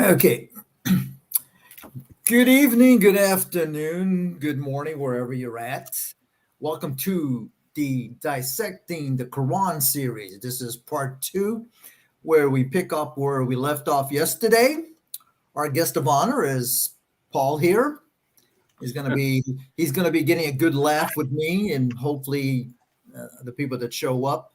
Okay. Good evening, good afternoon, good morning, wherever you're at. Welcome to the Dissecting the Quran series. This is part 2, where we pick up where we left off yesterday. Our guest of honor is Paul here. He's going to be getting a good laugh with me and hopefully the people that show up.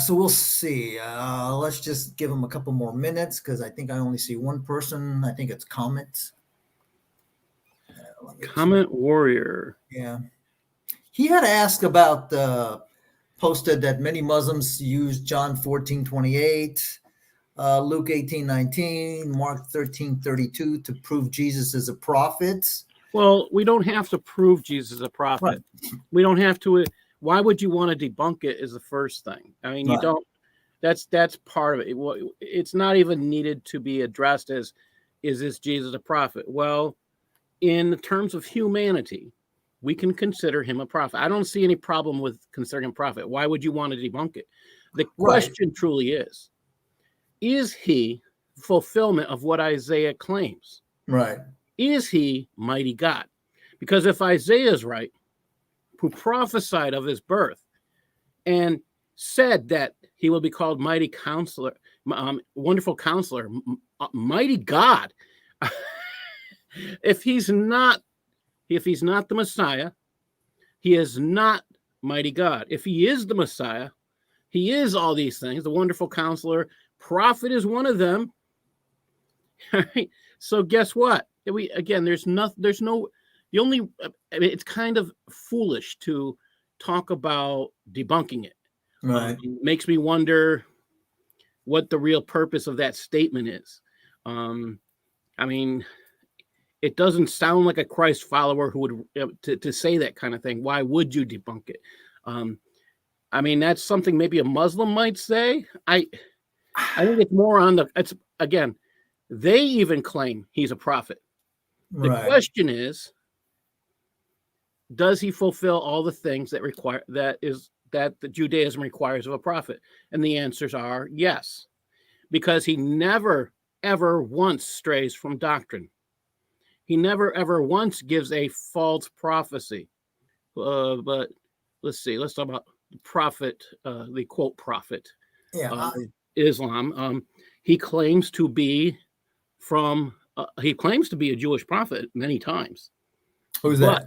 So we'll see. Let's just give him a couple more minutes because I think I only see one person. I think it's Comet. Comet Warrior. Yeah. He had asked about posted that many Muslims use John 14:28, Luke 18:19, Mark 13:32 to prove Jesus is a prophet. Well, we don't have to prove Jesus is a prophet. Right. We don't have to. Why would you want to debunk it is the first thing. I mean, you don't. That's part of it. It's not even needed to be addressed as, is this Jesus a prophet? Well, in terms of humanity, we can consider him a prophet. I don't see any problem with considering him a prophet. Why would you want to debunk it? The question truly is he fulfillment of what Isaiah claims? Right. Is he mighty God? Because if Isaiah is right, who prophesied of his birth and said that he will be called mighty counselor, wonderful counselor, mighty God. If he's not the Messiah, he is not mighty God. If he is the Messiah, he is all these things. The wonderful counselor, prophet is one of them. So guess what? It's kind of foolish to talk about debunking it. Right. It makes me wonder what the real purpose of that statement is. I mean, it doesn't sound like a Christ follower who would to say that kind of thing. Why would you debunk it? I mean, that's something maybe a Muslim might say. I think it's more on again, they even claim he's a prophet. The question is, does he fulfill all the things that the Judaism requires of a prophet? And the answers are yes, because he never, ever once strays from doctrine. He never, ever once gives a false prophecy. But let's see. Let's talk about the prophet, the quote prophet, Islam. He claims to be a Jewish prophet many times. Who's that?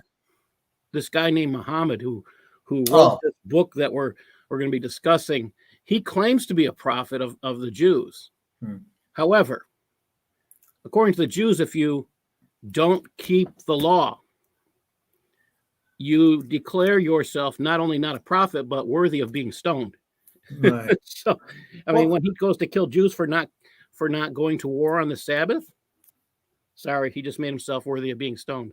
This guy named Muhammad who wrote this book that we're going to be discussing, he claims to be a prophet of the Jews. However, according to the Jews, if you don't keep the law, you declare yourself not only not a prophet, but worthy of being stoned. Right. So, I mean, when he goes to kill Jews for not going to war on the Sabbath, sorry, he just made himself worthy of being stoned.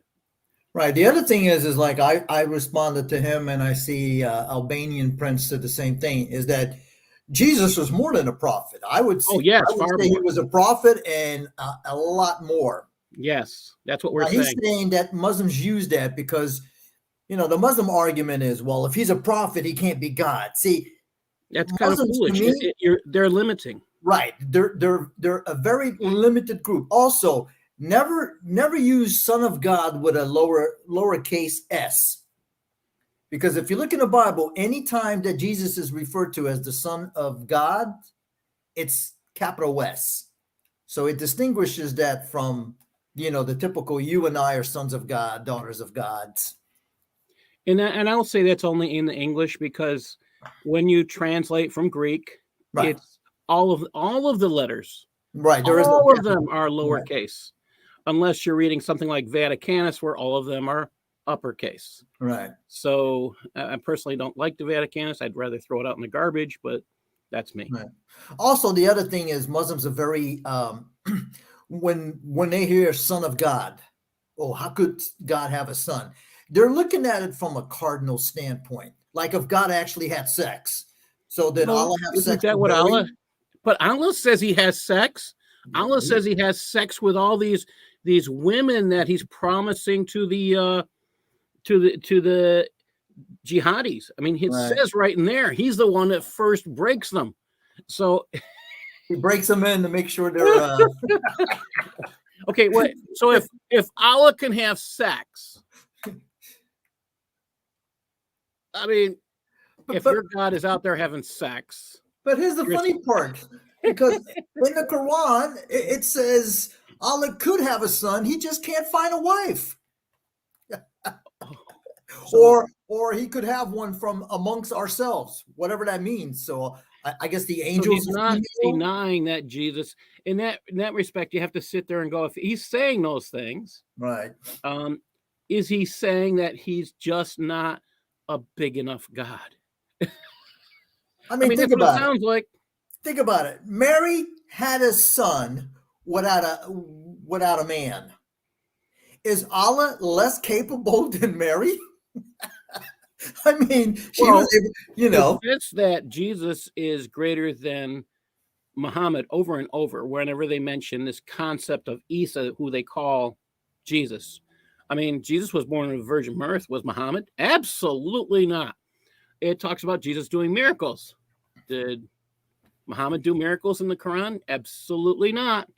Right. The other thing is like I responded to him, and I see Albanian Prince said the same thing, is that Jesus was more than a prophet. I would say he was a prophet and a lot more. Yes, that's what we're saying. He's saying that Muslims use that because, the Muslim argument is, well, if he's a prophet, he can't be God. See, that's kind of foolish. They're limiting. Right. They're a very limited group. Also, never use Son of God with a lowercase s. Because if you look in the Bible, anytime that Jesus is referred to as the Son of God, it's capital S. So it distinguishes that from, the typical you and I are sons of God, daughters of God. And I'll say that's only in the English, because when you translate from Greek, it's all of the letters. Right. All of them are lowercase. Unless you're reading something like Vaticanus, where all of them are uppercase. Right. So I personally don't like the Vaticanus. I'd rather throw it out in the garbage, but that's me. Right. Also, the other thing is Muslims are very, when they hear Son of God, how could God have a son? They're looking at it from a cardinal standpoint. Like if God actually had sex. So did Allah have sex? Isn't that what Allah? But Allah says he has sex. Allah says he has sex with all these women that he's promising to the jihadis. I mean, it says right in there, he's the one that first breaks them. So He breaks them in to make sure they're. Okay, wait. So if Allah can have sex, I mean, if your God is out there having sex, but here's the funny part, because in the Quran it says Allah could have a son, he just can't find a wife. Or he could have one from amongst ourselves, whatever that means. So I guess the angels. So he's not denying that Jesus. In that respect, you have to sit there and go, if he's saying those things, right? Is he saying that he's just not a big enough God? I mean, think that's what about it sounds like. Think about it. Mary had a son without a man. Is Allah less capable than Mary? I mean, she was, It's that Jesus is greater than Muhammad over and over, whenever they mention this concept of Isa, who they call Jesus. I mean, Jesus was born of a virgin birth. Was Muhammad? Absolutely not. It talks about Jesus doing miracles. Did Muhammad do miracles in the Quran? Absolutely not.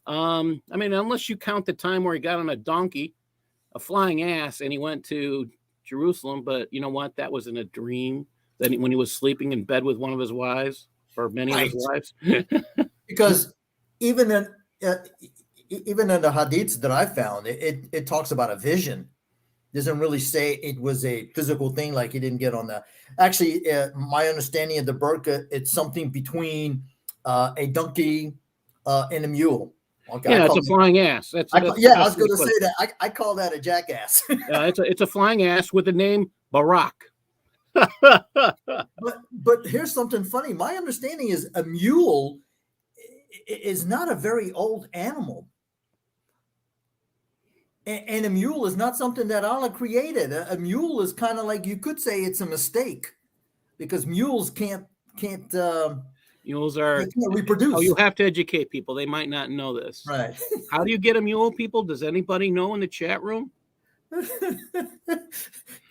I mean, unless you count the time where he got on a donkey, a flying ass, and he went to Jerusalem. But you know what? That was in a dream. Then when he was sleeping in bed with one of his wives, or many of his wives. Because even in the hadiths that I found, it talks about a vision. It doesn't really say it was a physical thing, like he didn't get on the. Actually, my understanding of the burqa, it's something between a donkey and a mule. Okay, yeah, it's a flying ass. I was going to say that. I call that a jackass. It's a flying ass with the name Barack. but here's something funny. My understanding is a mule is not a very old animal. And a mule is not something that Allah created. A mule is kind of like, you could say it's a mistake, because mules can't mules are can't reproduce. Oh, you have to educate people. They might not know this. Right. How do you get a mule, people? Does anybody know in the chat room?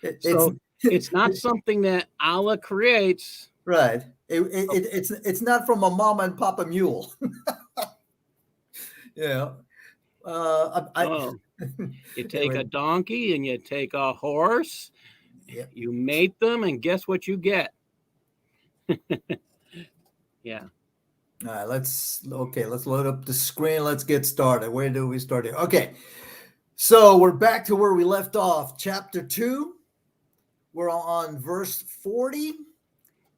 It's not something that Allah creates. Right. It's not from a mama and papa mule. Yeah. You take a donkey and you take a horse. Yeah. You mate them, and guess what you get? Yeah. All right. Let's load up the screen. Let's get started. Where do we start here? Okay. So we're back to where we left off. Chapter 2. We're on verse 40,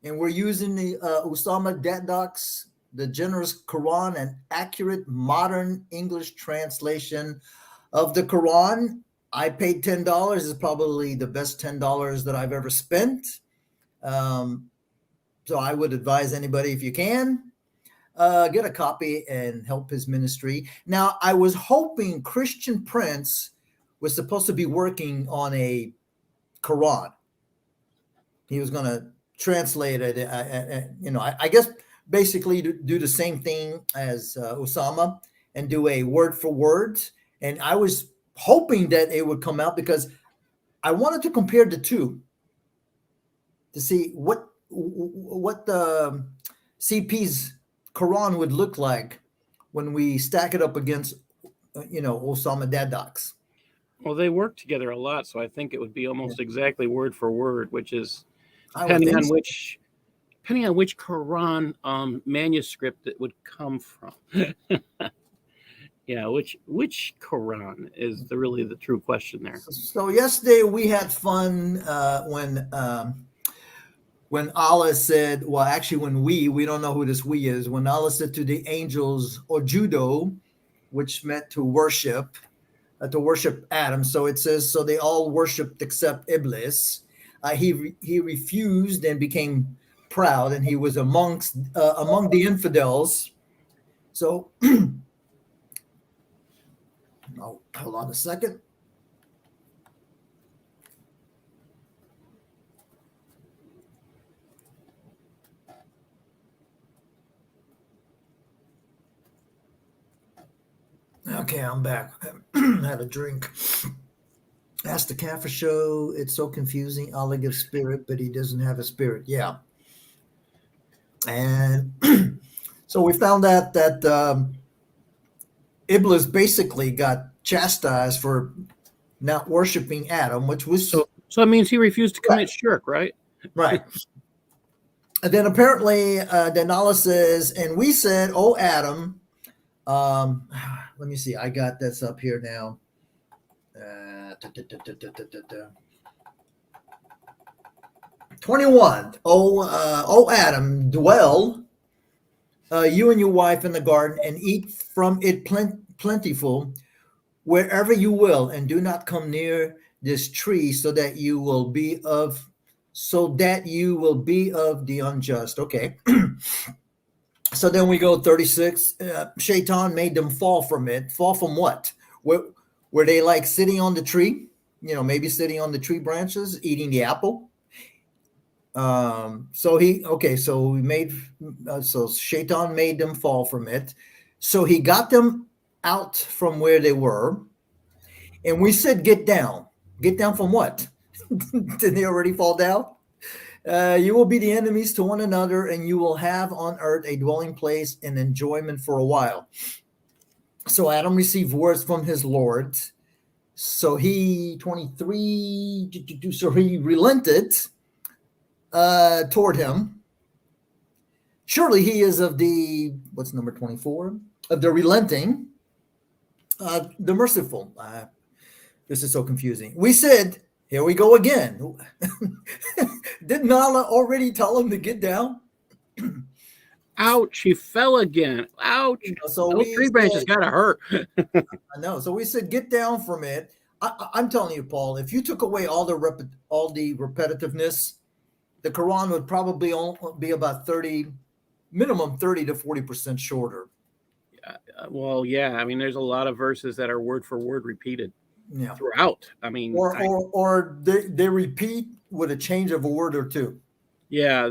and we're using the Osama Dadok's The Generous Quran, an accurate modern English translation of the Quran. I paid $10. It's probably the best $10 that I've ever spent. So I would advise anybody, if you can, get a copy and help his ministry. Now, I was hoping Christian Prince was supposed to be working on a Quran. He was going to translate it, I guess basically do the same thing as Osama and do a word for word. And I was hoping that it would come out, because I wanted to compare the two to see what the CP's Quran would look like when we stack it up against, Osama Dadok's. Well, they work together a lot, so I think it would be almost exactly word for word, which is depending on which Quran manuscript it would come from. Yeah, which Quran is really the true question there. So yesterday we had fun when Allah said, well, actually, when we don't know who this we is, when Allah said to the angels, Ojudo, which meant to worship Adam. So it says, so they all worshipped except Iblis. He refused and became proud, and he was among the infidels. So, hold on a second. Okay, I'm back. Had a drink. Ask the Kafir show. It's so confusing. Allah gives spirit, but he doesn't have a spirit. Yeah. And So we found out that Iblis basically got chastised for not worshiping Adam, which was So it means he refused to commit right. shirk, right? Right. And then apparently then Allah says, and we said, "Oh Adam," let me see, I got this up here now. 21. Oh Adam, dwell you and your wife in the garden and eat from it plentiful wherever you will, and do not come near this tree so that you will be of the unjust. Okay. So then we go 36. Shaitan made them fall from it. Fall from what? Were they like sitting on the tree? Maybe sitting on the tree branches, eating the apple. So Shaitan made them fall from it. So he got them out from where they were. And we said, get down. Get down from what? Did they already fall down? You will be the enemies to one another, and you will have on earth a dwelling place and enjoyment for a while. So Adam received words from his Lord. So he, 23, so he relented toward him. Surely he is of the, what's number 24? Of the relenting, the merciful. This is so confusing. We said, here we go again. Didn't Allah already tell him to get down? Ouch, he fell again. Ouch. So those tree branches gotta hurt. I know. So we said, get down from it. I'm telling you, Paul, if you took away all the repetitiveness, the Quran would probably be about minimum 30 to 40% shorter. Well, yeah. I mean, there's a lot of verses that are word for word repeated. Yeah. Throughout. I mean, or they repeat with a change of a word or two. Yeah,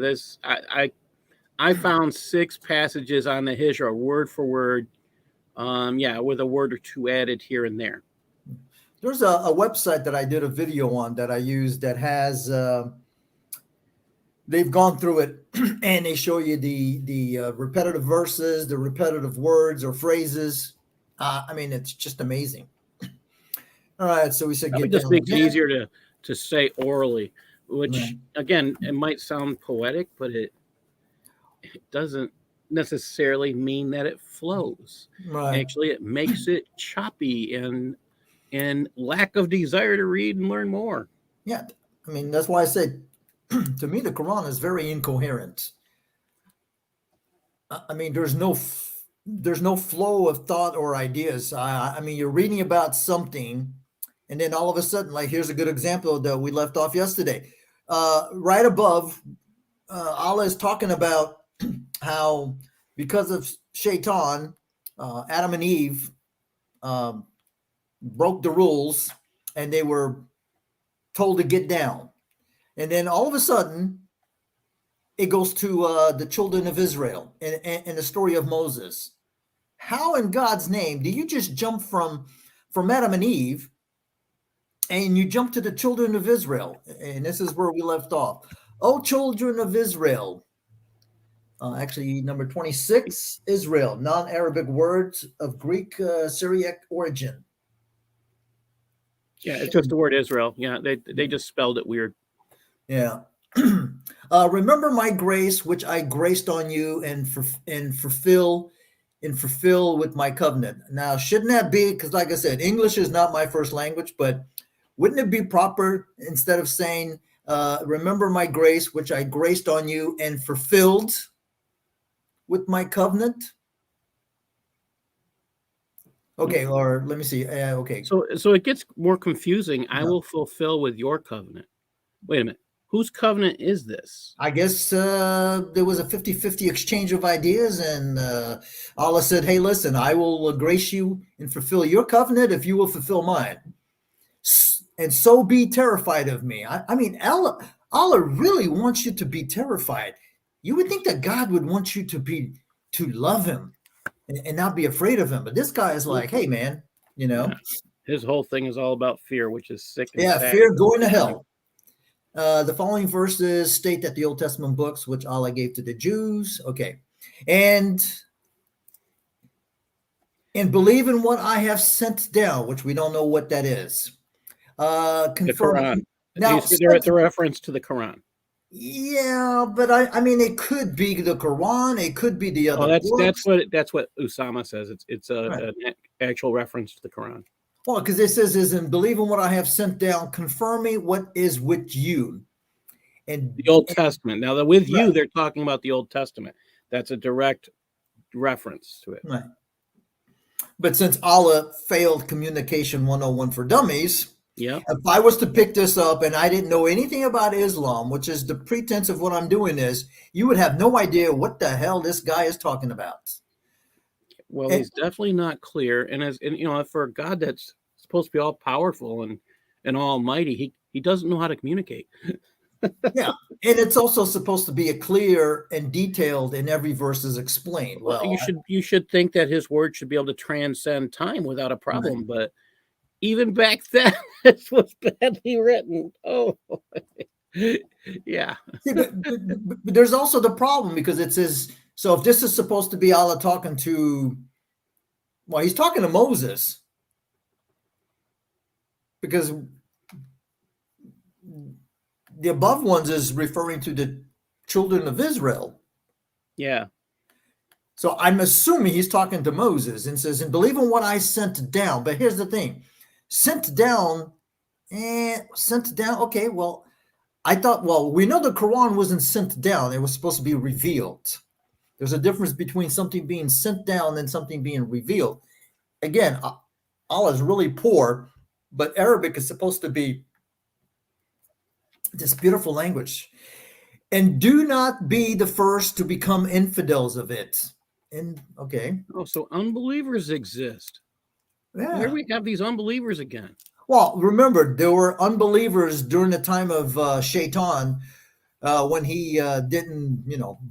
I found 6 passages on the Hijra, word for word. With a word or two added here and there. There's a website that I did a video on that I used that has they've gone through it and they show you the repetitive verses, the repetitive words or phrases. I mean, it's just amazing. All right, so we said it just makes it easier to say orally, which again, it might sound poetic, but it doesn't necessarily mean that it flows. Right. Actually, it makes it choppy and lack of desire to read and learn more. Yeah, I mean, that's why I said to me the Quran is very incoherent. I mean, there's no flow of thought or ideas. I mean, you're reading about something, and then all of a sudden, like here's a good example that we left off yesterday. Right above, Allah is talking about how because of Shaitan, Adam and Eve broke the rules, and they were told to get down. And then all of a sudden, it goes to the children of Israel and the story of Moses. How in God's name do you just jump from Adam and Eve and you jump to the children of Israel? And this is where we left off. Oh, children of Israel. Actually, number 26, Israel, non-Arabic words of Greek Syriac origin. Yeah, it's just the word Israel. Yeah, they just spelled it weird. Yeah. Remember my grace, which I graced on you, and fulfill with my covenant. Now, shouldn't that be, because like I said, English is not my first language, but wouldn't it be proper instead of saying, remember my grace, which I graced on you and fulfilled with my covenant? Okay, or let me see. Okay. So it gets more confusing. I will fulfill with your covenant. Wait a minute. Whose covenant is this? I guess there was a 50-50 exchange of ideas, and Allah said, hey, listen, I will grace you and fulfill your covenant if you will fulfill mine. And so be terrified of me. I mean, Allah really wants you to be terrified. You would think that God would want you to love him and not be afraid of him. But this guy is like, hey, man, Yeah. His whole thing is all about fear, which is sick. And sad. Fear going to hell. The following verses state that the Old Testament books, which Allah gave to the Jews. Okay. And And believe in what I have sent down, which we don't know what that is. The Confirm. Quran. Now, The reference to the Quran. yeah, but I mean, it could be the Quran. It could be the Oh, other that's books. what Usama says. It's Right. an actual reference to the Quran. Well, because it says is and believe in what I have sent down, confirming what is with you. The And, Old Testament. Now, with right, you, they're talking about the Old Testament. That's a direct reference to it. right. But since Allah failed Communication 101 for Dummies, Yeah. if I was to pick this up and I didn't know anything about Islam, which is the pretense of what I'm doing is, you would have no idea what the hell this guy is talking about. Well, And, he's definitely not clear. And for a God that's supposed to be all powerful and almighty, he doesn't know how to communicate. yeah, and it's also supposed to be a clear and detailed, and every verse is explained. Well, Well, you should think that his word should be able to transcend time without a problem. right. But even back then, this was badly written. Oh, yeah. See, but there's also the problem because it says, so if this is supposed to be Allah talking to, well, he's talking to Moses because the above ones is referring to the children of Israel. Yeah. So I'm assuming he's talking to Moses and says, and believe in what I sent down. But here's the thing, sent down. Okay, well, I thought, well, we know the Quran wasn't sent down. It was supposed to be revealed. There's a difference between something being sent down and something being revealed. Again, Allah is really poor, but Arabic is supposed to be this beautiful language. And do not be the first to become infidels of it. And okay. Oh, so unbelievers exist. Yeah. Here we have these unbelievers again. Well, remember, there were unbelievers during the time of Shaitan when he didn't,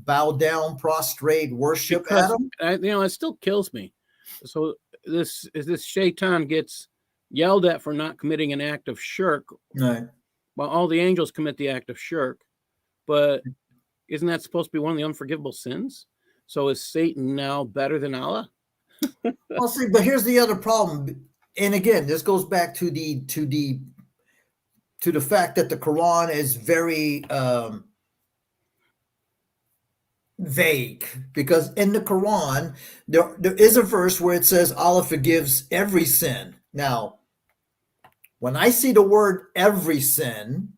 bow down, prostrate, worship Because Adam. it still kills me. So this shaitan gets yelled at for not committing an act of shirk, Right. while all the angels commit the act of shirk. But isn't that supposed to be one of the unforgivable sins? So is Satan now better than Allah? Well, see, but here's the other problem. And again, this goes back to the fact that the Quran is very vague, because in the Quran there is a verse where it says Allah forgives every sin. Now, when I see the word every sin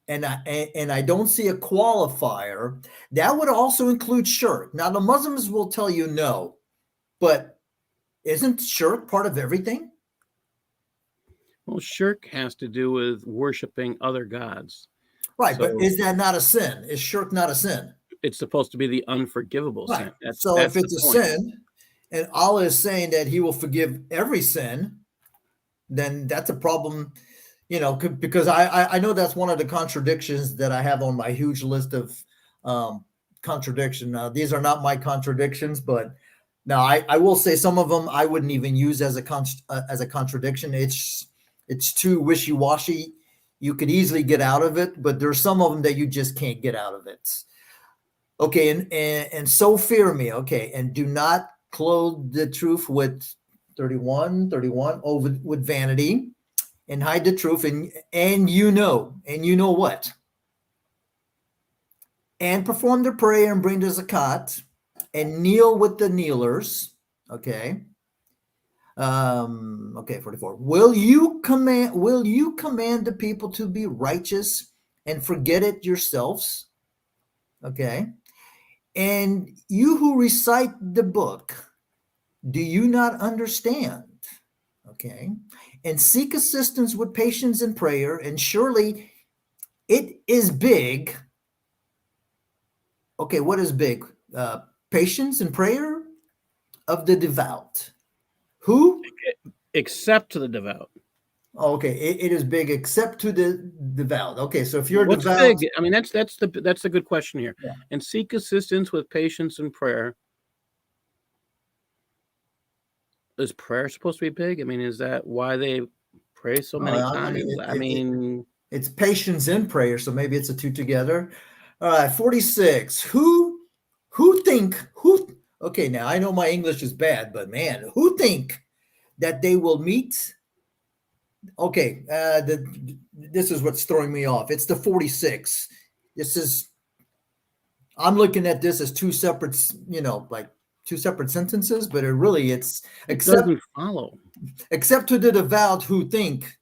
and I don't see a qualifier, that would also include shirk. Now, the Muslims will tell you no, but isn't shirk part of everything? Well, shirk has to do with worshiping other gods. Right, but is that not a sin? Is shirk not a sin? It's supposed to be the unforgivable sin. So if it's a sin, and Allah is saying that He will forgive every sin, then that's a problem, because I know that's one of the contradictions that I have on my huge list of contradiction. Now, these are not my contradictions, but now I will say some of them I wouldn't even use as a contradiction. It's too wishy-washy. You could easily get out of it, but there's some of them that you just can't get out of it. Okay, and so fear me, okay, and do not clothe the truth with 31, with vanity, and hide the truth, and you know what? And perform the prayer and bring the zakat, and kneel with the kneelers, okay? Okay, 44. Will you command the people to be righteous and forget it yourselves? Okay. And you who recite the book, do you not understand? Okay. And seek assistance with patience and prayer, and surely it is big. Okay, what is big? Patience and prayer of the devout. Who? Except to the devout. Okay, it is big except to the devout. Okay, so if you're What's devout, big? I mean, that's the good question here. Yeah. And seek assistance with patience and prayer. Is prayer supposed to be big? I mean, is that why they pray so many times? It's patience in prayer, so maybe it's a two together. All right, 46. Who Okay, now I know my English is bad, but man, who think that they will meet? Okay, this is what's throwing me off. It's the 46. This is, I'm looking at this as two separate, like two separate sentences, but it's It doesn't follow. except to the devout who think,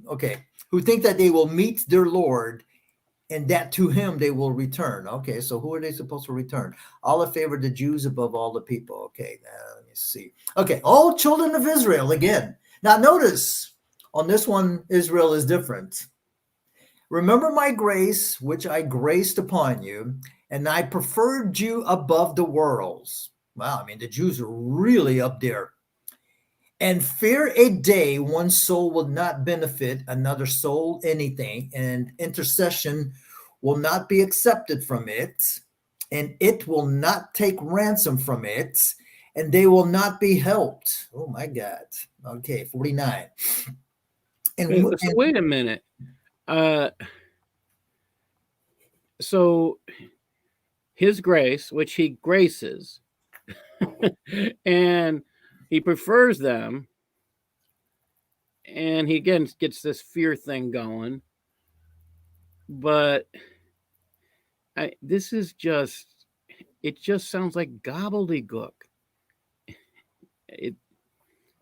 okay, who think that they will meet their Lord and that to him they will return. Okay, so who are they supposed to return? Allah favored the Jews above all the people. Okay, now let me see. Okay, all children of Israel again. Now notice on this one, Israel is different. Remember my grace, which I graced upon you, and I preferred you above the worlds. Wow, I mean, the Jews are really up there. And fear a day one soul will not benefit another soul anything, and intercession will not be accepted from it, and it will not take ransom from it, and they will not be helped. Oh my God. Okay, 49. So wait a minute. So his grace, which he graces, and he prefers them, and he again gets this fear thing going. But this is just, it just sounds like gobbledygook.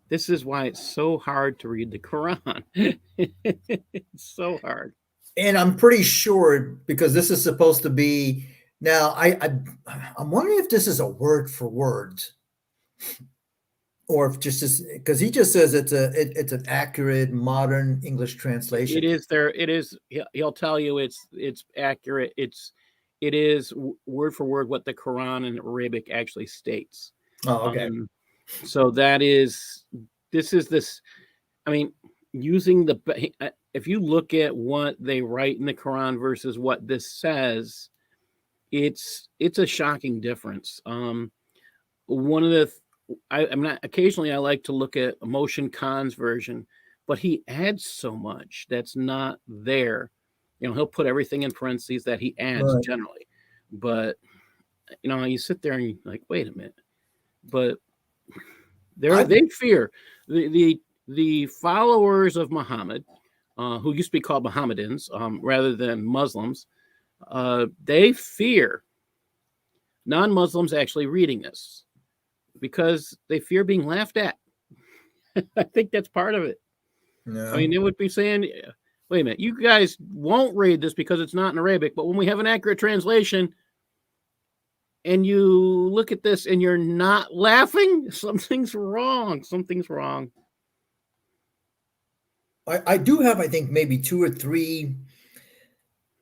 This is why it's so hard to read the Quran. It's so hard. And I'm pretty sure, because this is supposed to be, now I'm wondering if this is a word for word, or if just because he just says it's an accurate modern English translation. It is there. It is. He'll tell you it's accurate. It is word for word what the Quran in Arabic actually states. Oh, okay. So that is, this. I mean, using if you look at what they write in the Quran versus what this says, it's a shocking difference. One of the, I'm not, occasionally I like to look at Emotion Khan's version, but he adds so much that's not there. He'll put everything in parentheses that he adds generally, but you sit there and you're like, wait a minute, but they fear the followers of Muhammad, who used to be called Mohammedans, rather than Muslims. They fear non-Muslims actually reading this because they fear being laughed at. I think that's part of it. No. I mean, they would be saying, wait a minute, you guys won't read this because it's not in Arabic, but when we have an accurate translation and you look at this and you're not laughing, something's wrong. Something's wrong. I do have, I think, maybe 2 or 3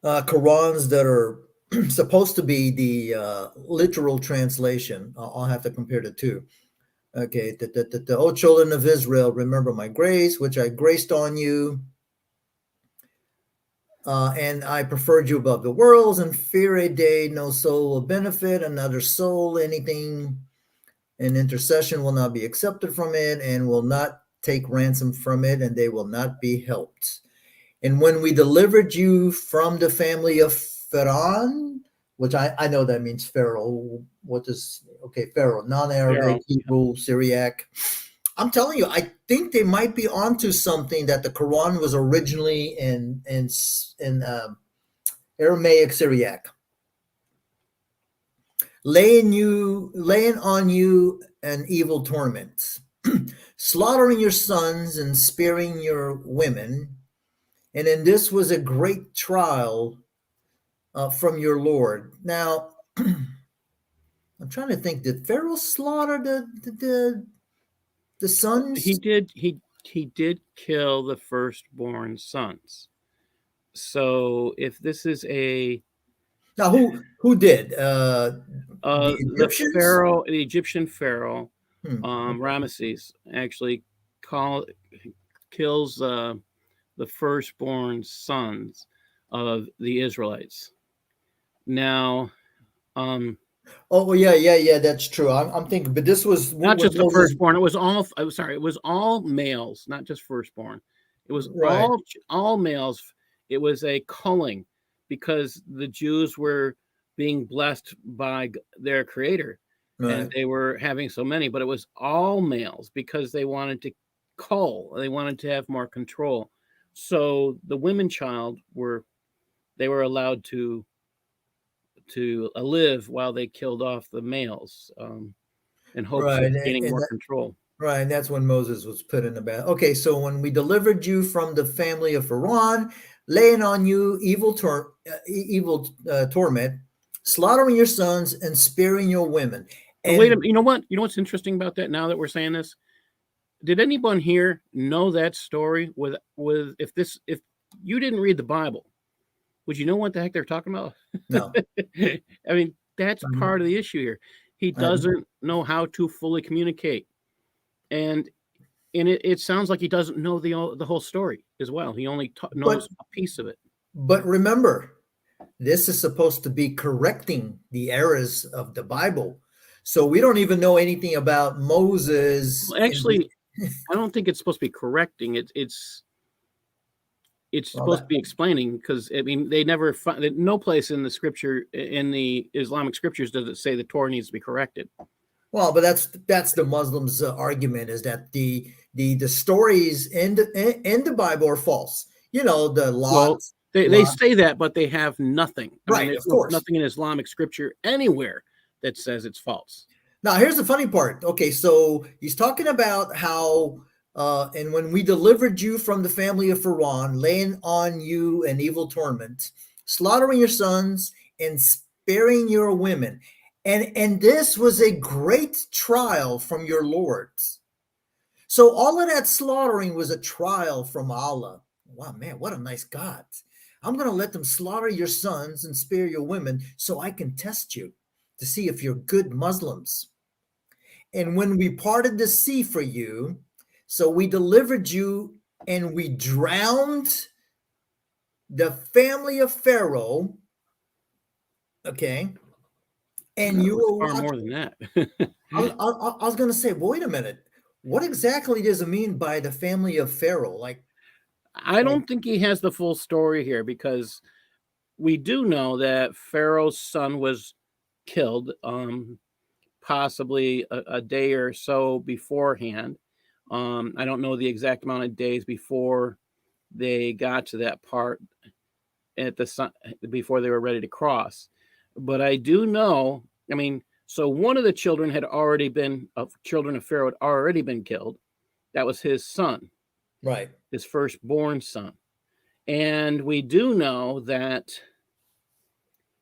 Qurans that are supposed to be the literal translation. I'll have to compare the two. Okay, the O children of Israel, remember my grace, which I graced on you, and I preferred you above the worlds, and fear a day no soul will benefit another soul anything, and intercession will not be accepted from it, and will not take ransom from it, and they will not be helped. And when we delivered you from the family of Pharaoh, which I know that means Pharaoh. What is, okay, Pharaoh, non-Arabic, Hebrew, Syriac. I'm telling you, I think they might be onto something, that the Quran was originally in Aramaic Syriac. Laying on you an evil torment, slaughtering your sons and sparing your women. And then this was a great trial from your Lord. Now, I'm trying to think, did Pharaoh slaughter the sons? He did. He did kill the firstborn sons. So if this is a, now who did? The Egyptians? The Egyptian Pharaoh, Ramesses, actually kills the firstborn sons of the Israelites. Now, oh yeah, that's true. I'm thinking, but this was not just the firstborn. It was all. I'm sorry, it was all males, not just firstborn. It was all males. It was a culling, because the Jews were being blessed by their creator, and Right. they were having so many, but it was all males because they wanted to cull, they wanted to have more control. So the women child were allowed to live while they killed off the males, in hopes Right. of gaining more control. Right, and that's when Moses was put in the battle. Okay, so when we delivered you from the family of Pharaoh, laying on you evil torment, slaughtering your sons and sparing your women. But wait a And minute, you know what? You know what's interesting about that now that we're saying this? Did anyone here know that story with if you didn't read the Bible, would you know what the heck they're talking about? no, I mean, that's part of the issue here. He I- doesn't know how to fully communicate. And it sounds like he doesn't know the whole story as well. He only but knows a piece of it. but remember, this is supposed to be correcting the errors of the Bible. So we don't even know anything about Moses. Well, actually, I don't think it's supposed to be correcting. It's Well, supposed to be explaining, because I mean they never find no place in the scripture, in the Islamic scriptures, does it say the Torah needs to be corrected. Well, but that's the Muslims' argument, is that the stories in the Bible are false. You know, the Well, Lot, they say that, but they have nothing. I mean, right? there's Of course. nothing in Islamic scripture anywhere that says it's false. Now, here's the funny part. Okay, so he's talking about how, and when we delivered you from the family of Pharaoh, laying on you an evil torment, slaughtering your sons and sparing your women, and this was a great trial from your lords. So all of that slaughtering was a trial from Allah. Wow, man, what a nice God. I'm going to let them slaughter your sons and spare your women so I can test you to see if you're good Muslims. And when we parted the sea for you, so we delivered you and we drowned the family of Pharaoh. Okay. And No, you it's were far watching. more than that. I was going to say, well, wait a minute. What exactly does it mean by the family of Pharaoh? I don't think he has the full story here, because we do know that Pharaoh's son was killed, possibly a day or so beforehand. I don't know the exact amount of days before they got to that part at the sun, before they were ready to cross. But I do know, I mean, so one of the children had already been, children of Pharaoh had already been killed. That was his son, Right. his firstborn son. And we do know that,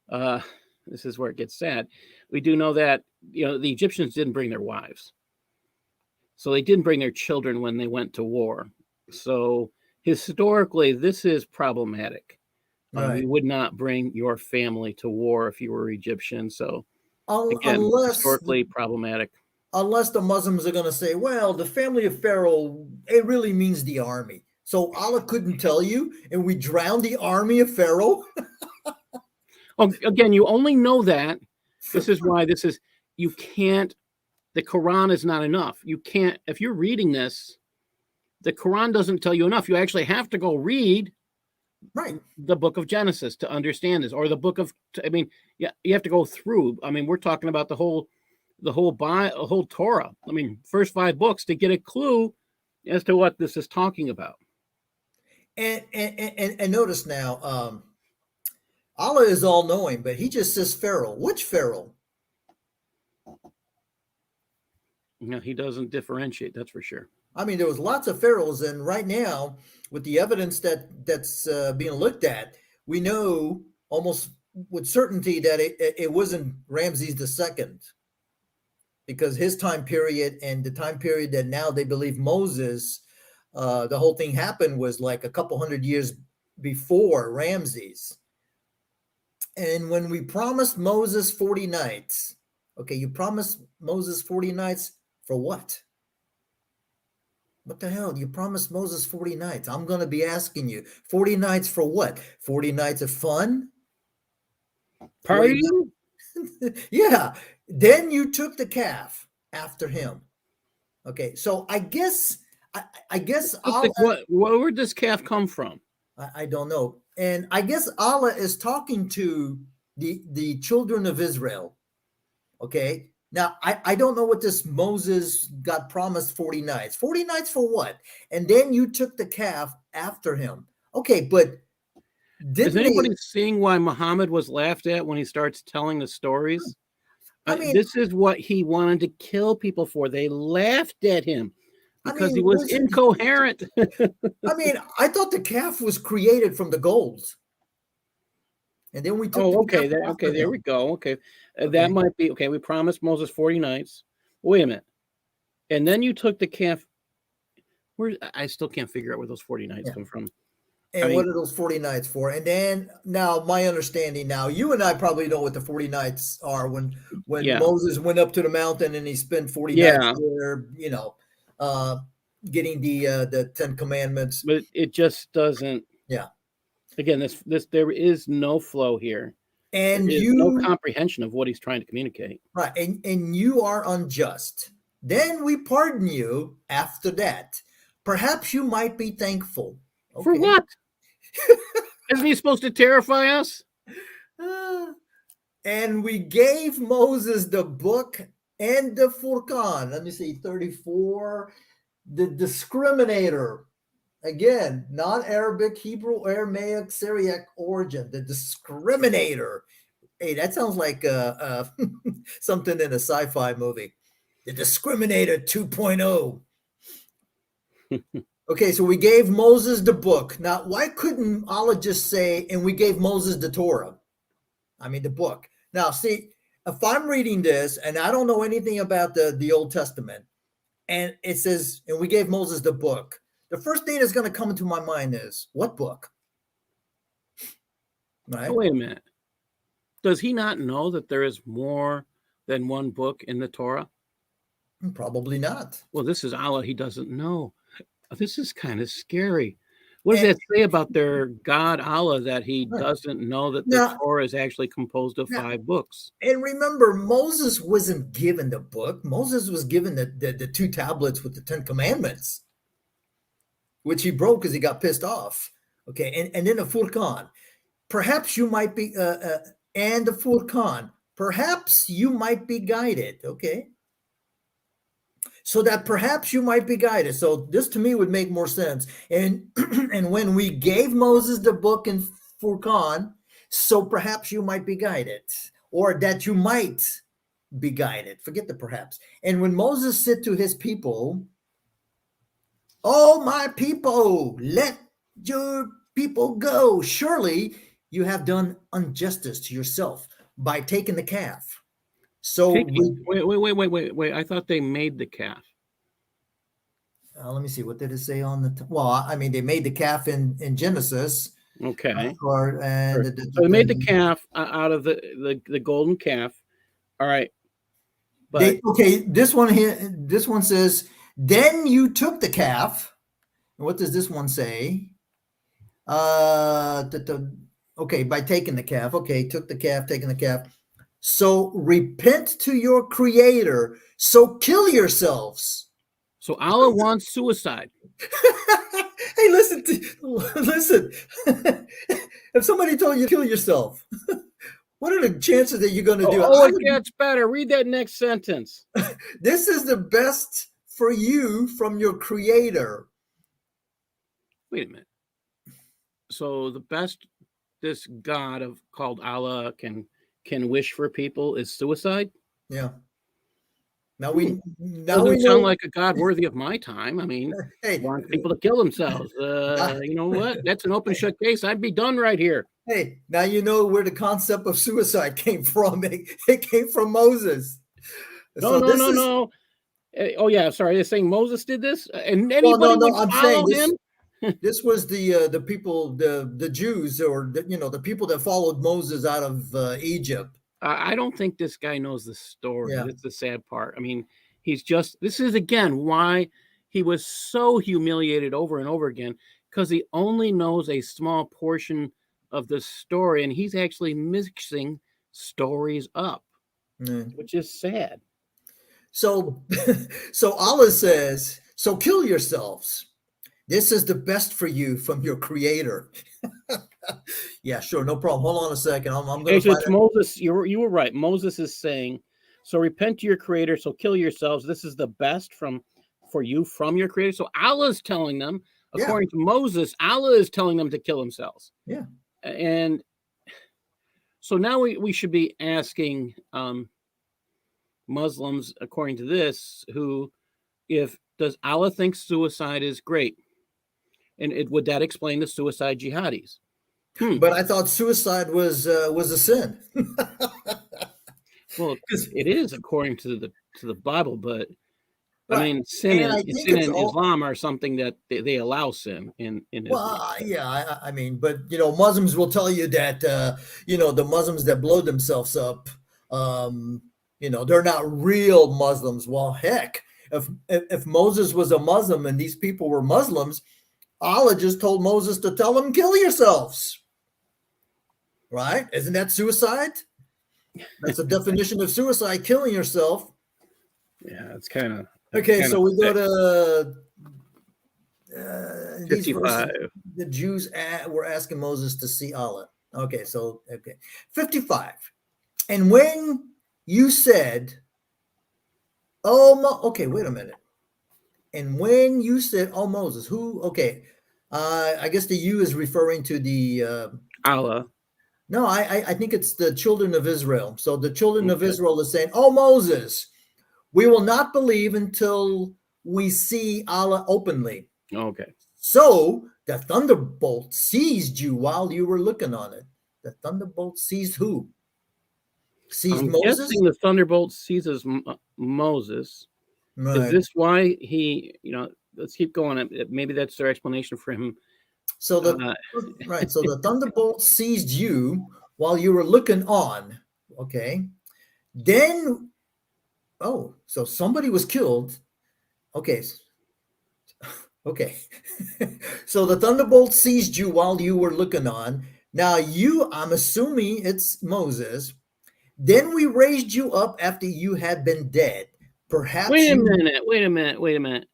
this is where it gets sad. We do know that, the Egyptians didn't bring their wives. So they didn't bring their children when they went to war. So historically, this is problematic. Right. You would not bring your family to war if you were Egyptian. So again, Unless historically problematic. unless the Muslims are going to say, well, the family of Pharaoh, it really means the army. So Allah couldn't tell you, and we drowned the army of Pharaoh. Oh, again, you only know that. This is why you can't, the Quran is not enough. You can't, if you're reading this, the Quran doesn't tell you enough. You actually have to go read Right. the book of Genesis to understand this, or the book of, I mean, yeah, you have to go through. I mean, we're talking about the whole Torah. I mean, first 5 books to get a clue as to what this is talking about. And notice now, Allah is all knowing, but he just says Pharaoh. Which Pharaoh? He doesn't differentiate, that's for sure. I mean, there was lots of pharaohs, and right now, with the evidence that's being looked at, we know almost with certainty that it wasn't Ramses II, because his time period and the time period that now they believe Moses, the whole thing happened was like a couple hundred years before Ramses. And when we promised Moses 40 nights, okay, you promised Moses 40 nights for what? What the hell? You promised Moses 40 nights. I'm going to be asking you 40 nights for what? 40 nights of fun? Party? Yeah. Then you took the calf after him. Okay. So I guess where did this calf come from? I don't know. And I guess Allah is talking to the children of Israel. Okay. Now, I don't know what this Moses got promised 40 nights. 40 nights for what? And then you took the calf after him. Okay, but Is didn't anybody they? seeing why Muhammad was laughed at when he starts telling the stories? I mean, This is what he wanted to kill people for. They laughed at him because he was listen, incoherent. I thought the calf was created from the gold. And then we took Oh, the okay. calf after There we him. go. Okay. Okay. That might be okay. We promised Moses 40 nights. Wait a minute. And then you took the calf. Where I still can't figure out where those 40 nights Yeah. come from. And what are those 40 nights for? And then now my understanding now, you and I probably know what the 40 nights are when Yeah. Moses went up to the mountain and he spent 40 nights there, getting the 10 commandments. But it just doesn't. Yeah. Again, there is no flow here. And there is no comprehension of what he's trying to communicate. Right. And you are unjust. Then we pardon you after that. Perhaps you might be thankful. Okay. For what? Isn't he supposed to terrify us? And we gave Moses the book and the Furqan. Let me see, 34. The discriminator. Again, non-Arabic, Hebrew, Aramaic, Syriac origin. The discriminator. Hey, that sounds like something in a sci-fi movie. The Discriminator 2.0. Okay, so we gave Moses the book. Now, why couldn't Allah just say, and we gave Moses the Torah? I mean, the book. Now, see, if I'm reading this and I don't know anything about the Old Testament, and it says, and we gave Moses the book, the first thing that's going to come into my mind is, what book? Right? Oh, wait a minute. Does he not know that there is more than one book in the Torah? Probably not. Well, this is Allah. He doesn't know. This is kind of scary. What does that say about their God Allah that he doesn't know that the Torah is actually composed of 5 books? And remember, Moses wasn't given the book. Moses was given the 2 tablets with the 10 commandments, which he broke because he got pissed off. Okay, and then the Furqan. Perhaps you might be, and the Furqan. Perhaps you might be guided. Okay. So that perhaps you might be guided. So this to me would make more sense. And and when we gave Moses the book in Furqan, so perhaps you might be guided, or that you might be guided. Forget the perhaps. And when Moses said to his people, "Oh, my people, let your people go. Surely you have done injustice to yourself by taking the calf." So wait. I thought they made the calf. Let me see. What did it say on the? Well, I mean, they made the calf in Genesis. Okay. So they made the calf out of the golden calf. All right. But this one here. This one says, "Then you took the calf." And what does this one say? Okay, by taking the calf. Okay, took the calf, taking the calf. So repent to your Creator. So kill yourselves. So Allah wants suicide. Hey, listen. If somebody told you to kill yourself, what are the chances that you're going to do it? Oh, it gets better. Read that next sentence. This is the best for you from your Creator. Wait a minute. So the best this God called Allah can wish for people is suicide? Yeah. Now doesn't sound like a God worthy of my time. I mean, want people to kill themselves. You know what? That's an open shut case. I'd be done right here. Hey, now you know where the concept of suicide came from. It came from Moses. No. Oh yeah, sorry. They're saying Moses did this, and anybody would follow him. This was the people, the Jews, or the people that followed Moses out of Egypt. I don't think this guy knows the story. Yeah. That's the sad part. I mean, this is again why he was so humiliated over and over again, because he only knows a small portion of the story, and he's actually mixing stories up, which is sad. So Allah says, so kill yourselves. This is the best for you from your Creator. Yeah, sure, no problem. Hold on a second. I'm going to Actually, find it's it. Moses. You were right. Moses is saying, "So repent to your Creator. So kill yourselves. This is the best for you from your Creator." So Allah is telling them, Yeah, according to Moses, Allah is telling them to kill themselves. yeah. And so now we should be asking Muslims, according to this, who, if does Allah think suicide is great, and would that explain the suicide jihadis? But I thought suicide was a sin. Well, 'Cause- it is according to the Bible, but I right. mean, And I think sin it's in all Islam are something that they allow sin in Islam. well, yeah. I mean, but Muslims will tell you that the Muslims that blow themselves up, they're not real Muslims. Well, heck, if Moses was a Muslim and these people were Muslims, Allah just told Moses to tell them kill yourselves. Right? Isn't that suicide? That's the definition of suicide, killing yourself. Yeah, it's kind of Okay, so we go to these 55. verses. The Jews were asking Moses to see Allah. Okay, 55. And when you said, okay, wait a minute. And when you said, oh, Moses, who? Okay, I guess the you is referring to the Allah. No, I think it's the children of Israel. So the children of Okay. Israel is saying, oh, Moses, we will not believe until we see Allah openly. Okay. So the thunderbolt seized you while you were looking on it. The thunderbolt seized who? Seized I'm Moses? guessing the thunderbolt seizes Moses. Right. Is this why he? Let's keep going. Maybe that's their explanation for him. So right. So the thunderbolt seized you while you were looking on. Okay. Then, so somebody was killed. Okay. Okay. So the thunderbolt seized you while you were looking on. Now I'm assuming it's Moses. Then we raised you up after you had been dead. Perhaps. Wait a minute.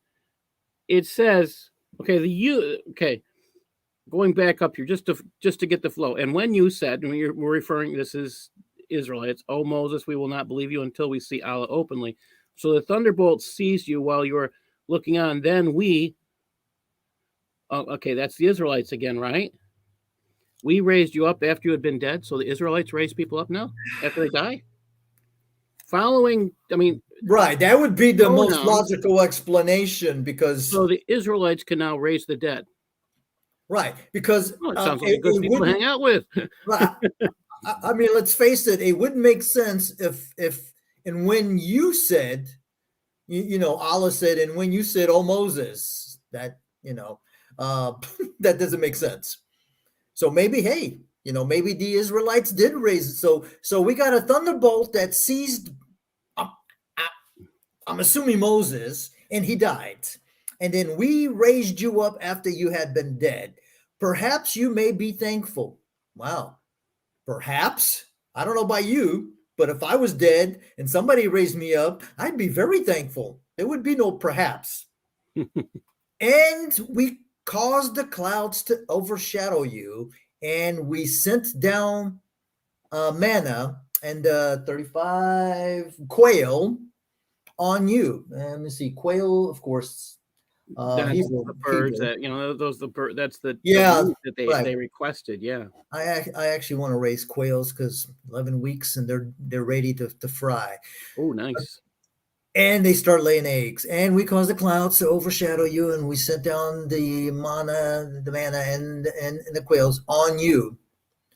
It says, okay, going back up here just to get the flow. And when you said, and we're referring, this is Israelites, oh Moses, we will not believe you until we see Allah openly. So the thunderbolt seized you while you were looking on. Then okay, that's the Israelites again, right? We raised you up after you had been dead. So the Israelites raise people up now after they die? Right, that would be the most pronouns. logical explanation because. So the Israelites can now raise the dead. Right, because it sounds like good people to hang out with. Right. I mean, let's face it, it wouldn't make sense if and when you said, Allah said, and when you said, oh, Moses, that, that doesn't make sense. So maybe, hey, maybe the Israelites did raise it. So we got a thunderbolt that seized, I'm assuming Moses, and he died. And then we raised you up after you had been dead. Perhaps you may be thankful. Wow. Perhaps. I don't know about you, but if I was dead and somebody raised me up, I'd be very thankful. There would be no perhaps. And we caused the clouds to overshadow you, and we sent down manna and 35 quail on you. Let me see. Quail, of course. That's Hebrew, the birds Hebrew. that those the bird. That's the Yeah, that they requested. Yeah, I actually want to raise quails because 11 weeks and they're ready to fry. Oh, nice. And they start laying eggs, and we cause the clouds to overshadow you, and we sent down the manna, and the quails on you.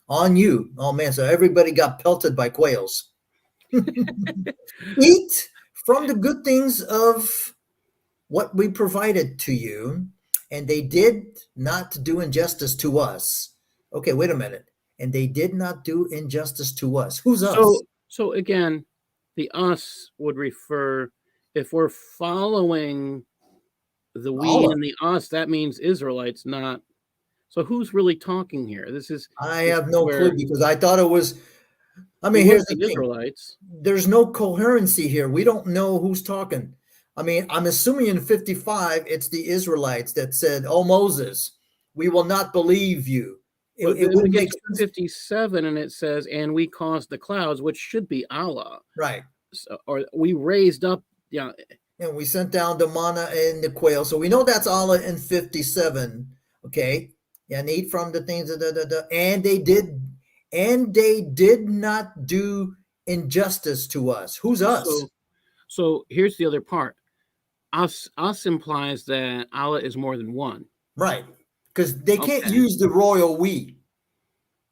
Oh man! So everybody got pelted by quails. Eat from the good things of what we provided to you, and they did not do injustice to us. Okay, wait a minute. And they did not do injustice to us. Who's us? So again, the us would refer, if we're following the we Allah. and the us, that means Israelites, not. So who's really talking here? I have no clue because I thought it was. I mean, here's the thing. Israelites. There's no coherency here. We don't know who's talking. I mean, I'm assuming in 55, it's the Israelites that said, oh, Moses, we will not believe you it Then we wouldn't get make to sense. 57 and it says, and we caused the clouds, which should be Allah. Right. So, or we raised up, yeah. And we sent down the manna and the quail. So we know that's Allah in 57. Okay. And eat from the things, and they did not do injustice to us. Who's us? So here's the other part. Us implies that Allah is more than one. Right. Because they can't Okay. use the royal we.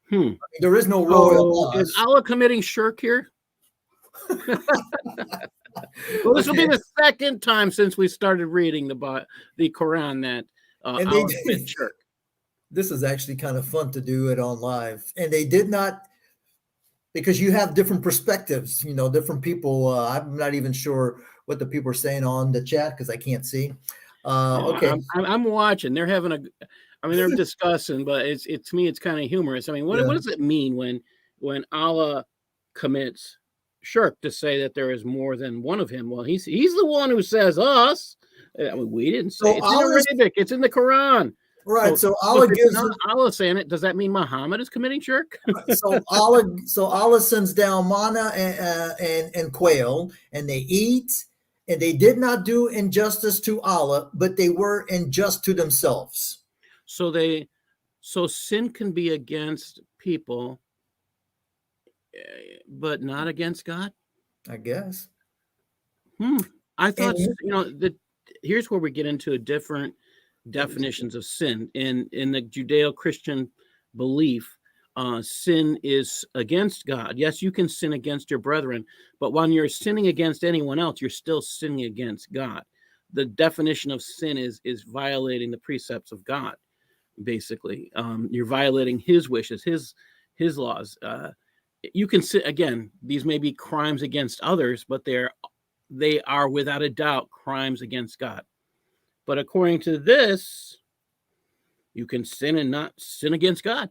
Hmm. There is no So royal is us. Allah committing shirk here? Well, this will be the second time since we started reading the Quran that And Allah commits shirk. This is actually kind of fun to do it on live. And they did not, because you have different perspectives, different people. I'm not even sure what the people are saying on the chat because I can't see. Okay. I'm watching. They're having they're discussing, but it's to me, it's kind of humorous. I mean, what does it mean when Allah commits shirk to say that there is more than one of him? Well, he's the one who says us. I mean, we didn't say it's in Arabic. It's in the Quran. Right. So Allah gives Allah saying it. Does that mean Muhammad is committing shirk? so Allah sends down manna and quail, and they eat, and they did not do injustice to Allah, but they were unjust to themselves. So sin can be against people, but not against God, I guess. I thought, that here's where we get into different definitions of sin. In the Judeo-Christian belief, sin is against God. Yes, you can sin against your brethren, but when you're sinning against anyone else, you're still sinning against God. The definition of sin is violating the precepts of God. Basically, you're violating his wishes, his laws. You can sit again. These may be crimes against others, but they are without a doubt crimes against God. But according to this, you can sin and not sin against God.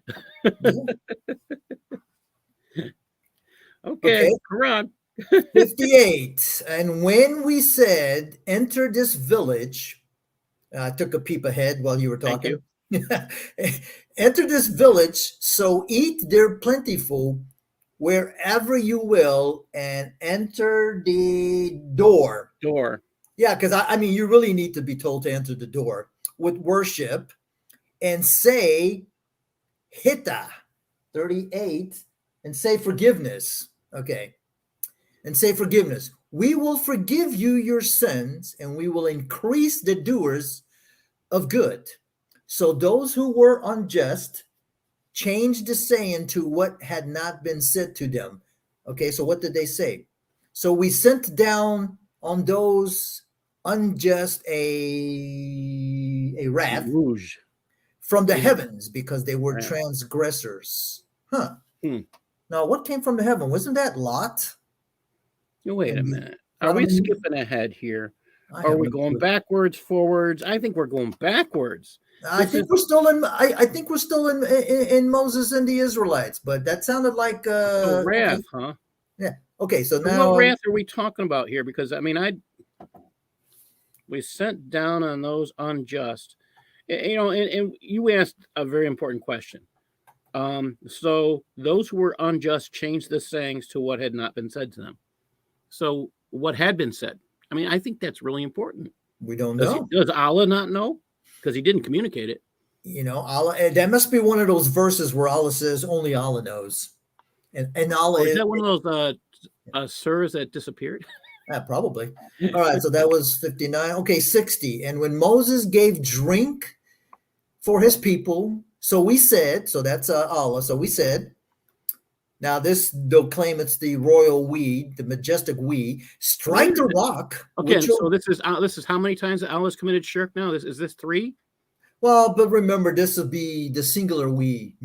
Okay, Quran. 58. And when we said, enter this village, I took a peep ahead while you were talking. Enter this village, so eat there plentiful wherever you will, and enter the door. Yeah, because I mean, you really need to be told to enter the door with worship and say, Hitta, 38, and say forgiveness. Okay. And say forgiveness. We will forgive you your sins, and we will increase the doers of good. So those who were unjust changed the saying to what had not been said to them. Okay, so what did they say? So we sent down on those unjust a wrath from the heavens because they were transgressors. Now, what came from the heaven? Wasn't that Lot? Wait a minute. Are we skipping ahead here? Are we going backwards, forwards? I think we're going backwards. I think we're still in Moses and the Israelites, but that sounded like wrath, huh? Yeah. Okay, so now what wrath are we talking about here? Because I mean, we sent down on those unjust. And you asked a very important question. So those who were unjust changed the sayings to what had not been said to them. So what had been said? I mean, I think that's really important. We don't know. Does Allah not know? Because he didn't communicate it. Allah. That must be one of those verses where Allah says only Allah knows, and Allah is that one of those surahs that disappeared? Yeah, probably. All right, so that was 59. Okay, 60. And when Moses gave drink for his people, so we said, so that's Allah. So we said, now they'll claim it's the royal we, the majestic we, strike the rock. Okay, so this is how many times Allah's committed shirk now? Is this 3? Well, but remember, this will be the singular we,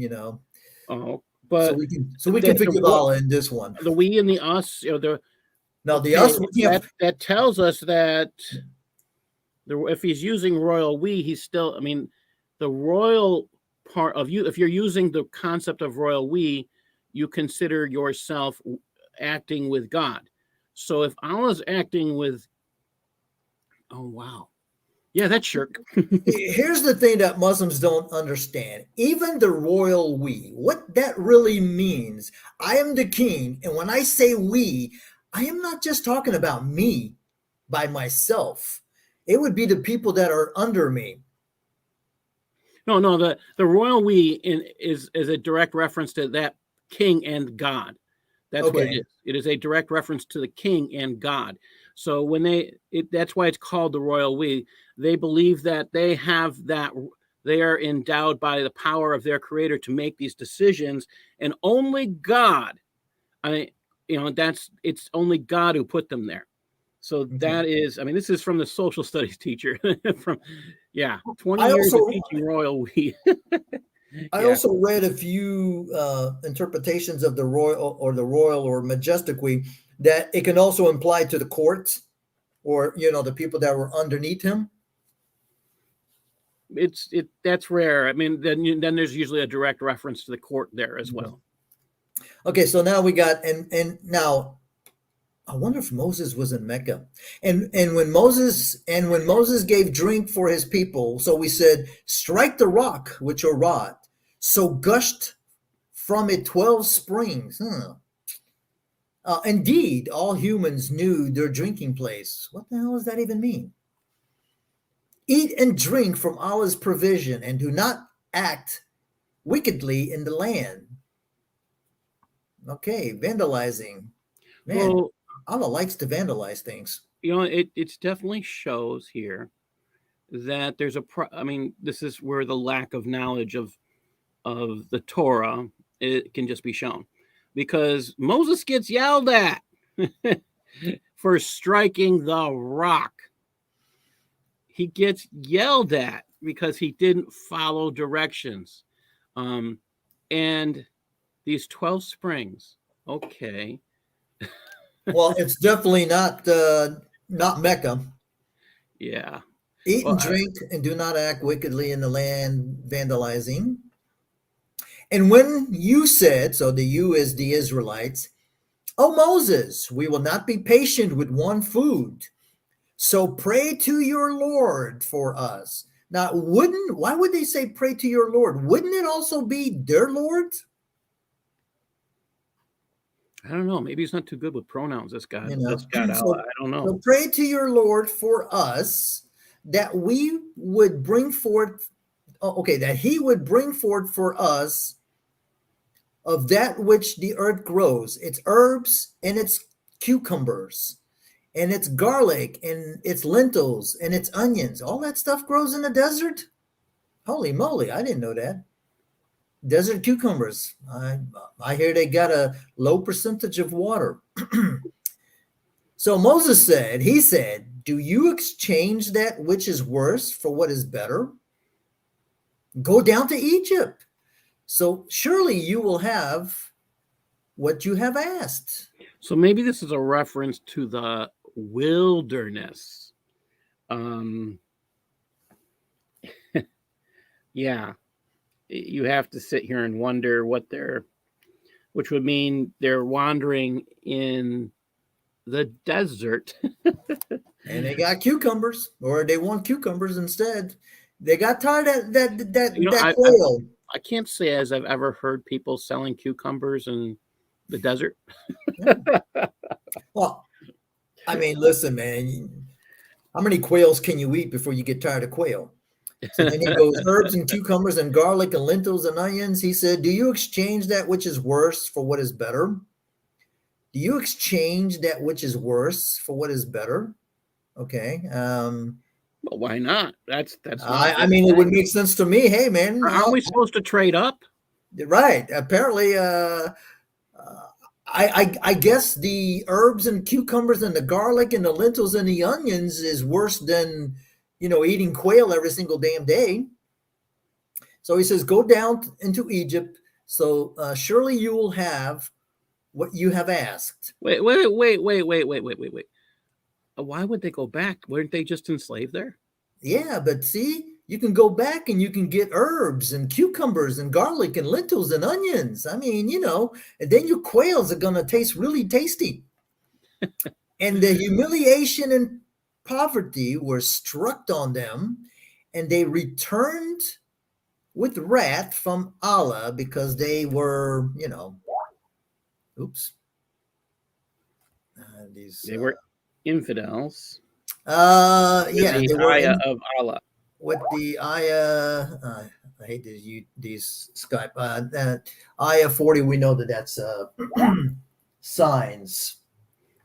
Oh, but so we can forgive Allah in this one. The we and the us, the us. That tells us that if he's using royal we, he's still. I mean, the royal part of you. If you're using the concept of royal we, you consider yourself acting with God. So if Allah's acting with, oh wow, Yeah, that's shirk. Here's the thing that Muslims don't understand. Even the royal we, what that really means, I am the king. And when I say we, I am not just talking about me by myself. It would be the people that are under me. No, the royal we is a direct reference to that king and God. That's what it Okay. is. It is a direct reference to the king and God. So when that's why it's called the royal we. They believe that they are endowed by the power of their creator to make these decisions, and only God, it's only God who put them there. So that is, this is from the social studies teacher from 20 I years of also teaching royal we. I Yeah. also read a few interpretations of the royal or majestic we, that it can also imply to the courts, or the people that were underneath him. That's rare. Then there's usually a direct reference to the court there as well. Okay, so now we got and now I wonder if Moses was in Mecca. And when Moses gave drink for his people, so we said, strike the rock with your rod. So gushed from it 12 springs. Indeed, all humans knew their drinking place. What the hell does that even mean? Eat and drink from Allah's provision, and do not act wickedly in the land. Okay, vandalizing. Man, Well, Allah likes to vandalize things. it definitely shows here that there's this is where the lack of knowledge of the Torah, it can just be shown, because Moses gets yelled at for striking the rock. He gets yelled at because he didn't follow directions. And these 12 springs, okay. Well, it's definitely not Mecca. Yeah. Eat Well, and drink, and do not act wickedly in the land, vandalizing. And when you said, so the you is the Israelites, oh Moses, we will not be patient with one food. So pray to your Lord for us. Now, why would they say pray to your Lord? Wouldn't it also be their Lord? I don't know. Maybe he's not too good with pronouns. This guy. You know, This guy. so, I don't know. so pray to your Lord for us, that we would bring forth, that he would bring forth for us of that which the earth grows, its herbs and its cucumbers, and its garlic and its lentils and its onions. All that stuff grows in the desert? Holy moly, I didn't know that. Desert cucumbers. I hear they got a low percentage of water. So Moses said, do you exchange that which is worse for what is better? Go down to Egypt. So surely you will have what you have asked. So maybe this is a reference to the wilderness. Yeah. You have to sit here and wonder which would mean they're wandering in the desert. And they got cucumbers, or they want cucumbers instead. They got tired of that quail. I can't say as I've ever heard people selling cucumbers in the desert. Well, listen, man. How many quails can you eat before you get tired of quail? So then he goes, herbs and cucumbers and garlic and lentils and onions. He said, do you exchange that which is worse for what is better? Do you exchange that which is worse for what is better? Okay. Well, why not? That's it would make sense to me. Hey, man. Aren't we supposed to trade up? Right. Apparently, I guess the herbs and cucumbers and the garlic and the lentils and the onions is worse than, eating quail every single damn day. So he says, go down into Egypt. So surely you will have what you have asked. Wait. Why would they go back? Weren't they just enslaved there? Yeah, but see, you can go back and you can get herbs and cucumbers and garlic and lentils and onions. And then your quails are going to taste really tasty. And the humiliation and poverty were struck on them, and they returned with wrath from Allah because they were, oops. They were infidels. Yeah, The they were ayah in of Allah. with the ayah. I hate these Skype. Ayah 40. We know that's signs.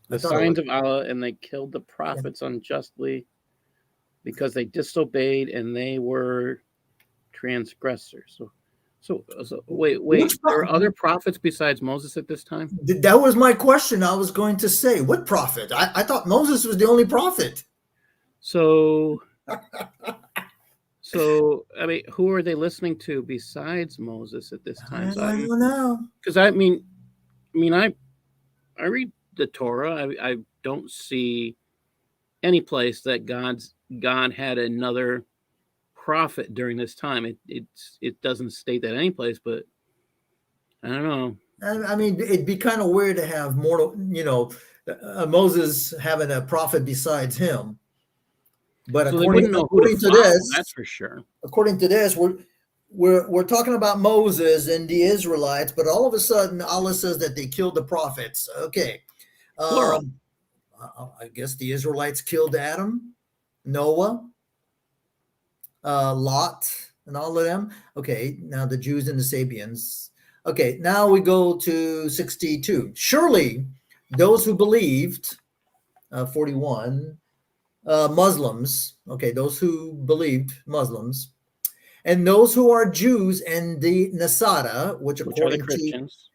The signs of Allah, and they killed the prophets unjustly because they disobeyed and they were transgressors. So wait. There are other prophets besides Moses at this time? That was my question. I was going to say, what prophet? I thought Moses was the only prophet. So I mean, who are they listening to besides Moses at this time? I don't know. Because I read the Torah. I don't see any place that God had another prophet during this time. It doesn't state that any place, but I don't know. I mean, it'd be kind of weird to have Moses having a prophet besides him. But so according to this, that's for sure. According to this, we're talking about Moses and the Israelites, but all of a sudden Allah says that they killed the prophets. Okay. Plural. I guess the Israelites killed Adam, Noah, Lot, and all of them. Okay, now the Jews and the Sabians. Okay, now we go to 62. Surely those who believed, 41, Muslims, okay, those who believed, Muslims, and those who are Jews and the Nasara, which according are the Christians.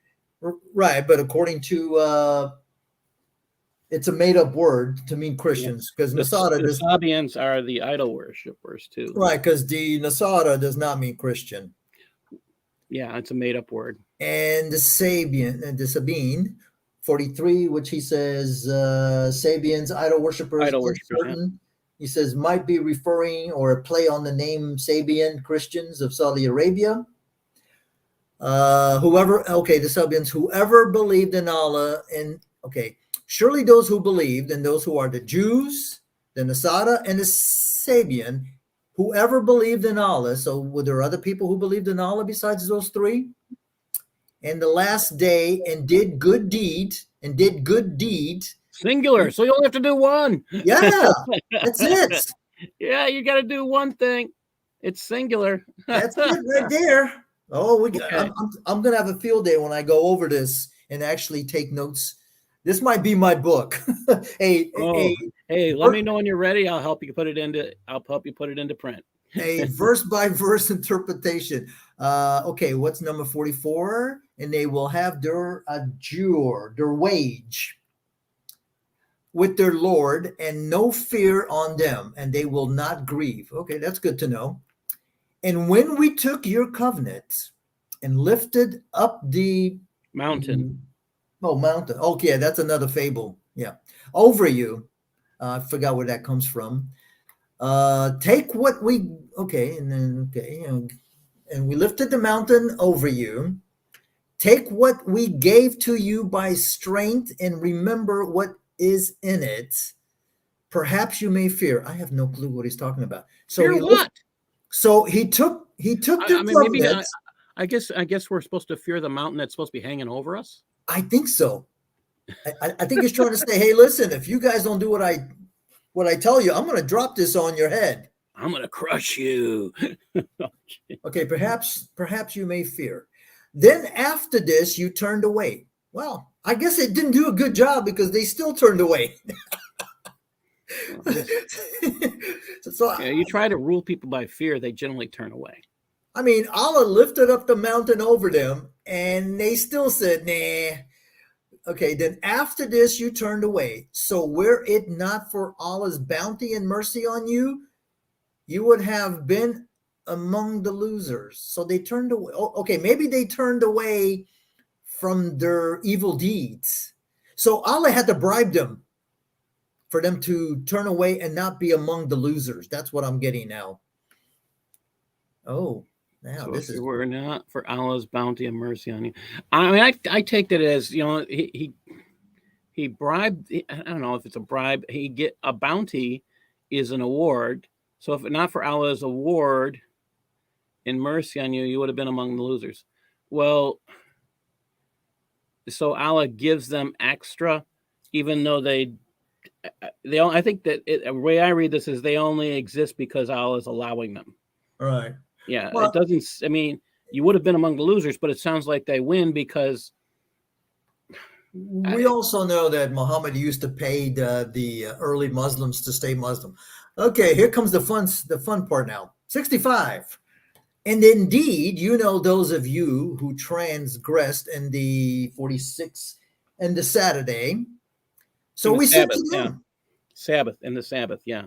Right, but according to it's a made-up word to mean Christians, because Nasara the Sabians are the idol worshippers too. Right, because the Nasara does not mean Christian. Yeah, it's a made-up word. And the Sabine, 43, which he says Sabians, idol worshippers, yeah. He says might be referring or a play on the name Sabian Christians of Saudi Arabia. The Sabians, whoever believed in Allah, and surely those who believed, and those who are the Jews, the Nasara, and the Sabian, whoever believed in Allah. So were there other people who believed in Allah besides those three? And the last day, and did good deed. Singular. So you only have to do one. Yeah, that's it. Yeah, you got to do one thing. It's singular. That's it right there. Oh, I'm going to have a field day when I go over this and actually take notes. This might be my book. Hey, let me know when you're ready. I'll help you put it into print. A verse by verse interpretation. What's number 44? And they will have their wage with their Lord, and no fear on them, and they will not grieve. Okay, that's good to know. And when we took your covenant and lifted up the mountain. Mountain. Okay, that's another fable. Yeah. Over you. I forgot where that comes from. Take what we, and we lifted the mountain over you. Take what we gave to you by strength and remember what is in it. Perhaps you may fear. I have no clue what he's talking about. So fear what? So he took the I guess we're supposed to fear the mountain that's supposed to be hanging over us. I think so. I think he's trying to say, hey, listen, if you guys don't do what I tell you, I'm going to drop this on your head. I'm going to crush you. Okay, perhaps you may fear. Then after this, you turned away. Well, I guess it didn't do a good job because they still turned away. You try to rule people by fear, they generally turn away. I mean, Allah lifted up the mountain over them, and they still said, nah. Okay, then after this, you turned away. So were it not for Allah's bounty and mercy on you, you would have been among the losers. So they turned away. Okay, maybe they turned away from their evil deeds. So Allah had to bribe them for them to turn away and not be among the losers. That's what I'm getting now. Oh. Now, so we're not for Allah's bounty and mercy on you. I mean, I take that as, he bribed. I don't know if it's a bribe. He get a bounty is an award. So if not for Allah's award and mercy on you, you would have been among the losers. Well, so Allah gives them extra, even though they I think that the way I read this is they only exist because Allah is allowing them. Right. Yeah, Well, it doesn't. I mean, you would have been among the losers, but it sounds like they win because we also know that Muhammad used to pay the early Muslims to stay Muslim. Okay, here comes the fun part now. 65. And indeed, those of you who transgressed in the 46 and the Saturday. So we said to them, Sabbath and the Sabbath, yeah.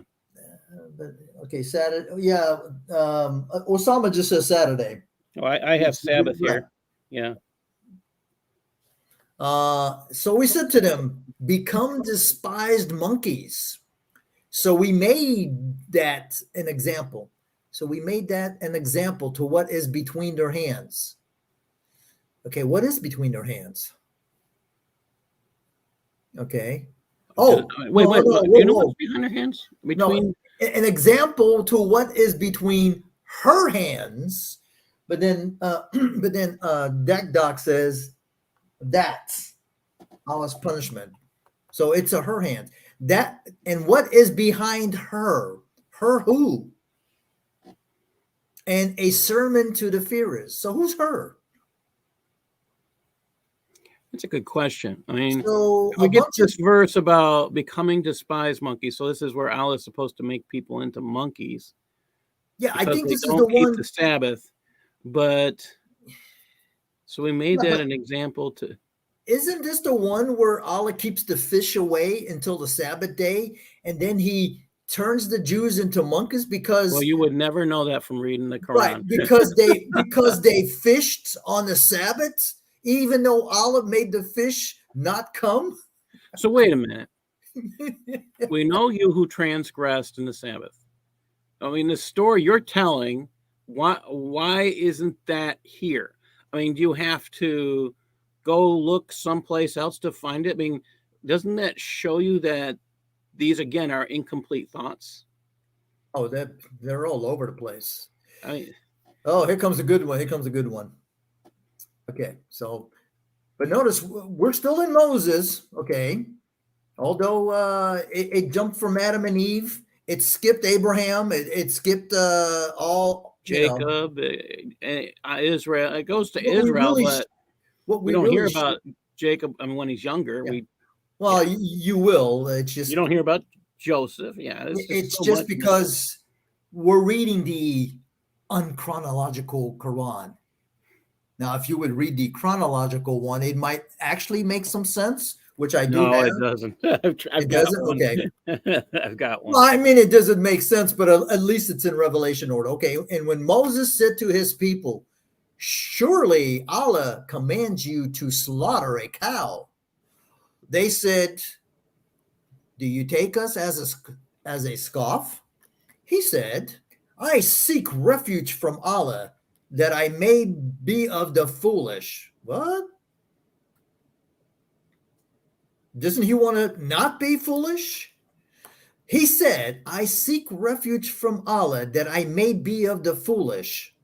Okay, Saturday. Yeah, Osama just says Saturday. Oh, I have Sabbath here. Yeah. So we said to them, become despised monkeys. So we made that an example. So we made that an example to what is between their hands. Okay, what is between their hands? Okay. Oh, wait. Do you know what's behind her hands? Between an example to what is between her hands, but then Doc says that's Allah's punishment. So it's her hands. That and what is behind her? Her who? And a sermon to the fearers. So who's her? That's a good question. I mean, so we get this verse about becoming despised monkeys. So this is where Allah is supposed to make people into monkeys. Yeah, I think this is the one. The Sabbath, but so we made that an example to. Isn't this the one where Allah keeps the fish away until the Sabbath day, and then He turns the Jews into monkeys? Because you would never know that from reading the Quran, right? Because they fished on the Sabbath. Even though Allah made the fish not come. So wait a minute. We know you who transgressed in the Sabbath. I mean, the story you're telling, why isn't that here? I mean, do you have to go look someplace else to find it? I mean, doesn't that show you that these, again, are incomplete thoughts? Oh, they're all over the place. I mean, here comes a good one. Okay, so, but notice we're still in Moses, okay? Although it jumped from Adam and Eve, it skipped Abraham, it skipped all Jacob, Israel. It goes to Israel, but we don't hear about Jacob. I mean, when he's younger, you will. It's just you don't hear about Joseph. Yeah, it's just because we're reading the unchronological Quran. Now, if you would read the chronological one, it might actually make some sense, which I do. No, it doesn't. It doesn't? Okay. I've got one. Well, I mean, it doesn't make sense, but at least it's in Revelation order. Okay. And when Moses said to his people, surely Allah commands you to slaughter a cow, they said, do you take us as a scoff? He said, I seek refuge from Allah, that I may be of the foolish. What? Doesn't he want to not be foolish? He said, I seek refuge from Allah, that I may be of the foolish.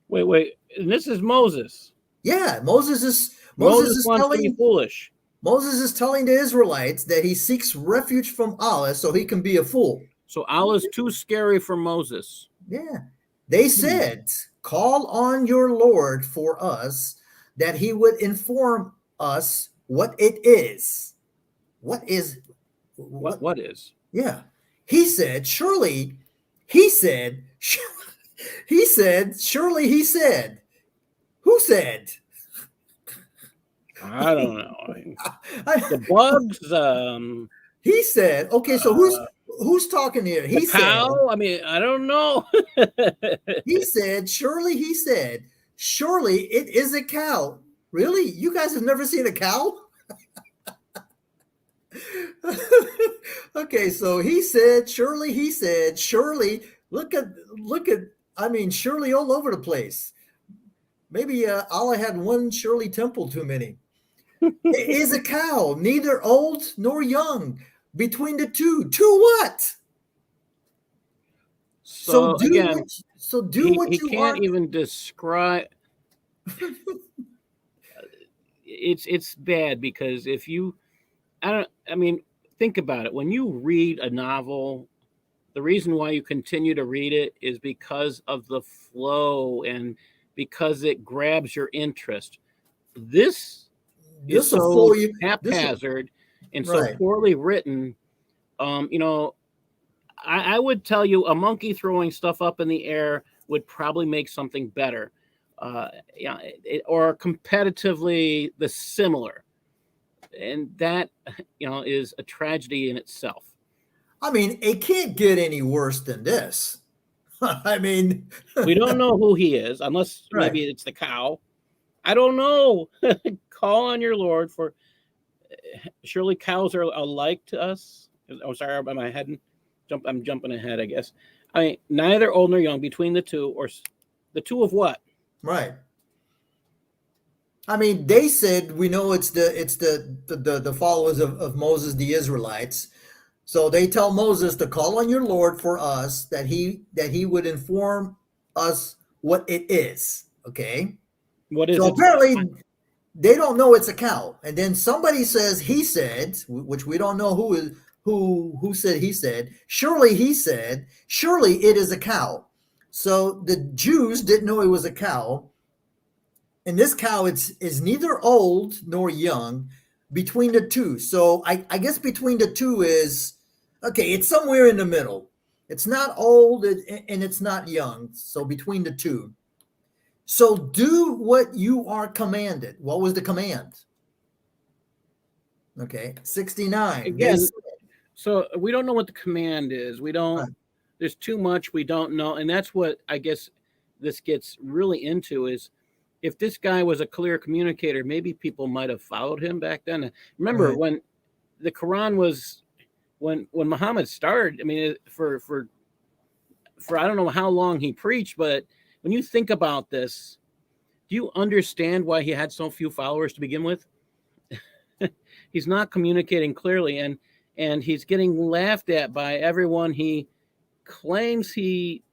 Wait. And this is Moses. Yeah, Moses is wants to be foolish. Moses is telling the Israelites that he seeks refuge from Allah so he can be a fool. So Allah's too scary for Moses. Yeah. They said, call on your Lord for us, that he would inform us what it is. What is? What is? Yeah. He said, surely, he said, surely he said. Who said? I don't know. The bugs. He said, okay, so who's talking here? He said, cow? I mean, I don't know. He said, surely he said, surely it is a cow. Really? You guys have never seen a cow? Okay, so he said, surely he said, surely, look at, I mean, surely all over the place. Maybe Allah had one surely temple too many. It is a cow, neither old nor young, between the two. To what? So So do again, what so do he what he you can't are. even describe. It's bad because if you, I mean, think about it. When you read a novel, the reason why you continue to read it is because of the flow and because it grabs your interest. This is This will so fool you. This will, haphazard and so right. poorly written. You know, I would tell you a monkey throwing stuff up in the air would probably make something better, yeah, or competitively the similar, and that is a tragedy in itself. I mean, it can't get any worse than this. I mean, We don't know who he is unless right. maybe it's the cow. I don't know. Call on your Lord, for surely cows are alike to us. Oh, sorry, am I heading? I'm jumping ahead, I guess. I mean, neither old nor young, between the two, or the two of what? Right. I mean, they said we know it's the followers of Moses, the Israelites. So they tell Moses to call on your Lord for us that he would inform us what it is. Okay. What is So it? apparently they don't know it's a cow. And then somebody says he said, which we don't know who said he said. Surely he said, surely it is a cow. So the Jews didn't know it was a cow. And this cow is neither old nor young, between the two. So I guess between the two is okay, it's somewhere in the middle. It's not old and it's not young. So between the two. So do what you are commanded. What was the command? Okay, 69. They Again, said, so we don't know what the command is. We don't. right, There's too much we don't know, and that's what I guess this gets really into is if this guy was a clear communicator, maybe people might have followed him back then. Remember right, when the Quran was when Muhammad started? I mean, for I don't know how long he preached, but when you think about this, do you understand why he had so few followers to begin with? He's not communicating clearly, and he's getting laughed at by everyone. He claims he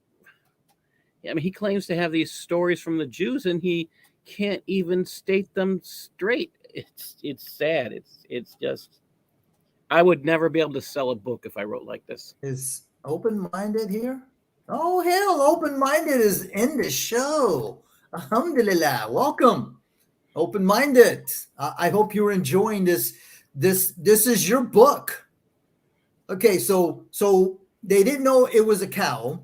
I mean, he claims to have these stories from the Jews, and he can't even state them straight. It's sad. It's just I would never be able to sell a book if I wrote like this. is open-minded here? Oh hell, open-minded is in the show. Alhamdulillah. Welcome. Open-minded. I hope you're enjoying this. This is your book. Okay, so they didn't know it was a cow,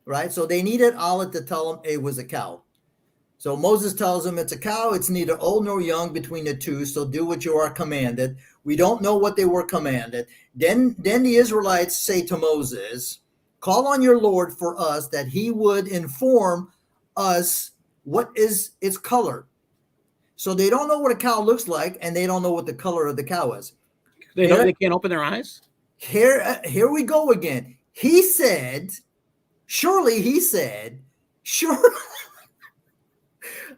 right? So they needed Allah to tell them it was a cow. So Moses tells them it's a cow, it's neither old nor young between the two, so do what you are commanded. We don't know what they were commanded. Then the Israelites say to Moses, call on your Lord for us that he would inform us what is its color. So they don't know what a cow looks like and they don't know what the color of the cow is. They don't. Here, They can't open their eyes. here we go again. He said, surely he said, sure.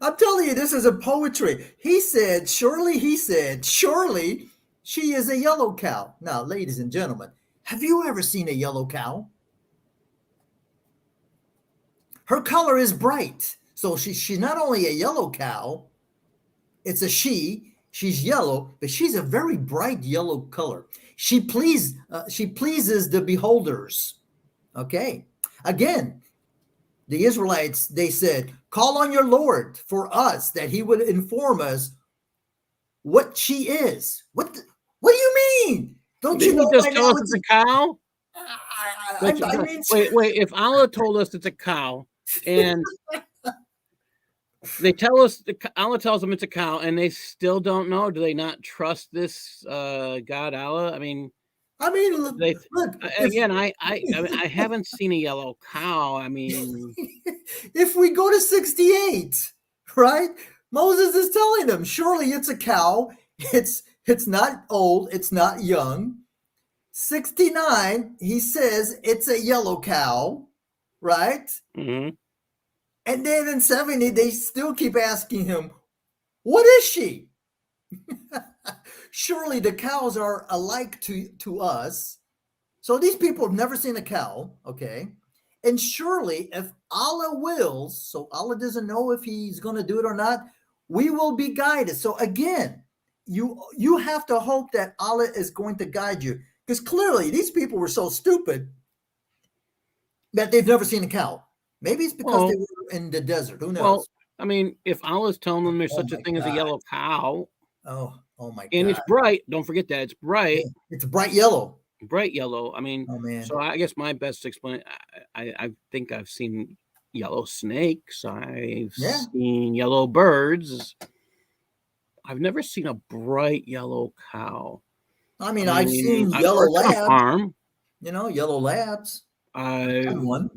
I'm telling you, this is a poetry. He said, surely she is a yellow cow. Now, ladies and gentlemen, have you ever seen a yellow cow? Her color is bright. So she's not only a yellow cow, it's a she. She's yellow, but she's a very bright yellow color. She pleases the beholders. Okay. Again, the Israelites, they said, call on your Lord for us that he would inform us what she is. What do you mean? Don't you Didn't he know by just tell now us it's it's a cow? I mean Wait. If Allah told us it's a cow, and they tell us Allah tells them it's a cow, and they still don't know, do they not trust this God Allah? I mean, they look if again. I haven't seen a yellow cow. I mean, if we go to 68, right? Moses is telling them, surely it's a cow. It's not old, it's not young. 69, he says it's a yellow cow, right? mhm. And then in 70, they still keep asking him, what is she? Surely the cows are alike to us. So these people have never seen a cow, okay? And surely, if Allah wills, so Allah doesn't know if he's going to do it or not, we will be guided. So again, you have to hope that Allah is going to guide you, because clearly these people were so stupid that they've never seen a cow. Maybe it's because they were in the desert. Who knows? Well, I mean, if Allah's telling them there's such a thing as a yellow cow, oh my god, and it's bright, don't forget that it's bright. It's bright yellow. Bright yellow. I mean, oh man. So I guess my best explanation, I think I've seen yellow snakes. I've seen yellow birds. I've never seen a bright yellow cow. I mean I've seen yellow labs. Farm. Yellow labs. One.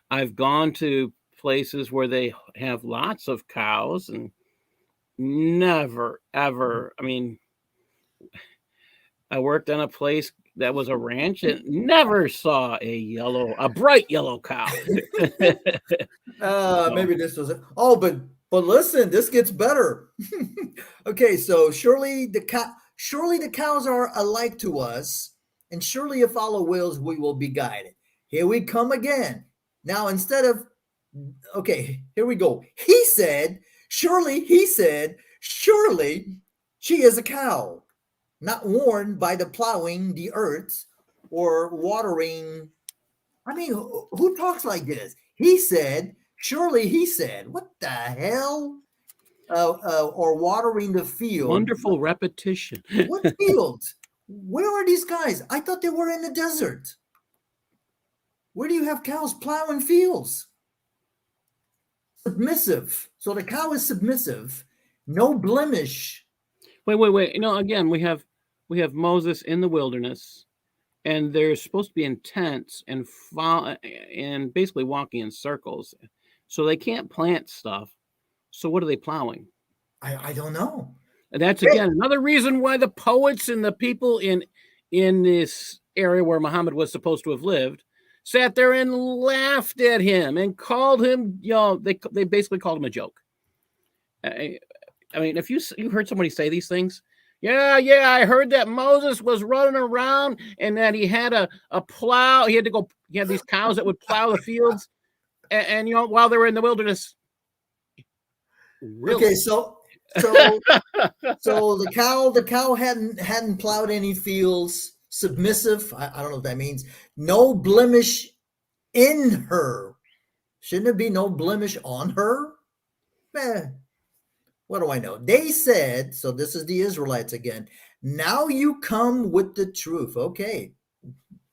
I've gone to places where they have lots of cows and never, ever. I mean, I worked on a place that was a ranch and never saw a bright yellow cow. Maybe this was it. Oh, but listen, this gets better. Okay, so surely the cows are alike to us, and surely if Allah wills, we will be guided. Here we come again. Now, instead of, okay, here we go. He said, surely she is a cow, not warned by the plowing the earth or watering. I mean, who talks like this? He said, surely he said, what the hell? Or watering the field. Wonderful repetition. What fields? Where are these guys? I thought they were in the desert. Where do you have cows plowing fields? Submissive. So the cow is submissive. No blemish. Wait. Again, we have Moses in the wilderness, and they're supposed to be in tents and basically walking in circles. So they can't plant stuff. So what are they plowing? I don't know. And that's again another reason why the poets and the people in this area where Muhammad was supposed to have lived sat there and laughed at him and called him, they basically called him a joke. I mean, if you heard somebody say these things, I heard that Moses was running around and that he had a plow. He had these cows that would plow the fields, and while they were in the wilderness. Really? Okay, so the cow hadn't plowed any fields. Submissive. I don't know what that means. No blemish in her. Shouldn't it be no blemish on her? What do I know? They said, so this is the Israelites again. Now you come with the truth. Okay.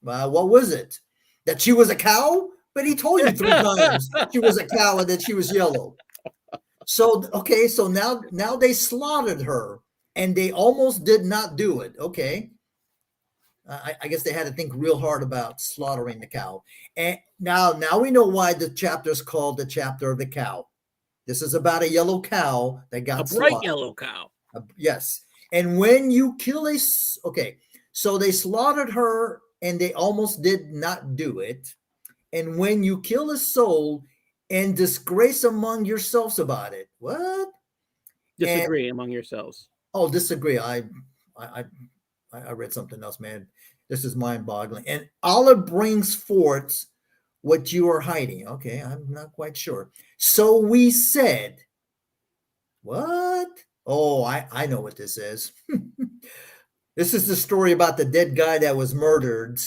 What was it? That she was a cow? But he told you 3 times she was a cow and that she was yellow. So, okay, so now they slaughtered her and they almost did not do it. Okay. I guess they had to think real hard about slaughtering the cow. And now we know why the chapter is called the chapter of the cow. This is about a yellow cow that got slaughtered. Bright yellow cow. Yes. And when you kill so they slaughtered her and they almost did not do it. And when you kill a soul and disgrace among yourselves about it. What? Disagree among yourselves. Oh, disagree. I read something else, man. This is mind-boggling. And Allah brings forth what you are hiding. Okay, I'm not quite sure. So we said, what? Oh, I know what this is. This is the story about the dead guy that was murdered.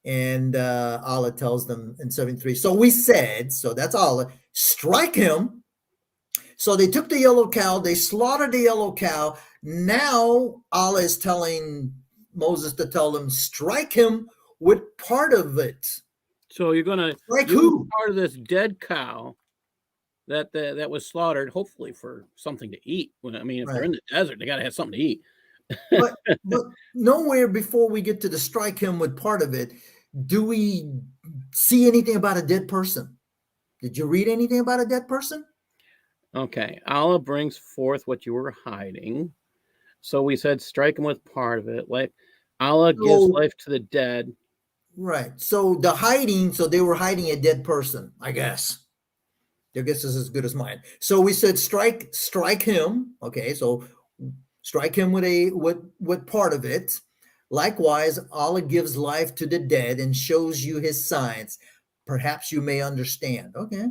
And Allah tells them in 73. So we said, so that's Allah, strike him. So they took the yellow cow, they slaughtered the yellow cow. Now Allah is telling Moses to tell them, strike him with part of it. So you're going to strike who? Part of this dead cow that was slaughtered, hopefully for something to eat. I mean, if they're in the desert, they got to have something to eat. but nowhere before we get to the strike him with part of it do we see anything about a dead person. Did you read anything about a dead person? Okay, Allah brings forth what you were hiding. So we said strike him with part of it. Like Allah gives life to the dead. Right. So the hiding, so they were hiding a dead person, I guess. Their guess is as good as mine. So we said strike him. Okay, so strike him with part of it. Likewise, Allah gives life to the dead and shows you his signs. Perhaps you may understand. Okay.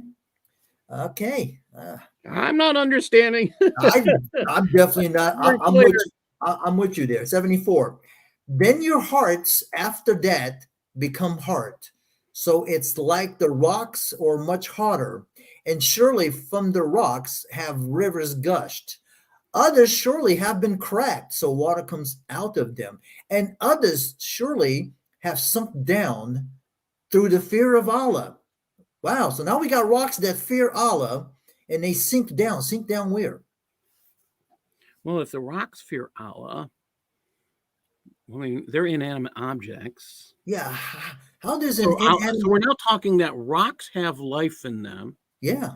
I'm not understanding. I, I'm definitely not. Very I'm clear. with you. I'm with you there. 74. Then your hearts after that become hard. So it's like the rocks or much harder. And surely from the rocks have rivers gushed. Others surely have been cracked, so water comes out of them. And others surely have sunk down through the fear of Allah. Wow. So now we got rocks that fear Allah and they sink down. Sink down where? Well, if the rocks fear Allah, I mean, they're inanimate objects. Yeah. How does So, an inanimate? so we're now talking that rocks have life in them. Yeah.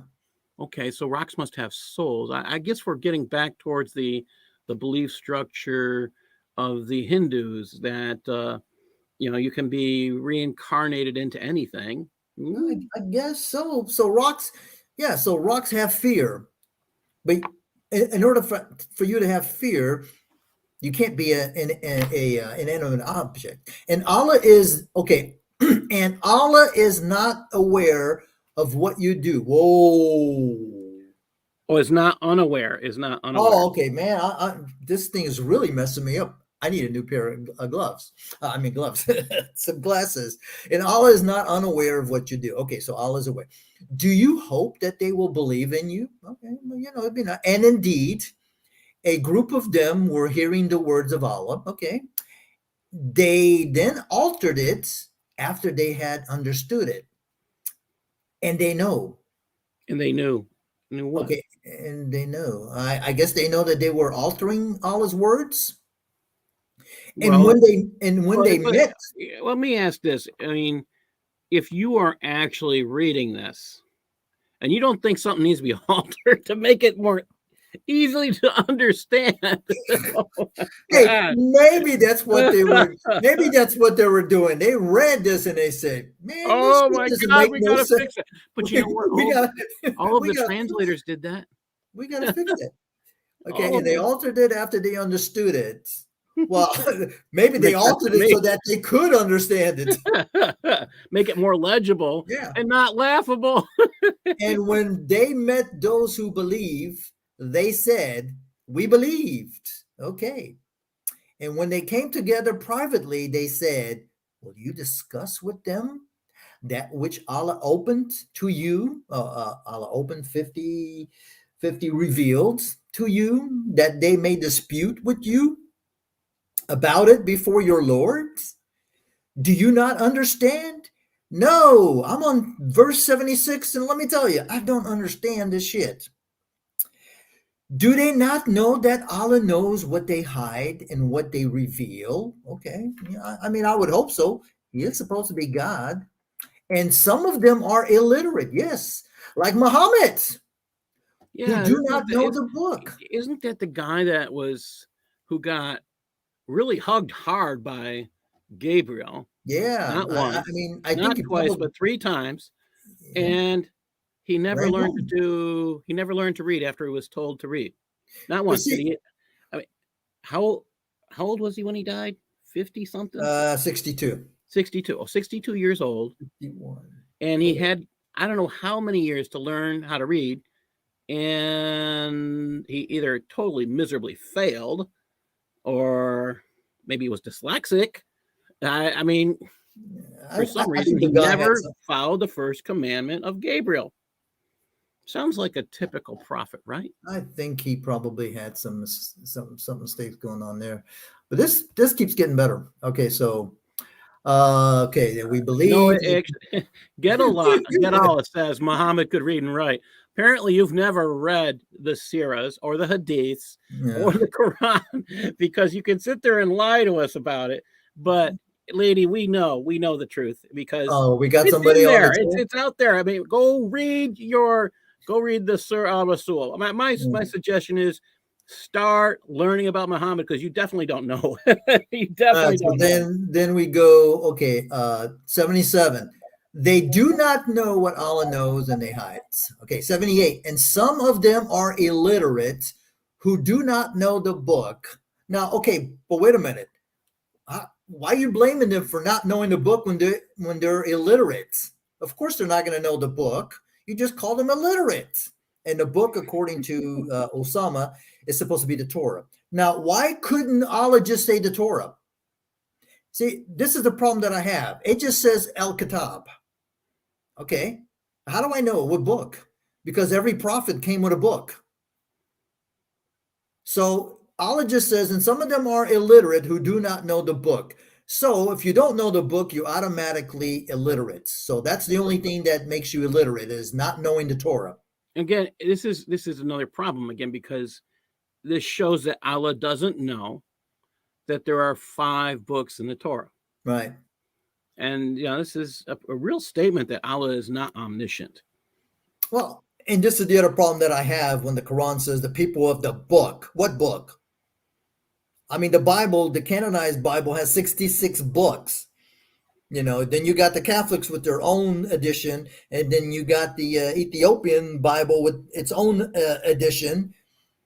Okay, so rocks must have souls. I guess we're getting back towards the belief structure of the Hindus that you can be reincarnated into anything. I guess so. So rocks, yeah. So rocks have fear, but in order for you to have fear, you can't be an inanimate object. And Allah is okay. And Allah is not aware of what you do. Whoa. Oh, is not unaware. Is not unaware. Oh, okay, man. This thing is really messing me up. I need a new pair of gloves. Gloves, some glasses. And Allah is not unaware of what you do. Okay, so Allah is aware. Do you hope that they will believe in you? Okay, well, it'd be nice. And indeed, a group of them were hearing the words of Allah. Okay. They then altered it after they had understood it. And they know. And they knew. Knew what? Okay, and they know. I guess they know that they were altering Allah's words. And Well, when they met, let me ask this. I mean, if you are actually reading this and you don't think something needs to be altered to make it more easily to understand. Hey, maybe that's what they were. Maybe that's what they were doing. They read this and they said, "Man, oh my God, we gotta fix it." But you know what? All of the translators did that. We gotta fix it. Okay, and they altered it after they understood it. Well, maybe they altered it so that they could understand it. Make it more legible, and not laughable. And when they met those who believe, they said, "We believed." Okay. And when they came together privately, they said, "Will you discuss with them that which Allah opened to you?" Allah opened 50 revealed to you, that they may dispute with you about it before your Lord? Do you not understand? No, I'm on verse 76, and let me tell you, I don't understand this shit. Do they not know that Allah knows what they hide and what they reveal? Okay, I mean, I would hope so. He is supposed to be God. And some of them are illiterate, yes, like Muhammad, who do not know the book. Isn't that the guy who got really hugged hard by Gabriel? Yeah, not once. I mean, I not think twice, but 3 times, and he never learned He never learned to read after he was told to read. Not once. Did he? I mean, how old was he when he died? 50 something. 62. 62. Oh, 62 years old. 51. And he had I don't know how many years to learn how to read, and he either totally miserably failed, or maybe he was dyslexic. I mean, for some reason, he never followed the first commandment of Gabriel. Sounds like a typical prophet, right? I think he probably had some mistakes going on there, but this keeps getting better. Okay, so okay, we believe. No, Get says Muhammad could read and write. Apparently, you've never read the Sirahs or the Hadiths or the Quran, because you can sit there and lie to us about it. But, lady, we know the truth, because we got somebody there. On the it's out there. I mean, go read the Surah al-Rasul. My suggestion is start learning about Muhammad, because you definitely don't know. You definitely don't know. Then we go, okay, 77. They do not know what Allah knows, and they hide. Okay, 78. And some of them are illiterate who do not know the book. Now, okay, but wait a minute. Why are you blaming them for not knowing the book when they're illiterate? Of course, they're not going to know the book. You just call them illiterate. And the book, according to Osama, is supposed to be the Torah. Now, why couldn't Allah just say the Torah? See, this is the problem that I have. It just says El Kitab. Okay, how do I know what book? Because every prophet came with a book. So Allah just says, and some of them are illiterate who do not know the book. So if you don't know the book, you're automatically illiterate. So that's the only thing that makes you illiterate, is not knowing the Torah. Again, this is another problem again, because this shows that Allah doesn't know that there are 5 books in the Torah. Right. And this is a real statement that Allah is not omniscient. Well, and this is the other problem that I have when the Quran says the people of the book. What book? I mean, the Bible, the canonized Bible, has 66 books. Then you got the Catholics with their own edition, and then you got the Ethiopian Bible with its own edition.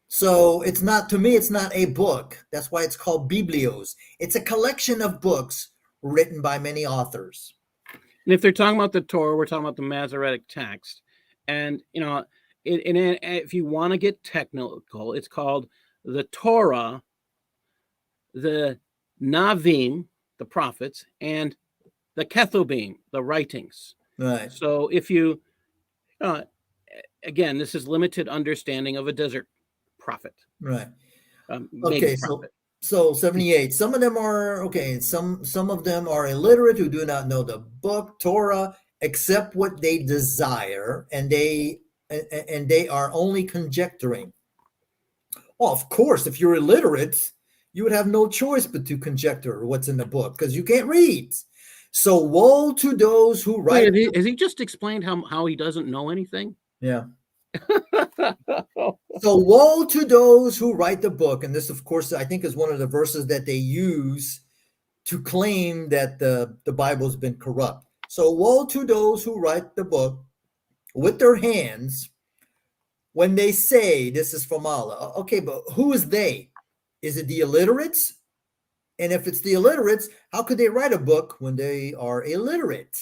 So it's not a book. That's why it's called Biblios. It's a collection of books written by many authors. And if they're talking about the Torah, we're talking about the Masoretic text. And, if you want to get technical, it's called the Torah, the Navim, the prophets, and the Ketubim, the writings. Right. So if you, again, this is limited understanding of a desert prophet. Right. Okay. So 78. Some of them are okay. Some of them are illiterate who do not know the book Torah, accept what they desire, and they are only conjecturing. Well, of course, if you're illiterate, you would have no choice but to conjecture what's in the book because you can't read. So woe to those who write. Wait, has he just explained how he doesn't know anything? Yeah. So woe to those who write the book. And this, of course, I think is one of the verses that they use to claim that the Bible's been corrupt. So woe to those who write the book with their hands when they say this is from Allah. Okay, but who is they? Is it the illiterates? And if it's the illiterates, how could they write a book when they are illiterate?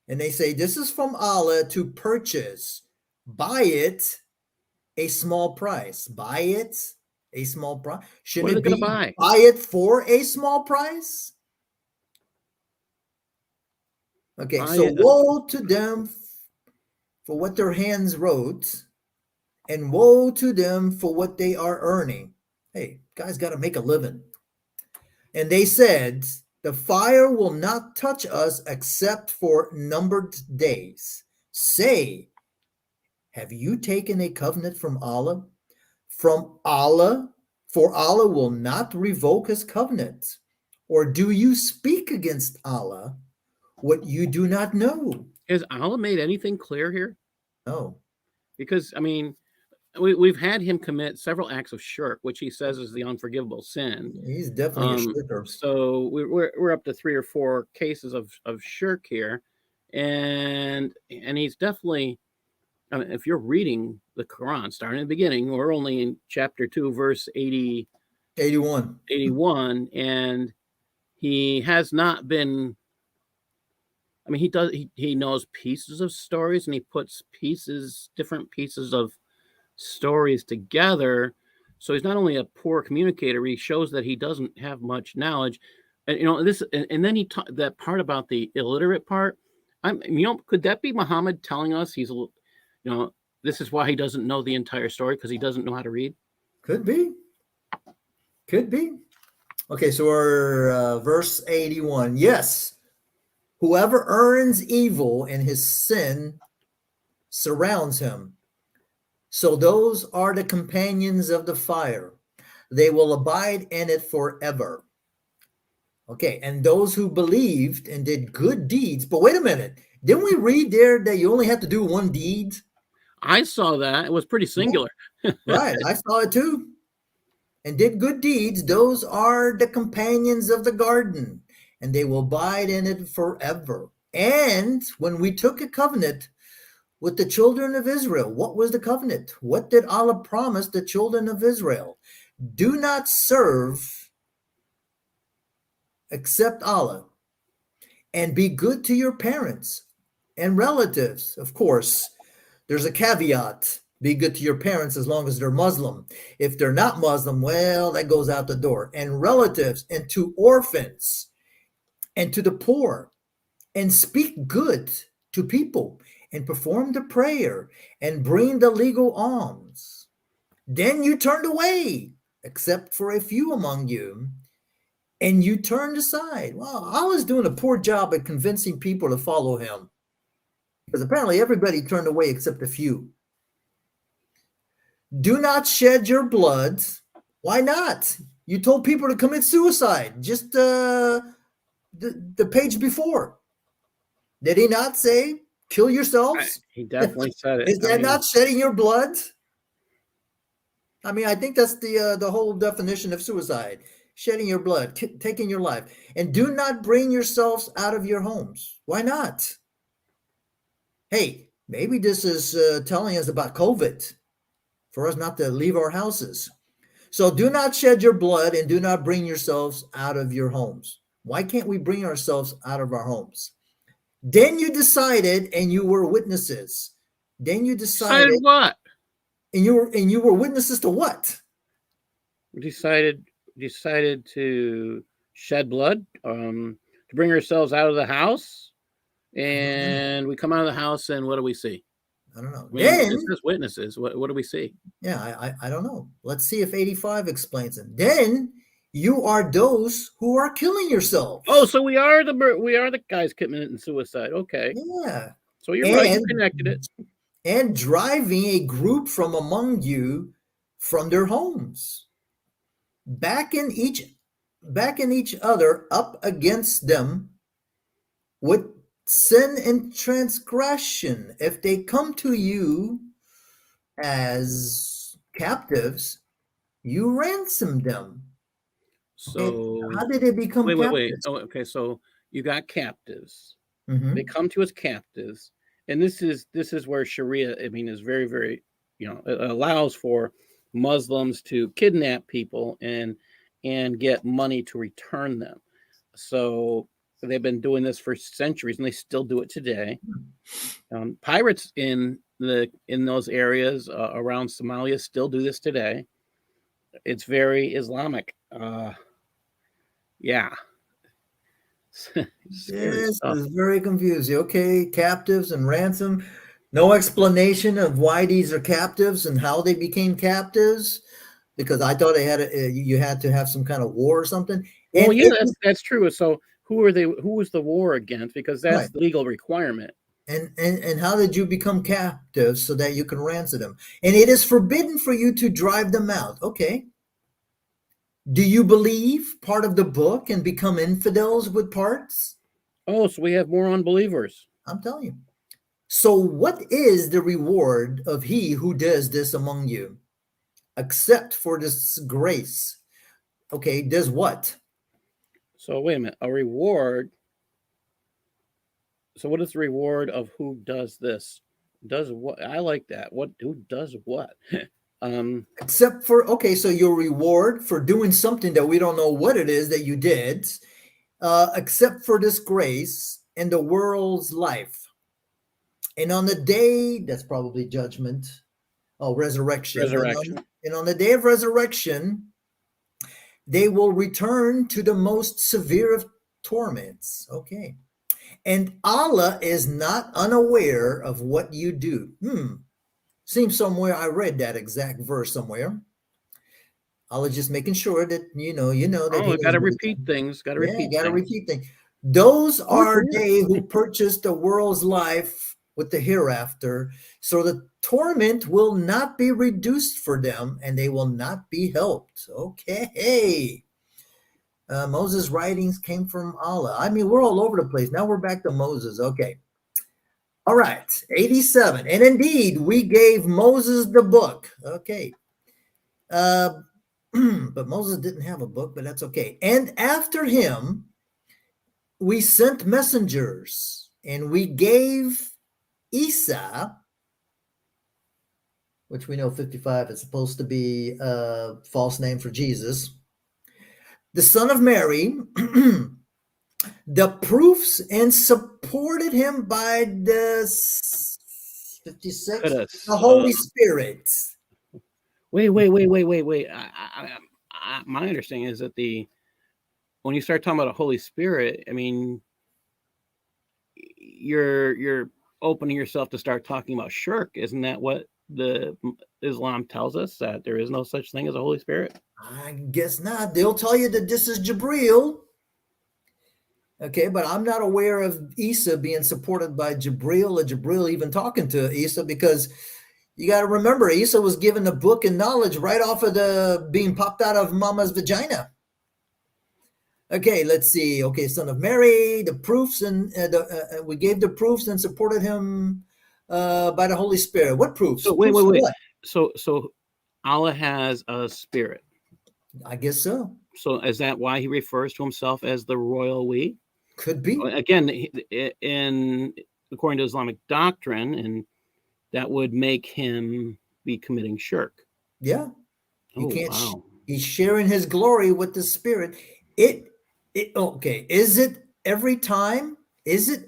And they say this is from Allah to purchase. Buy it a small price. Buy it a small price. Shouldn't it be buy it for a small price? Okay, so woe to them for what their hands wrote, and woe to them for what they are earning. Hey, guys got to make a living. And they said, the fire will not touch us except for numbered days. Say, have you taken a covenant from Allah? From Allah? For Allah will not revoke his covenant. Or do you speak against Allah what you do not know? Has Allah made anything clear here? No. Because, I mean, we've had him commit several acts of shirk, which he says is the unforgivable sin. He's definitely a shirker. So we're up to 3 or 4 cases of shirk here. And he's definitely, I mean, if you're reading the Quran, starting at the beginning, we're only in chapter 2, verse 81, and he has not been, I mean, he knows pieces of stories, and he puts different pieces of stories together. So he's not only a poor communicator, he shows that he doesn't have much knowledge. And this, and then he taught that part about the illiterate part. Could that be Muhammad telling us he's this is why he doesn't know the entire story, because he doesn't know how to read? Could be. Okay, so we're verse 81. Yes, whoever earns evil in his sin surrounds him. So those are the companions of the fire. They will abide in it forever. Okay, and those who believed and did good deeds. But wait a minute. Didn't we read there that you only have to do one deed? I saw that. It was pretty singular. Right, I saw it too. And did good deeds. Those are the companions of the garden, and they will abide in it forever. And when we took a covenant with the children of Israel, what was the covenant? What did Allah promise the children of Israel? Do not serve accept Allah, and be good to your parents and relatives. Of course, there's a caveat. Be good to your parents as long as they're Muslim. If they're not Muslim, well, that goes out the door. And relatives, and to orphans, and to the poor, and speak good to people, and perform the prayer, and bring the legal alms. Then you turned away, except for a few among you, and you turned aside. Well, Allah's doing a poor job at convincing people to follow him, because apparently everybody turned away except a few. Do not shed your blood. Why not? You told people to commit suicide just the page before. Did he not say kill yourselves? He definitely said it. Is that not shedding your blood? I mean, I think that's the whole definition of suicide: shedding your blood, taking your life. And do not bring yourselves out of your homes. Why not? Hey, maybe this is telling us about COVID, for us not to leave our houses. So do not shed your blood and do not bring yourselves out of your homes. Why can't we bring ourselves out of our homes? Then you decided, and you were witnesses. Then you decided what? And you were witnesses to what? Decided to shed blood, to bring ourselves out of the house, and we come out of the house, and what do we see? I don't know. I mean, it says witnesses. What do we see? Yeah, I don't know. Let's see if 85 explains it. Then you are those who are killing yourselves. Oh, so we are the guys committing suicide. Okay. Yeah. So you're right. You connected it. And driving a group from among you from their homes, backing each other up against them with sin and transgression. If they come to you as captives, you ransom them. So and how did it become captives? Wait. Oh, okay. So you got captives. Mm-hmm. They come to us captives, and this is where Sharia, I mean, is very, very, it allows for Muslims to kidnap people and get money to return them. So they've been doing this for centuries, and they still do it today. Pirates in those areas around Somalia still do this today. It's very Islamic. Yeah. This is very confusing. Okay, captives and ransom. No explanation of why these are captives and how they became captives, because I thought you had to have some kind of war or something. Well, yeah, that's true. So who was the war against? Because that's the legal requirement. And how did you become captives so that you can ransom them? And it is forbidden for you to drive them out. Okay. Do you believe part of the book and become infidels with parts? Oh, so we have more unbelievers. I'm telling you. So what is the reward of he who does this among you, except for this grace? Okay, does what? So wait a minute, a reward. So what is the reward of who does this? Does what? I like that. Who does what? Except for, okay, so your reward for doing something that we don't know what it is that you did, except for this grace and the world's life. And on the day, that's probably judgment. Oh, resurrection. And on the day of resurrection, they will return to the most severe of torments. Okay. And Allah is not unaware of what you do. Seems somewhere I read that exact verse somewhere. Allah just making sure that you know that. Oh, got to repeat things. Got to repeat things. Those are they who purchased the world's life with the hereafter, so the torment will not be reduced for them, and they will not be helped. Okay. Moses' writings came from Allah. I mean, we're all over the place. Now we're back to Moses. Okay. All right. 87. And indeed, we gave Moses the book. Okay. But Moses didn't have a book, but that's okay. And after him, we sent messengers, and we gave Isa, which we know 55 is supposed to be a false name for Jesus, the son of Mary, the proofs and supported him by the 56, the Holy Spirit. Wait. My understanding is that when you start talking about a Holy Spirit, I mean, you're opening yourself to start talking about shirk. Isn't that what the Islam tells us, that there is no such thing as a Holy Spirit? I guess not. They'll tell you that this is Jibreel. Okay, but I'm not aware of Isa being supported by Jibreel, or Jibreel even talking to Isa, because you got to remember, Isa was given a book and knowledge right off of the being popped out of mama's vagina. Okay, let's see. Okay, son of Mary, the proofs, and we gave the proofs and supported him by the Holy Spirit. What proofs? So wait. What? So Allah has a spirit. I guess so. So is that why he refers to himself as the royal we? Could be. Again, according to Islamic doctrine, and that would make him be committing shirk. Yeah. You can't. Wow. He's sharing his glory with the Spirit. Okay. Is it every time? Is it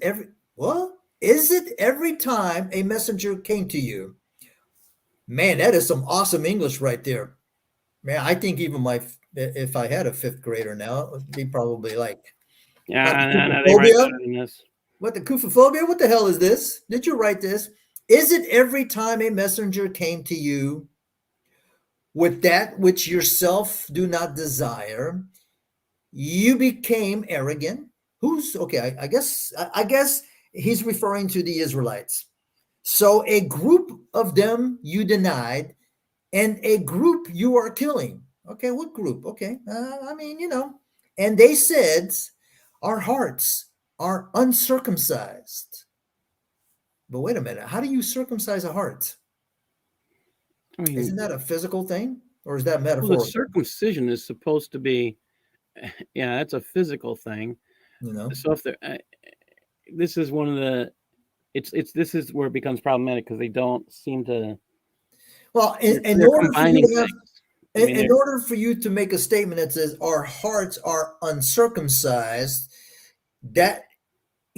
every time a messenger came to you? Man, that is some awesome English right there. Man, I think even if I had a fifth grader now, it would be probably like, what the kufophobia? What the hell is this? Did you write this? Is it every time a messenger came to you with that which yourself do not desire, you became arrogant? I guess he's referring to the Israelites. So a group of them you denied, and a group you are killing. Okay, what group? Okay, and they said, our hearts are uncircumcised. But wait a minute, how do you circumcise a heart? I mean, isn't that a physical thing, or is that metaphorical? Well, the circumcision is supposed to be, that's a physical thing. So if this is one of the, this is where it becomes problematic, because they don't seem to. Well, in order for you to make a statement that says our hearts are uncircumcised, that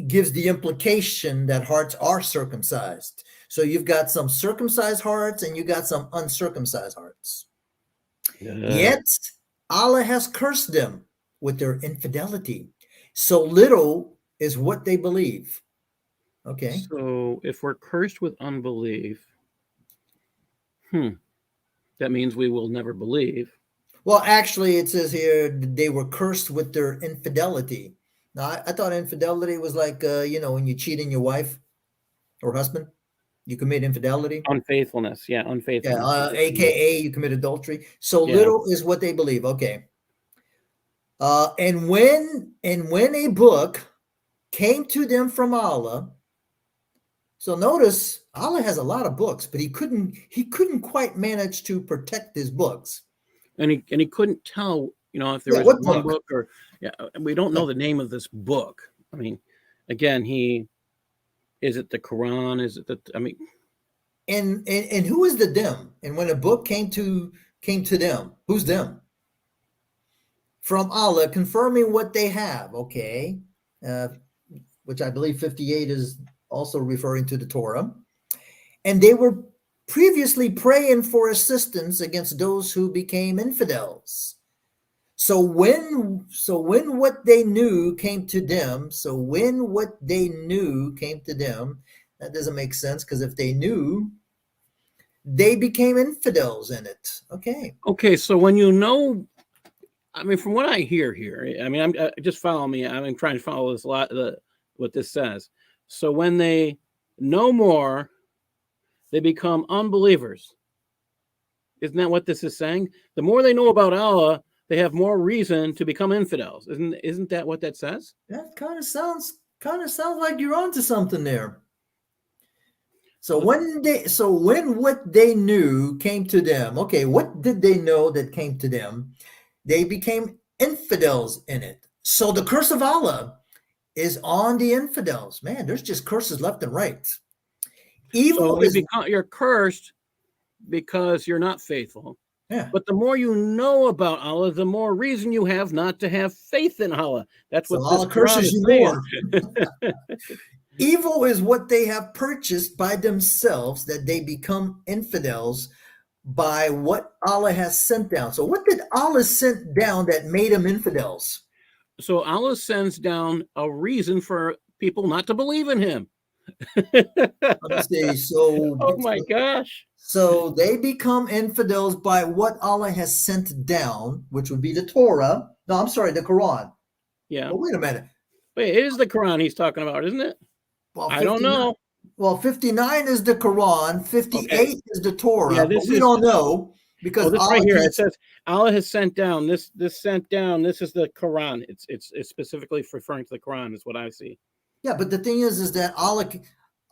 gives the implication that hearts are circumcised. So you've got some circumcised hearts and you got some uncircumcised hearts. Yet Allah has cursed them with their infidelity. So little is what they believe. Okay. So if we're cursed with unbelief, that means we will never believe. Well, actually, it says here they were cursed with their infidelity. Now, I thought infidelity was like, when you cheat on your wife or husband, you commit infidelity. Unfaithfulness, unfaithfulness. Yeah, AKA you commit adultery. So little is what they believe. Okay. And when a book came to them from Allah, so notice Allah has a lot of books, but he couldn't quite manage to protect his books. And he couldn't tell, if there was one book or we don't know the name of this book. I mean, again, is it the Quran? Is it and who is the them? And when a book came to them, who's them? From Allah, confirming what they have. Okay, which I believe 58 is also referring to the Torah. And they were previously praying for assistance against those who became infidels. So when what they knew came to them, that doesn't make sense, because if they knew, they became infidels in it. Okay. So when from what I hear here, just follow me. I'm trying to follow this what this says. So when they know more, they become unbelievers. Isn't that what this is saying? The more they know about Allah, they have more reason to become infidels. Isn't that what that says? That kind of sounds like you're onto something there. So when what they knew came to them, okay, what did they know that came to them? They became infidels in it. So the curse of Allah is on the infidels. Man, there's just curses left and right. You're cursed because you're not faithful. Yeah. But the more you know about Allah, the more reason you have not to have faith in Allah. That's So what this Allah Quran curses is you saying. more. Evil is what they have purchased by themselves, that they become infidels by what Allah has sent down. So what did Allah send down that made them infidels? So Allah sends down a reason for people not to believe in him. Let me see. Oh my gosh. So they become infidels by what Allah has sent down, which would be the Torah. No, I'm sorry, the Quran. Yeah. But wait a minute. Wait, it is the Quran he's talking about, isn't it? Well, I don't 59 know. Well, 59 is the Quran, 58 Okay. is the Torah, Yeah, but this we is don't know because this right Allah here. It can't. says Allah has sent down this sent down. This is the Quran. It's specifically referring to the Quran, is what I see. Yeah, but the thing is that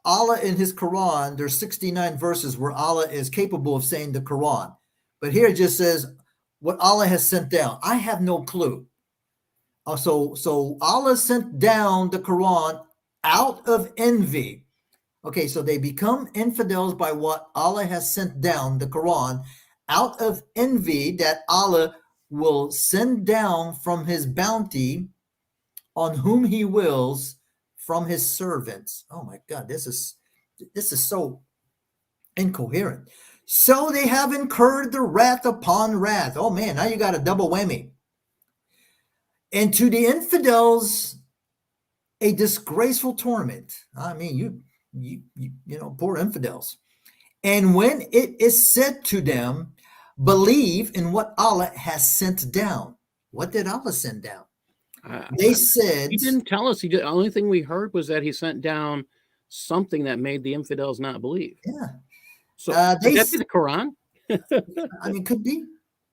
Allah in his Quran, there's 69 verses where Allah is capable of saying the Quran. But here it just says what Allah has sent down. I have no clue. So Allah sent down the Quran out of envy. Okay, so they become infidels by what Allah has sent down, the Quran, out of envy that Allah will send down from his bounty on whom he wills from his servants. Oh my God, this is so incoherent. So they have incurred the wrath upon wrath. Oh man, now you got a double whammy. And to the infidels, a disgraceful torment. I mean, you know, poor infidels. And when it is said to them, believe in what Allah has sent down. What did Allah send down? They said, He didn't tell us. The only thing we heard was that he sent down something that made the infidels not believe. yeah. So could that be the Quran? I mean, could be.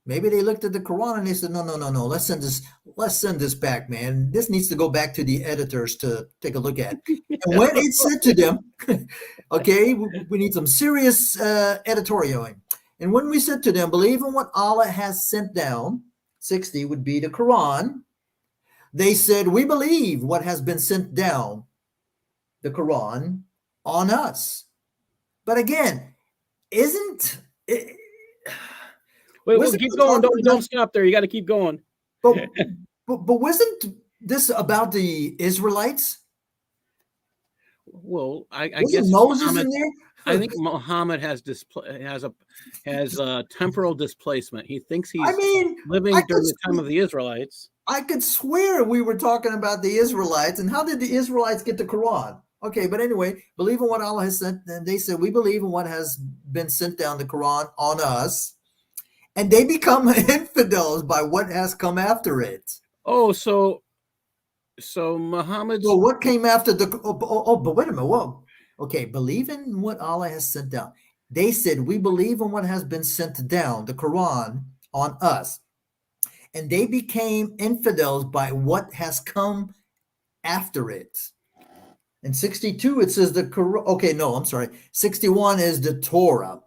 Maybe they looked at the Quran and they said, no. Let's send this back, man. This needs to go back to the editors to take a look at. And when it said to them, okay, we need some serious editorialing. And when we said to them, believe in what Allah has sent down, 60 would be the Quran. They said, we believe what has been sent down, the Quran, on us. But again, isn't it? Wait, keep going. Don't stop there. You got to keep going. But wasn't this about the Israelites? Well, I Wasn't guess Moses Muhammad, in there? I think Muhammad has temporal displacement. He thinks he's living during the time of the Israelites. I could swear we were talking about the Israelites. And how did the Israelites get the Quran? Okay, but anyway, believe in what Allah has sent. And they said, we believe in what has been sent down, the Quran, on us. And they become infidels by what has come after it. Oh, so Muhammad's... So what came after the... but wait a minute. Whoa. Okay, believe in what Allah has sent down. They said, we believe in what has been sent down, the Quran, on us. And they became infidels by what has come after it. In 62, it says the Quran. Okay, no, I'm sorry. 61 is the Torah.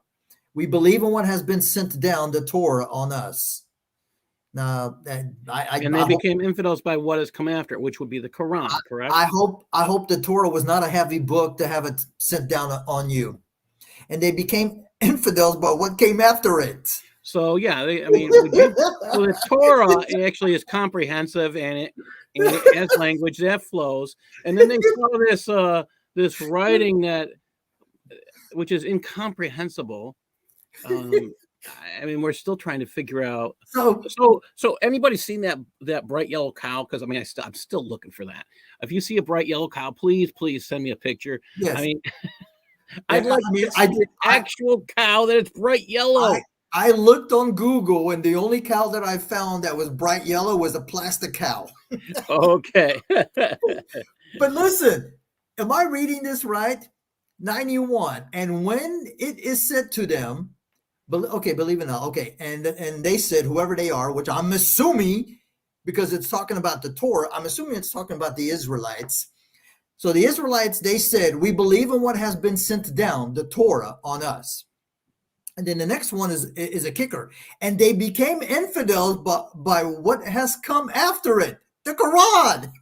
We believe in what has been sent down, the Torah, on us. Now, and they became infidels by what has come after it, which would be the Quran, correct? I hope the Torah was not a heavy book to have it sent down on you. And they became infidels by what came after it. So yeah, so the Torah actually is comprehensive and it has language that flows. And then they saw this writing which is incomprehensible. I mean, we're still trying to figure out. So anybody seen that bright yellow cow? Because I mean, I'm still looking for that. If you see a bright yellow cow, please send me a picture. Yes. I mean, I'd like to see an actual cow that is bright yellow. I looked on Google, and the only cow that I found that was bright yellow was a plastic cow. Okay. But listen, am I reading this right? 91. And when it is said to them, believe it or not, okay, and they said, whoever they are, which I'm assuming, because it's talking about the Torah, I'm assuming it's talking about the Israelites. So the Israelites, they said, we believe in what has been sent down, the Torah, on us. And then the next one is a kicker. And they became infidels by what has come after it, the Quran.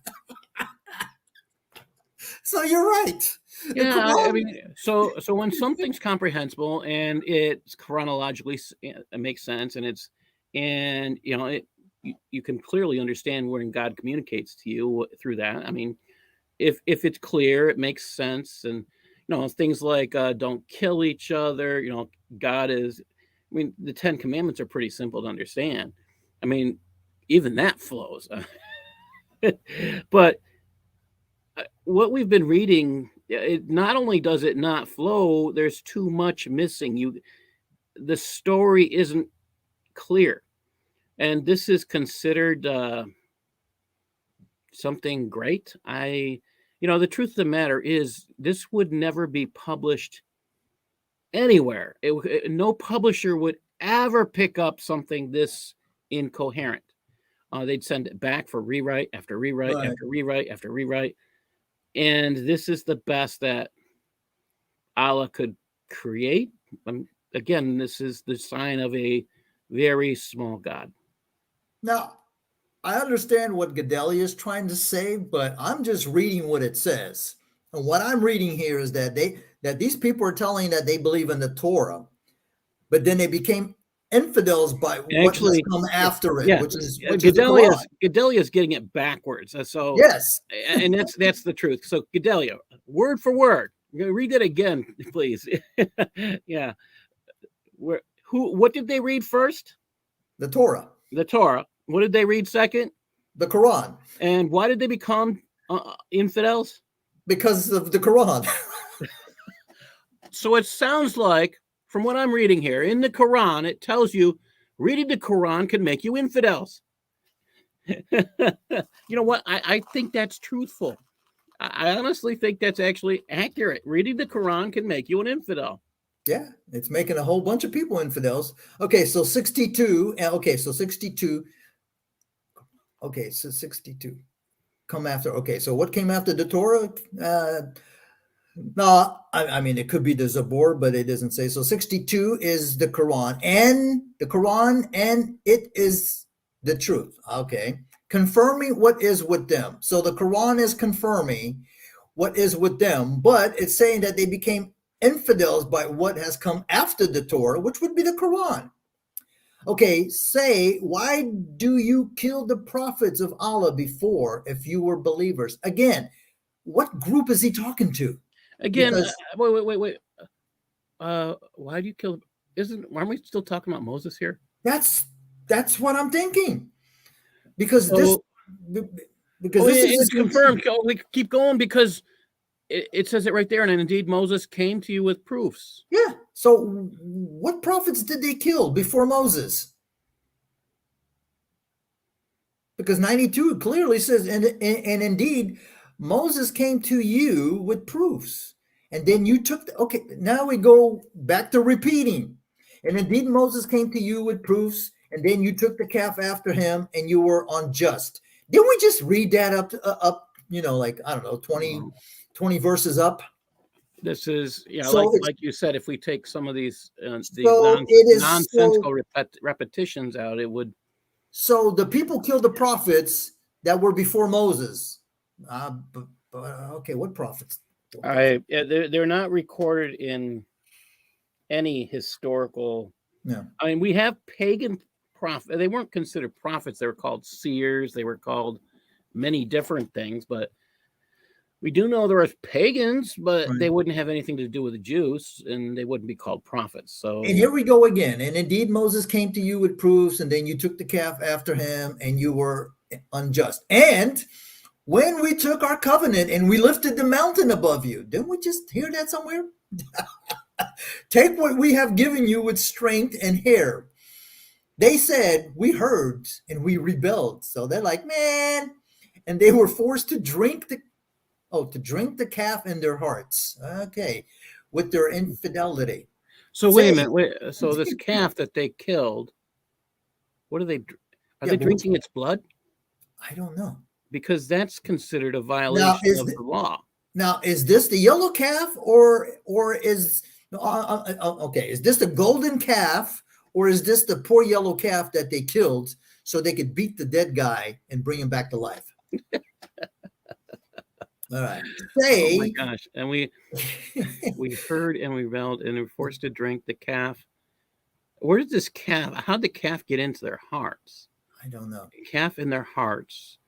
So you're right. The Yeah, I Quran. mean, so when something's comprehensible and it's chronologically it makes sense, and you can clearly understand when God communicates to you through that. I mean, if it's clear, it makes sense, and things like don't kill each other. God is. I mean, the Ten Commandments are pretty simple to understand. I mean, even that flows. But what we've been reading, it not only does it not flow, there's too much missing. The story isn't clear, and this is considered something great. The truth of the matter is, this would never be published anywhere. No publisher would ever pick up something this incoherent. They'd send it back for rewrite after rewrite Right. after rewrite after rewrite. And this is the best that Allah could create. Again, this is the sign of a very small God. Now, I understand what Gedalia is trying to say, but I'm just reading what it says. And what I'm reading here is that these people are telling that they believe in the Torah, but then they became infidels by what has Actually, come after it, yeah, which is the Quran. Gedalia is getting it backwards. So, Yes. and that's the truth. So, Gedalia, word for word, read it again, please. Yeah. What did they read first? The Torah. The Torah. What did they read second? The Quran. And why did they become infidels? Because of the Quran. So it sounds like, from what I'm reading here, in the Quran, it tells you reading the Quran can make you infidels. You know what? I think that's truthful. I honestly think that's actually accurate. Reading the Quran can make you an infidel. Yeah, it's making a whole bunch of people infidels. Okay, so 62. Okay, so 62. Okay, so 62. Come after. Okay, so what came after the Torah? No, I mean, it could be the Zabur, but it doesn't say. So 62 is the Quran, and it is the truth. Okay, confirming what is with them. So the Quran is confirming what is with them, but it's saying that they became infidels by what has come after the Torah, which would be the Quran. Okay, say, why do you kill the prophets of Allah before if you were believers? Again, what group is he talking to? Again, Because wait. Why do you kill? Aren't we still talking about Moses here? that's what I'm thinking. Because So, this is it's confirmed. We keep going because it says it right there, and indeed Moses came to you with proofs. Yeah. So what prophets did they kill before Moses? Because 92 clearly says, and indeed Moses came to you with proofs. And then you took okay, now we go back to repeating. And indeed Moses came to you with proofs, and then you took the calf after him, and you were unjust. Didn't we just read that up, like, I don't know, 20 verses up? This is, So like you said, if we take some of these so it is nonsensical repetitions out, it would. So the people killed the prophets that were before Moses. Okay, what prophets? They're not recorded in any historical. Yeah. I mean, we have pagan prophets. They weren't considered prophets. They were called seers. They were called many different things, but we do know there were pagans, but Right. they wouldn't have anything to do with the Jews, and they wouldn't be called prophets. So, And here we go again. And indeed, Moses came to you with proofs, and then you took the calf after him, and you were unjust. And when we took our covenant and we lifted the mountain above you, didn't we just hear that somewhere? Take what we have given you with strength and hair. They said, we heard and we rebelled. So they're like, man. And they were forced to drink the calf in their hearts. Okay. With their infidelity. so wait a minute. So this calf that they killed, what are they? Are they drinking its blood? I don't know. Because that's considered a violation of the law. Now, is this the yellow calf or is okay? Is this the golden calf or is this the poor yellow calf that they killed so they could beat the dead guy and bring him back to life? All right. Oh my Say, gosh. And we heard and we rebelled and were forced to drink the calf. Where did this calf, how did the calf get into their hearts? I don't know. Calf in their hearts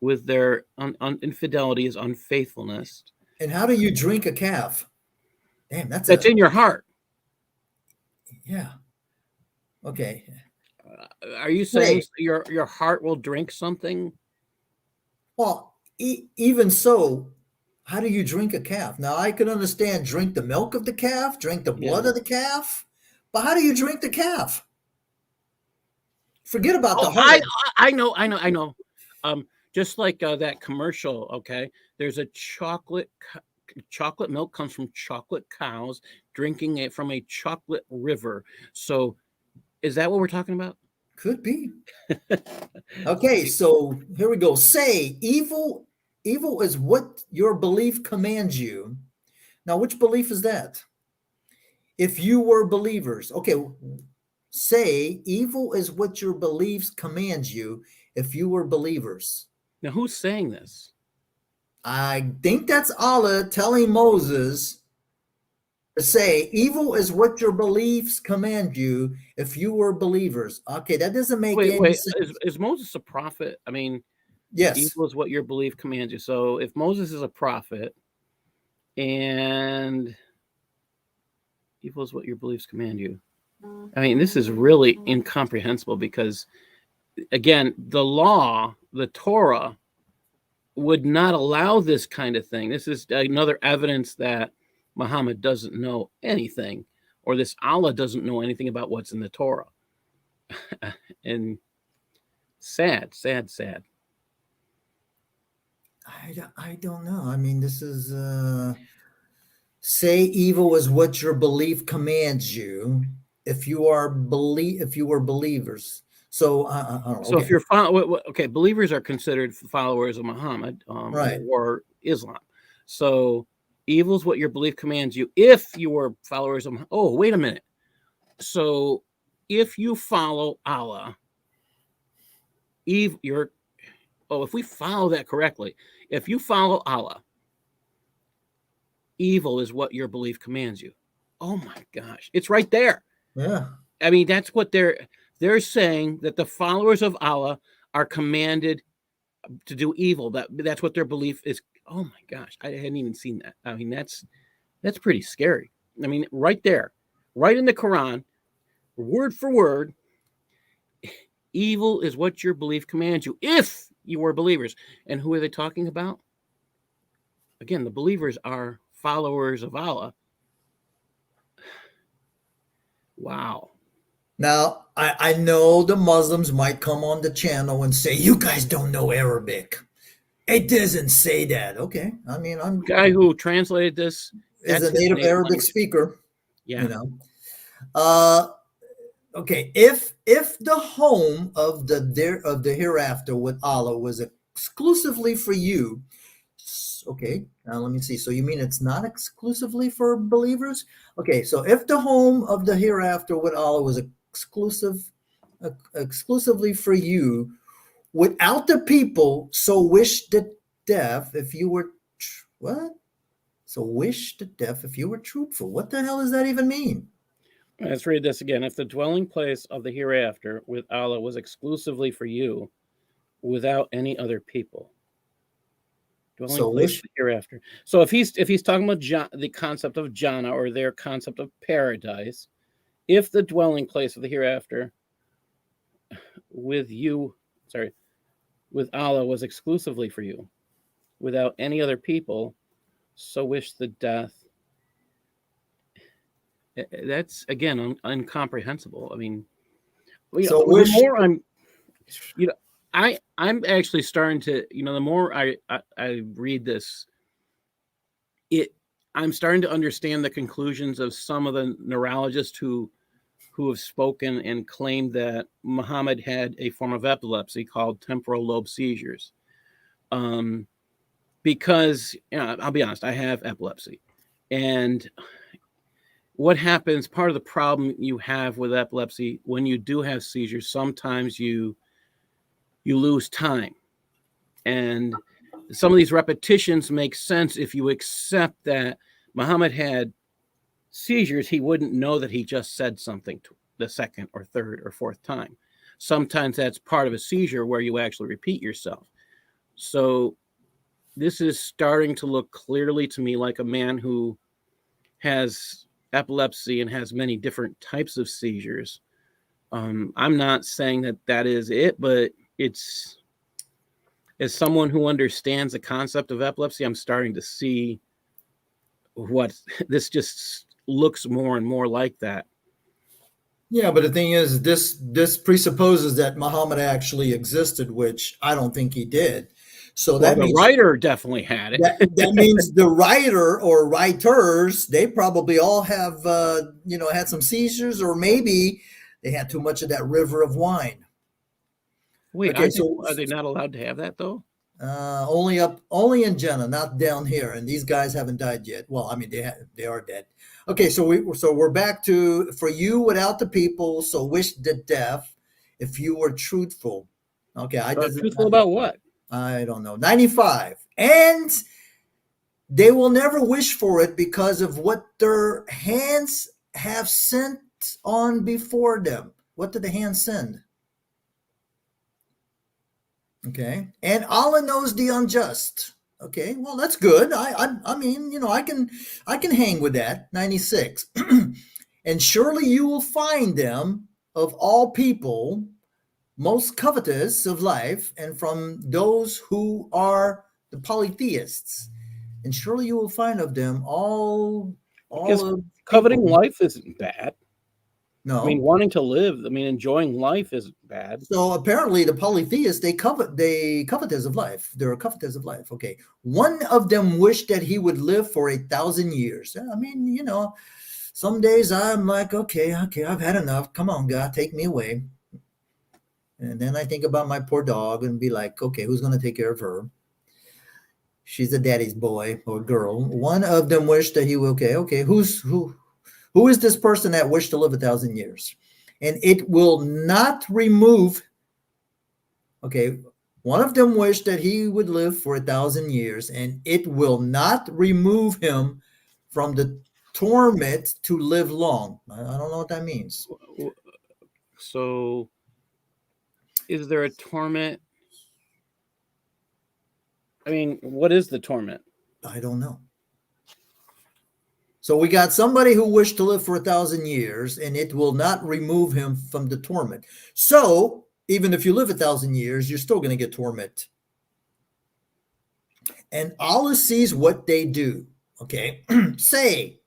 with their infidelity is unfaithfulness. And how do you drink a calf? Damn, that's That's in your heart. yeah. Okay. Are you saying your heart will drink something? Well, even so, how do you drink a calf? Now, I can understand drink the milk of the calf, drink the blood of the calf, but how do you drink the calf? Forget about the Oh, heart. I know. Just like that commercial. Okay, there's a chocolate milk comes from chocolate cows drinking it from a chocolate river. So, is that what we're talking about? Could be. Okay, so here we go. Say evil is what your belief commands you. Now, which belief is that? If you were believers, okay, say evil is what your beliefs commands you if you were believers. Now, who's saying this? I think that's Allah telling Moses to say evil is what your beliefs command you if you were believers. Okay, that doesn't make any sense. Is Moses a prophet? I mean, Yes. evil is what your belief commands you. So if Moses is a prophet and evil is what your beliefs command you, I mean, this is really incomprehensible because, again, the law, the Torah, would not allow this kind of thing. This is another evidence that Muhammad doesn't know anything, or this Allah doesn't know anything about what's in the Torah. And sad. I don't know. I mean, this is say evil is what your belief commands you if you were believers. So So if you're okay, believers are considered followers of Muhammad, right, or Islam. So evil is what your belief commands you if you were followers of Muhammad. Oh, wait a minute. So if you follow Allah, if we follow that correctly, if you follow Allah, evil is what your belief commands you. Oh my gosh, it's right there. yeah. I mean, that's what they're saying, that the followers of Allah are commanded to do evil. That's what their belief is. Oh my gosh, I hadn't even seen that. I mean, that's pretty scary. I mean, right there, right in the Quran, word for word, evil is what your belief commands you if you were believers. And who are they talking about? Again, the believers are followers of Allah. Wow. Now, I know the Muslims might come on the channel and say, you guys don't know Arabic. It doesn't say that. Okay. I mean, I'm the guy who translated this is a native Arabic language speaker. Yeah. You know. Okay. If the home of the hereafter with Allah was exclusively for you, okay, now let me see. So you mean it's not exclusively for believers? Okay, so if the home of the hereafter with Allah was exclusively for you, without the people, so wish the death if you were what? So wish the death if you were truthful. What the hell does that even mean? Let's read this again. If the dwelling place of the hereafter with Allah was exclusively for you, without any other people. Dwelling place hereafter. So if he's talking about the concept of Jannah, or their concept of paradise, if the dwelling place of the hereafter with Allah was exclusively for you, without any other people, so wish the death. That's again incomprehensible. I mean, so the more I'm actually starting to, the more I read this, I'm starting to understand the conclusions of some of the neurologists who have spoken and claimed that Muhammad had a form of epilepsy called temporal lobe seizures. Because I'll be honest, I have epilepsy, and what happens, part of the problem you have with epilepsy, when you do have seizures, sometimes you lose time. And some of these repetitions make sense if you accept that Muhammad had seizures. He wouldn't know that he just said something the second or third or fourth time. Sometimes that's part of a seizure where you actually repeat yourself. So this is starting to look clearly to me like a man who has epilepsy and has many different types of seizures. I'm not saying that that is it, but it's, as someone who understands the concept of epilepsy, I'm starting to see what this just looks more and more like that. Yeah, but the thing is, this presupposes that Muhammad actually existed, which I don't think he did. So Well, that the means writer definitely had it. that means the writer or writers, they probably all have had some seizures, or maybe they had too much of that river of wine. Wait, Okay, so are they not allowed to have that though? only in Jannah, not down here, and these guys haven't died yet. Well, I mean they are dead. Okay, so we're back to, for you without the people, so wish the death if you were truthful. Okay, Truthful about what? I don't know. 95. And they will never wish for it because of what their hands have sent on before them. What did the hands send? Okay, and Allah knows the unjust. Okay, well that's good. I mean, I can hang with that. 96. And surely you will find them of all people most covetous of life, and from those who are the polytheists. And surely you will find of them all Because of coveting people. life isn't bad. No. I mean, wanting to live, I mean, enjoying life isn't bad. So apparently the polytheists, they covetous of life. They're covetous of life. Okay. One of them wished that he would live for 1,000 years. I mean, some days I'm like, okay, I've had enough. Come on, God, take me away. And then I think about my poor dog and be like, okay, who's going to take care of her? She's a daddy's boy or girl. One of them wished that he would, okay, who is this person that wished to live 1,000 years? And it will not remove, okay, one of them wished that he would live for 1,000 years, and it will not remove him from the torment to live long. I don't know what that means. So is there a torment? I mean, what is the torment? I don't know. So we got somebody who wished to live for 1,000 years, and it will not remove him from the torment. So even if you live 1,000 years, you're still going to get torment. And Allah sees what they do. Okay. Say,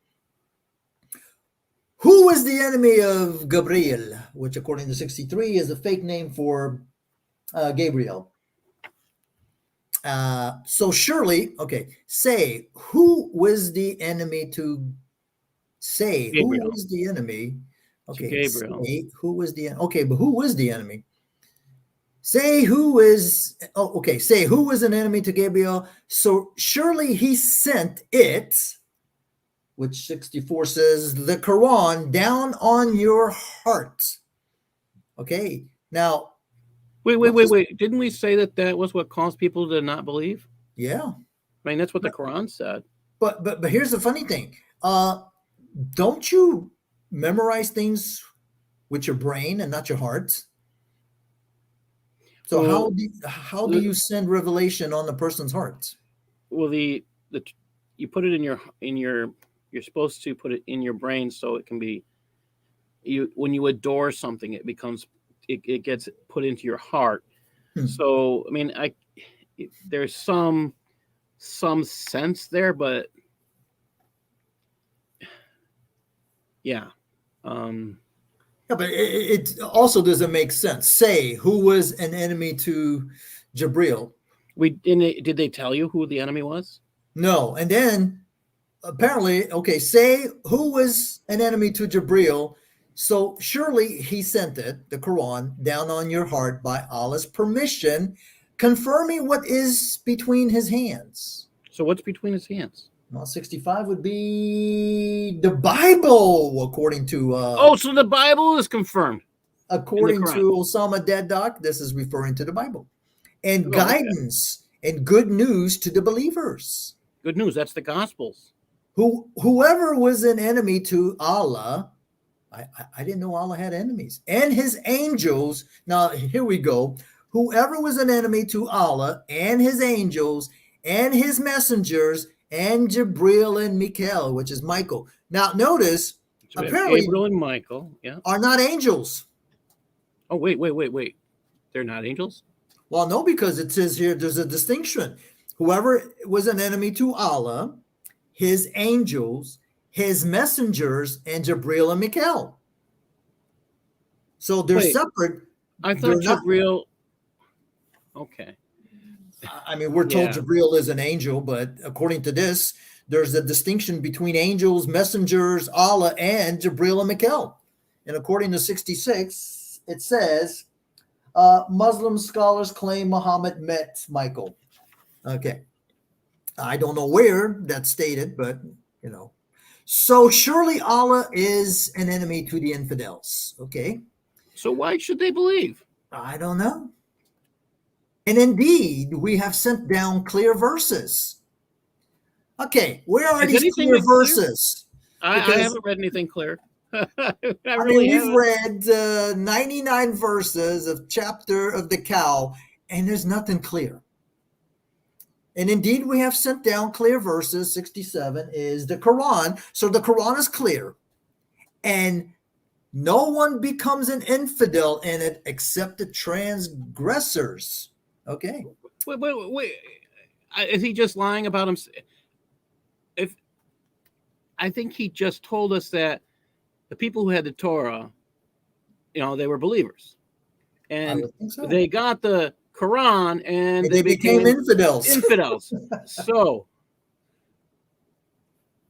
who was the enemy of Gabriel, which according to 63 is a fake name for Gabriel. So surely, okay, say, who was the enemy to, say, Gabriel. who was the enemy? Okay, Gabriel. say, who was the, okay, but who was the enemy? Say who is, okay, say who was an enemy to Gabriel? So surely he sent it, which 64 says, the Quran, down on your heart. Okay, now. Wait. Didn't we say that was what caused people to not believe? Yeah. I mean, that's what the Quran said. But here's the funny thing. Don't you memorize things with your brain and not your heart? So Well, how do you send revelation on the person's heart? Well, you put it in your you're supposed to put it in your brain so it can be, when you adore something, it becomes, it gets put into your heart. So I mean, there's some sense there, but yeah. Yeah, but it also doesn't make sense. Say who was an enemy to Jabril. Did they tell you who the enemy was? No. And then apparently, okay, say who was an enemy to Jabril. So surely he sent it, the Quran, down on your heart by Allah's permission, confirming what is between his hands. So what's between his hands? Well, 65 would be the Bible, according to... so the Bible is confirmed. According to Osama Dead Doc, this is referring to the Bible. And guidance and good news to the believers. Good news. That's the Gospels. Whoever was an enemy to Allah, I didn't know Allah had enemies, and his angels. Now, here we go. Whoever was an enemy to Allah and his angels and his messengers and Jibril and Mikael, which is Michael. Now, notice, So we have apparently, Gabriel and Michael. Yeah. are not angels. Oh, wait. They're not angels? Well, no, because it says here there's a distinction. Whoever was an enemy to Allah, his angels, his messengers, and Jibril and Mikael. So they're separate. I thought Jibril. Okay. I mean, we're told Yeah. Jibril is an angel, but according to this, there's a distinction between angels, messengers, Allah, and Jibril and Mikael. And according to 66, it says, Muslim scholars claim Muhammad met Michael. Okay. I don't know where that's stated, but, you know. So surely Allah is an enemy to the infidels. Okay. So why should they believe? I don't know. And indeed, we have sent down clear verses. Okay, where are these clear verses? I haven't read anything clear. We've read 99 verses of chapter of the cow, and there's nothing clear. And indeed, we have sent down clear verses. 67 is the Quran. So the Quran is clear. And no one becomes an infidel in it except the transgressors. Okay. Wait. Is he just lying about him? I think he just told us that the people who had the Torah, they were believers, and they got the Quran, and they became infidels. So,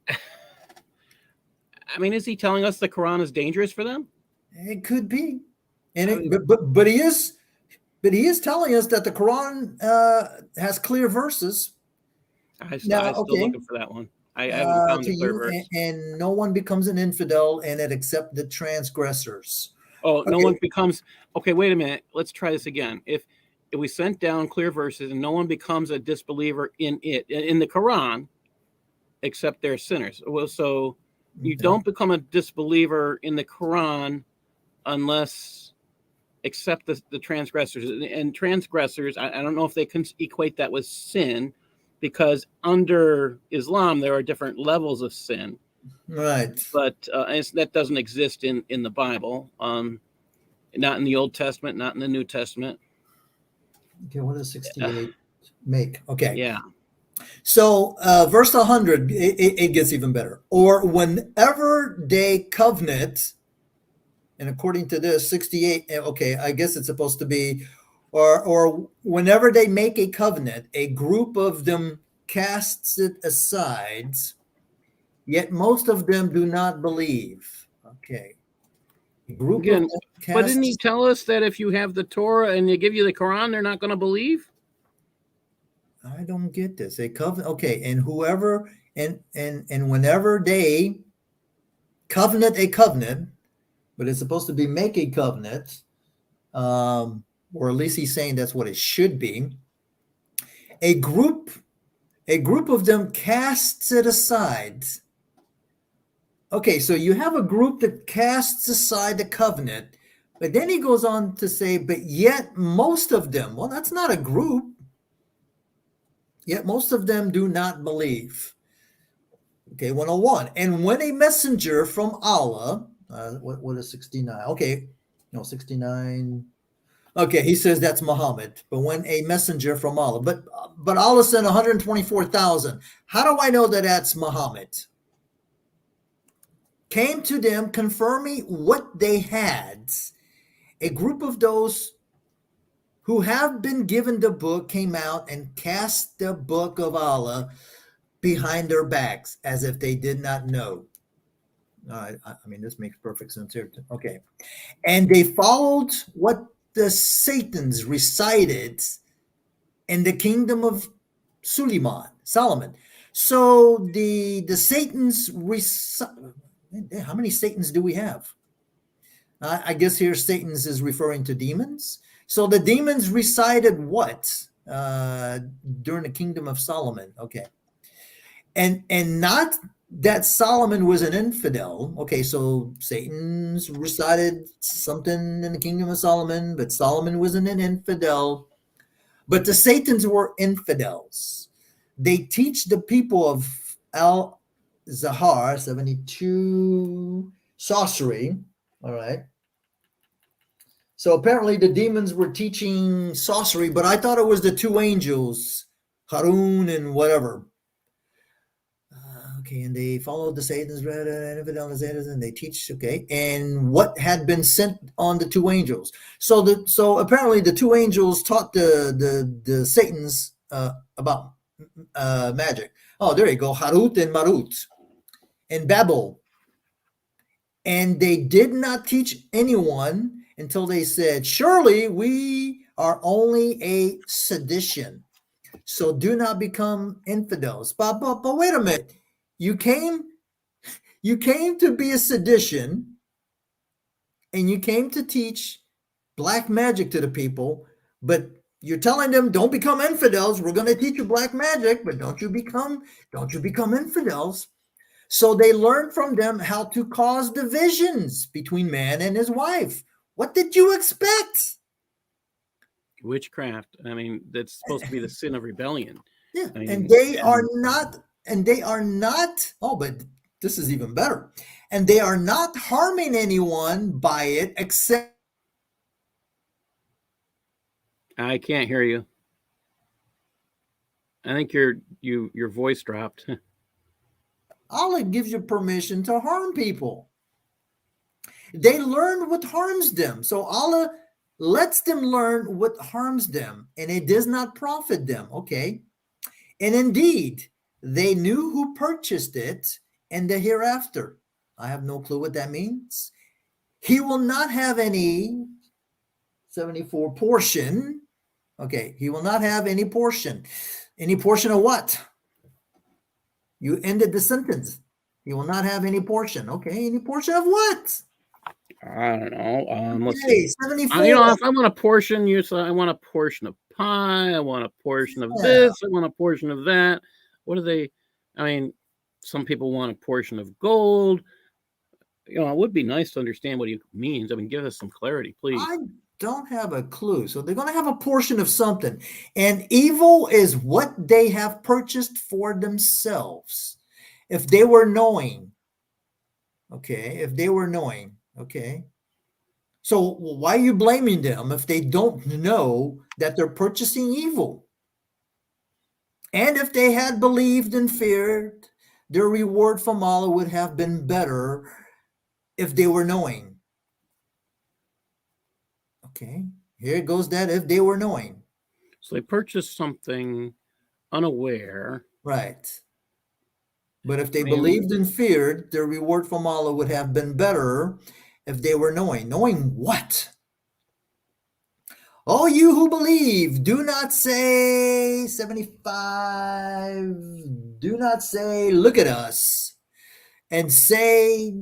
I mean, is he telling us the Quran is dangerous for them? It could be, and but he is telling us that the Quran has clear verses. I'm still looking for that one. I haven't found the clear verse. And no one becomes an infidel in it except the transgressors. Oh, okay. No one becomes. Okay, wait a minute. Let's try this again. If we sent down clear verses and no one becomes a disbeliever in the Quran, except they're sinners. Well, so you don't become a disbeliever in the Quran unless except the transgressors. And transgressors, I don't know if they can equate that with sin, because under Islam there are different levels of sin, right? But that doesn't exist in the Bible, not in the Old Testament, not in the New Testament. Okay, what does 68 make? Okay, yeah. So verse 100, it gets even better. Or whenever they covenant, and according to this 68, okay, I guess it's supposed to be. Or whenever they make a covenant, a group of them casts it aside, yet most of them do not believe. Okay. But didn't he tell us that if you have the Torah and they give you the Quran, they're not going to believe? I don't get this. A covenant. Okay. And whoever, and whenever they covenant a covenant, but it's supposed to be make a covenant, or at least he's saying that's what it should be. A group of them casts it aside. Okay, so you have a group that casts aside the covenant, but then he goes on to say, but yet most of them, well, that's not a group. Yet most of them do not believe. Okay, 101. And when a messenger from Allah, what is 69? Okay, no, 69. Okay, he says that's Muhammad, but when a messenger from Allah, but Allah sent 124,000. How do I know that that's Muhammad? Came to them confirming what they had. A group of those who have been given the book came out and cast the book of Allah behind their backs as if they did not know. I mean, this makes perfect sense here. Okay. And they followed what the Satans recited in the kingdom of Solomon. So the Satans how many Satans do we have? I guess here Satans is referring to demons. So the demons recited what? during the kingdom of Solomon. Okay, and not that Solomon was an infidel. Okay, so Satan's recited something in the kingdom of Solomon, but Solomon wasn't an infidel. But the Satans were infidels. They teach the people of Al Zahar 72 sorcery. All right. So apparently the demons were teaching sorcery, but I thought it was the two angels, Harun and whatever. Okay, and they followed the Satan's and they teach. Okay, and what had been sent on the two angels? So apparently the two angels taught the Satans about magic. Oh, there you go, Harut and Marut, and Babel, and they did not teach anyone until they said, "Surely we are only a sedition, so do not become infidels." But wait a minute, you came to be a sedition, and you came to teach black magic to the people, but you're telling them don't become infidels. We're going to teach you black magic, but don't you become infidels. So they learned from them how to cause divisions between man and his wife. What did you expect? Witchcraft. I mean, that's supposed to be the sin of rebellion. Yeah, I mean, and they are not. Oh, but this is even better. And they are not harming anyone by it except. I can't hear you. I think your voice dropped. Allah gives you permission to harm people. They learn what harms them. So Allah lets them learn what harms them, and it does not profit them. Okay. And indeed, they knew who purchased it and the hereafter. I have no clue what that means. He will not have any 74 portion. Okay, he will not have any portion. Any portion of what? You ended the sentence. He will not have any portion. Okay, any portion of what? I don't know. Let's Okay, see. 74. If I want a portion, you say I want a portion of pie. I want a portion of this. I want a portion of that. What do they? I mean, some people want a portion of gold. It would be nice to understand what he means. I mean, give us some clarity, please. I don't have a clue. So they're going to have a portion of something. And evil is what they have purchased for themselves. If they were knowing, okay, okay. So why are you blaming them if they don't know that they're purchasing evil? And if they had believed and feared, their reward from Allah would have been better if they were knowing. Okay, here goes that if they were knowing. So they purchased something unaware. Right. But if they believed and feared, their reward from Allah would have been better if they were knowing. Knowing what? Oh, you who believe, do not say 75, do not say, look at us, and say,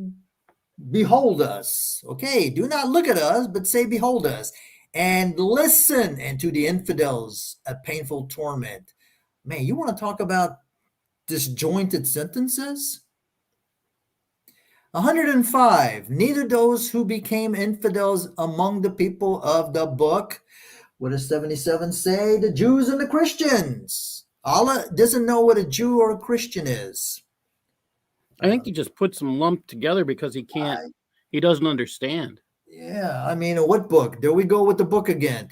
behold us. Okay, do not look at us, but say, behold us. And listen, and to the infidels, a painful torment. Man, you want to talk about disjointed sentences? 105. Neither those who became infidels among the people of the book. What does 77 say? The Jews and the Christians. Allah doesn't know what a Jew or a Christian is. I think he just puts them lumped together because he can't. He doesn't understand. Yeah, I mean, what book? There we go with the book again.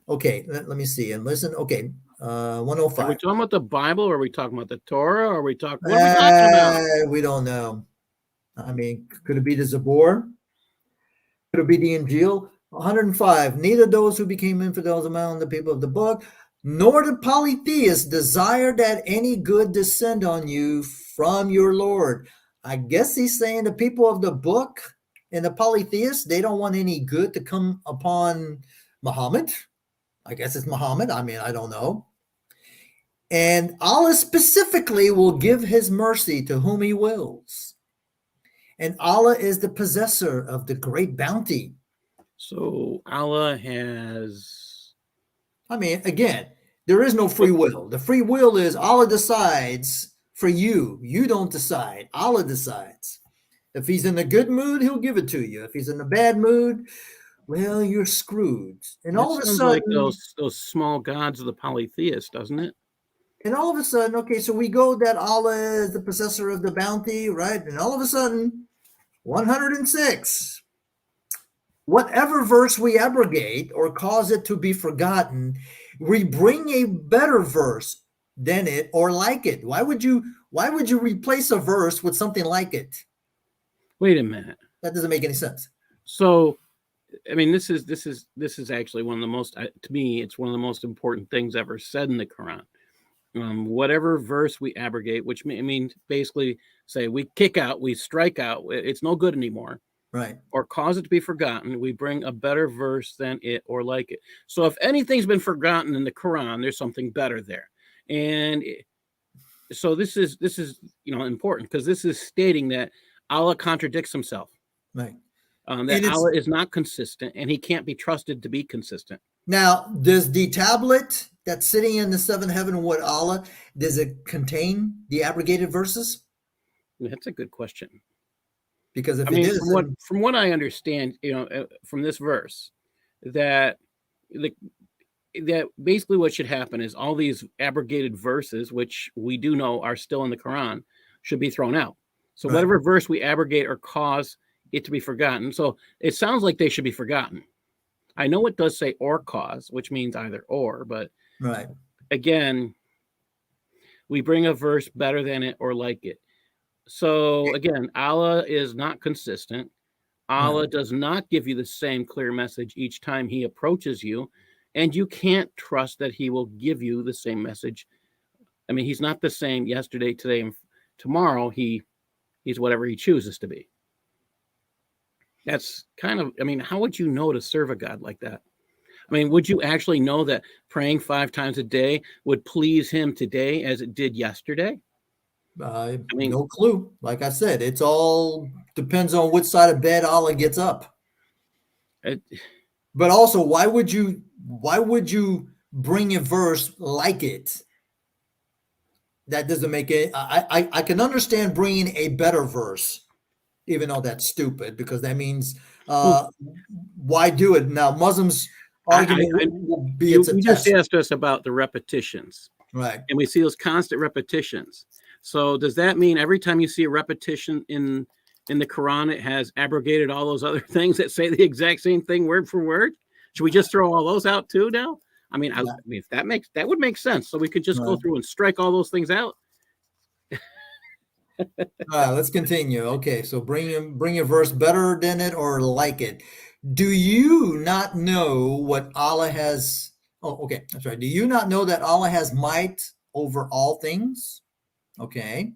Okay, let me see and listen. Okay, 105. Are we talking about the Bible, or are we talking about the Torah, or are we talking? What are we talking about? We don't know. I mean, could it be the Zabor? Could it be the Injil? 105. Neither those who became infidels among the people of the book, nor the polytheists desire that any good descend on you from your Lord. I guess he's saying the people of the book and the polytheists, they don't want any good to come upon Muhammad. I guess it's Muhammad. I mean, I don't know. And Allah specifically will give his mercy to whom he wills. And Allah is the possessor of the great bounty. So Allah has. I mean, again, There is no free will. The free will is Allah decides for you. You don't decide. Allah decides. If he's in a good mood, he'll give it to you. If he's in a bad mood, well, you're screwed. And That all of a sounds like sudden, those small gods of the polytheists, doesn't it? okay, so we go that Allah is the possessor of the bounty, right? And all of a sudden, 106. Whatever verse we abrogate or cause it to be forgotten, we bring a better verse than it or like it. Why would you replace a verse with something like it? Wait a minute. That doesn't make any sense. So, I mean, this is actually one of the most, to me, it's one of the most important things ever said in the Quran. Whatever verse we abrogate, which means basically say we kick out, we strike out, it's no good anymore. Right. Or cause it to be forgotten, we bring a better verse than it or like it. So if anything's been forgotten in the Quran, there's something better there. And so this is important, because this is stating that Allah contradicts himself. Right. That Allah is not consistent, and he can't be trusted to be consistent. Now, does the tablet that's sitting in the seventh heaven with Allah, does it contain the abrogated verses? That's a good question. Because if it is, from what I understand, from this verse, that basically what should happen is all these abrogated verses, which we do know are still in the Quran, should be thrown out. So whatever verse we abrogate or cause it to be forgotten. So it sounds like they should be forgotten. I know it does say or cause, which means either or, but again, we bring a verse better than it or like it. So again, Allah is not consistent. Allah does not give you the same clear message each time he approaches you, and you can't trust that he will give you the same message. I mean, he's not the same yesterday, today, and tomorrow. He's whatever he chooses to be. That's kind of, I mean, how would you know to serve a God like that? I mean, would you actually know that praying 5 times a day would please him today as it did yesterday? I mean, no clue. Like I said, it's all depends on which side of bed Allah gets up. But also, why would you bring a verse like it? That doesn't make it. I can understand bringing a better verse, even though that's stupid, because that means why do it now? Muslims' argument will be you just asked us about the repetitions, right? And we see those constant repetitions. So does that mean every time you see a repetition in the Quran, it has abrogated all those other things that say the exact same thing word for word? Should we just throw all those out too now? I mean, if that would make sense. So we could just go through and strike all those things out. All right, let's continue. Okay, so bring a verse better than it or like it. Do you not know what Allah has? Oh, okay, that's right. Do you not know that Allah has might over all things? Okay.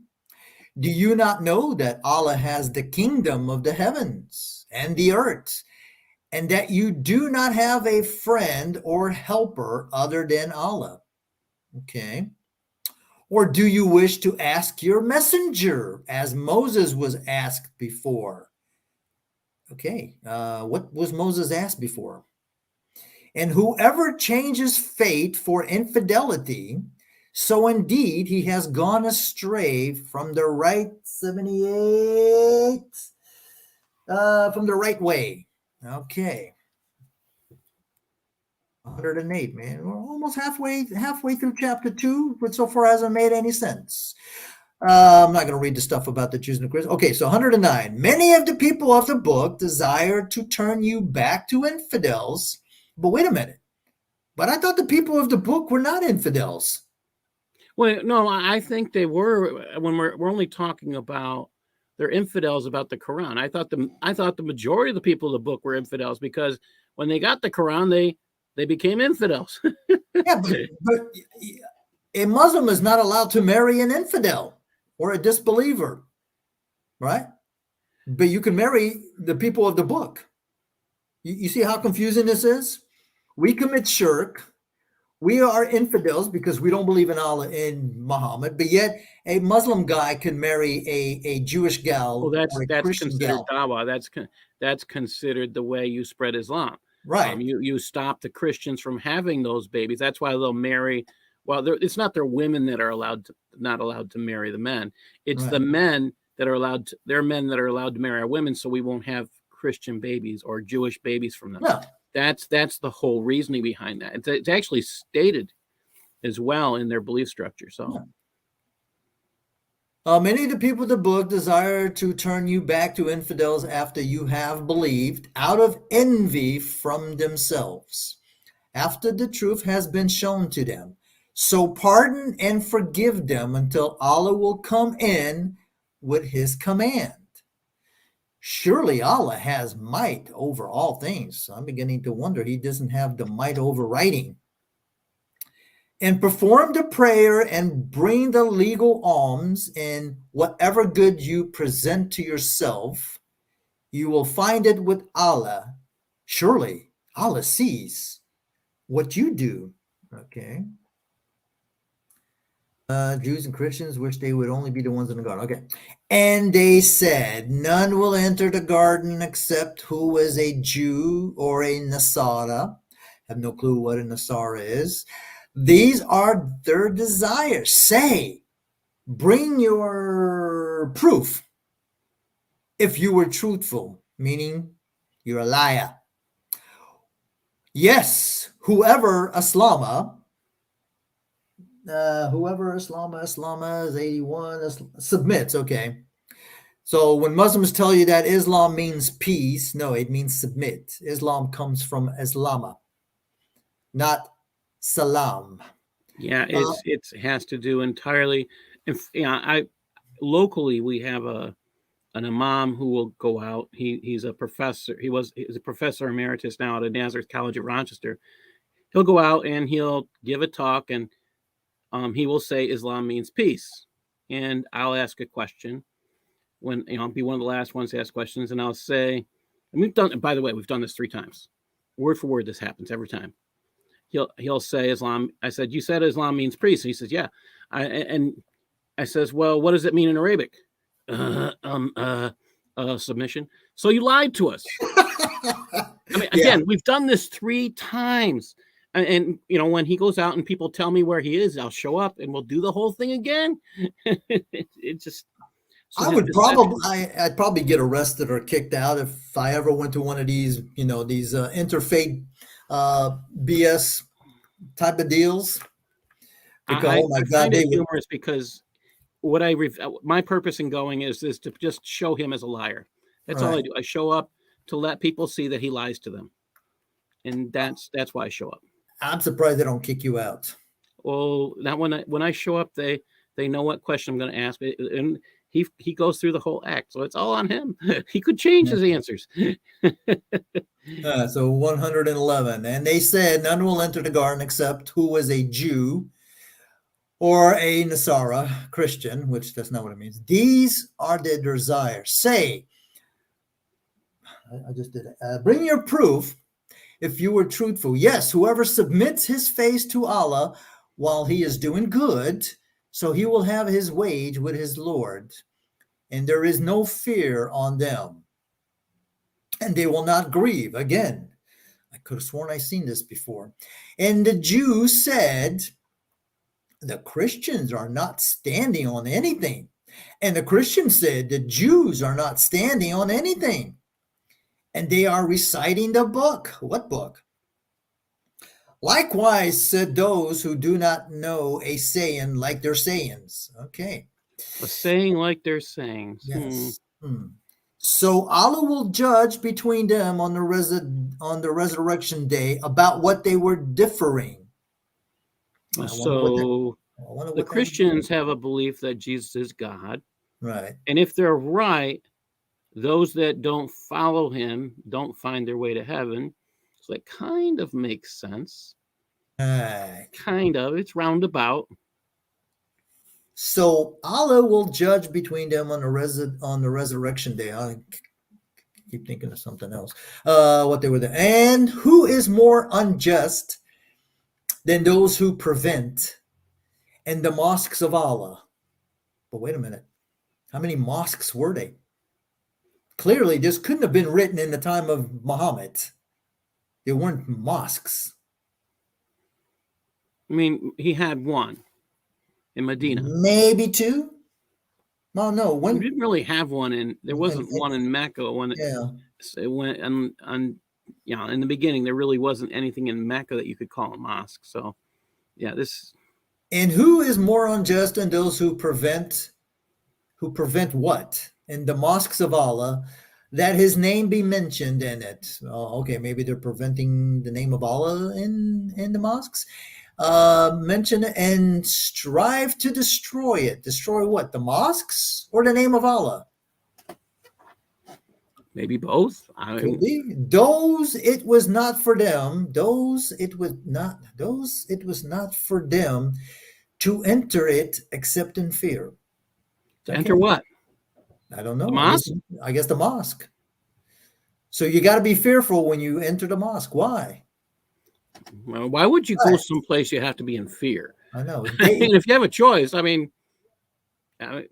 Do you not know that Allah has the kingdom of the heavens and the earth, and that you do not have a friend or helper other than Allah? Okay. Or do you wish to ask your messenger, as Moses was asked before? Okay. What was Moses asked before? And whoever changes fate for infidelity, so indeed he has gone astray from the right 78, from the right way. Okay. 108, man. We're almost halfway through chapter 2, but so far hasn't made any sense. I'm not going to read the stuff about the Jews and the Christians. Okay, so 109. Many of the people of the book desire to turn you back to infidels. But wait a minute. But I thought the people of the book were not infidels. Well, no, I think they were. When we're only talking about they're infidels about the Quran. I thought the majority of the people of the book were infidels, because when they got the Quran, they became infidels. Yeah, but a Muslim is not allowed to marry an infidel or a disbeliever, right? But you can marry the people of the book. You see how confusing this is? We commit shirk. We are infidels because we don't believe in Allah and Muhammad, but yet a Muslim guy can marry a Jewish gal. Well, that's Christian considered gal. dawah. That's considered the way you spread Islam. Right. You stop the Christians from having those babies. That's why they'll marry. Well, it's not their women that are not allowed to marry the men. It's Right. the men that are allowed to. They're men that are allowed to marry our women, so we won't have Christian babies or Jewish babies from them. Yeah. That's the whole reasoning behind that. It's actually stated as well in their belief structure. So. Yeah. Many of the people of the book desire to turn you back to infidels after you have believed, out of envy from themselves, after the truth has been shown to them. So pardon and forgive them until Allah will come in with his command. Surely Allah has might over all things. I'm beginning to wonder he doesn't have the might over writing. And perform the prayer and bring the legal alms in whatever good you present to yourself. You will find it with Allah. Surely Allah sees what you do. Okay. Jews and Christians wish they would only be the ones in the garden. Okay. And they said, none will enter the garden except who is a Jew or a Nasara. Have no clue what a Nasara is. These are their desires. Say, bring your proof if you were truthful, meaning you're a liar. Yes, whoever Islama is 81, submits, okay. So when Muslims tell you that Islam means peace, no, it means submit. Islam comes from Islama, not salam. Yeah, it has to do entirely. If locally we have an imam who will go out. He's a professor. He's a professor emeritus now at Nazareth College at Rochester. He'll go out and he'll give a talk, and he will say Islam means peace. And I'll ask a question when I'll be one of the last ones to ask questions, and I'll say, and we've done this 3 times, word for word. This happens every time. He'll say Islam. I said, you said Islam means peace. And he says, yeah. And I says, well, what does it mean in Arabic? Submission. So you lied to us. I mean, again, we've done this 3 times. And when he goes out and people tell me where he is, I'll show up and we'll do the whole thing again. It just. So I'd probably get arrested or kicked out if I ever went to one of these, these interfaith BS type of deals. Because, I find it humorous because my purpose in going is to just show him as a liar. That's all I do. I show up to let people see that he lies to them, and that's why I show up. I'm surprised they don't kick you out. Well, that when I show up, they know what question I'm going to ask, and he goes through the whole act, so it's all on him. He could change his answers. So 111, and they said, none will enter the garden except who was a Jew or a Nasara, Christian, which that's not what it means. These are their desires. Say, I just did it. Bring your proof if you were truthful. Yes, whoever submits his face to Allah while he is doing good, so he will have his wage with his Lord, and there is no fear on them, and they will not grieve. Again, I could have sworn I've seen this before. And the Jews said, the Christians are not standing on anything. And the Christians said, the Jews are not standing on anything. And they are reciting the book. What book? Likewise said those who do not know a saying like their sayings. Okay. A saying like their sayings. Yes. So Allah will judge between them on the resurrection day about what they were differing. So the Christians have a belief that Jesus is God. Right. And if they're right, those that don't follow him don't find their way to heaven. So that kind of makes sense. Kind of. It's roundabout. So Allah will judge between them on the resurrection day. I keep thinking of something else. What they were there. And who is more unjust than those who prevent in the mosques of Allah? But wait a minute. How many mosques were they? Clearly, this couldn't have been written in the time of Muhammad. They weren't mosques. I mean, he had one in Medina. Maybe two. Well, no. We When? didn't really have one in. There wasn't one in Mecca when Yeah. it went on. Yeah, in the beginning, there really wasn't anything in Mecca that you could call a mosque. So, yeah, this. And who is more unjust than those who prevent what? In the mosques of Allah, that his name be mentioned in it. Oh, okay, maybe they're preventing the name of Allah in the mosques. Mention it and strive to destroy it. Destroy what? The mosques or the name of Allah? Maybe both. Could be. Those it was not for them. Those it was not for them to enter it except in fear. To enter what? I don't know. The mosque? I guess the mosque. So you got to be fearful when you enter the mosque. Why? Well, why would you go someplace you have to be in fear? I know. And if you have a choice, I mean, I'm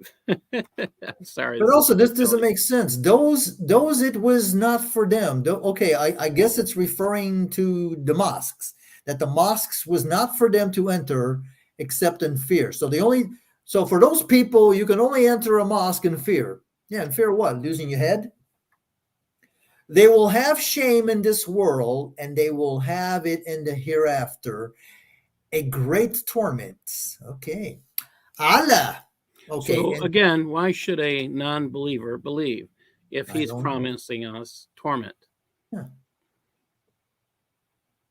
sorry. But also, this doesn't make sense. Those it was not for them. Okay, I guess it's referring to the mosques, that the mosques was not for them to enter except in fear. So for those people, you can only enter a mosque in fear. Yeah, in fear of what? Losing your head? They will have shame in this world, and they will have it in the hereafter, a great torment. Okay. Allah. Okay. So again, why should a non-believer believe if he's promising us torment? Yeah.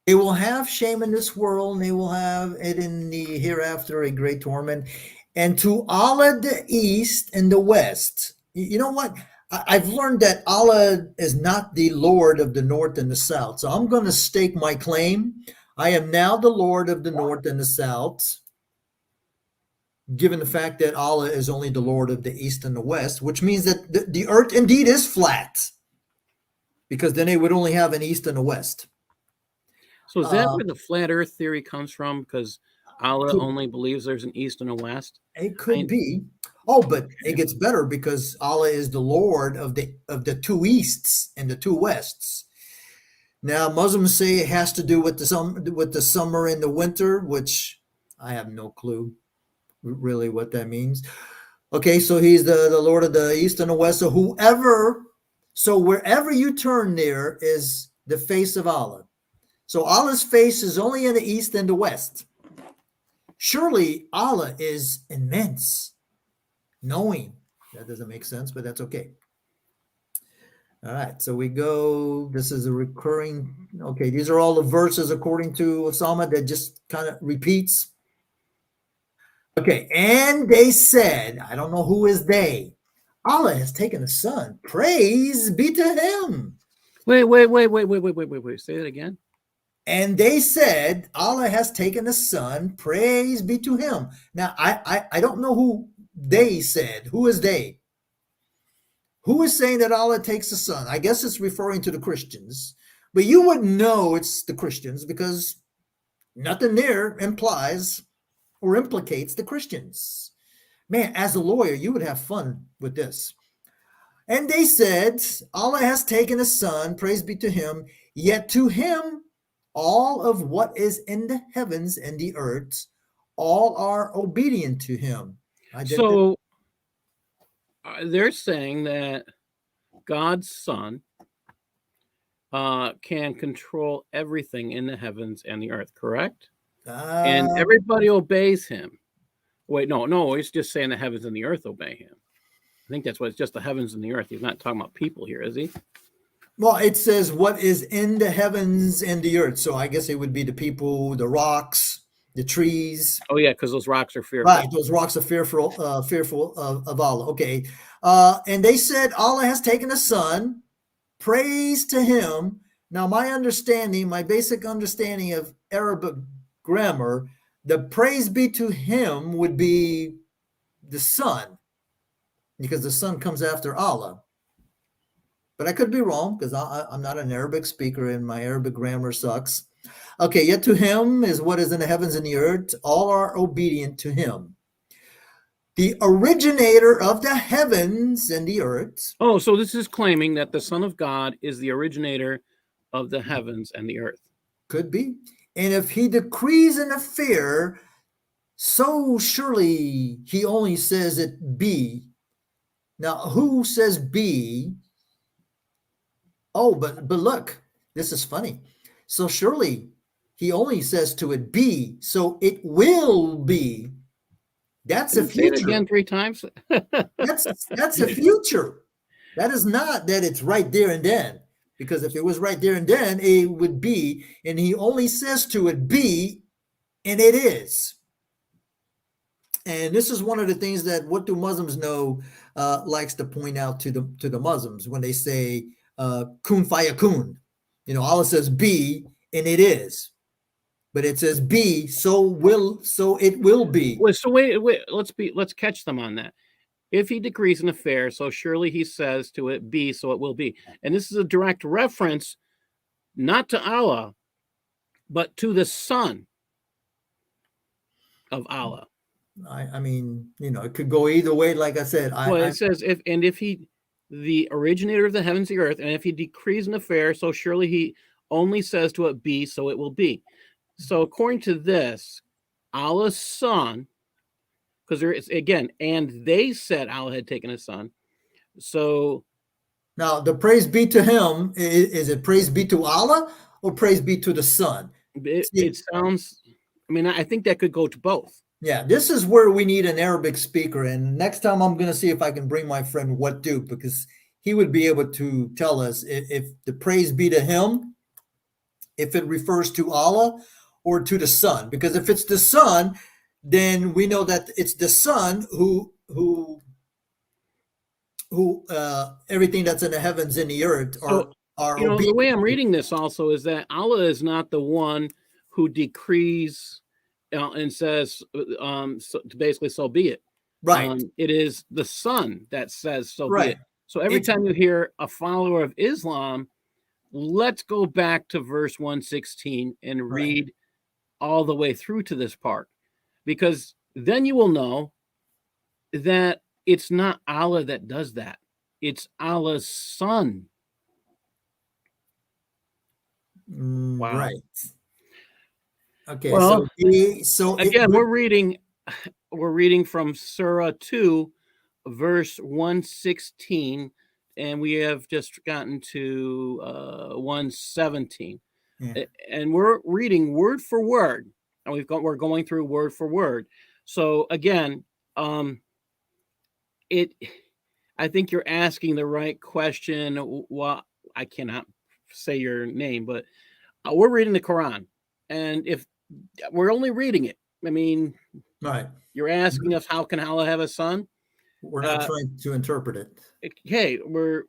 They will have shame in this world, and they will have it in the hereafter, a great torment. And to Allah the East and the West. You know what? I've learned that Allah is not the Lord of the North and the South. So I'm going to stake my claim. I am now the Lord of the North and the South, given the fact that Allah is only the Lord of the East and the West, which means that the earth indeed is flat, because then they would only have an East and a West. So is that where the flat earth theory comes from? Because Allah only believes there's an East and a West? It could be. Oh, but it gets better because Allah is the Lord of the two Easts and the two Wests. Now, Muslims say it has to do with the summer and the winter, which I have no clue really what that means. Okay, so he's the Lord of the East and the West. So wherever you turn, there is the face of Allah. So Allah's face is only in the East and the West. Surely Allah is immense, knowing. That doesn't make sense, but that's okay. All right, so we go. This is a recurring. Okay, these are all the verses according to Osama that just kind of repeats. Okay, and they said, I don't know who is they. Allah has taken a son. Praise be to him. Wait. Say that again. And they said, Allah has taken a son. Praise be to him. Now, I don't know who they said. Who is they? Who is saying that Allah takes a son? I guess it's referring to the Christians. But you would know it's the Christians because nothing there implies or implicates the Christians. Man, as a lawyer, you would have fun with this. And they said, Allah has taken a son, praise be to him, yet to him all of what is in the heavens and the earth, all are obedient to him. So they're saying that God's son can control everything in the heavens and the earth, correct? And everybody obeys him. Wait, no, it's just saying the heavens and the earth obey him. I think that's what it's just the heavens and the earth. He's not talking about people here, is he? Well, it says what is in the heavens and the earth. So I guess it would be the people, the rocks, the trees. Oh, yeah, because those rocks are fearful. Right, those rocks are fearful of Allah. Okay. And they said Allah has taken a son. Praise to him. Now, my basic understanding of Arabic grammar, the praise be to him would be the son, because the son comes after Allah. But I could be wrong because I'm not an Arabic speaker and my Arabic grammar sucks. Okay, yet to him is what is in the heavens and the earth. All are obedient to him. The originator of the heavens and the earth. Oh, so this is claiming that the Son of God is the originator of the heavens and the earth. Could be. And if he decrees an affair, so surely he only says it be. Now, who says be? Oh, but look, this is funny. So surely he only says to it be, so it will be. That's a Say it future. again 3 times. That's a future. That is not that it's right there and then. Because if it was right there and then, it would be, and he only says to it be, and it is. And this is one of the things that what do Muslims know likes to point out to the Muslims when they say kun fayakun. You know, Allah says be, and it is. But it says be, so it will be. Wait, so wait, let's catch them on that. If he decrees an affair, so surely he says to it be, so it will be. And this is a direct reference not to Allah, but to the Son of Allah. I mean, you know, it could go either way. Like I said, It says if he, the originator of the heavens and the earth, and if he decrees an affair, so surely he only says to it be, so it will be. So according to this, Allah's Son, because there is again, and they said Allah had taken a son. So now the praise be to him. Is it praise be to Allah or praise be to the Son? It sounds. I mean, I think that could go to both. Yeah, this is where we need an Arabic speaker. And next time I'm going to see if I can bring my friend What Duke, because he would be able to tell us if the praise be to him, if it refers to Allah or to the Son. Because if it's the Son, then we know that it's the Son who everything that's in the heavens and the earth are you know, the way I'm reading this also is that Allah is not the one who decrees and says so basically so be it. Right. It is the Son that says so right. be it. So every time you hear a follower of Islam, let's go back to verse 116 and read all the way through to this part, because then you will know that it's not Allah that does that. It's Allah's Son. Wow. Right. Okay. Well, so again, we're reading from Surah 2, verse 116, and we have just gotten to 117. Yeah. And we're reading word for word, and we're going through word for word. So again, I think you're asking the right question. Well, I cannot say your name, but we're reading the Quran, and if we're only reading it, I mean, right? You're asking us how can Allah have a son? We're not trying to interpret it. Hey, we're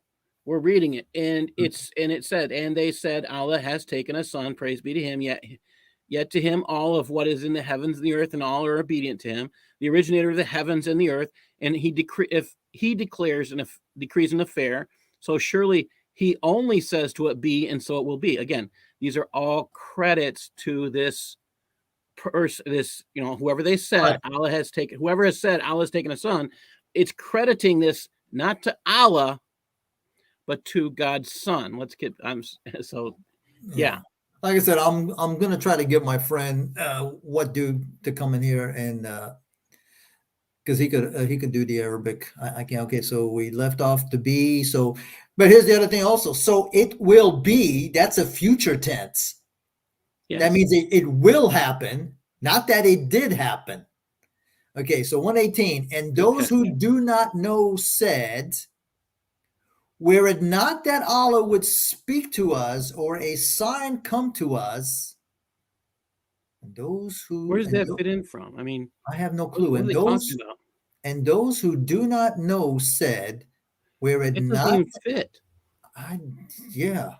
reading it, and it said, and they said Allah has taken a son, praise be to him, yet to him all of what is in the heavens and the earth, and all are obedient to him, the originator of the heavens and the earth, and if he declares and if decrees an affair, so surely he only says to it be, and so it will be. Again, these are all credits to this person, this, you know, whoever they said whoever has said Allah has taken a son, it's crediting this not to Allah but to God's Son. Let's get yeah. Like I said, I'm gonna try to get my friend What Dude to come in here and because he could do the Arabic. I can't. Okay, so we left off the be. So, but here's the other thing also. So it will be. That's a future tense. Yes. That means it will happen, not that it did happen. Okay, so 118. And those who do not know said, were it not that Allah would speak to us or a sign come to us. And those who where does that fit in from? I mean, I have no clue. What and those who do not know said, were it not doesn't even fit. Yeah.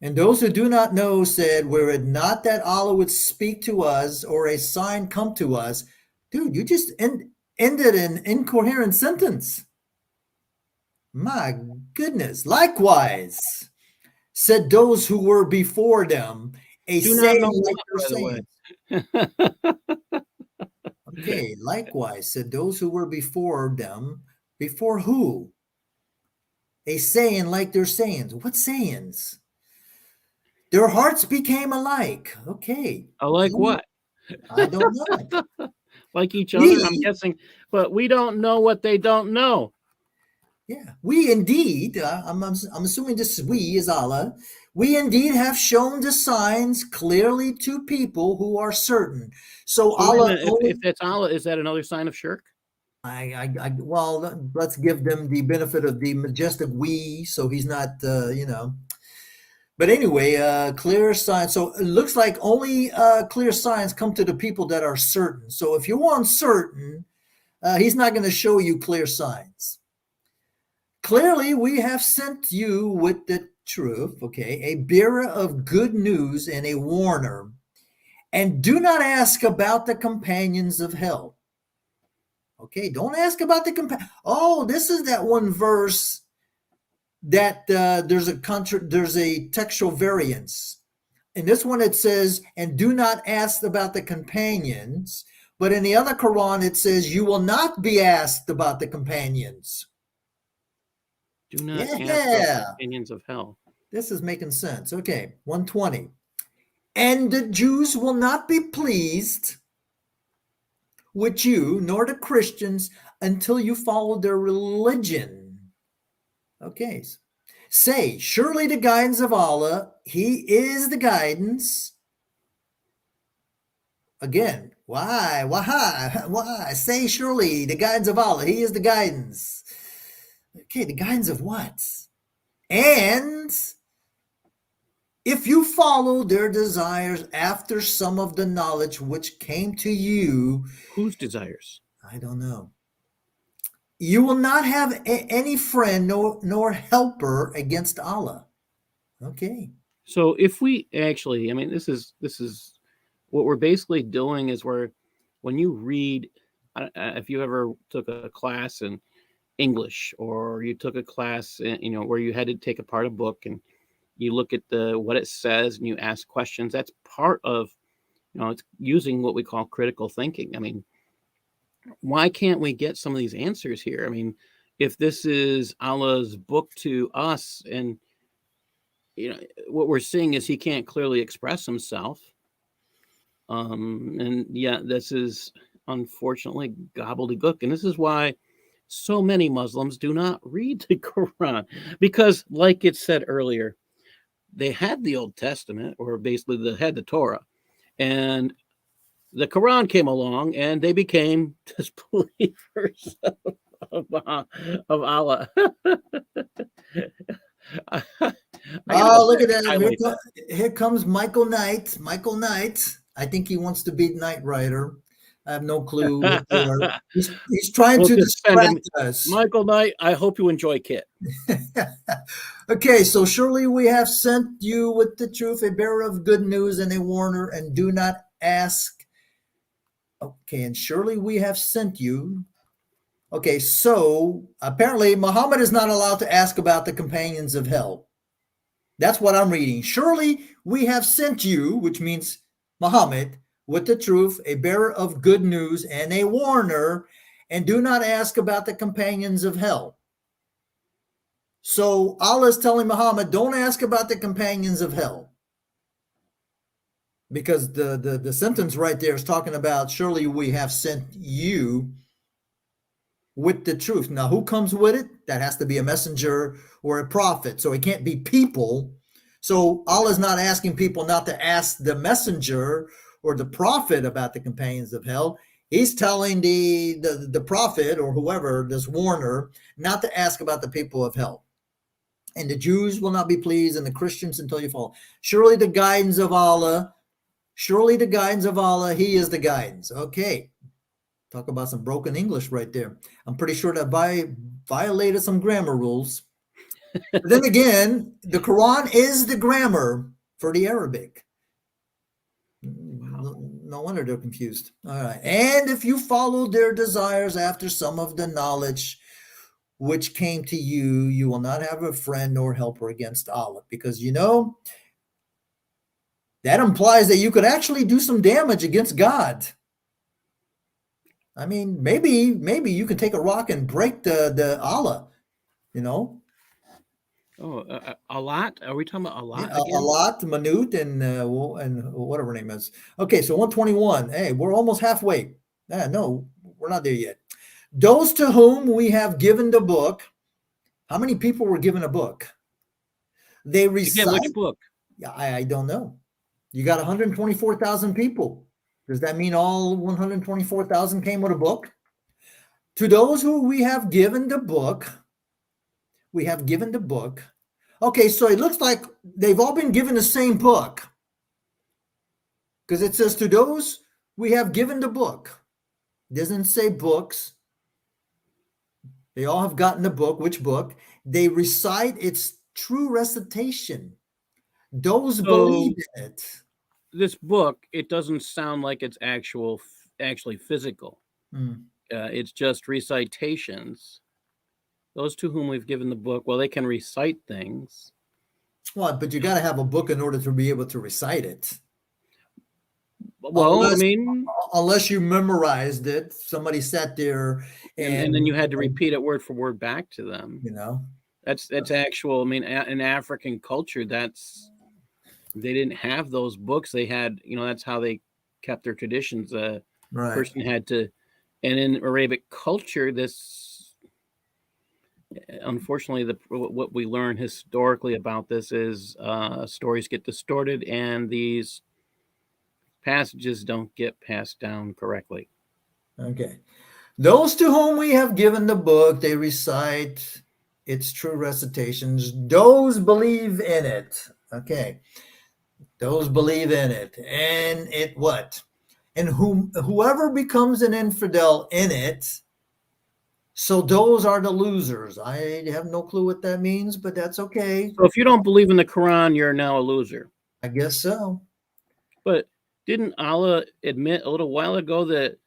And those who do not know said, were it not that Allah would speak to us or a sign come to us. Dude, you just ended an incoherent sentence. My goodness. Likewise, said those who were before them, a saying like their sayings. Okay, likewise, said those who were before them. Before who? A saying like their sayings. What sayings? Their hearts became alike. Okay. Like what? I don't know. Like each other, I'm We, guessing, but we don't know what they don't know. yeah, we indeed, I'm assuming this is we is Allah. We indeed have shown the signs clearly to people who are certain. So So wait a Allah minute, only, if that's Allah, is that another sign of shirk? well, let's give them the benefit of the majestic we, so he's not, But anyway, clear signs. So it looks like only clear signs come to the people that are certain. So if you're uncertain, he's not going to show you clear signs. Clearly, we have sent you with the truth, okay, a bearer of good news and a warner. And do not ask about the companions of hell. Okay, don't ask about the Oh, this is that one verse that there's a textual variance. In this one, it says, and do not ask about the companions. But in the other Quran, it says, you will not be asked about the companions. Do not ask about the Yeah, companions of hell. this is making sense. Okay, 120. And the Jews will not be pleased with you, nor the Christians, until you follow their religion. Okay. Say, surely the guidance of Allah, he is the guidance. Again, why? Say, surely the guidance of Allah, he is the guidance. Okay, the guidance of what? And if you follow their desires after some of the knowledge which came to you, Whose desires? I don't know. You will not have any friend nor helper against Allah. Okay. So if we actually, I mean, this is what we're basically doing is when you read, if you ever took a class in English or you took a class, where you had to take apart a book and you look at what it says and you ask questions, that's part of, it's using what we call critical thinking. I mean, why can't we get some of these answers here? I mean, if this is Allah's book to us, and what we're seeing is he can't clearly express himself, and yeah, this is unfortunately gobbledygook, and this is why so many Muslims do not read the Quran, because, like it said earlier, they had the Old Testament, or basically they had the Torah, and the Quran came along and they became disbelievers of Allah. Oh, look at that. Here comes Michael Knight. Michael Knight. I think he wants to be Knight Rider. I have no clue what they are. He's trying to distract us. Michael Knight, I hope you enjoy Kit. Okay, so surely we have sent you with the truth, a bearer of good news and a warner, and do not ask. Okay, and surely we have sent you. Okay, so apparently Muhammad is not allowed to ask about the companions of hell. That's what I'm reading. Surely we have sent you, which means Muhammad, with the truth, a bearer of good news and a warner, and do not ask about the companions of hell. So Allah is telling Muhammad, don't ask about the companions of hell. Because the sentence right there is talking about, surely we have sent you with the truth. Now, who comes with it? That has to be a messenger or a prophet. So it can't be people. So Allah is not asking people not to ask the messenger or the prophet about the companions of hell. He's telling the prophet or whoever, this warner, not to ask about the people of hell. And the Jews will not be pleased, and the Christians until you fall. Surely the guidance of Allah, he is the guidance. Okay. Talk about some broken English right there. I'm pretty sure that violated some grammar rules. But then again, the Quran is the grammar for the Arabic. No wonder they're confused. All right. And if you follow their desires after some of the knowledge which came to you, you will not have a friend nor helper against Allah. Because, that implies that you could actually do some damage against God. I mean, maybe you can take a rock and break the Allah, Oh, a lot? Are we talking about a Yeah, lot a again? lot, minute, and whatever her name is. Okay, so 121. Hey, we're almost halfway. No, we're not there yet. Those to whom we have given the book. How many people were given a book? They Again, which recite. book? Yeah, I don't know. You got 124,000 people. Does that mean all 124,000 came with a book? To those who we have given the book, we have given the book. Okay, so it looks like they've all been given the same book because it says to those we have given the book. It doesn't say books. They all have gotten the book. Which book? They recite its true recitation. Those believe So in it. this book, it doesn't sound like it's actually physical. Hmm. It's just recitations. Those to whom we've given the book, well, they can recite things. Well, but you got to have a book in order to be able to recite it. Well, I Unless mean, unless you memorized it, somebody sat there and then you had to and repeat it word for word back to them. you know. That's actual. I mean, in African culture, they didn't have those books. They had, that's how they kept their traditions. Right. Person had to, and in Arabic culture, this, unfortunately, what we learn historically about this is stories get distorted, and these passages don't get passed down correctly. Okay. Those to whom we have given the book, they recite its true recitations. Those believe in it. Okay. Those believe in it. And it what? And whoever becomes an infidel in it, so those are the losers. I have no clue what that means, but that's okay. So if you don't believe in the Quran, you're now a loser. I guess so. But didn't Allah admit a little while ago that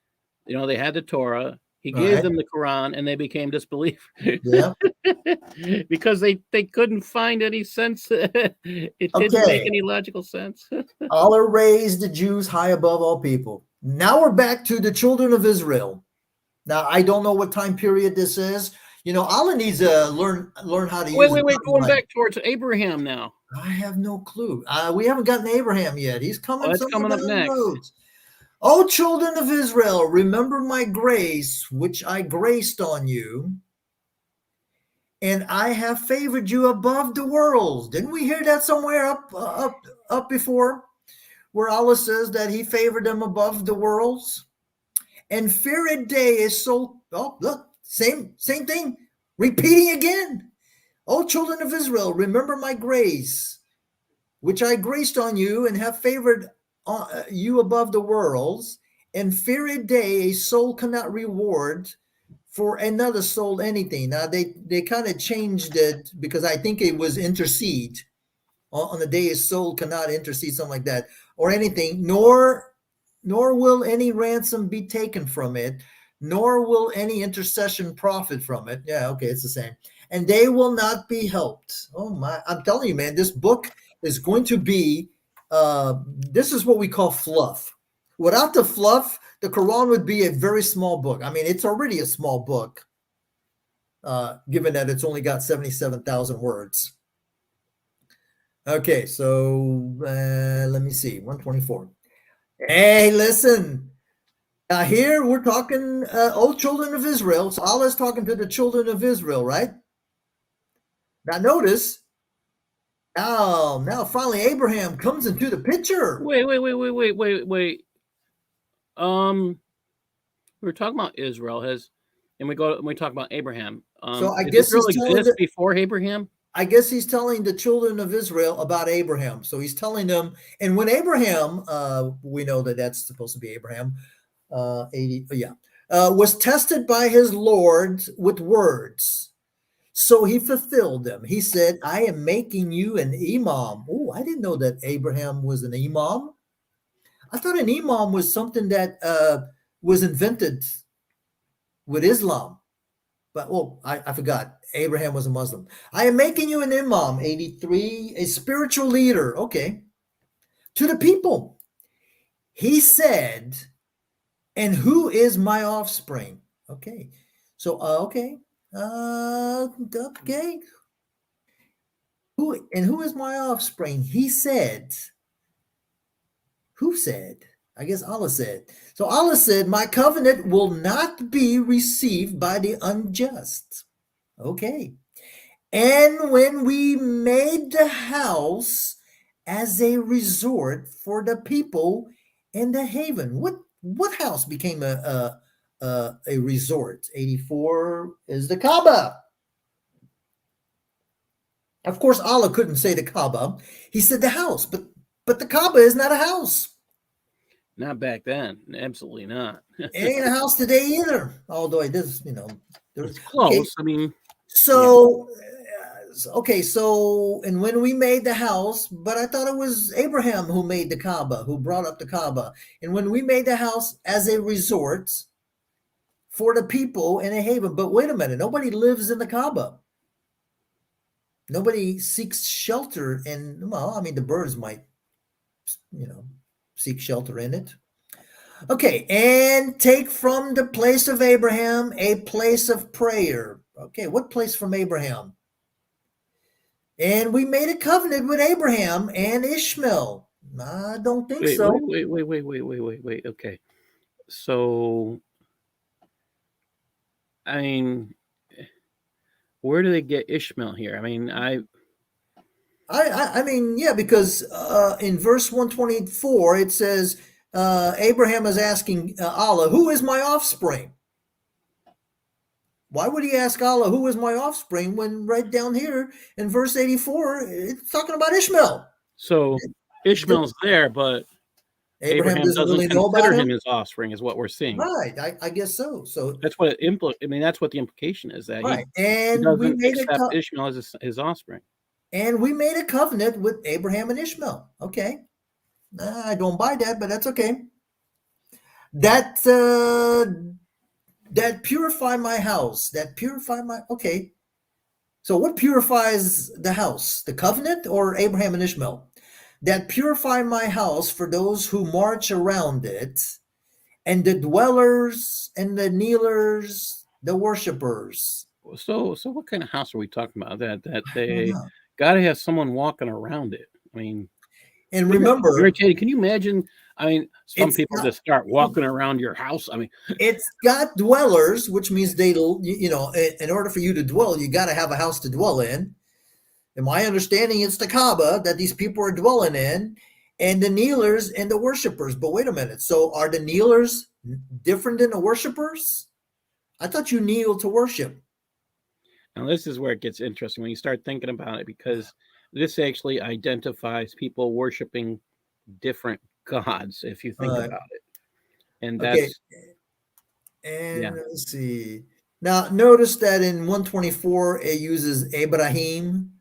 they had the Torah? He gave Right. them the Quran, and they became disbelievers. Yeah. Because they couldn't find any sense. It didn't make Okay. any logical sense. Allah raised the Jews high above all people. Now we're back to the children of Israel. Now I don't know what time period this is. Allah needs to learn how to use the Wait. Going timeline. back towards Abraham now. I have no clue. We haven't gotten Abraham yet. He's Oh, coming that's somewhere coming down up the next. road. O children of Israel, remember my grace, which I graced on you, and I have favored you above the worlds. Didn't we hear that somewhere up before, where Allah says that He favored them above the worlds? And fear a day is so. Oh, look, same thing, repeating again. O children of Israel, remember my grace, which I graced on you, and have favored you above the worlds. And fear a day a soul cannot reward for another soul anything. Now they kind of changed it because I think it was intercede on the day a soul cannot intercede, something like that, or anything. Nor will any ransom be taken from it, nor will any intercession profit from it. Yeah, okay, it's the same. And they will not be helped. Oh my, I'm telling you, man, this book is going to be this is what we call fluff. Without the fluff, the Quran would be a very small book. I mean, it's already a small book, given that it's only got 77,000 words. Okay, so let me see, 124. Hey, listen. Here we're talking old children of Israel. So Allah is talking to the children of Israel, right? Now notice, now finally Abraham comes into the picture. Wait. We were talking about Israel, and we talk about Abraham. So I Did guess Israel he's telling exist before Abraham? the children of Israel about Abraham. So he's telling them, and when Abraham, we know that that's supposed to be Abraham, 80, yeah, was tested by his Lord with words. So he fulfilled them. He said, I am making you an imam. Oh, I didn't know that Abraham was an imam. I thought an imam was something that was invented with Islam. But, I forgot. Abraham was a Muslim. I am making you an imam, 83, a spiritual leader. Okay. To the people. He said, and who is my offspring? Okay. So, okay. Okay. Who is my offspring? He said. Who said? I guess Allah said. So Allah said, my covenant will not be received by the unjust. Okay. And when we made the house as a resort for the people and the haven, what house became a resort? 84 is the Kaaba. Of course, Allah couldn't say the Kaaba. He said the house, but the Kaaba is not a house. Not back then. Absolutely not. It ain't a house today either. Although it is, It's close. Okay. I mean, So, okay, so, and when we made the house, but I thought it was Abraham who made the Kaaba, who brought up the Kaaba. And when we made the house as a resort for the people and a haven, but wait a minute, nobody lives in the Kaaba. Nobody seeks shelter in, well, I mean, the birds might, seek shelter in it. Okay, and take from the place of Abraham a place of prayer. Okay, what place from Abraham? And we made a covenant with Abraham and Ishmael. I don't think so. Wait. Okay. So, I mean, where do they get Ishmael here? I mean, I mean, yeah, because in verse 124, it says, Abraham is asking Allah, who is my offspring? Why would he ask Allah, who is my offspring, when right down here in verse 84, it's talking about Ishmael? So Ishmael's there, but Abraham doesn't really know consider him his offspring, is what we're seeing. Right, I guess so. So that's what that's what the implication is, that right. he doesn't accept Ishmael as his offspring. And we made a covenant with Abraham and Ishmael. Okay. I don't buy that, but that's okay. That purify my house. Okay. So what purifies the house? The covenant or Abraham and Ishmael? That purify my house for those who march around it, and the dwellers and the kneelers, the worshipers. So what kind of house are we talking about? That they got to have someone walking around it. I mean, and remember, irritating. Can you imagine? I mean, some people just start walking around your house. I mean, it's got dwellers, which means in order for you to dwell, you got to have a house to dwell in. In my understanding, it's the Kaaba that these people are dwelling in, and the kneelers and the worshipers. But wait a minute. So are the kneelers different than the worshipers? I thought you kneel to worship. Now, this is where it gets interesting when you start thinking about it, because this actually identifies people worshiping different gods, if you think about it. And that's okay. And let's see. Now, notice that in 124 it uses Abraham,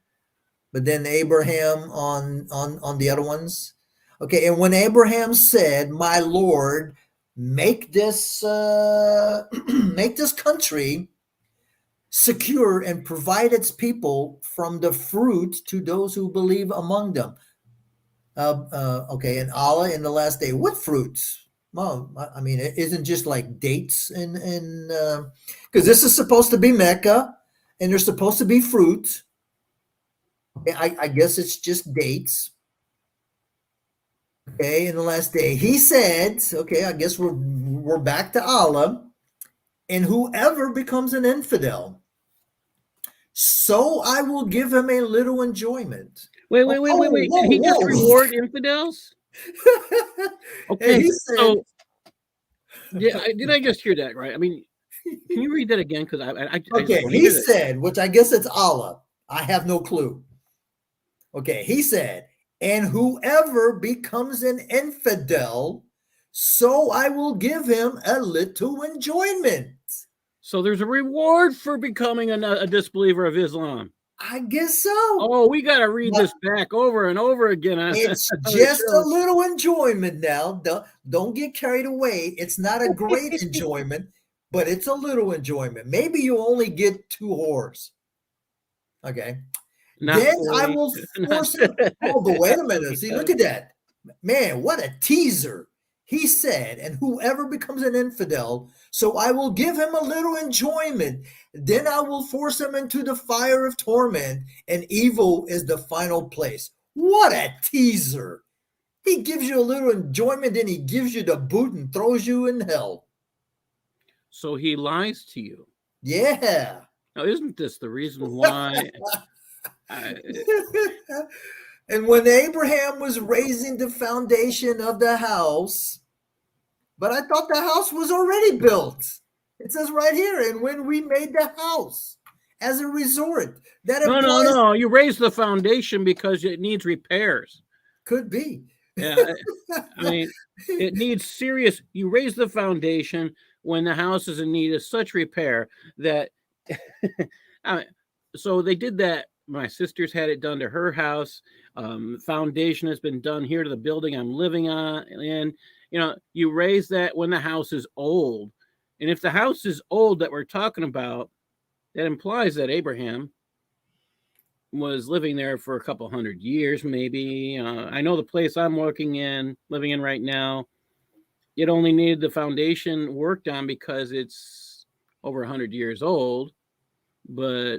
but then Abraham on the other ones. Okay, and when Abraham said, "My Lord, make this country secure and provide its people from the fruit to those who believe among them." Okay, and Allah in the last day. What fruits? Well, I mean, it isn't just like dates and because this is supposed to be Mecca, and there's supposed to be fruit. I guess it's just dates. Okay, in the last day, he said, okay, I guess we're back to Allah, and whoever becomes an infidel, so I will give him a little enjoyment. Wait. Did he just reward infidels? Okay, he said, so did I just hear that right? I mean, can you read that again? Because he said, which I guess it's Allah. I have no clue. Okay, he said, and whoever becomes an infidel, so I will give him a little enjoyment. So there's a reward for becoming a disbeliever of Islam. I guess so. Oh, we got to read this back over and over again. It's just a little enjoyment now. Don't get carried away. It's not a great enjoyment, but it's a little enjoyment. Maybe you only get 2 whores. Okay. Then I will force him. Oh, but wait a minute. See, look at that. Man, what a teaser. He said, and whoever becomes an infidel, so I will give him a little enjoyment. Then I will force him into the fire of torment, and evil is the final place. What a teaser. He gives you a little enjoyment, then he gives you the boot and throws you in hell. So he lies to you. Yeah. Now, isn't this the reason why? And when Abraham was raising the foundation of the house, but I thought the house was already built. It says right here, and when we made the house as a resort, that implies No. You raise the foundation because it needs repairs. Could be. Yeah, I mean, it needs serious. You raise the foundation when the house is in need of such repair that. So they did that. My sister's had it done to her house. Foundation has been done here to the building I'm living on, and you raise that when the house is old. And if the house is old that we're talking about, that implies that Abraham was living there for a couple hundred years, maybe. I know the place I'm living in right now, it only needed the foundation worked on because it's over 100 years old. But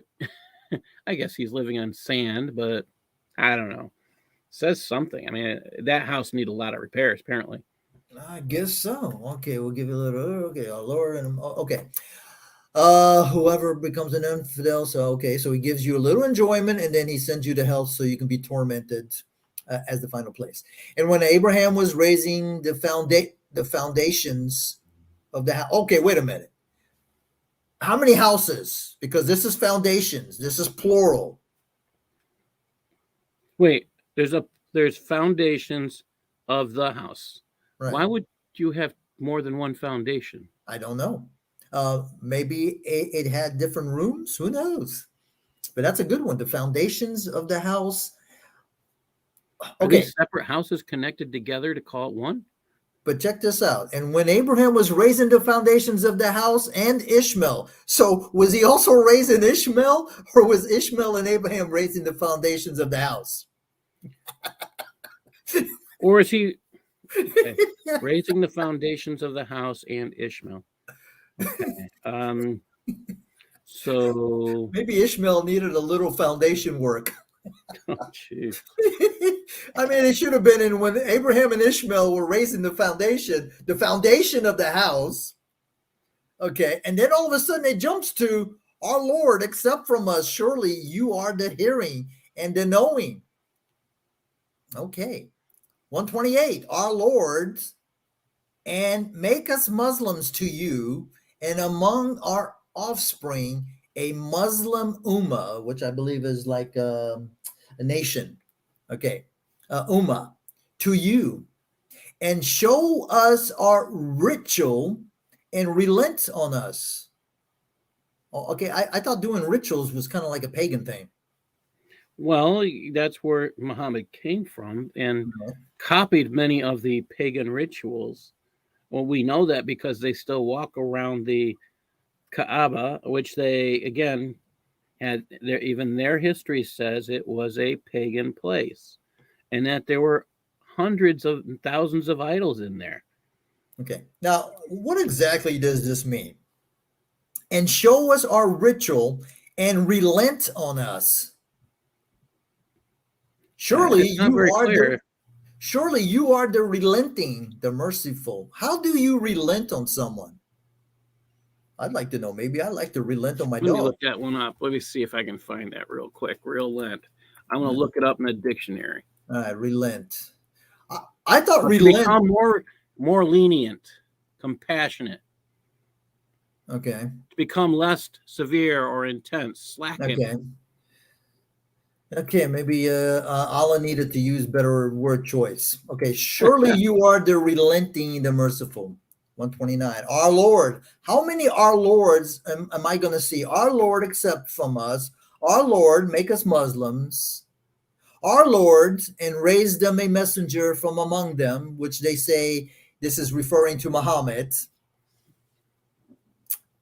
I guess he's living on sand, but I don't know. Says something. I mean, that house needed a lot of repairs, apparently. I guess so. Okay, we'll give you a little. Okay, our Lord and okay. Whoever becomes an infidel, so he gives you a little enjoyment, and then he sends you to hell so you can be tormented as the final place. And when Abraham was raising the foundations of the house, okay, wait a minute. How many houses? Because this is foundations. This is plural. Wait, there's foundations of the house. Right. Why would you have more than one foundation? I don't know. Maybe it had different rooms. Who knows? But that's a good one. The foundations of the house. Okay. Are these separate houses connected together to call it one? But check this out. And when Abraham was raising the foundations of the house and Ishmael, so was he also raising Ishmael, or was Ishmael and Abraham raising the foundations of the house? Or is he raising the foundations of the house and Ishmael? Okay. So maybe Ishmael needed a little foundation work. Oh, jeez. I mean, it should have been in when Abraham and Ishmael were raising the foundation of the house. Okay. And then all of a sudden it jumps to our Lord, accept from us. Surely you are the hearing and the knowing. Okay. 128, our Lord, and make us Muslims to you, and among our offspring, a Muslim ummah, which I believe is like a nation. Okay. Ummah to you, and show us our ritual and relent on us. Okay. I thought doing rituals was kind of like a pagan thing. Well, that's where Muhammad came from and copied many of the pagan rituals. Well, we know that because they still walk around the Kaaba, which they, again, had even their history says it was a pagan place and that there were hundreds of thousands of idols in there. Okay. Now, what exactly does this mean? And show us our ritual and relent on us. Surely you are the relenting, the merciful. How do you relent on someone? I'd like to know. Maybe I'd like to relent on my dog. Let me look that one up. Let me see if I can find that real quick. Relent. I'm going to look it up in the dictionary. All right, relent. I thought relent. Become more lenient, compassionate. Okay. To become less severe or intense, slacken. Okay, maybe Allah needed to use better word choice. Okay, surely you are the relenting, the merciful. 129. Our Lord. How many our Lords am I going to see? Our Lord accept from us. Our Lord make us Muslims. Our Lord and raise them a messenger from among them, which they say this is referring to Muhammad.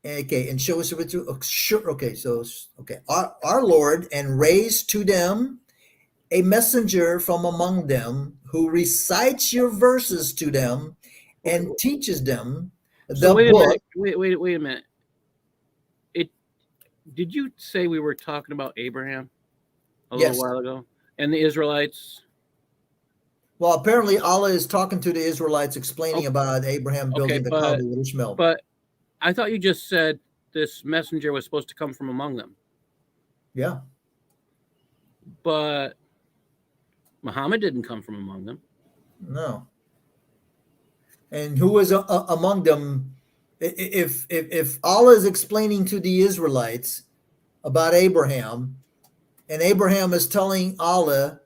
Okay, and show us a ritual. Oh, sure. Okay, our Lord, and raise to them a messenger from among them who recites your verses to them and teaches them So the wait a book. minute. Wait a minute. Did you say we were talking about Abraham a little Yes. while ago and the Israelites? Well, apparently Allah is talking to the Israelites, explaining Oh, about Abraham okay, building the Kaaba with Ishmael. but I thought you just said this messenger was supposed to come from among them. Yeah. But Muhammad didn't come from among them. No. And who was among them? If Allah is explaining to the Israelites about Abraham, and Abraham is telling Allah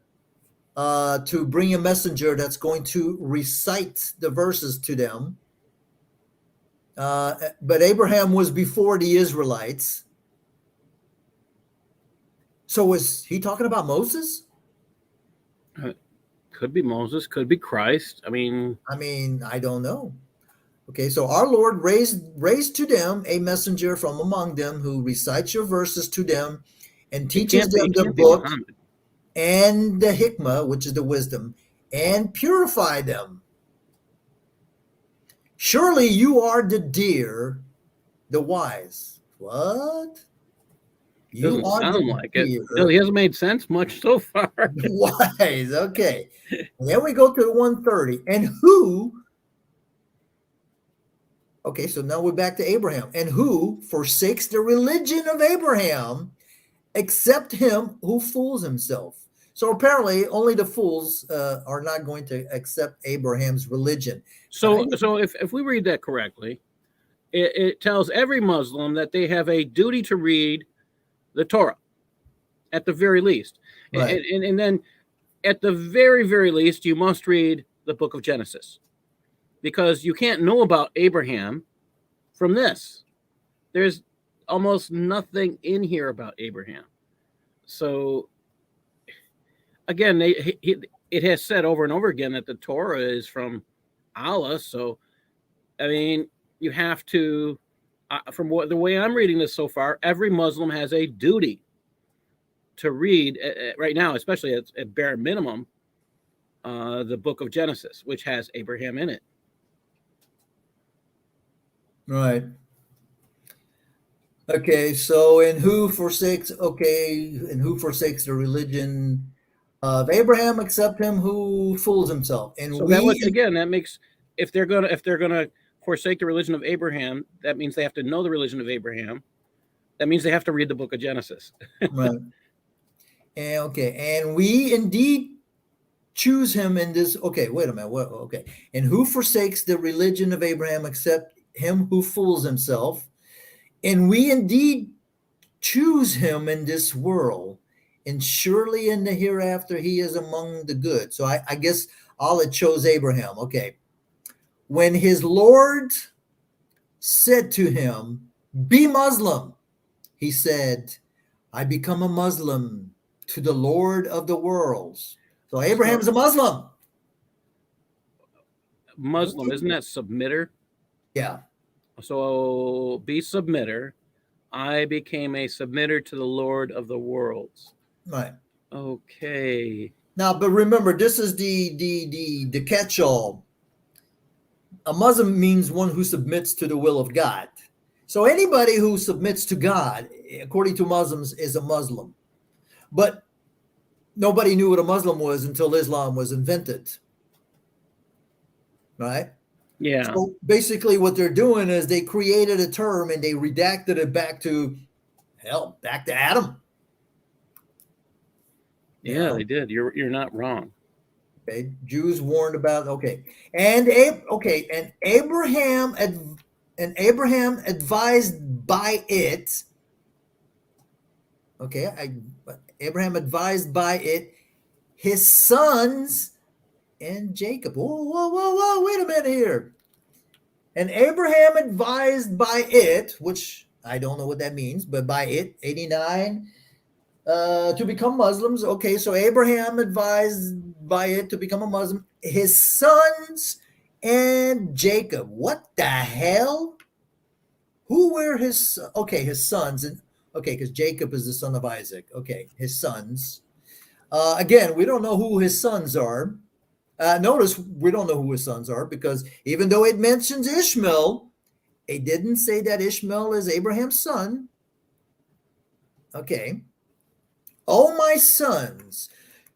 to bring a messenger that's going to recite the verses to them, but Abraham was before the Israelites. So was he talking about Moses? Could be Moses, could be Christ. I mean, I don't know. Okay, so our Lord raised to them a messenger from among them who recites your verses to them and teaches them it the can't be book Muhammad. and the hikmah, which is the wisdom, and purify them. Surely you are the dear, the wise. What? You Doesn't are the sound like it. dear, No, he hasn't made sense much so far. the wise. Okay. And then we go to 130. And who? Okay, so now we're back to Abraham. And who forsakes the religion of Abraham except him who fools himself? So apparently, only the fools are not going to accept Abraham's religion. So if we read that correctly, it tells every Muslim that they have a duty to read the Torah, at the very least. Right. And then at the very, very least, you must read the book of Genesis, because you can't know about Abraham from this. There's almost nothing in here about Abraham. So again, it has said over and over again that the Torah is from Allah. So, I mean, you have to, from the way I'm reading this so far, every Muslim has a duty to read right now, especially at bare minimum, the book of Genesis, which has Abraham in it. Right. Okay, so and who forsakes the religion of Abraham except him who fools himself? And So that makes, if they're gonna forsake the religion of Abraham, that means they have to know the religion of Abraham. That means they have to read the book of Genesis. Right. And we indeed choose him in this. Okay, wait a minute. What? Okay, and who forsakes the religion of Abraham except him who fools himself? And we indeed choose him in this world, and surely in the hereafter he is among the good. So I guess Allah chose Abraham. Okay. When his Lord said to him, "Be Muslim," he said, "I become a Muslim to the Lord of the worlds." So Abraham's a Muslim. Muslim, isn't that submitter? Yeah. So be submitter. I became a submitter to the Lord of the worlds. Right. Okay. Now, but remember, this is the catch-all. A Muslim means one who submits to the will of God. So anybody who submits to God, according to Muslims, is a Muslim. But nobody knew what a Muslim was until Islam was invented. Right? Yeah. So basically what they're doing is they created a term and they redacted it back to Adam. Yeah, they did. You're not wrong. Okay, Jews warned about. Okay, and Abraham advised by it. Okay, Abraham advised by it his sons and Jacob. Whoa! Wait a minute here. And Abraham advised by it, which I don't know what that means, but by it, 89, to become Muslims. Okay, so Abraham advised by it to become a Muslim, his sons and Jacob. What the hell? Who were his sons, and because Jacob is the son of Isaac. Okay, his sons. Again, we don't know who his sons are. Notice we don't know who his sons are, because even though it mentions Ishmael, it didn't say that Ishmael is Abraham's son. Okay. Oh, my sons,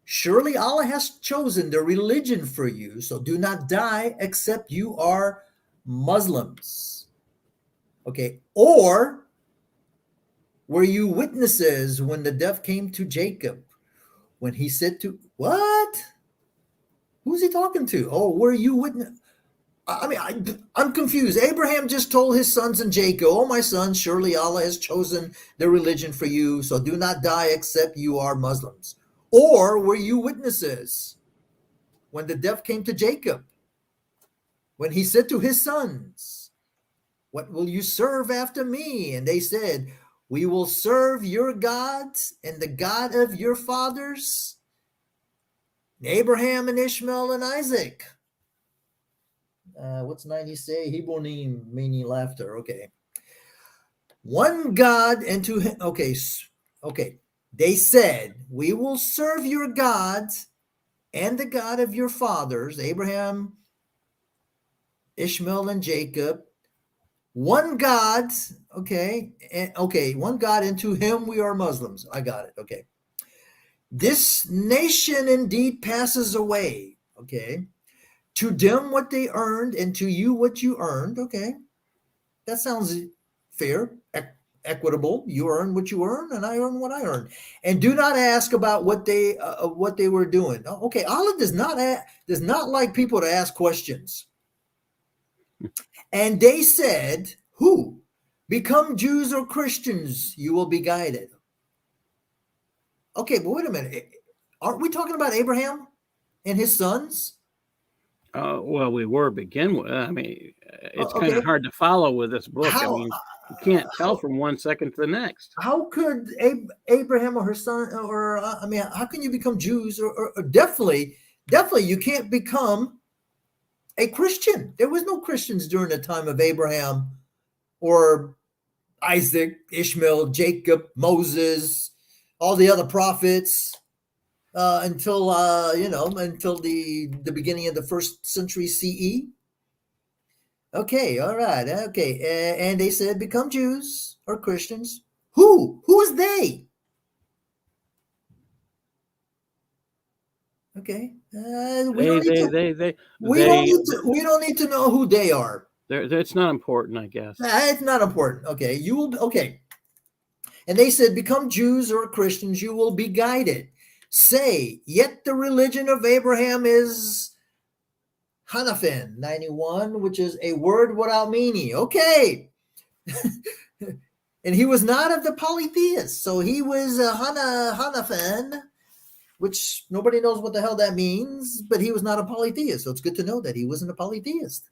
surely Allah has chosen the religion for you, so do not die except you are Muslims. Okay. Or were you witnesses when the death came to Jacob, when he said to, what? Who's he talking to? Oh, were you witness? I mean, I'm confused. Abraham just told his sons and Jacob, oh, my sons, surely Allah has chosen the religion for you, so do not die except you are Muslims. Or were you witnesses when the death came to Jacob, when he said to his sons, what will you serve after me? And they said, we will serve your gods and the God of your fathers, Abraham and Ishmael and Isaac. What's 90 say? Hebrew name meaning laughter. Okay. One God and to him. Okay. Okay. They said, we will serve your gods and the God of your fathers, Abraham, Ishmael, and Jacob. One God. Okay. Okay. One God, and to him we are Muslims. I got it. Okay. This nation indeed passes away. Okay. To them what they earned, and to you what you earned. Okay. That sounds fair, equitable. You earn what you earn, and I earn what I earn. And do not ask about what they were doing. Okay, Allah does not like people to ask questions. And they said, who? Become Jews or Christians, you will be guided. Okay, but wait a minute. Aren't we talking about Abraham and his sons? Well, we were begin with. I mean, it's kind of hard to follow with this book. I mean, you can't tell from one second to the next. How could Abraham or her son, or I mean, how can you become Jews? Or definitely, you can't become a Christian. There was no Christians during the time of Abraham or Isaac, Ishmael, Jacob, Moses, all the other prophets. Until the beginning of the 1st century CE. Okay, all right, okay. And they said, become Jews or Christians. Who? Who is they? Okay. We don't need to know who they are. It's not important, I guess. It's not important. Okay. Okay. And they said, become Jews or Christians, you will be guided. Say, yet the religion of Abraham is Hanafin 91, which is a word without meaning. Okay. And he was not of the polytheists. So he was a Hanafin, which nobody knows what the hell that means, but he was not a polytheist. So it's good to know that he wasn't a polytheist.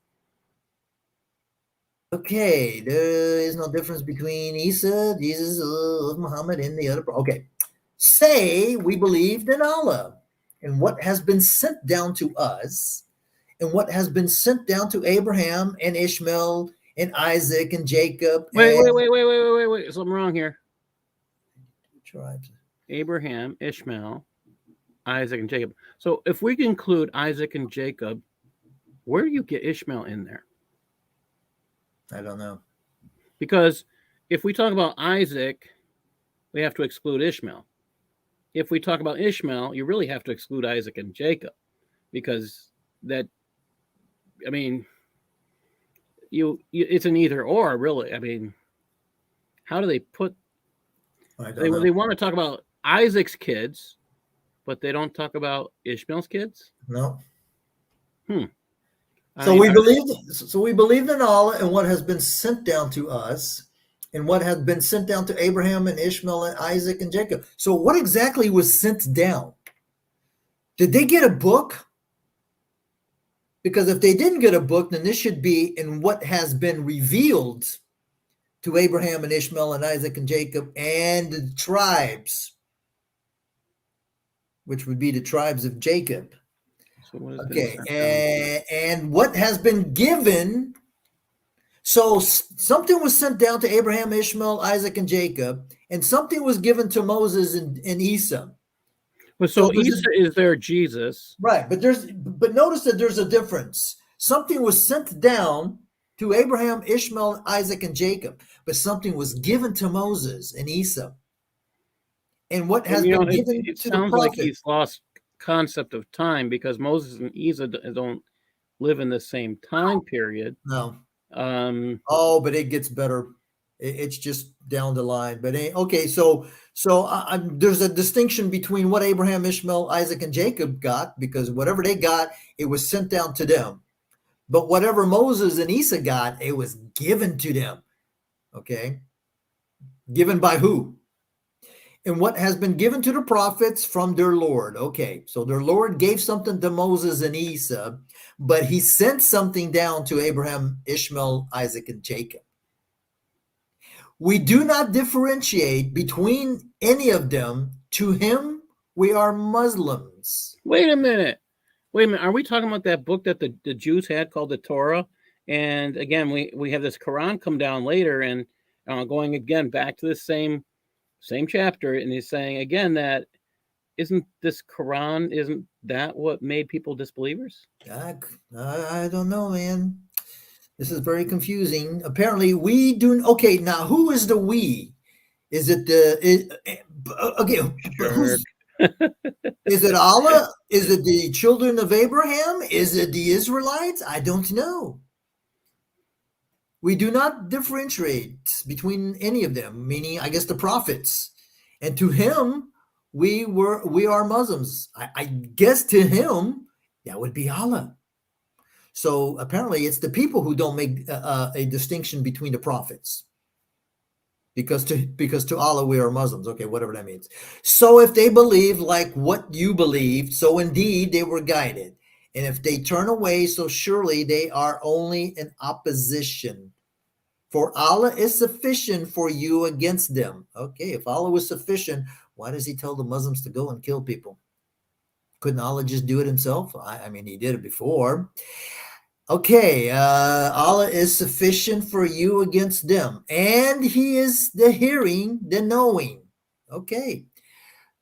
Okay. There is no difference between Isa, Jesus, Muhammad, and the other. Okay. Say we believed in Allah and what has been sent down to us and what has been sent down to Abraham and Ishmael and Isaac and Jacob. Wait. Something wrong here. Tribes. Abraham, Ishmael, Isaac, and Jacob. So if we include Isaac and Jacob, where do you get Ishmael in there? I don't know. Because if we talk about Isaac, we have to exclude Ishmael. If we talk about Ishmael, you really have to exclude Isaac and Jacob, because that, I mean, it's an either or, really. I mean, how do they put? They want to talk about Isaac's kids, but they don't talk about Ishmael's kids. No. So we believed in Allah and what has been sent down to us, and what had been sent down to Abraham and Ishmael and Isaac and Jacob. So what exactly was sent down? Did they get a book? Because if they didn't get a book, then this should be in what has been revealed to Abraham and Ishmael and Isaac and Jacob and the tribes, which would be the tribes of Jacob. So and what has been given. So something was sent down to Abraham, Ishmael, Isaac, and Jacob, and something was given to Moses and Esau. But So so Isa is their Jesus. right, but notice that there's a difference. Something was sent down to Abraham, Ishmael, Isaac, and Jacob, but something was given to Moses and Esau. And what And has you know, been given it to the sounds like prophet? he's lost concept of time because Moses and Isa don't live in the same time period. No. Um, Oh, but it gets better. It's just down the line. But okay, so there's a distinction between what Abraham, Ishmael, Isaac, and Jacob got, because whatever they got, it was sent down to them. But whatever Moses and Esau got, it was given to them. Okay, given by who? And what has been given to the prophets from their Lord. Okay, so their Lord gave something to Moses and Esau, but he sent something down to Abraham, Ishmael, Isaac, and Jacob. We do not differentiate between any of them. To him, we are Muslims. wait a minute. Are we talking about that book that the Jews had called the Torah? And again, we have this Quran come down later, and going again back to the same chapter, and he's saying again that isn't that what made people disbelievers? I don't know, man. This is very confusing. Apparently, we do. Okay, now who is the we? Is it okay? But Sure. is it Allah? Is it the children of Abraham? Is it the Israelites? I don't know. We do not differentiate between any of them, meaning, I guess, the prophets. And to him, we are Muslims. I guess to him, that would be Allah. So apparently, it's the people who don't make a distinction between the prophets. Because to Allah we are Muslims. Okay, whatever that means. So if they believe like what you believed, so indeed they were guided. And if they turn away, so surely they are only in opposition. For Allah is sufficient for you against them. Okay, if Allah was sufficient, why does he tell the Muslims to go and kill people? Couldn't Allah just do it himself? I mean, he did it before. Okay, Allah is sufficient for you against them, and he is the hearing, the knowing. Okay,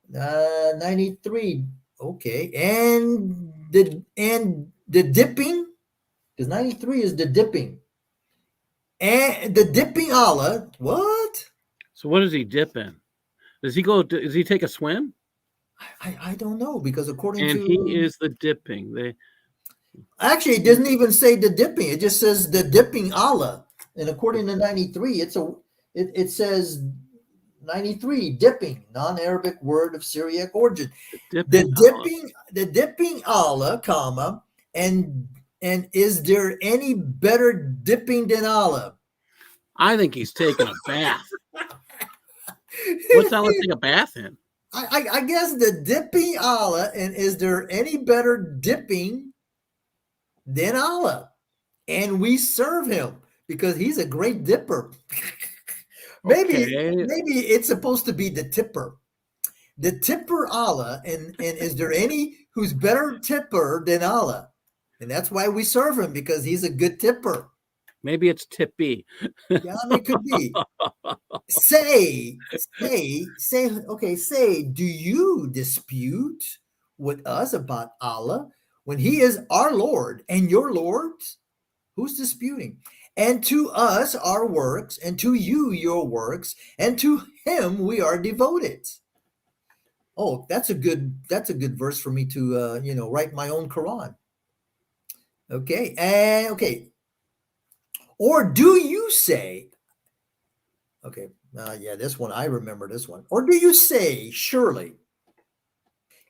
93. Okay, and the dipping, because 93 is the dipping, and the dipping Allah. What? So what does he dip in? Does he go? Does he take a swim? I don't know, because according And to he is the dipping. Actually, it doesn't even say the dipping. It just says the dipping Allah. And according to 93, it says 93 dipping, non-Arabic word of Syriac origin. The dipping Allah, comma, and is there any better dipping than Allah? I think he's taking a bath. What's Allah take a bath in? I guess the dipping Allah, and is there any better dipping than Allah? And we serve him because he's a great dipper. maybe it's supposed to be the tipper Allah, and is there any who's better tipper than Allah? And that's why we serve him, because he's a good tipper. Maybe it's Tippy. Yeah, I mean, it could be. Say, do you dispute with us about Allah when he is our Lord and your Lord? Who's disputing? And to us our works, and to you your works, and to him we are devoted. Oh, that's a good verse for me to write my own Quran. Okay, and okay. Or do you say, okay, yeah, this one, I remember this one. Or do you say, surely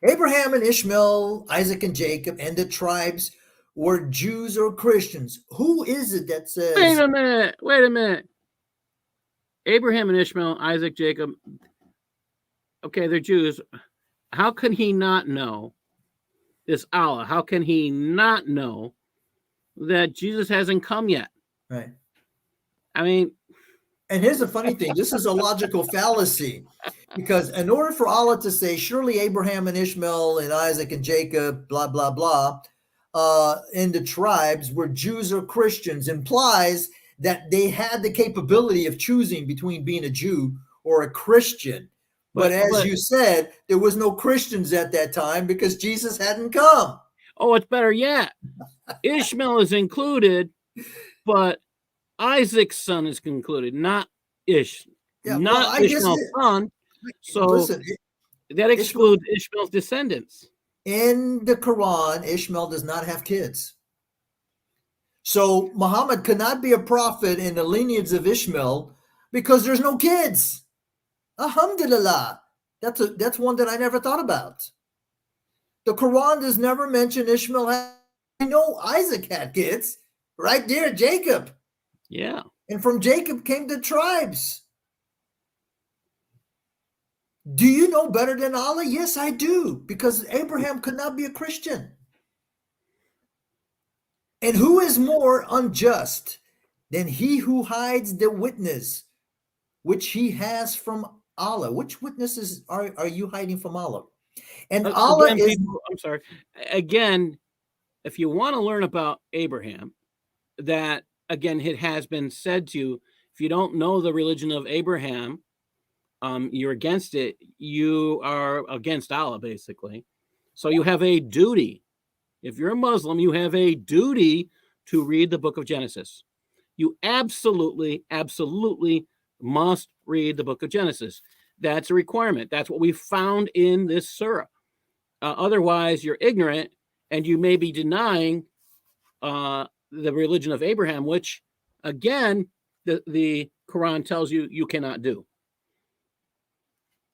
Abraham and Ishmael, Isaac and Jacob, and the tribes were Jews or Christians? Who is it that says... Wait a minute. Abraham and Ishmael, Isaac, Jacob, okay, they're Jews. How can he not know this Allah? How can he not know that Jesus hasn't come yet? Right. I mean... And here's the funny thing. This is a logical fallacy. Because in order for Allah to say, surely Abraham and Ishmael and Isaac and Jacob, blah, blah, blah, in the tribes were Jews or Christians, implies that they had the capability of choosing between being a Jew or a Christian. But But as you said, there was no Christians at that time because Jesus hadn't come. oh, it's better yet. Ishmael is included, but Isaac's son is included, not Yeah, well, I guess Ishmael's son. So listen, that excludes Ishmael's descendants. in the Quran, Ishmael does not have kids. So Muhammad could not be a prophet in the lineage of Ishmael because there's no kids. Alhamdulillah. That's one that I never thought about. The Quran does never mention Ishmael. I know Isaac had kids, right there, Jacob. Yeah. And from Jacob came the tribes. Do you know better than Allah? Yes, I do, because Abraham could not be a Christian. And who is more unjust than he who hides the witness which he has from Allah? Which witnesses are you hiding from Allah? And Allah again, is. I'm sorry. Again, if you want to learn about Abraham, that again, it has been said to you, if you don't know the religion of Abraham, you're against it. You are against Allah, basically. So you have a duty. If you're a Muslim, you have a duty to read the book of Genesis. You absolutely, absolutely must read the book of Genesis. That's a requirement. That's what we found in this surah. Otherwise, you're ignorant and you may be denying the religion of Abraham, which, again, the Quran tells you you cannot do.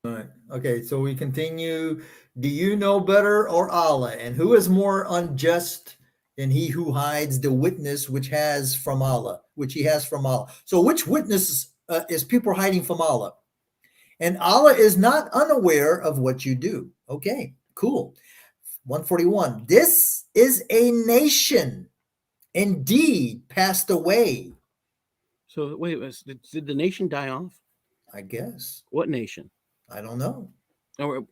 All right. Okay, so we continue. Do you know better or Allah? And who is more unjust than he who hides the witness which he has from Allah? So which witness is people hiding from Allah? And Allah is not unaware of what you do. Okay, cool. 141. This is a nation indeed passed away. So wait, did the nation die off? I guess. What nation? I don't know. Or,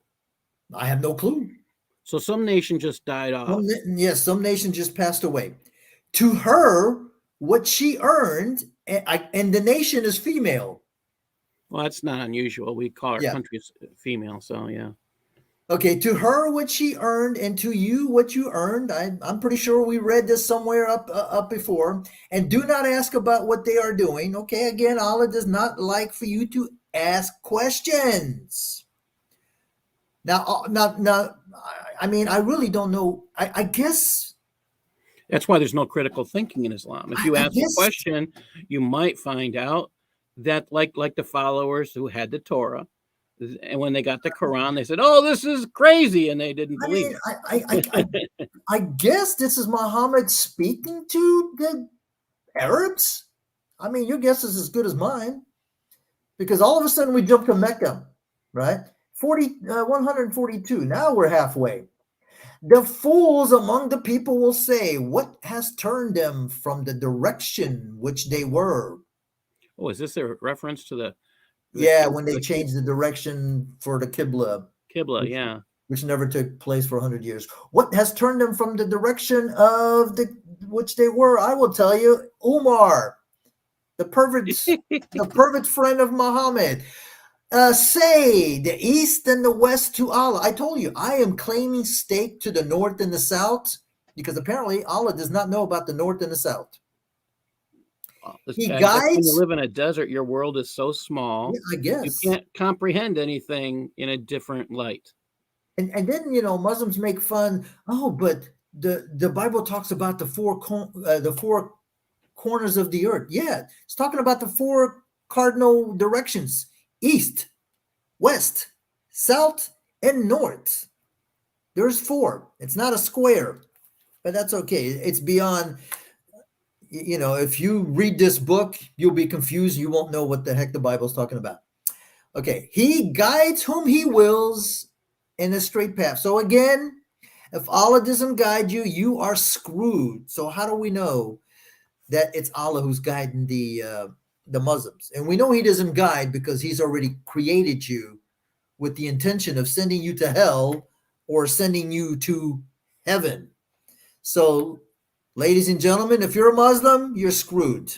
I have no clue. so some nation just died off. Some nation just passed away. To her, what she earned, and the nation is female. Well, that's not unusual. We call our countries female, so yeah. Okay, to her what she earned, and to you what you earned. I'm pretty sure we read this somewhere up before. And do not ask about what they are doing. Okay, again, Allah does not like for you to ask questions. Now, I mean, I really don't know. I guess that's why there's no critical thinking in Islam. If you ask a question, you might find out that, like the followers who had the Torah, and when they got the Quran, they said, "Oh, this is crazy," and they didn't believe it. I guess this is Muhammad speaking to the Arabs. I mean, your guess is as good as mine, because all of a sudden we jump to Mecca, right? 142. Now we're halfway. The fools among the people will say, "What has turned them from the direction which they were?" Oh, is this a reference to the? Yeah, when they changed the direction for the Qibla. Qibla, which never took place for 100 years. What has turned them from the direction of which they were? I will tell you, Umar, the pervert friend of Muhammad. Say the east and the west to Allah. I told you, I am claiming stake to the north and the south, because apparently Allah does not know about the north and the south. He guides. When you live in a desert, your world is so small. I guess you can't comprehend anything in a different light. And then Muslims make fun. Oh, but the Bible talks about the four corners of the earth. Yeah, it's talking about the four cardinal directions: east, west, south, and north. There's four. It's not a square, but that's okay. It's beyond. If you read this book, you'll be confused. You won't know what the heck the Bible's talking about. Okay, he guides whom he wills in a straight path. So again, if Allah doesn't guide you, you are screwed. So how do we know that it's Allah who's guiding the Muslims? And we know he doesn't guide because he's already created you with the intention of sending you to hell or sending you to heaven. So, ladies and gentlemen, if you're a Muslim, you're screwed.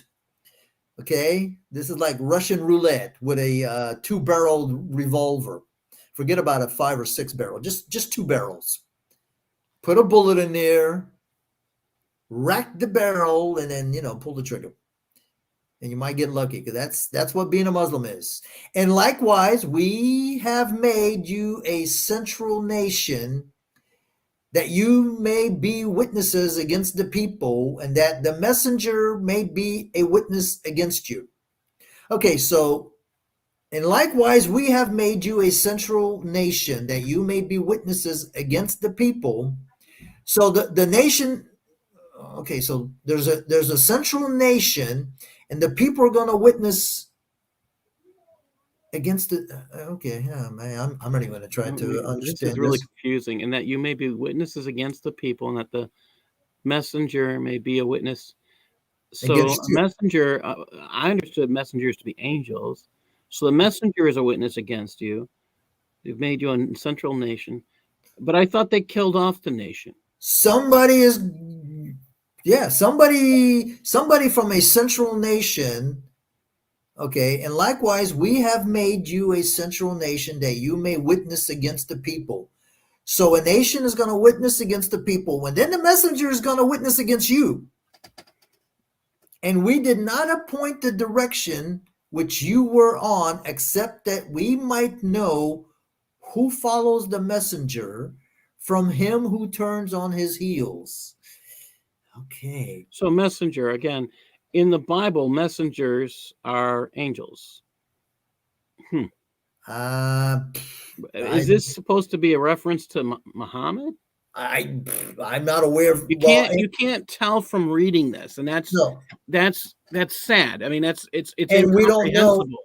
Okay? This is like Russian roulette with a two-barreled revolver. Forget about a 5 or 6 barrel, just 2 barrels. Put a bullet in there, rack the barrel, and then, pull the trigger. And you might get lucky, because that's what being a Muslim is. And likewise, we have made you a central nation, that you may be witnesses against the people, and that the messenger may be a witness against you. Okay, so, and likewise, we have made you a central nation, that you may be witnesses against the people. So the nation, okay, so there's a central nation, and the people are going to witness against it. Okay, yeah, man, I'm not even going to try to understand this is really confusing, and that you may be witnesses against the people, and that the messenger may be a witness. So against you. messenger, I understood messengers to be angels. So the messenger is a witness against you. They've made you a central nation. But I thought they killed off the nation. Somebody from a central nation. Okay, and likewise, we have made you a central nation, that you may witness against the people. So a nation is going to witness against the people, and then the messenger is going to witness against you. And we did not appoint the direction which you were on, except that we might know who follows the messenger from him who turns on his heels. Okay. So messenger, again, in the Bible, messengers are angels. Is this supposed to be a reference to Muhammad? I'm not aware of. You can't tell from reading this, and that's sad. I mean, it's and we don't know. incomprehensible.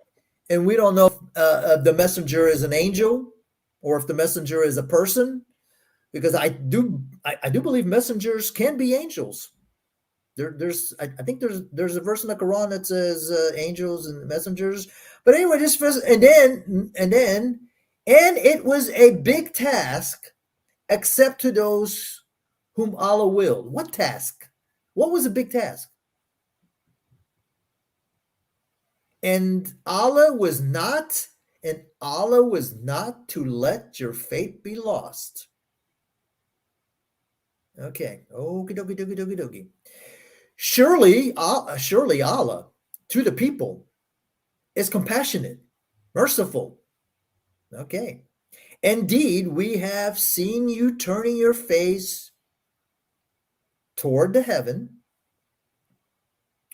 And we don't know if the messenger is an angel, or if the messenger is a person, because I do believe messengers can be angels. I think there's a verse in the Quran that says angels and messengers. But anyway, this verse, and it was a big task, except to those whom Allah willed. What task? What was a big task? And Allah was not to let your faith be lost. Okay. Okie dokie dokie dokie dokie. Surely Allah to the people is compassionate, merciful. Okay. Indeed, we have seen you turning your face toward the heaven.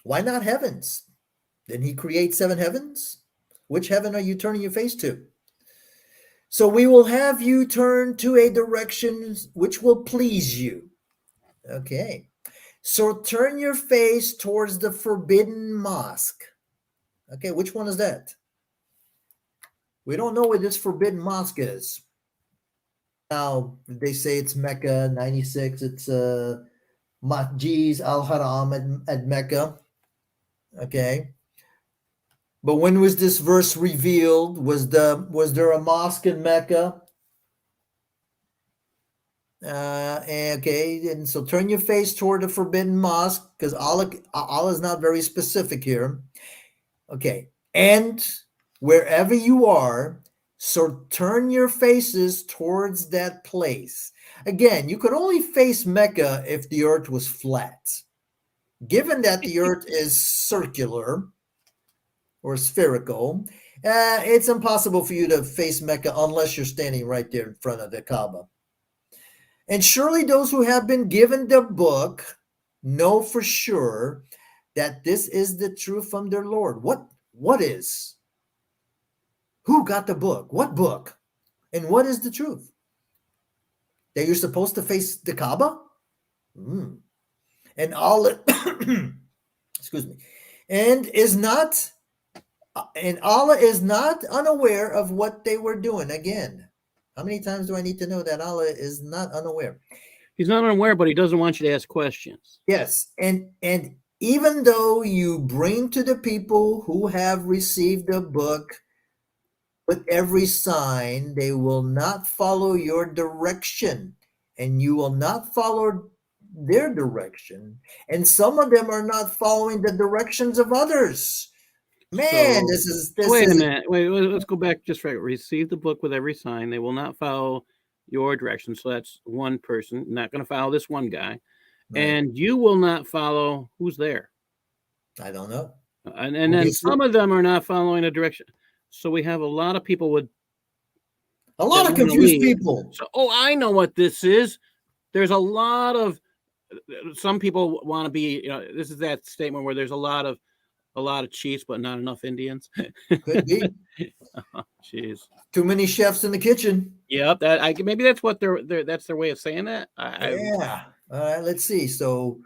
Why not heavens? Didn't he create 7 heavens? Which heaven are you turning your face to? So we will have you turn to a direction which will please you. Okay. So turn your face towards the forbidden mosque. Okay, which one is that? We don't know where this forbidden mosque is. Now, they say it's Mecca, 96. It's Masjid al-Haram at Mecca. Okay. But when was this verse revealed? Was there a mosque in Mecca? Okay, and so turn your face toward the forbidden mosque, because Allah is not very specific here. Okay, and wherever you are, so turn your faces towards that place. Again, you could only face Mecca if the earth was flat. Given that the earth is circular or spherical, it's impossible for you to face Mecca unless you're standing right there in front of the Kaaba. And surely those who have been given the book know for sure that this is the truth from their Lord. What is? Who got the book? What book? And what is the truth? That you're supposed to face the Kaaba? And Allah, excuse me, and Allah is not unaware of what they were doing. Again, how many times do I need to know that Allah is not unaware? He's not unaware, but he doesn't want you to ask questions. Yes, and even though you bring to the people who have received the book with every sign, they will not follow your direction, and you will not follow their direction. And some of them are not following the directions of others. Man, So this wait a is minute. Wait, let's go back just right. Receive the book with every sign. They will not follow your direction. So that's one person, not going to follow this one guy. right. And you will not follow who's there. I don't know. And then some of them are not following a direction. So we have a lot of people A that lot of want to confused leave. people. So, I know what this is. There's a lot of some people want to be. This is that statement where there's a lot of chiefs, but not enough Indians. Could be. Jeez. Too many chefs in the kitchen. Yep. Maybe that's what that's their way of saying that. Yeah. All right. Let's see. So,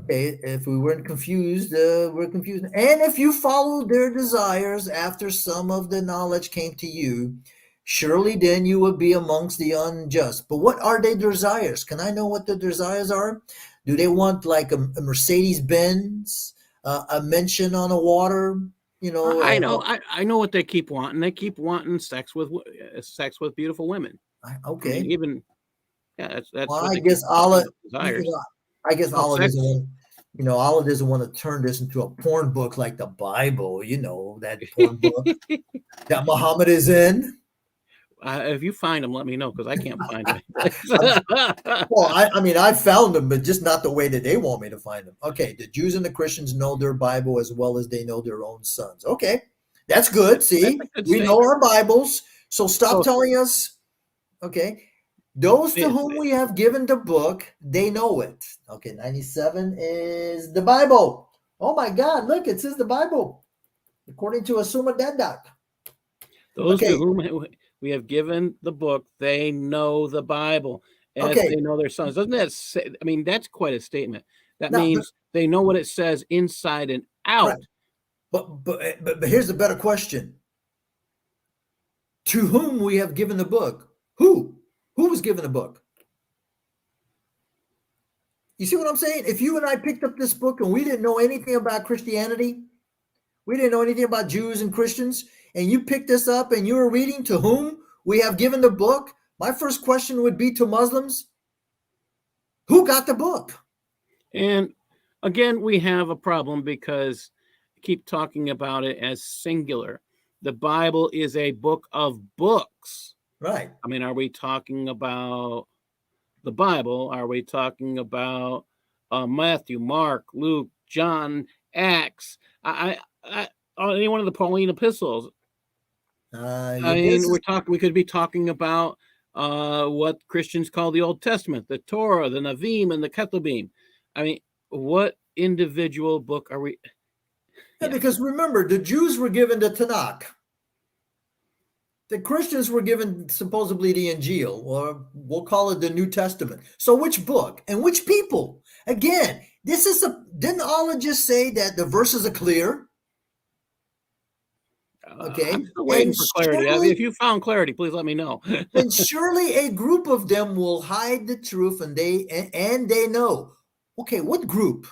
okay, if we weren't confused, we're confused. And if you followed their desires after some of the knowledge came to you, surely then you would be amongst the unjust. But what are their desires? Can I know what the desires are? Do they want like a Mercedes Benz, a mention on a water? I know. I know what they keep wanting. They keep wanting sex with beautiful women. I mean, Okay. even that's Well, what I they keep guess talking Allah, about desires. I guess Oh, Allah sex. doesn't want, Allah doesn't want to turn this into a porn book like the Bible, that porn book that Muhammad is in. If you find them, let me know because I can't find them. Well, I mean, I found them, but just not the way that they want me to find them. Okay, the Jews and the Christians know their Bible as well as they know their own sons. Okay, that's good. That's See, a good we know statement. our Bibles, so stop So, telling us. Okay, those to whom we have given the book, they know it. Okay, 97 is the Bible. Oh my God, look, it says the Bible, according to Asuma Dedak. those to Okay, whom we have given the book, they know the Bible as okay. they know their sons. Doesn't that say? I mean, that's quite a statement. That Now, but, means they know what it says inside and right, out. but here's a better question. To whom we have given the book? Who? Who was given the book? You see what I'm saying? If you and I picked up this book and we didn't know anything about Christianity, we didn't know anything about Jews and Christians, and you picked this up and you were reading to whom we have given the book, my first question would be to Muslims, who got the book? And again, we have a problem because I keep talking about it as singular. The Bible is a book of books. Right. I mean, are we talking about the Bible? Are we talking about Matthew, Mark, Luke, John, Acts? Any one of the Pauline epistles? I mean, we could be talking about what Christians call the Old Testament, the Torah, the Navim, and the Ketubim. I mean, what individual book are we? Yeah, Yeah. because remember, the Jews were given the Tanakh. The Christians were given supposedly the Injil, or we'll call it the New Testament. So which book and which people? Again, didn't Allah just say that the verses are clear? Okay. I'm still waiting for clarity. I mean, if you found clarity, please let me know. And surely a group of them will hide the truth, and they know. Okay, what group?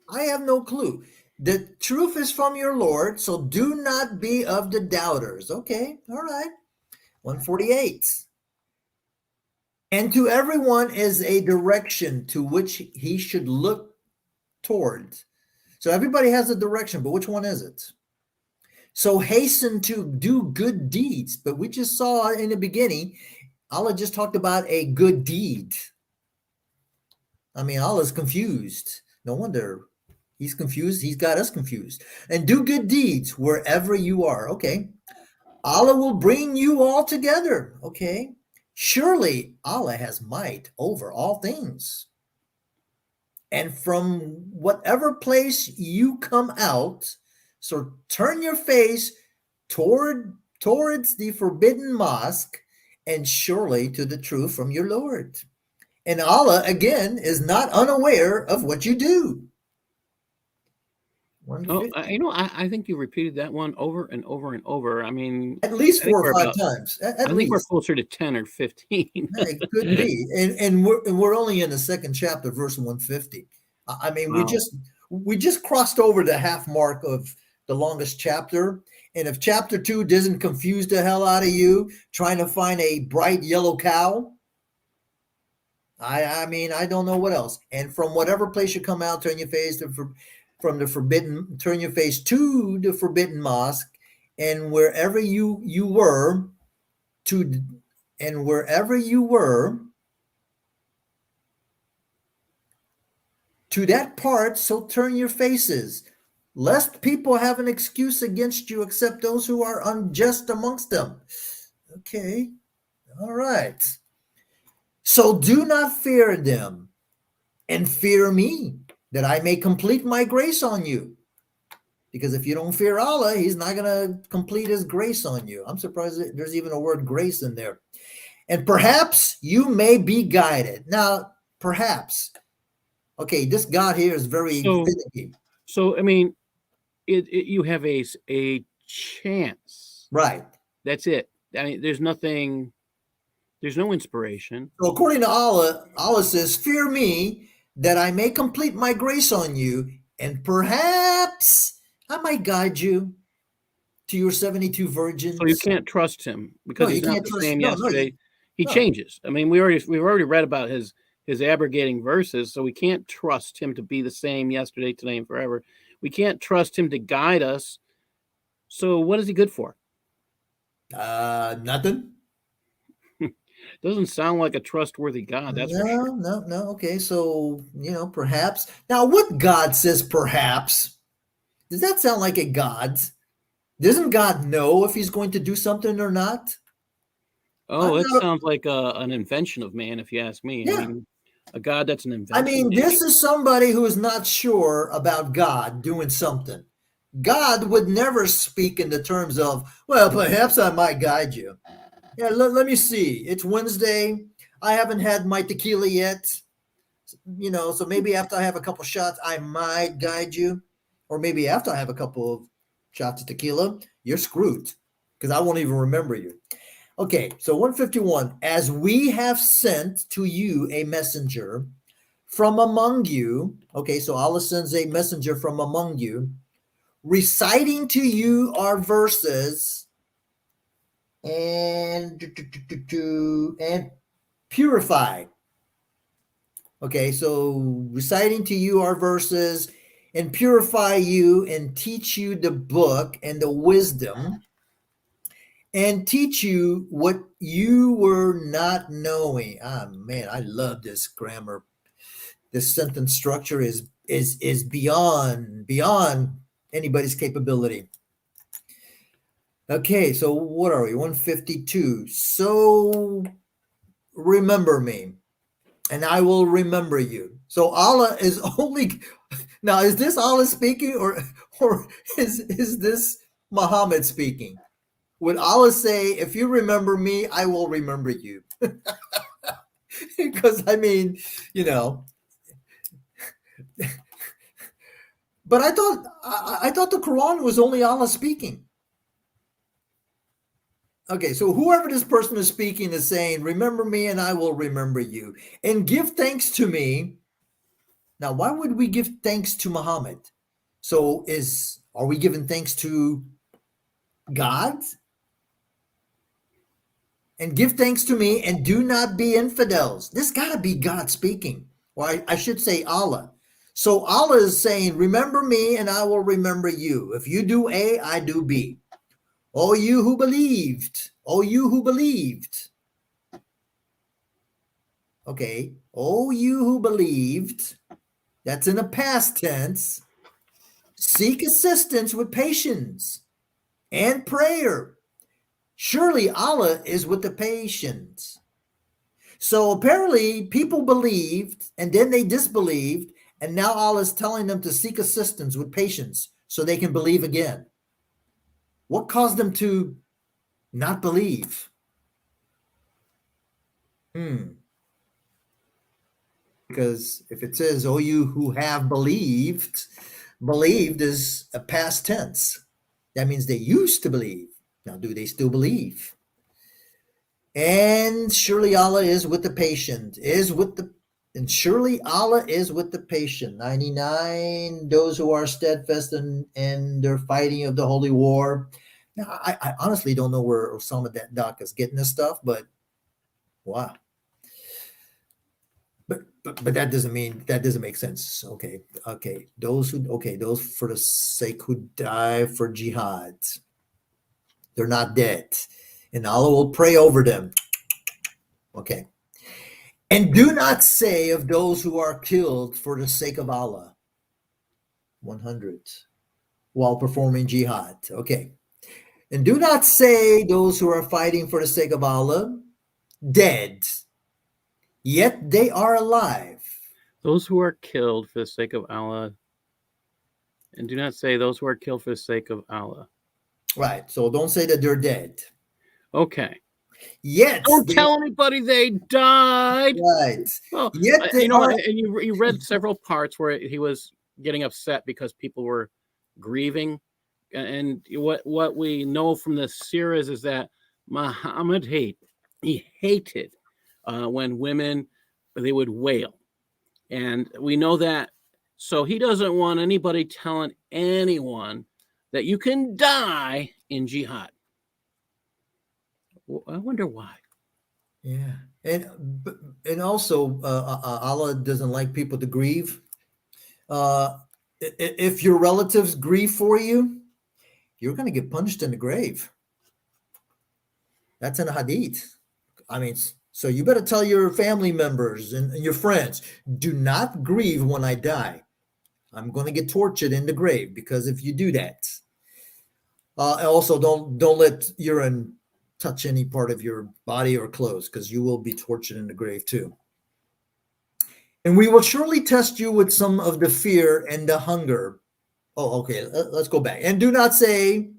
I have no clue. The truth is from your Lord, so do not be of the doubters. Okay, all right. 148. And to everyone is a direction to which he should look towards. So everybody has a direction, but which one is it? So hasten to do good deeds. But we just saw in the beginning, Allah just talked about a good deed. I mean, Allah's confused. No wonder he's confused. He's got us confused. And do good deeds wherever you are. Okay. Allah will bring you all together. Okay. Surely Allah has might over all things. And from whatever place you come out, so turn your face towards the forbidden mosque, and surely to the truth from your Lord. And Allah, again, is not unaware of what you do. I think you repeated that one over and over and over. I mean, at least I think 4 or 5 times. I think we're closer to 10 or 15. It could be, and we're only in the second chapter, verse 150. I mean, Wow. we just crossed over the half mark of the longest chapter. And if chapter 2 doesn't confuse the hell out of you, trying to find a bright yellow cow, I mean, I don't know what else. And from whatever place you come out, turn your face to. from the forbidden, turn your face to the forbidden mosque, and wherever you were, to that part, so turn your faces, lest people have an excuse against you, except those who are unjust amongst them. Okay, all right. So do not fear them, and fear me, that I may complete my grace on you. Because if you don't fear Allah, he's not going to complete his grace on you. I'm surprised that there's even a word grace in there. And perhaps you may be guided. Now, perhaps. Okay, this God here is very finicky. So I mean, you have a chance. Right. That's it. I mean, there's nothing, there's no inspiration. So according to Allah, Allah says, fear me that I may complete my grace on you, and perhaps I might guide you to your 72 virgins. So you can't trust him because he's not the same yesterday. He changes. I mean, we've already read about his abrogating verses, so we can't trust him to be the same yesterday, today, and forever. We can't trust him to guide us. So what is he good for? Nothing. Doesn't sound like a trustworthy God. That's for sure. No. Okay, so perhaps. Now, what God says perhaps? Does that sound like a God? Doesn't God know if he's going to do something or not? Oh, it sounds like an invention of man, if you ask me. Yeah. I mean, a God that's an invention. I mean, this is somebody who is not sure about God doing something. God would never speak in the terms of, well, perhaps I might guide you. Yeah, let me see. It's Wednesday. I haven't had my tequila yet. So maybe after I have a couple shots, I might guide you. Or maybe after I have a couple of shots of tequila, you're screwed because I won't even remember you. Okay, so 151, as we have sent to you a messenger from among you. Okay, so Allah sends a messenger from among you, reciting to you our verses and purify. Okay, so reciting to you our verses and purify you and teach you the book and the wisdom and teach you what you were not knowing. Ah, man, I love this grammar. This sentence structure is beyond anybody's capability. Okay, so what are we? 152. So remember me, and I will remember you. So Allah is only now. Is this Allah speaking, or is this Muhammad speaking? Would Allah say, if you remember me, I will remember you? Because I mean, but I thought the Quran was only Allah speaking. Okay, so whoever this person is speaking is saying, remember me and I will remember you. And give thanks to me. Now, why would we give thanks to Muhammad? So are we giving thanks to God? And give thanks to me and do not be infidels. This got to be God speaking. Or I should say Allah. So Allah is saying, remember me and I will remember you. If you do A, I do B. O you who believed. O you who believed. Okay. O you who believed. That's in the past tense. Seek assistance with patience and prayer. Surely Allah is with the patient. So apparently people believed and then they disbelieved, and now Allah is telling them to seek assistance with patience so they can believe again. What caused them to not believe? Because if it says, oh, you who have believed is a past tense. That means they used to believe. Now, do they still believe? And surely Allah is with the patient, and surely Allah is with the patient. 99, those who are steadfast in their fighting of the holy war. Now, I honestly don't know where Osama Dak is getting this stuff, but wow. But but that doesn't make sense. Okay. Those for the sake who die for jihad, they're not dead, and Allah will pray over them. Okay. And do not say of those who are killed for the sake of Allah. 100. While performing jihad. Okay. And do not say those who are fighting for the sake of Allah dead, yet they are alive. Those who are killed for the sake of Allah. And do not say those who are killed for the sake of Allah. Right. So don't say that they're dead. Okay. Yet don't tell anybody they died. Right. Well, yet you know, and you read several parts where he was getting upset because people were grieving. And what we know from the series is that Muhammad hated when women, they would wail. And we know that. So he doesn't want anybody telling anyone that you can die in jihad. I wonder why. Yeah. And also Allah doesn't like people to grieve. If your relatives grieve for you, you're going to get punished in the grave. That's in a hadith. I mean, so you better tell your family members and your friends, do not grieve when I die. I'm going to get tortured in the grave, because if you do that, also don't let urine touch any part of your body or clothes, because you will be tortured in the grave too. And we will surely test you with some of the fear and the hunger. Oh, okay. Let's go back. And do not say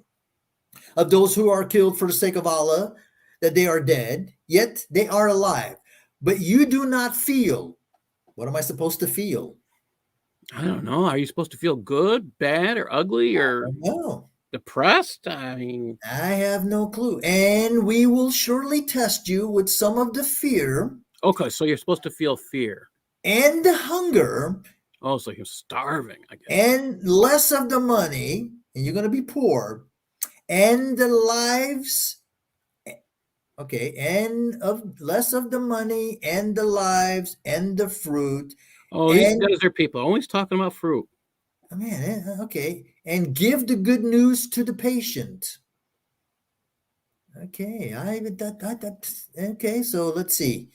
of those who are killed for the sake of Allah that they are dead, yet they are alive. But you do not feel. What am I supposed to feel? I don't know. Are you supposed to feel good, bad, or ugly, or depressed? I mean, I have no clue. And we will surely test you with some of the fear. Okay, so you're supposed to feel fear. And the hunger. Oh, so you're starving, I guess. And less of the money, and you're going to be poor. And the lives. Okay, and less of the money, and the lives, and the fruit. Oh, these guys are people always talking about fruit. Oh, man, okay. And give the good news to the patient. Okay, okay, so let's see.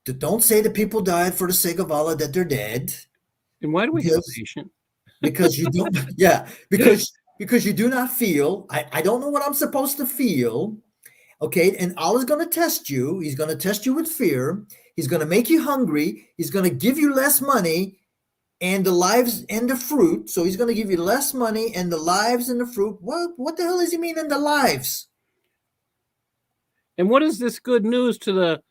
Don't say that people died for the sake of Allah, that they're dead. And why do we have a patient? Because you don't, yeah, because you do not feel. I don't know what I'm supposed to feel. Okay, and Allah's going to test you. He's going to test you with fear. He's going to make you hungry. He's going to give you less money and the lives and the fruit. So he's going to give you less money and the lives and the fruit. What the hell does he mean in the lives? And what is this good news to the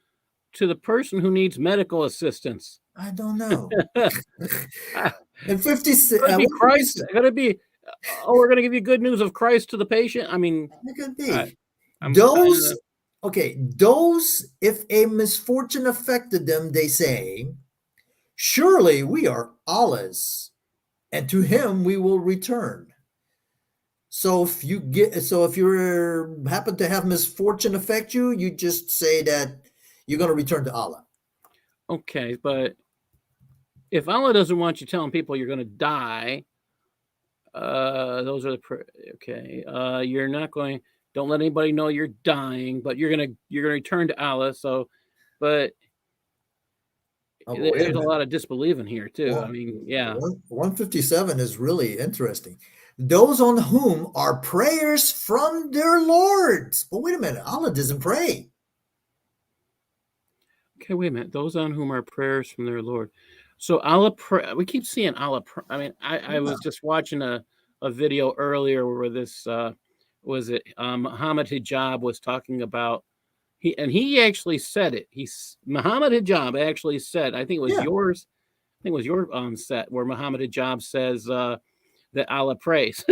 person who needs medical assistance? I don't know. And 56. Christ. Gotta be. Oh, we're going to give you good news of Christ to the patient. I mean, it could be. Those, if a misfortune affected them, they say, surely we are Allah's, and to him we will return. So if you happen to have misfortune affect you, you just say that you're going to return to Allah. Okay, but if Allah doesn't want you telling people you're going to die, those are you're not going. Don't let anybody know you're dying, but you're gonna return to Allah. So, but there's a lot of disbelieving here too. I mean, yeah. 157 is really interesting. Those on whom are prayers from their lords. But wait a minute, Allah doesn't pray. Okay, wait a minute. Those on whom are prayers from their Lord. So Allah pray. We keep seeing Allah. I mean, I was just watching a video earlier where this. Muhammad Hijab was talking about he actually said it. Muhammad Hijab actually said, I think it was yours. I think it was your set where Muhammad Hijab says that Allah prays.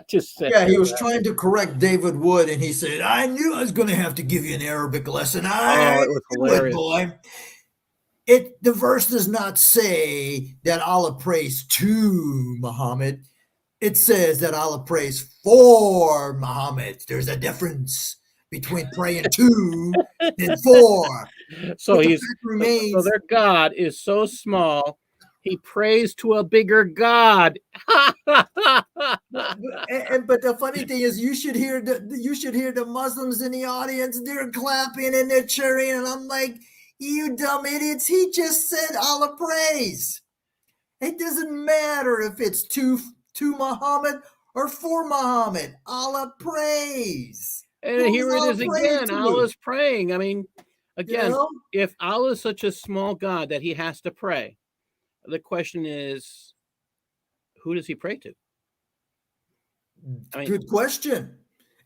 Just said, he was trying to correct David Wood, and he said, "I knew I was going to have to give you an Arabic lesson." It was hilarious, boy. The verse does not say that Allah prays to Muhammad. It says that Allah prays for Muhammad. There's a difference between praying to and for. So But the he's fact so remains, their God is so small, he prays to a bigger God. but the funny thing is, you should hear the Muslims in the audience. They're clapping and they're cheering, and I'm like, you dumb idiots! He just said Allah praise. It doesn't matter if it's to Muhammad or for Muhammad. Allah praise. And Who is here it Allah is praying again. to? Allah's praying. I mean, You again, know? if Allah is such a small God that he has to pray, the question is, who does he pray to? I mean, Good question.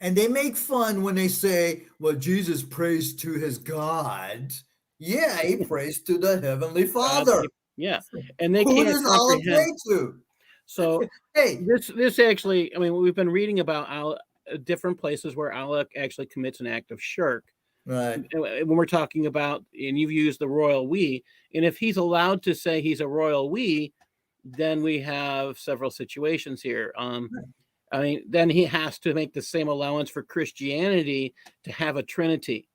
And they make fun when they say, well, Jesus prays to his God. Yeah, he prays to the Heavenly God, Father. yeah, and they Who can't does Allah comprehend. pray to? So Hey, this actually, I mean, we've been reading about Allah, different places where Allah actually commits an act of shirk. right. When we're talking about, and you've used the royal we, and if he's allowed to say he's a royal we, then we have several situations here. I mean, then he has to make the same allowance for Christianity to have a Trinity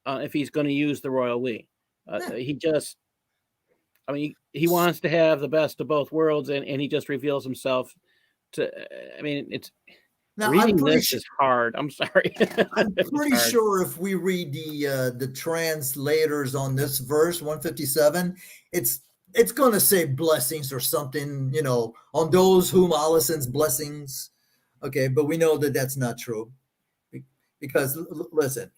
if he's going to use the royal we. He just, I mean, he wants to have the best of both worlds, and he just reveals himself to. I mean, it's Now reading this is hard. I'm sorry. I'm It's pretty hard. sure if we read the translators on this verse 157, it's going to say blessings or something, on those whom Allah sends blessings. Okay, but we know that that's not true because listen,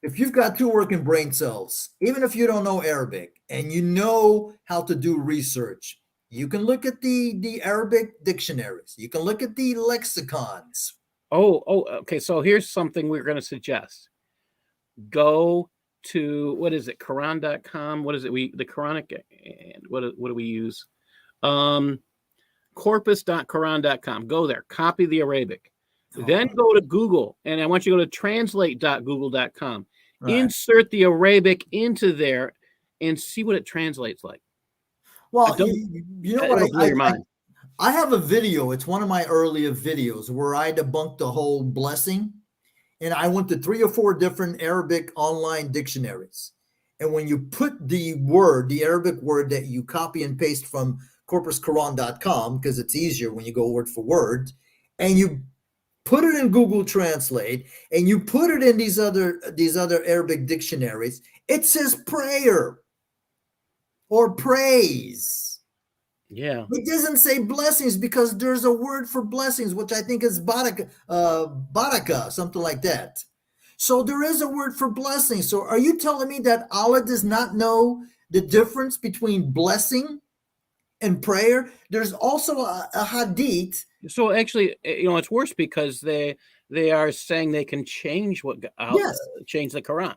if you've got two working brain cells, even if you don't know Arabic and you know how to do research, you can look at the Arabic dictionaries, you can look at the lexicons. Okay. So here's something we're going to suggest. Go to, what is it? Quran.com. What is it? The Quranic, and what do we use? Corpus.quran.com. Go there, copy the Arabic. Then go to Google, and I want you to go to translate.google.com. Right. Insert the Arabic into there and see what it translates like. Well, you know what? It'll blow your mind. I have a video. It's one of my earlier videos where I debunked the whole blessing. And I went to 3 or 4 different Arabic online dictionaries. And when you put the Arabic word that you copy and paste from corpusquran.com, because it's easier when you go word for word, and you put it in Google Translate, and you put it in these other Arabic dictionaries, it says prayer or praise. Yeah. It doesn't say blessings because there's a word for blessings, which I think is baraka, something like that. So there is a word for blessing. So are you telling me that Allah does not know the difference between blessing and prayer? There's also a hadith. So actually, it's worse because they are saying they can change change the Quran.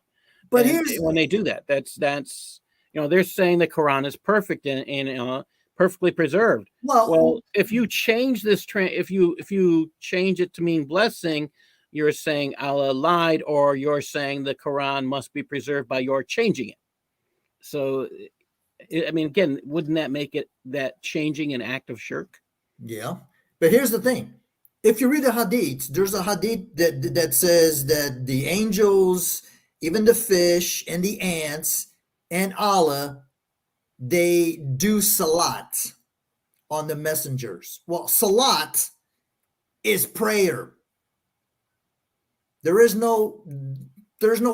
But and when they do that, that's they're saying the Quran is perfect and perfectly preserved. Well, if you change this if you change it to mean blessing, you're saying Allah lied, or you're saying the Quran must be preserved by your changing it. So, I mean, again, wouldn't that make it that changing an act of shirk? Yeah, but here's the thing: if you read the hadith, there's a hadith that says that the angels, even the fish and the ants, and Allah, they do salat on the messengers. Well, salat is prayer. There's no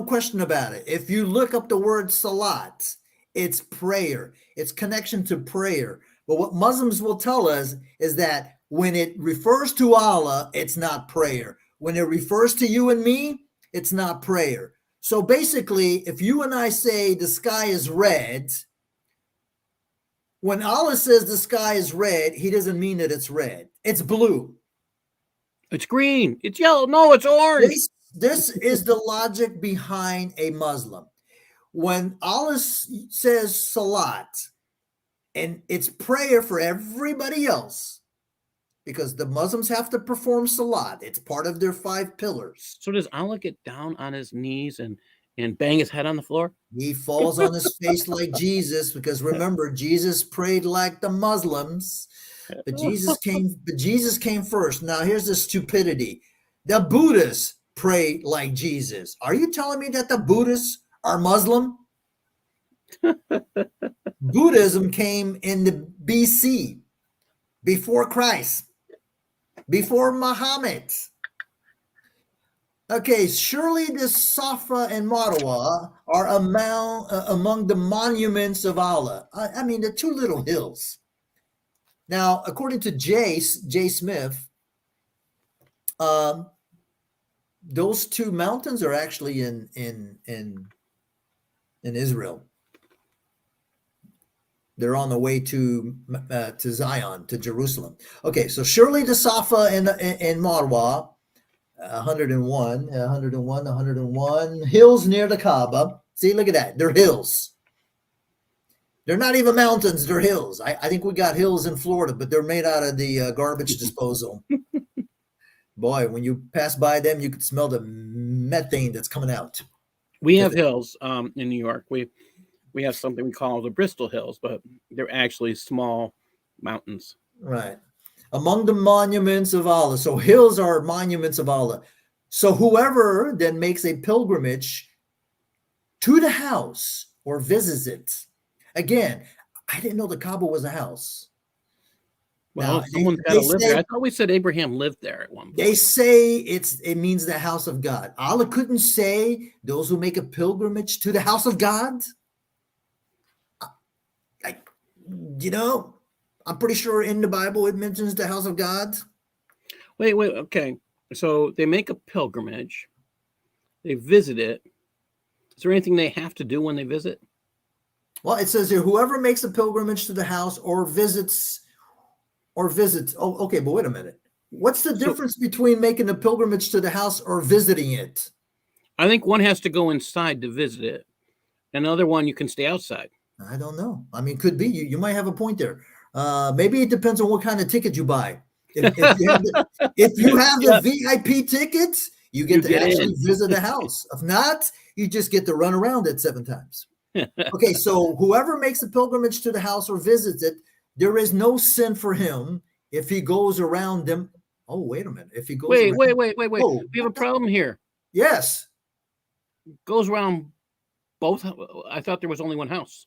question about it. If you look up the word salat, it's prayer. It's connection to prayer. But what Muslims will tell us is that when it refers to Allah, it's not prayer. When it refers to you and me, it's not prayer. So basically, if you and I say the sky is red, when Allah says the sky is red, he doesn't mean that it's red. It's blue. It's green. It's yellow. No, it's orange. This is the logic behind a Muslim. When Allah says salat, and it's prayer for everybody else, because the Muslims have to perform salat. It's part of their 5 pillars. So does Allah get down on his knees and bang his head on the floor? He falls on his face like Jesus, because remember, Jesus prayed like the Muslims, but Jesus came first. Now here's the stupidity. The Buddhists pray like Jesus. Are you telling me that the Buddhists are Muslim? Buddhism came in the BC, before Christ, before Muhammad. Okay, surely the Safa and Marwa are among the monuments of Allah. I mean, the two little hills. Now, according to J. Smith, um, those two mountains are actually in Israel. They're on the way to Zion, to Jerusalem. Okay, so surely the Safa and Marwa, 101 hills near the Kaaba. See, look at that. They're hills. They're not even mountains. They're hills. I think we got hills in Florida, but they're made out of the garbage disposal. Boy, when you pass by them, you could smell the methane that's coming out. We have hills in New York. We have something we call the Bristol Hills, but they're actually small mountains. Right. Among the monuments of Allah. So hills are monuments of Allah. So whoever then makes a pilgrimage to the house or visits it. Again, I didn't know the Kaaba was a house. Well, someone's got to live there. I thought we said Abraham lived there at one point. They say it means the house of God. Allah couldn't say those who make a pilgrimage to the house of God. I'm pretty sure in the Bible it mentions the house of God. Wait, okay. So they make a pilgrimage. They visit it. Is there anything they have to do when they visit? Well, it says here, whoever makes a pilgrimage to the house or visits. Oh, okay, but wait a minute. What's the difference between making a pilgrimage to the house or visiting it? I think one has to go inside to visit it. Another one, you can stay outside. I don't know. I mean, could be. You might have a point there. Maybe it depends on what kind of ticket you buy. If you have the VIP tickets, you get to actually visit the house. If not, you just get to run around it 7 times. Okay, so whoever makes a pilgrimage to the house or visits it, there is no sin for him if he goes around them. Oh, wait a minute. If he goes wait. Oh, we have a problem here. Yes. Goes around both. I thought there was only one house.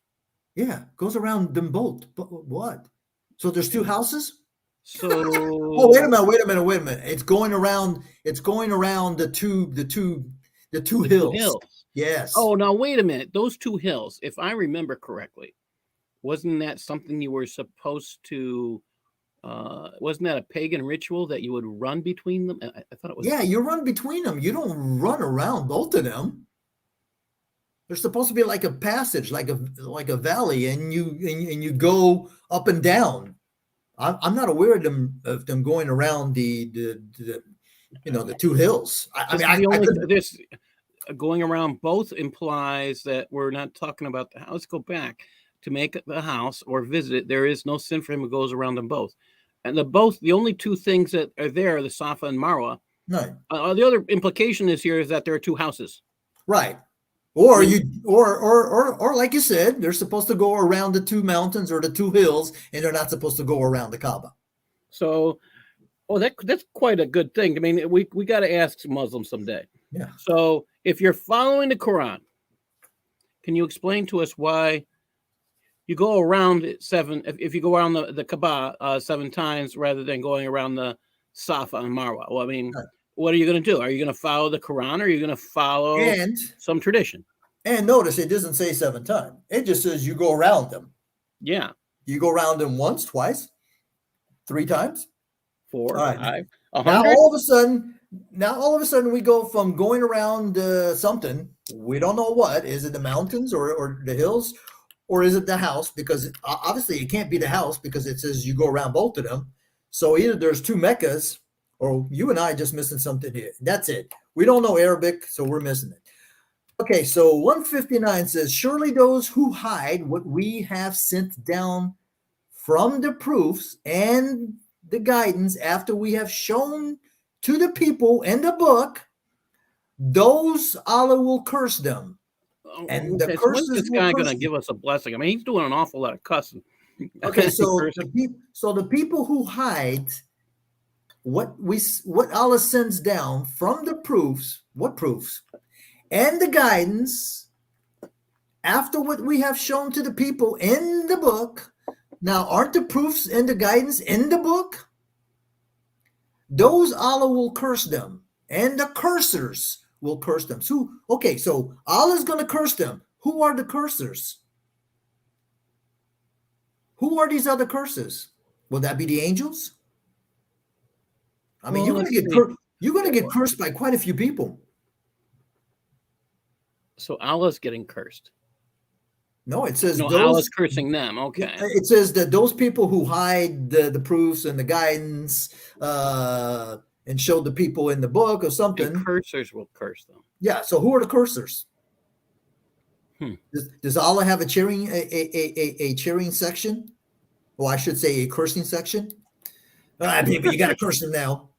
Yeah, goes around them both. But what? So there's 2 houses? So oh, wait a minute. It's going around the two hills. Yes. Oh, now wait a minute. Those 2 hills, if I remember correctly, wasn't that something you were supposed to wasn't that a pagan ritual that you would run between them? I thought it was. Yeah, you run between them. You don't run around both of them. There's supposed to be like a passage, like a valley, and you go up and down. I'm not aware of them going around the 2 hills. This going around both implies that we're not talking about the house. Let's go back to make the house or visit it. There is no sin for him who goes around them both, and the only 2 things that are there are the Safa and Marwa. Right. The other implication is that there are 2 houses. Right. Or or like you said, they're supposed to go around the 2 mountains or the 2 hills, and they're not supposed to go around the Kaaba. So, that's quite a good thing. I mean, we got to ask Muslims someday. Yeah. So, if you're following the Quran, can you explain to us why you go around it 7? If you go around the Kaaba 7 times rather than going around the Safa and Marwa? Well, I mean. Right. What are you going to do? Are you going to follow the Quran, or are you going to follow some tradition? And notice it doesn't say 7 times. It just says you go around them. Yeah. You go around them once, twice, 3 times, 4, 5, 100. Now all of a sudden we go from going around something. We don't know what. Is it the mountains or the hills, or is it the house? Because obviously it can't be the house because it says you go around both of them. So either there's 2 Meccas, or you and I just missing something here. That's it. We don't know Arabic, so we're missing it. Okay, so 159 says, surely those who hide what we have sent down from the proofs and the guidance after we have shown to the people in the book, those Allah will curse them. And the curse is this guy going to give us a blessing? I mean, he's doing an awful lot of cussing. Okay, so the people who hide what Allah sends down from the proofs, what proofs, and the guidance after what we have shown to the people in the book, now aren't the proofs and the guidance in the book? Those Allah will curse them, and the cursers will curse them. So, okay, so Allah is going to curse them. Who are the cursers? Who are these other curses? Will that be the angels? I mean, Well, you're going to get cursed by quite a few people. So Allah's getting cursed. No, it says Allah's cursing them. Okay. It says that those people who hide the proofs and the guidance and show the people in the book or something. The cursers will curse them. Yeah. So who are the cursers? Does Allah have a cheering section? Or I should say a cursing section? People, you got to curse them now.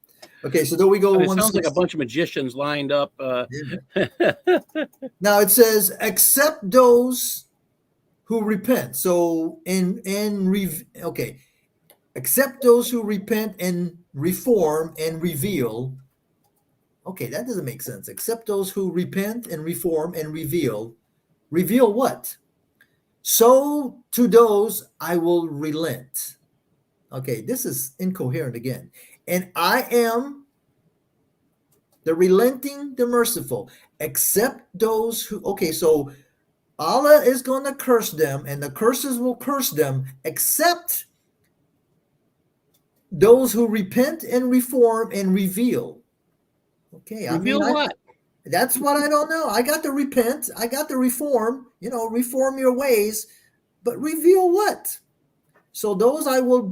Okay, so there we go. It sounds like a bunch of magicians lined up. Now it says, except those who repent. So except those who repent and reform and reveal. Okay, that doesn't make sense. Except those who repent and reform and reveal. Reveal what? So to those I will relent. Okay, this is incoherent again. And I am the relenting, the merciful, except those who, okay, so Allah is going to curse them and the curses will curse them, except those who repent and reform and reveal. Okay, reveal what? That's what I don't know. I got to repent. I got to reform, reform your ways, but reveal what? So those I will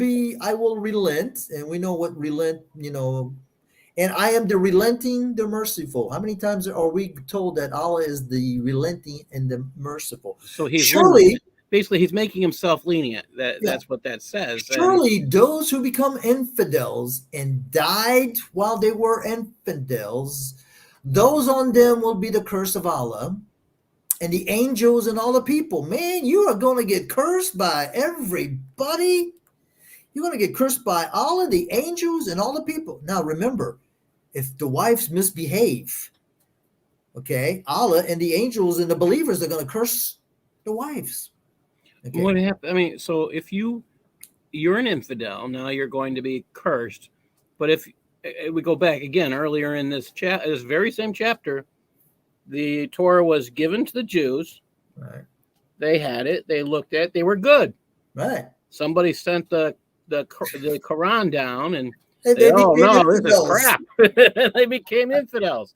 relent, and we know what relent, and I am the relenting, the merciful. How many times are we told that Allah is the relenting and the merciful? So he's making himself lenient. That's what that says. Surely those who become infidels and died while they were infidels, those on them will be the curse of Allah. And the angels and all the people, man, you are going to get cursed by everybody. You're going to get cursed by all of the angels and all the people. Now, remember, if the wives misbehave, okay, Allah and the angels and the believers are going to curse the wives. Okay. What happened? I mean, so if you're an infidel, now you're going to be cursed. But if we go back again earlier in this this very same chapter, the Torah was given to the Jews. Right. They had it. They looked at it. They were good. Right. Somebody sent the Quran down and said, "Oh no, this is crap." They became infidels.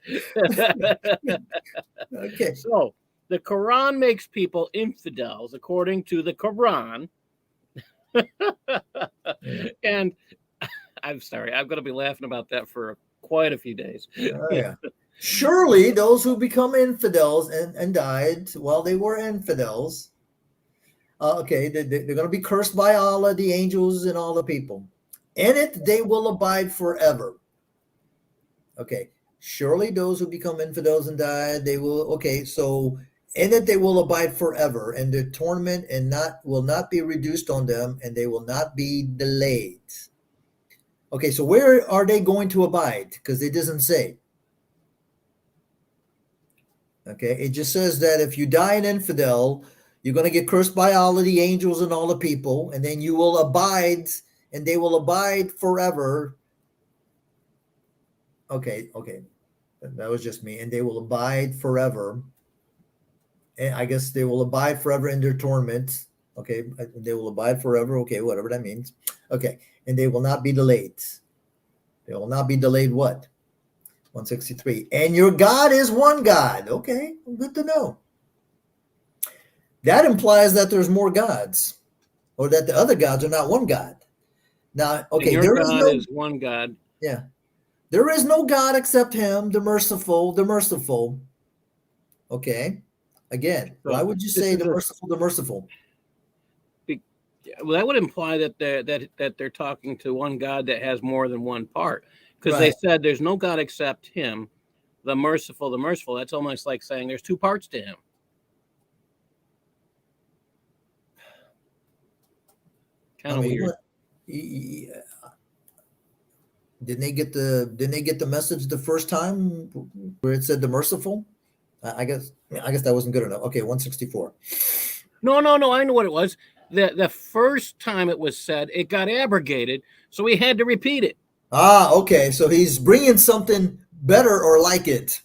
Okay. So the Quran makes people infidels according to the Quran. And I'm sorry, I'm going to be laughing about that for quite a few days. Oh, yeah. Surely those who become infidels and died while they were infidels, they're going to be cursed by Allah, the angels, and all the people. In it, they will abide forever. Okay, surely those who become infidels and died, they will, so in it they will abide forever, and their torment will not be reduced on them, and they will not be delayed. Okay, so where are they going to abide? Because it doesn't say. Okay, it just says that if you die an infidel, you're going to get cursed by all of the angels and all the people, and then you will abide, and they will abide forever. Okay, that was just me. And they will abide forever. And I guess they will abide forever in their torment. Okay, they will abide forever. Okay, whatever that means. Okay, and they will not be delayed. They will not be delayed what? 163. And your God is one God. Okay, good to know. That implies that there's more gods, or that the other gods are not one God. Now, okay, and your God is one God. Yeah. There is no God except him, the merciful, the merciful. Okay. Again, so why would you say the merciful, the merciful? Well, that would imply that they're talking to one God that has more than one part. Because they said there's no God except him, the merciful, the merciful. That's almost like saying there's two parts to him. Kind of weird. Didn't they get the message the first time where it said the merciful? I guess that wasn't good enough. Okay, 164. No, I know what it was. The first time it was said, it got abrogated, so we had to repeat it. Ah, okay. So he's bringing something better or like it.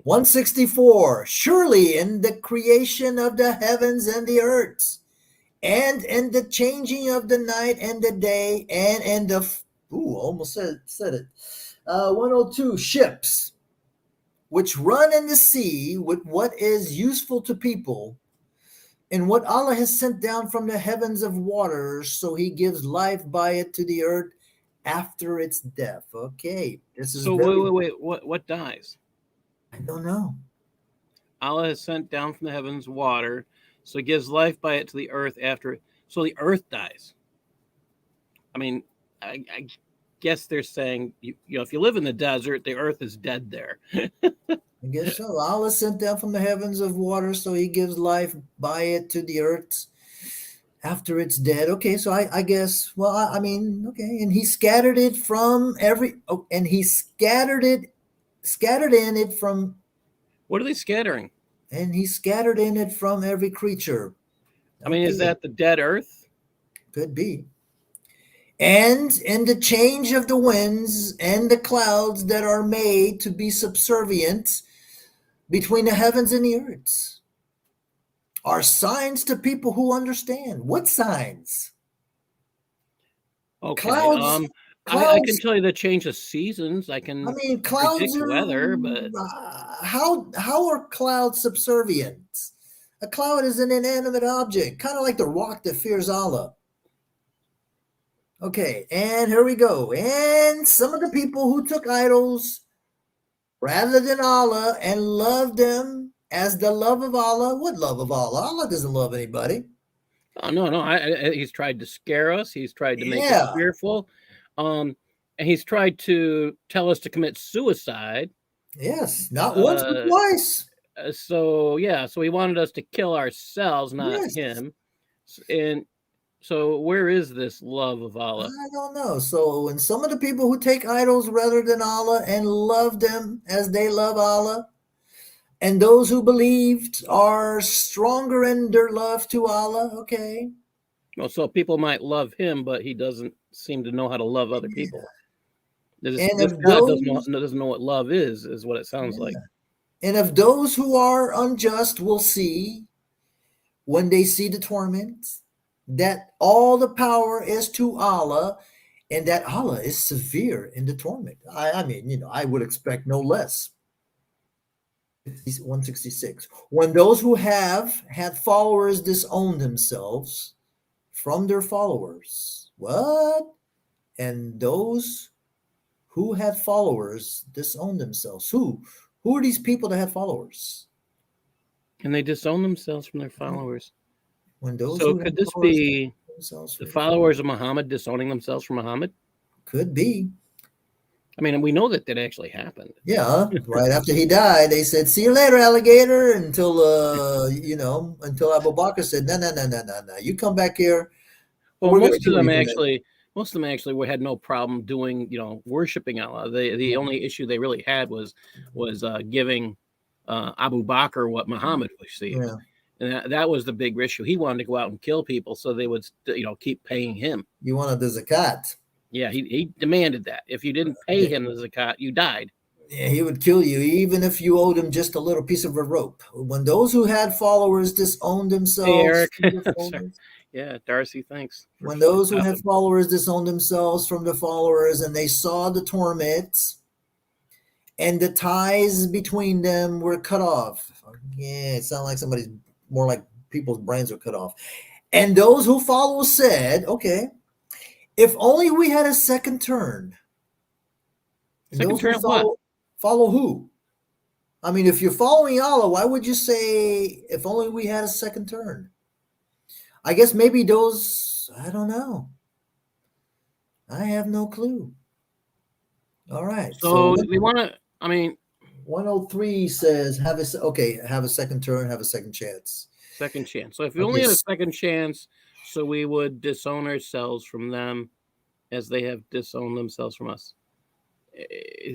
164. Surely in the creation of the heavens and the earth, and in the changing of the night and the day, and in the almost said it. 102. Ships which run in the sea with what is useful to people, and what Allah has sent down from the heavens of waters, so He gives life by it to the earth after its death. Okay, this is So very. wait. What dies? I don't know. Allah has sent down from the heavens water, so He gives life by it to the earth after it. So the earth dies. I mean, I guess they're saying if you live in the desert, the earth is dead there. I guess so. Allah sent down from the heavens of water, so He gives life by it to the earth after it's dead. Okay, so I guess. Well, I mean, okay, and He scattered it from every. Oh, and He scattered in it from. What are they scattering? And He scattered in it from every creature. I mean, is Okay, that the dead earth? could be. And in the change of the winds and the clouds that are made to be subservient between the heavens and the earth are signs to people who understand. What signs? Okay. Clouds, I can clouds. tell you the change of seasons. I I can mean, clouds predict are. weather, but How are clouds subservient? A cloud is an inanimate object, kind of like the rock that fears Allah. Okay, and here we go. And some of the people who took idols rather than Allah and loved them as the love of Allah. What love of Allah? Allah doesn't love anybody. oh no. He's tried to scare us. He's tried to make us Yeah. fearful. And he's tried to tell us to commit suicide. Yes. Not once but Uh, twice. so yeah, so he wanted us to kill ourselves, not Yes. him. And so where is this love of Allah? I don't know. So when some of the people who take idols rather than Allah and love them as they love Allah, and those who believed are stronger in their love to Allah, okay. Well, so people might love him, but he doesn't seem to know how to love other Yeah. people. This And this of God those doesn't know what love is what it sounds like. yeah. And of those who are unjust will see, when they see the torment, that all the power is to Allah, and that Allah is severe in the torment. I mean, I would expect no less. 166. When those who have had followers disown themselves from their followers. What? And those who had followers disown themselves. Who are these people that had followers? And they disown themselves from their followers. When those So who had could this followers be disown themselves the from their followers. followers of Muhammad disowning themselves from Muhammad? Could be. I mean, we know that actually happened. Yeah, right after he died, they said, "See you later, alligator." Until until Abu Bakr said, "No, no, no, no, no, no. You come back here, or Well, we're going to kill you for that." most of them actually had no problem doing, worshiping Allah. The only issue they really had was giving Abu Bakr what Muhammad received, Yeah, and that was the big issue. He wanted to go out and kill people, so they would, keep paying him. you wanted the zakat. Yeah, he demanded that. If you didn't pay him the zakat, you died. Yeah, he would kill you even if you owed him just a little piece of a rope. When those who had followers disowned Hey, themselves Eric. from the Sorry. followers, Yeah, Darcy, thanks for when those who had stopping. followers disowned themselves from the followers, and they saw the torment, and the ties between them were cut off. Yeah, it sounded like somebody's more like people's brains were cut off. And those who follow said, okay, if only we had a second turn. And Second those who turn at what? follow who? I mean, if you're following Allah, why would you say, if only we had a second turn? I guess maybe those, I don't know. I have no clue. All right. So So we want to. I mean, 103 says, have a second turn, have a second chance. second chance. So if we only Okay. had a second chance, so we would disown ourselves from them as they have disowned themselves from us.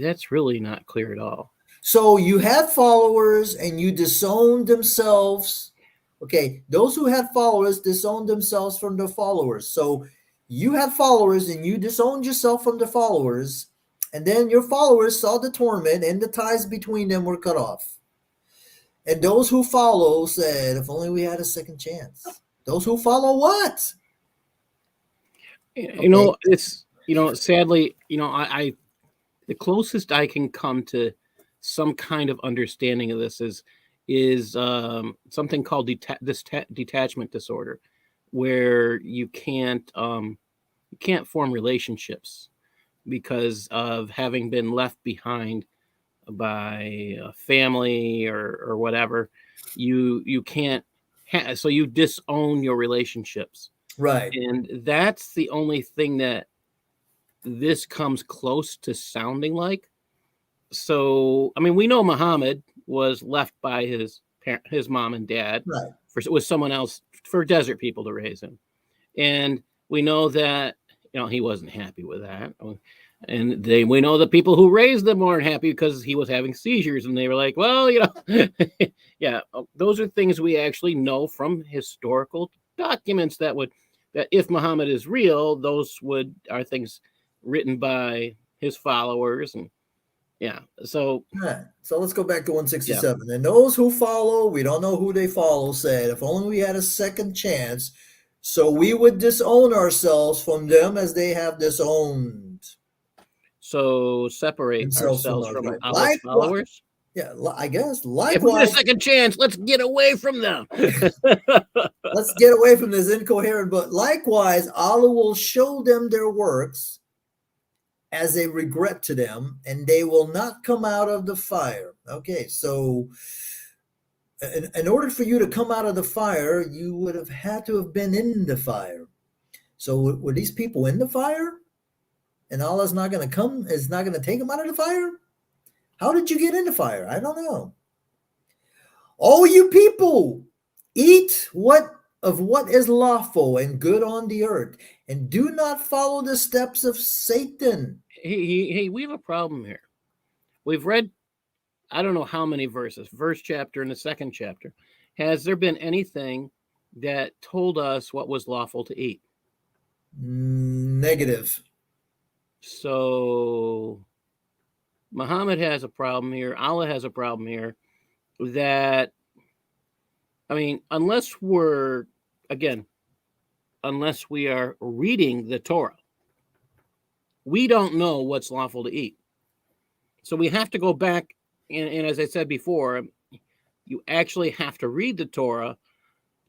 That's really not clear at all. So you had followers and you disowned themselves. Okay, those who had followers disowned themselves from their followers. So you had followers and you disowned yourself from the followers, and then your followers saw the torment and the ties between them were cut off. And those who follow said, if only we had a second chance. Those who follow what? You know, it's, you know, sadly, you know, I the closest I can come to some kind of understanding of this is something called detachment disorder, where you can't form relationships because of having been left behind by a family or whatever. You can't so you disown your relationships, Right. and that's the only thing that this comes close to sounding like. So I mean, we know Muhammad was left by his mom and dad Right. with someone else, for desert people to raise him, and we know that, you know, he wasn't happy with that. And we know the people who raised them weren't happy because he was having seizures, and they were like, well, you know, yeah, those are things we actually know from historical documents that if Muhammad is real, those are things written by his followers. And yeah, so Right. So let's go back to 167. Yeah. And those who follow, we don't know who they follow, said, if only we had a second chance, so we would disown ourselves from them as they have disowned. So separate ourselves from right. Allah's followers? Yeah, I guess. Likewise, if we get a second chance, let's get away from them. Let's get away from this incoherent. But likewise, Allah will show them their works as a regret to them, and they will not come out of the fire. Okay, so in order for you to come out of the fire, you would have had to have been in the fire. So were these people in the fire? And Allah's not going to come, is not going to take them out of the fire? How did you get in the fire? I don't know. Oh, you people, eat what is lawful and good on the earth, and do not follow the steps of Satan. Hey, we have a problem here. We've read, I don't know how many verses, first chapter and the second chapter. Has there been anything that told us what was lawful to eat? Negative. So Muhammad has a problem here. Allah has a problem here. That, I mean, unless we are reading the Torah, we don't know what's lawful to eat. So we have to go back, and as I said before, you actually have to read the Torah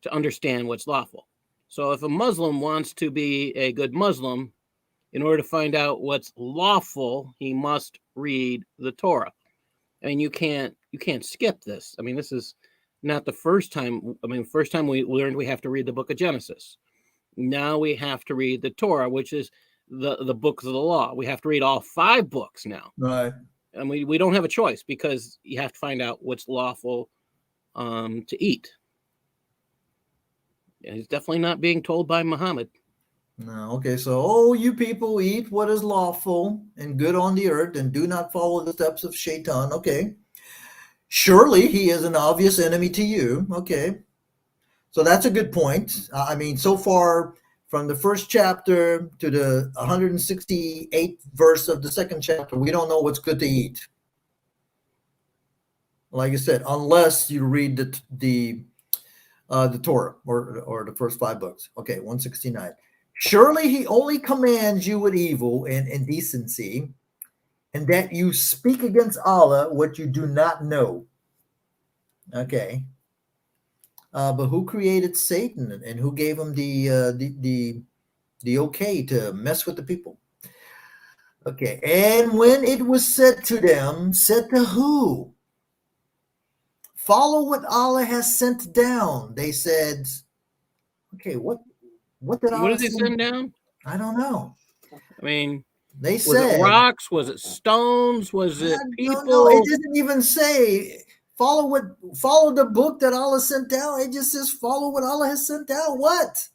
to understand what's lawful. So if a Muslim wants to be a good Muslim, in order to find out what's lawful, he must read the Torah. I mean, you can't skip this. I mean, this is not the first time. I mean, first time we learned we have to read the book of Genesis. Now we have to read the Torah, which is the books of the law. We have to read all 5 books now. Right. And we don't have a choice, because you have to find out what's lawful to eat. And he's definitely not being told by Muhammad. No, okay, so, you people, eat what is lawful and good on the earth, and do not follow the steps of Shaitan. Okay. Surely he is an obvious enemy to you. Okay. So that's a good point. I mean, so far, from the first chapter to the 168th verse of the second chapter, we don't know what's good to eat. Like I said, unless you read the Torah or the first 5 books. Okay, 169. Surely he only commands you with evil and indecency, and that you speak against Allah what you do not know. Okay. But who created Satan, and who gave him the okay to mess with the people? Okay. And when it was said to them, said to who? Follow what Allah has sent down. They said, okay, what did Allah What did they send down? I don't know. I mean, they was it rocks? Was it stones? Was it people? No, it doesn't even say follow the book that Allah sent down. It just says follow what Allah has sent down. What?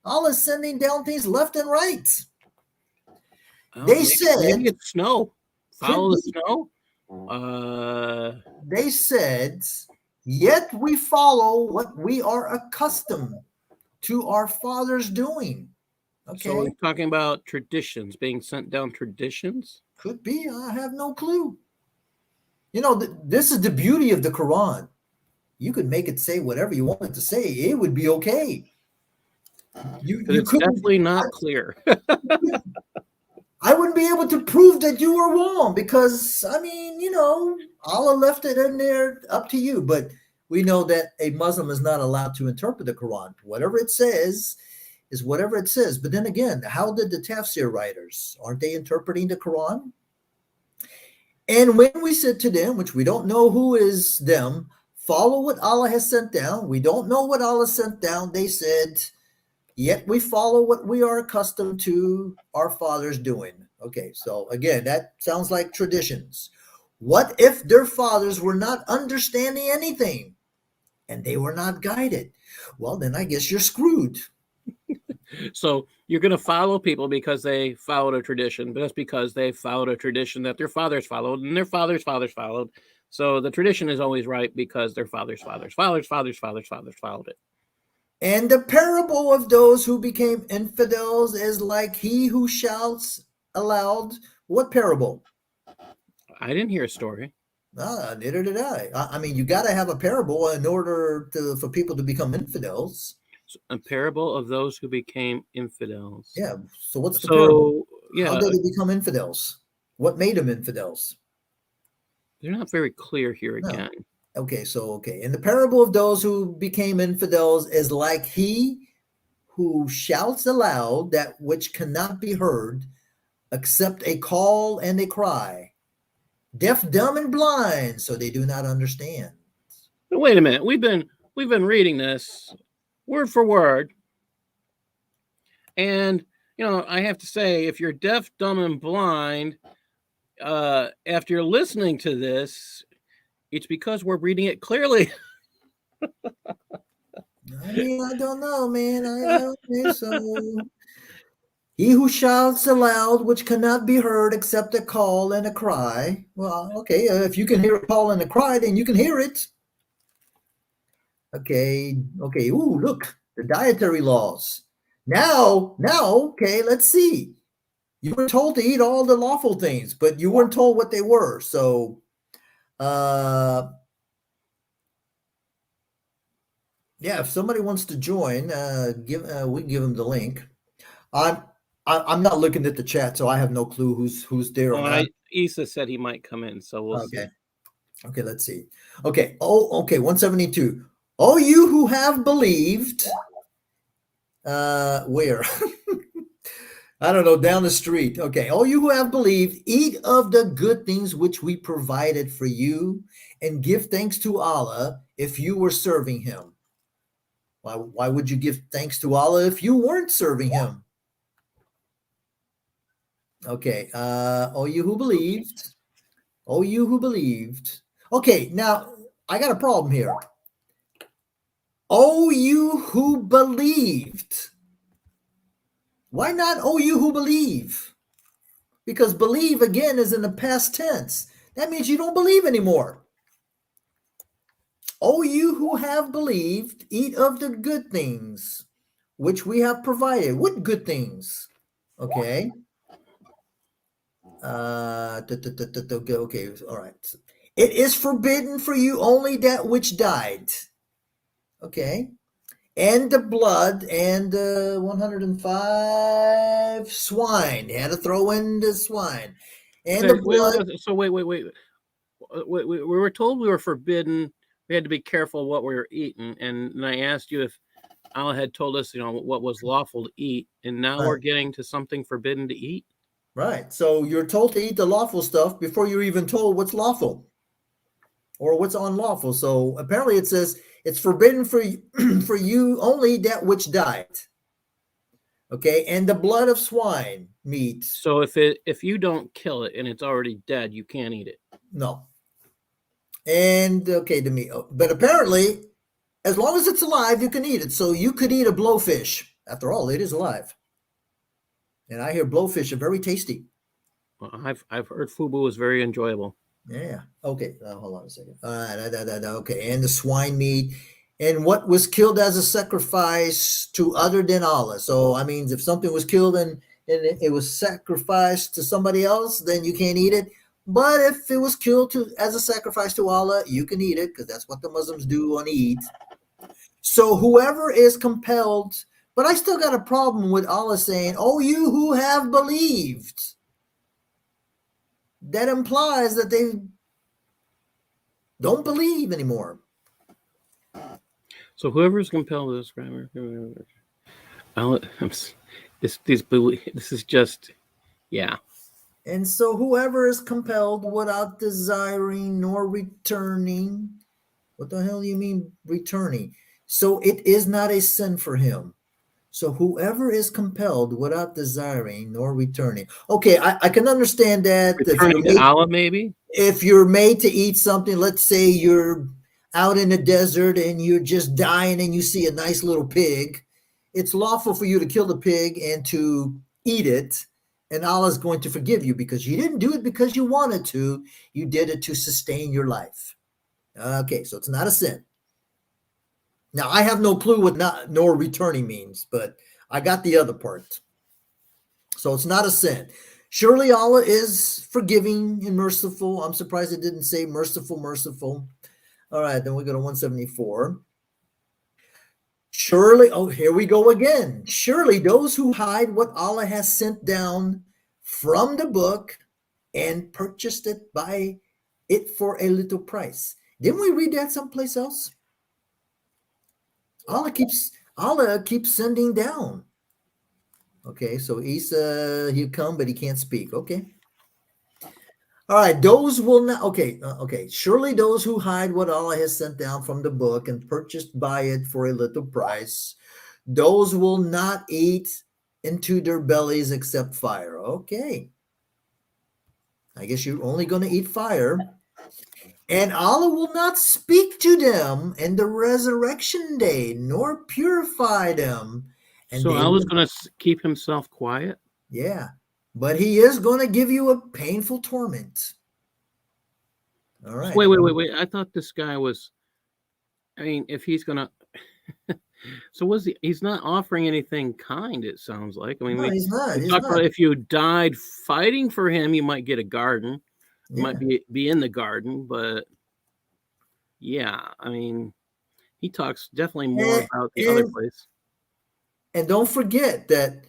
Allah is sending down things left and right. They said maybe it's snow. Follow the snow. They said, yet we follow what we are accustomed to our fathers doing. So Okay. we're talking about traditions, being sent down traditions? Could be. I have no clue. You know, this is the beauty of the Quran. You could make it say whatever you want it to say. It would be okay. You It's couldn't. definitely not clear. I wouldn't be able to prove that you were wrong because, I mean, you know, Allah left it in there up to you. But we know that a Muslim is not allowed to interpret the Quran. Whatever it says is whatever it says. But then again, how did the tafsir writers, aren't they interpreting the Quran? And when we said to them, which we don't know who is them, follow what Allah has sent down. We don't know what Allah sent down. They said, yet we follow what we are accustomed to our fathers doing. Okay, so again, that sounds like traditions. What if their fathers were not understanding anything and they were not guided? Well, then I guess you're screwed. So you're going to follow people because they followed a tradition, but that's because they followed a tradition that their fathers followed and their fathers' fathers followed. So the tradition is always right because their fathers' fathers followed it. And the parable of those who became infidels is like he who shouts aloud. What parable? I didn't hear a story. Neither did I. I mean, you got to have a parable in order for people to become infidels. A parable of those who became infidels. Yeah. So what's the parable? Yeah. How did they become infidels? What made them infidels? They're not very clear here again. No. Okay. And the parable of those who became infidels is like he who shouts aloud that which cannot be heard, except a call and a cry. Deaf, dumb, and blind, so they do not understand. But wait a minute. We've been reading this word for word. And, you know, I have to say, if you're deaf, dumb, and blind, after you're listening to this, it's because we're reading it clearly. I mean, I don't know, man. I don't think so. He who shouts aloud, which cannot be heard except a call and a cry. Well, okay, if you can hear a call and a cry, then you can hear it. Okay. Ooh, look, the dietary laws. Now, okay, let's see. You were told to eat all the lawful things, but you weren't told what they were. So, yeah, if somebody wants to join, we can give them the link. I'm not looking at the chat, so I have no clue who's there or not. Issa said he might come in, so we'll see. Okay, let's see. Okay. Oh, okay, 172. Oh, you who have believed. Where? I don't know, down the street. Okay. Oh, you who have believed, eat of the good things which we provided for you, and give thanks to Allah if you were serving him. Why would you give thanks to Allah if you weren't serving him? Okay. Oh, you who believed. Oh, you who believed. Okay, now I got a problem here. Oh, you who believed. Why not oh, you who believe? Because believe, again, is in the past tense. That means you don't believe anymore. Oh, you who have believed, eat of the good things which we have provided. What good things? Okay. Okay, all right. It is forbidden for you only that which died. Okay. And the blood and 105 swine. They had to throw in the swine. And the blood. So wait. We were told we were forbidden. We had to be careful what we were eating. And I asked you if Allah had told us, you know, what was lawful to eat. And now we're getting to something forbidden to eat. Right. So you're told to eat the lawful stuff before you're even told what's lawful or what's unlawful. So apparently it says it's forbidden for you only that which died. Okay, and the blood of swine meat. So if you don't kill it and it's already dead, you can't eat it. No. And okay, the meat. But apparently, as long as it's alive, you can eat it. So you could eat a blowfish. After all, it is alive. And I hear blowfish are very tasty. Well, I've heard fubu is very enjoyable. Yeah. Okay. Hold on a second. Okay. And the swine meat, and what was killed as a sacrifice to other than Allah. So I mean, if something was killed and it was sacrificed to somebody else, then you can't eat it. But if it was killed to as a sacrifice to Allah, you can eat it because that's what the Muslims do on Eid. So whoever is compelled, but I still got a problem with Allah saying, "Oh, you who have believed." That implies that they don't believe anymore. So whoever is compelled to describe this is just, yeah. And so whoever is compelled without desiring nor returning, what the hell do you mean returning? So it is not a sin for him. So whoever is compelled without desiring nor returning. Okay, I can understand that Returning to Allah, maybe? if you're made to eat something, let's say you're out in the desert and you're just dying and you see a nice little pig, it's lawful for you to kill the pig and to eat it. And Allah is going to forgive you because you didn't do it because you wanted to. You did it to sustain your life. Okay, so it's not a sin. Now, I have no clue what not nor returning means, but I got the other part. So it's not a sin. Surely Allah is forgiving and merciful. I'm surprised it didn't say merciful, merciful. All right, then we go to 174. Surely, oh, here we go again. Surely those who hide what Allah has sent down from the book and purchased it by it for a little price. Didn't we read that someplace else? Allah keeps sending down. Okay, so Isa, he'll come, but he can't speak. Okay. All right, those will not. Okay. Surely those who hide what Allah has sent down from the book and purchased by it for a little price, those will not eat into their bellies except fire. Okay. I guess you're only going to eat fire. And Allah will not speak to them in the resurrection day, nor purify them. And so Allah's going to keep himself quiet? Yeah. But he is going to give you a painful torment. All right. Wait. I thought this guy was, I mean, if he's going to, so he's not offering anything kind, it sounds like. I mean, no, he's not. About if you died fighting for him, you might get a garden. You might be in the garden, but yeah, I mean, he talks definitely more about the other place. And don't forget that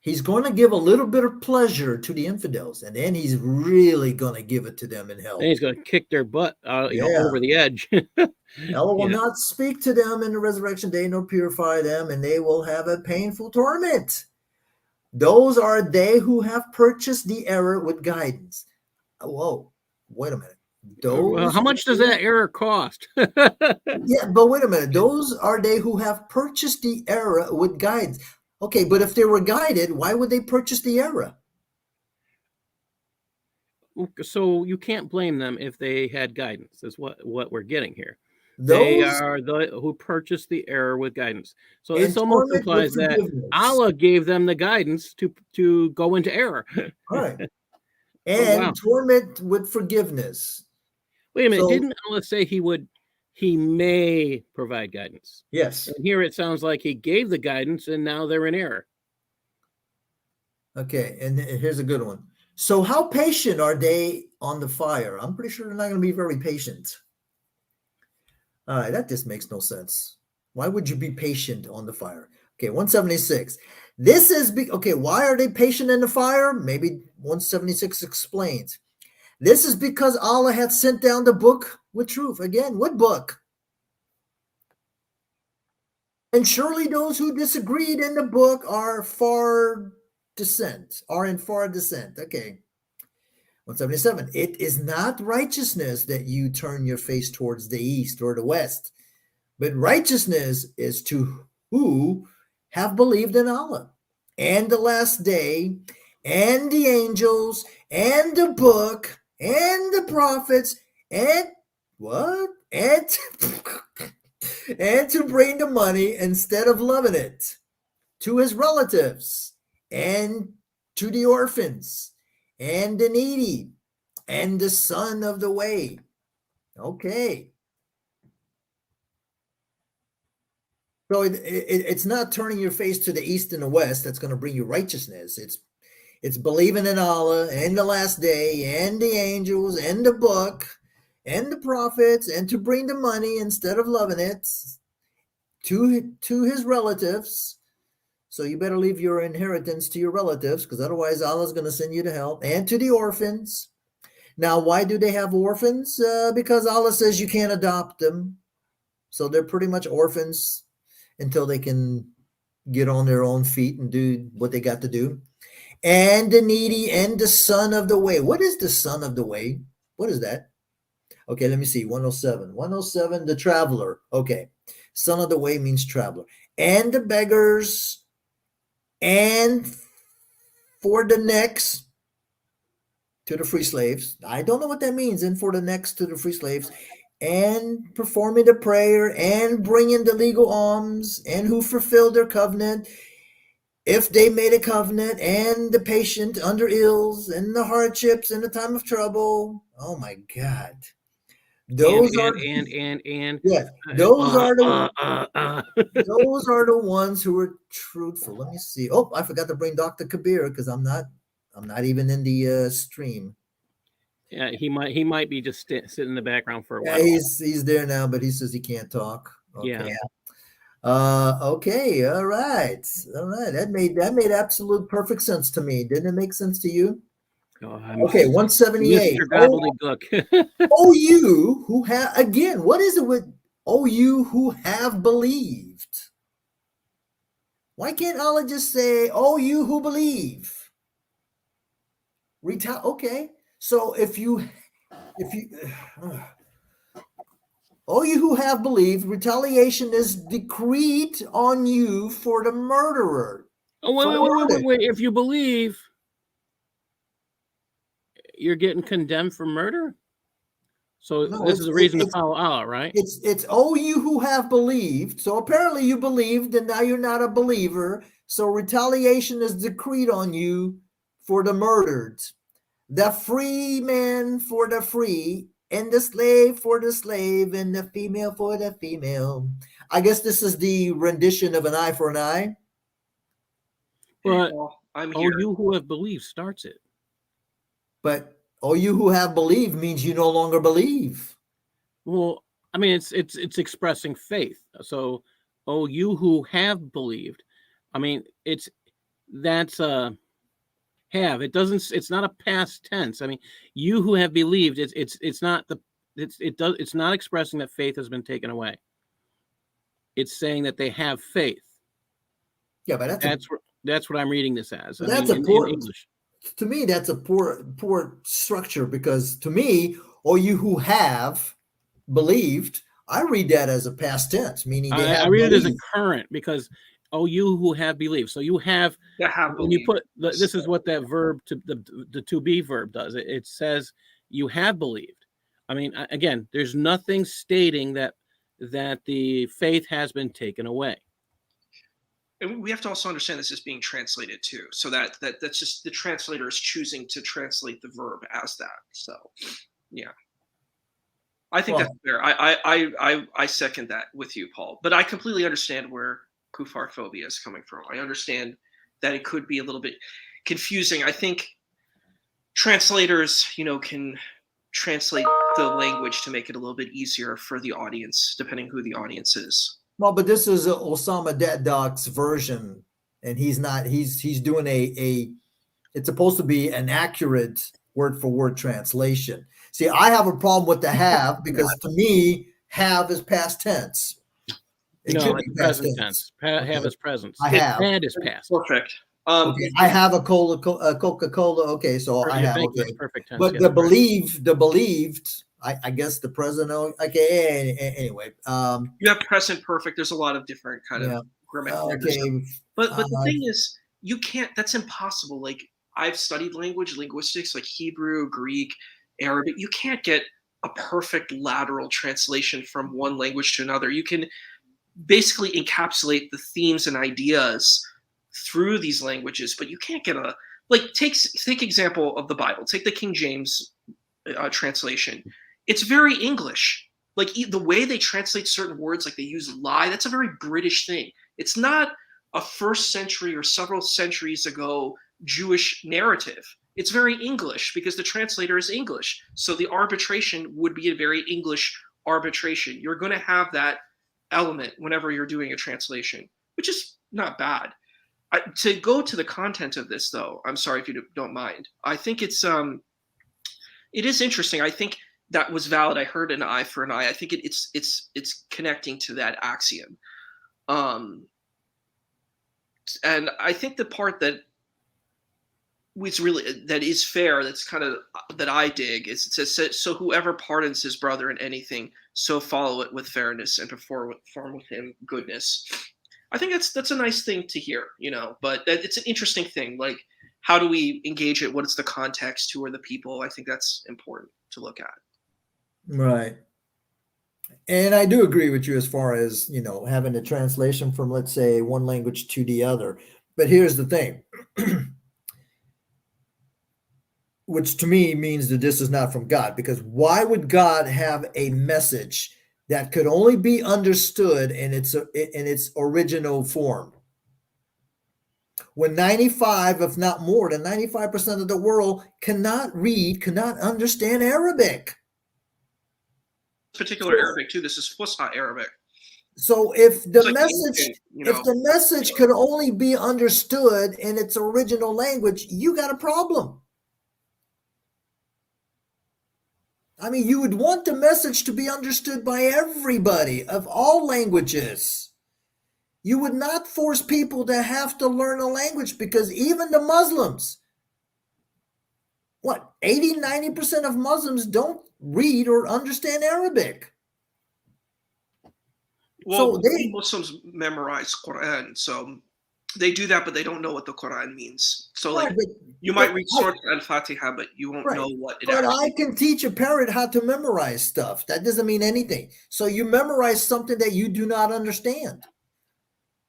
he's going to give a little bit of pleasure to the infidels, and then he's really going to give it to them in hell. Then he's going to kick their butt over the edge. Allah will not speak to them in the resurrection day, nor purify them, and they will have a painful torment. Those are they who have purchased the error with guidance. Whoa, wait a minute. How much does that error cost? Yeah, but wait a minute. Those are they who have purchased the error with guidance. Okay, but if they were guided, why would they purchase the error? So you can't blame them if they had guidance. That's what we're getting here. They are who purchased the error with guidance. So this almost implies that Allah gave them the guidance to go into error. All right. And torment with forgiveness. Wait a minute. Didn't Allah say he may provide guidance? Yes. And here it sounds like he gave the guidance and now they're in error. Okay. And here's a good one. So how patient are they on the fire? I'm pretty sure they're not going to be very patient. All right. That just makes no sense. Why would you be patient on the fire? Okay. 176. This is okay. Why are they patient in the fire? Maybe 176 explains. This is because Allah had sent down the book with truth. Again, what book? And surely those who disagreed in the book are in far descent. Okay. 177. It is not righteousness that you turn your face towards the east or the west, but righteousness is to who have believed in Allah and the last day and the angels and the book and the prophets and what? And to bring the money instead of loving it to his relatives and to the orphans and the needy and the Son of the way. Okay. So it's not turning your face to the east and the west that's going to bring you righteousness. It's believing in Allah and the last day and the angels and the book and the prophets, and to bring the money instead of loving it to his relatives. So you better leave your inheritance to your relatives, because otherwise Allah's going to send you to hell, and to the orphans. Now, why do they have orphans? Because Allah says you can't adopt them. So they're pretty much orphans until they can get on their own feet and do what they got to do. And the needy and the Son of the way. What is the Son of the way? What is that? Okay, let me see. 107. 107, the traveler. Okay. Son of the way means traveler. And the beggars, and for the next to the free slaves. I don't know what that means. And for the next to the free slaves, and performing the prayer, and bringing the legal alms, and who fulfilled their covenant, if they made a covenant, and the patient under ills, and the hardships, and the time of trouble. Oh my God. Those are yes, those are the ones who are truthful. Let me see. Oh, I forgot to bring Dr. Kabir, because I'm not even in the stream. Yeah, he might be just sitting in the background for a while. Yeah, he's there now, but he says he can't talk. Okay. Yeah. Okay. All right. That made absolute perfect sense to me. Didn't it make sense to you? Oh, okay, 178. Mr. Gobbledygook. Oh, you who have, again, what is it with, oh, you who have believed? Why can't Allah just say, oh, you who believe? Okay. So if you, oh, you who have believed, retaliation is decreed on you for the murderer. Oh, wait. If you believe, you're getting condemned for murder? So no, this is a reason to follow Allah, right? It's oh, you who have believed. So apparently you believed, and now you're not a believer. So retaliation is decreed on you for the murdered. The free man for the free, and the slave for the slave, and the female for the female. I guess this is the rendition of an eye for an eye. But I'm here. Oh, you who have believed starts it. But oh, you who have believed means you no longer believe. Well, I mean, it's expressing faith. So, oh, you who have believed. I mean, that's have. It's not a past tense. I mean, you who have believed. It's not expressing that faith has been taken away. It's saying that they have faith. Yeah, but that's what I'm reading this as. That's in English. To me, that's a poor structure, because to me, oh, you who have believed, I read that as a past tense, meaning they have. I read it as a current, because oh, you who have believed. So you have. When you put this is what that verb the to be verb does. It says you have believed. I mean, again, there's nothing stating that the faith has been taken away. And we have to also understand this is being translated too. So that's just the translator is choosing to translate the verb as that. So, yeah, I think that's fair. I second that with you, Paul. But I completely understand where kuffar phobia is coming from. I understand that it could be a little bit confusing. I think translators, can translate the language to make it a little bit easier for the audience, depending who the audience is. Well, but this is Osama Dadok's version, and he's doing it's supposed to be an accurate word for word translation. See, I have a problem with the have, because to me, have is past tense. No, it's present tense. Have is present. I have. Had is past. Perfect. Okay, I have a Coca-Cola. Okay, so I have. Okay, perfect tense. But the believed. I guess the present. Okay. Anyway, you have present perfect. There's a lot of different kind of grammar. Okay. But the thing is, you can't. That's impossible. Like, I've studied linguistics, like Hebrew, Greek, Arabic. You can't get a perfect lateral translation from one language to another. You can basically encapsulate the themes and ideas through these languages, but you can't get take example of the Bible. Take the King James translation, it's very English. Like the way they translate certain words, like they use lie, that's a very British thing. It's not a first century or several centuries ago Jewish narrative. It's very English because the translator is English. So the arbitration would be a very English arbitration. You're going to have that element whenever you're doing a translation, which is not bad. To go to the content of this, though, I'm sorry if you don't mind. I think it is interesting. I think that was valid. I heard an eye for an eye. I think it's connecting to that axiom. And I think the part that is fair, that's kind of that I dig, is it says, so whoever pardons his brother in anything, so follow it with fairness and perform with him goodness. I think that's a nice thing to hear, but it's an interesting thing. Like, how do we engage it? What is the context? Who are the people? I think that's important to look at. Right. And I do agree with you as far as, having a translation from, let's say, one language to the other. But here's the thing, which to me means that this is not from God, because why would God have a message that could only be understood in its original form? When 95, if not more than 95% of the world cannot read, cannot understand Arabic. Particular Arabic too. This is Fusha Arabic. So if the message could only be understood in its original language, you got a problem. I mean, you would want the message to be understood by everybody of all languages. You would not force people to have to learn a language, because even the Muslims, 80, 90% of Muslims don't read or understand Arabic. Well, Muslims memorize Quran, so they do that, but they don't know what the Quran means. So, you might read Surah Al-Fatiha, but you won't know what it But I can teach a parrot how to memorize stuff. That doesn't mean anything. So you memorize something that you do not understand.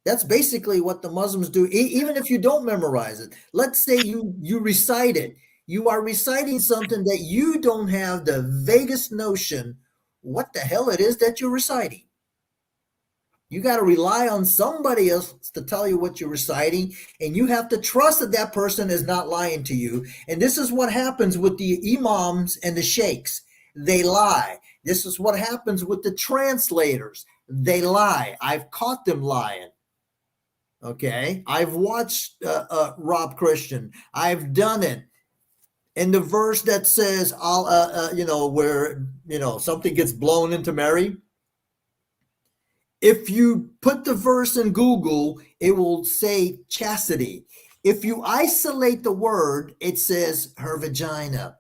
That's basically what the Muslims do, even if you don't memorize it. Let's say you recite it. You are reciting something that you don't have the vaguest notion what the hell it is that you're reciting. You got to rely on somebody else to tell you what you're reciting, and you have to trust that that person is not lying to you. And this is what happens with the imams and the sheikhs. They lie. This is what happens with the translators. They lie. I've caught them lying. Okay, I've watched Rob Christian. I've done it. And the verse that says, where something gets blown into Mary. If you put the verse in Google, it will say chastity. If you isolate the word, it says her vagina.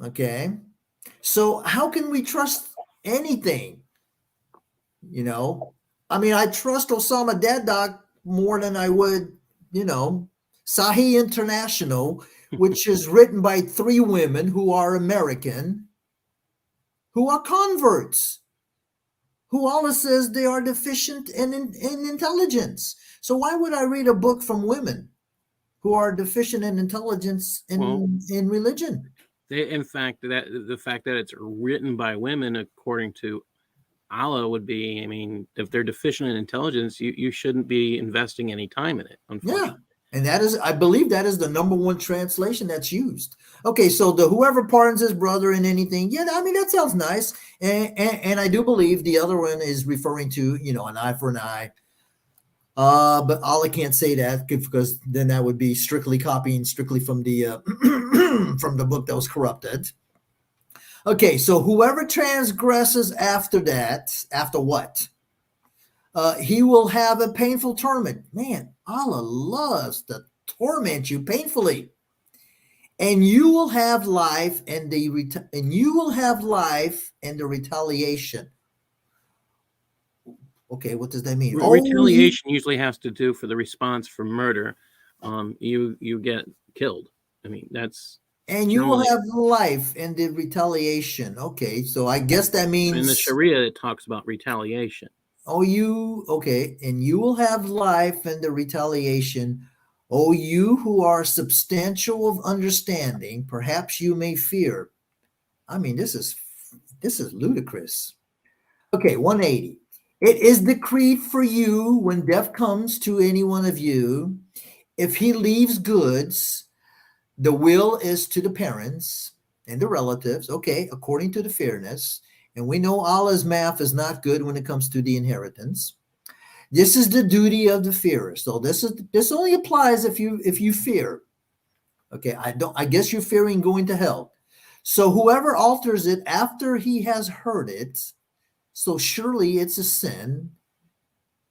Okay, so how can we trust anything? I trust Osama Daddock more than I would, Sahih International, which is written by 3 women who are American, who are converts, who Allah says they are deficient in intelligence. So why would I read a book from women who are deficient in intelligence in religion? In fact, the fact that it's written by women, according to Allah, would be, if they're deficient in intelligence, you shouldn't be investing any time in it, unfortunately. Yeah. And I believe that is the number one translation that's used. Okay, so the whoever pardons his brother in anything, that sounds nice. And I do believe the other one is referring to, an eye for an eye. But Allah can't say that, because then that would be strictly copying strictly from the from the book that was corrupted. Okay, so whoever transgresses after what? He will have a painful torment. Man, Allah loves to torment you painfully. And you will have life and the retaliation. Okay, what does that mean? Retaliation usually has to do for the response for murder. You get killed. That's. And you will have life and the retaliation. Okay, so I guess that means in the Sharia it talks about retaliation. And you will have life and the retaliation O you who are substantial of understanding, perhaps you may fear. I mean, this is ludicrous. Okay, 180. It is decreed for you when death comes to any one of you, if he leaves goods, the will is to the parents and the relatives, okay, according to the fairness. And we know Allah's math is not good when it comes to the inheritance. This is the duty of the fearer. So this only applies if you fear. Okay, I guess you're fearing going to hell. So whoever alters it after he has heard it, so surely it's a sin,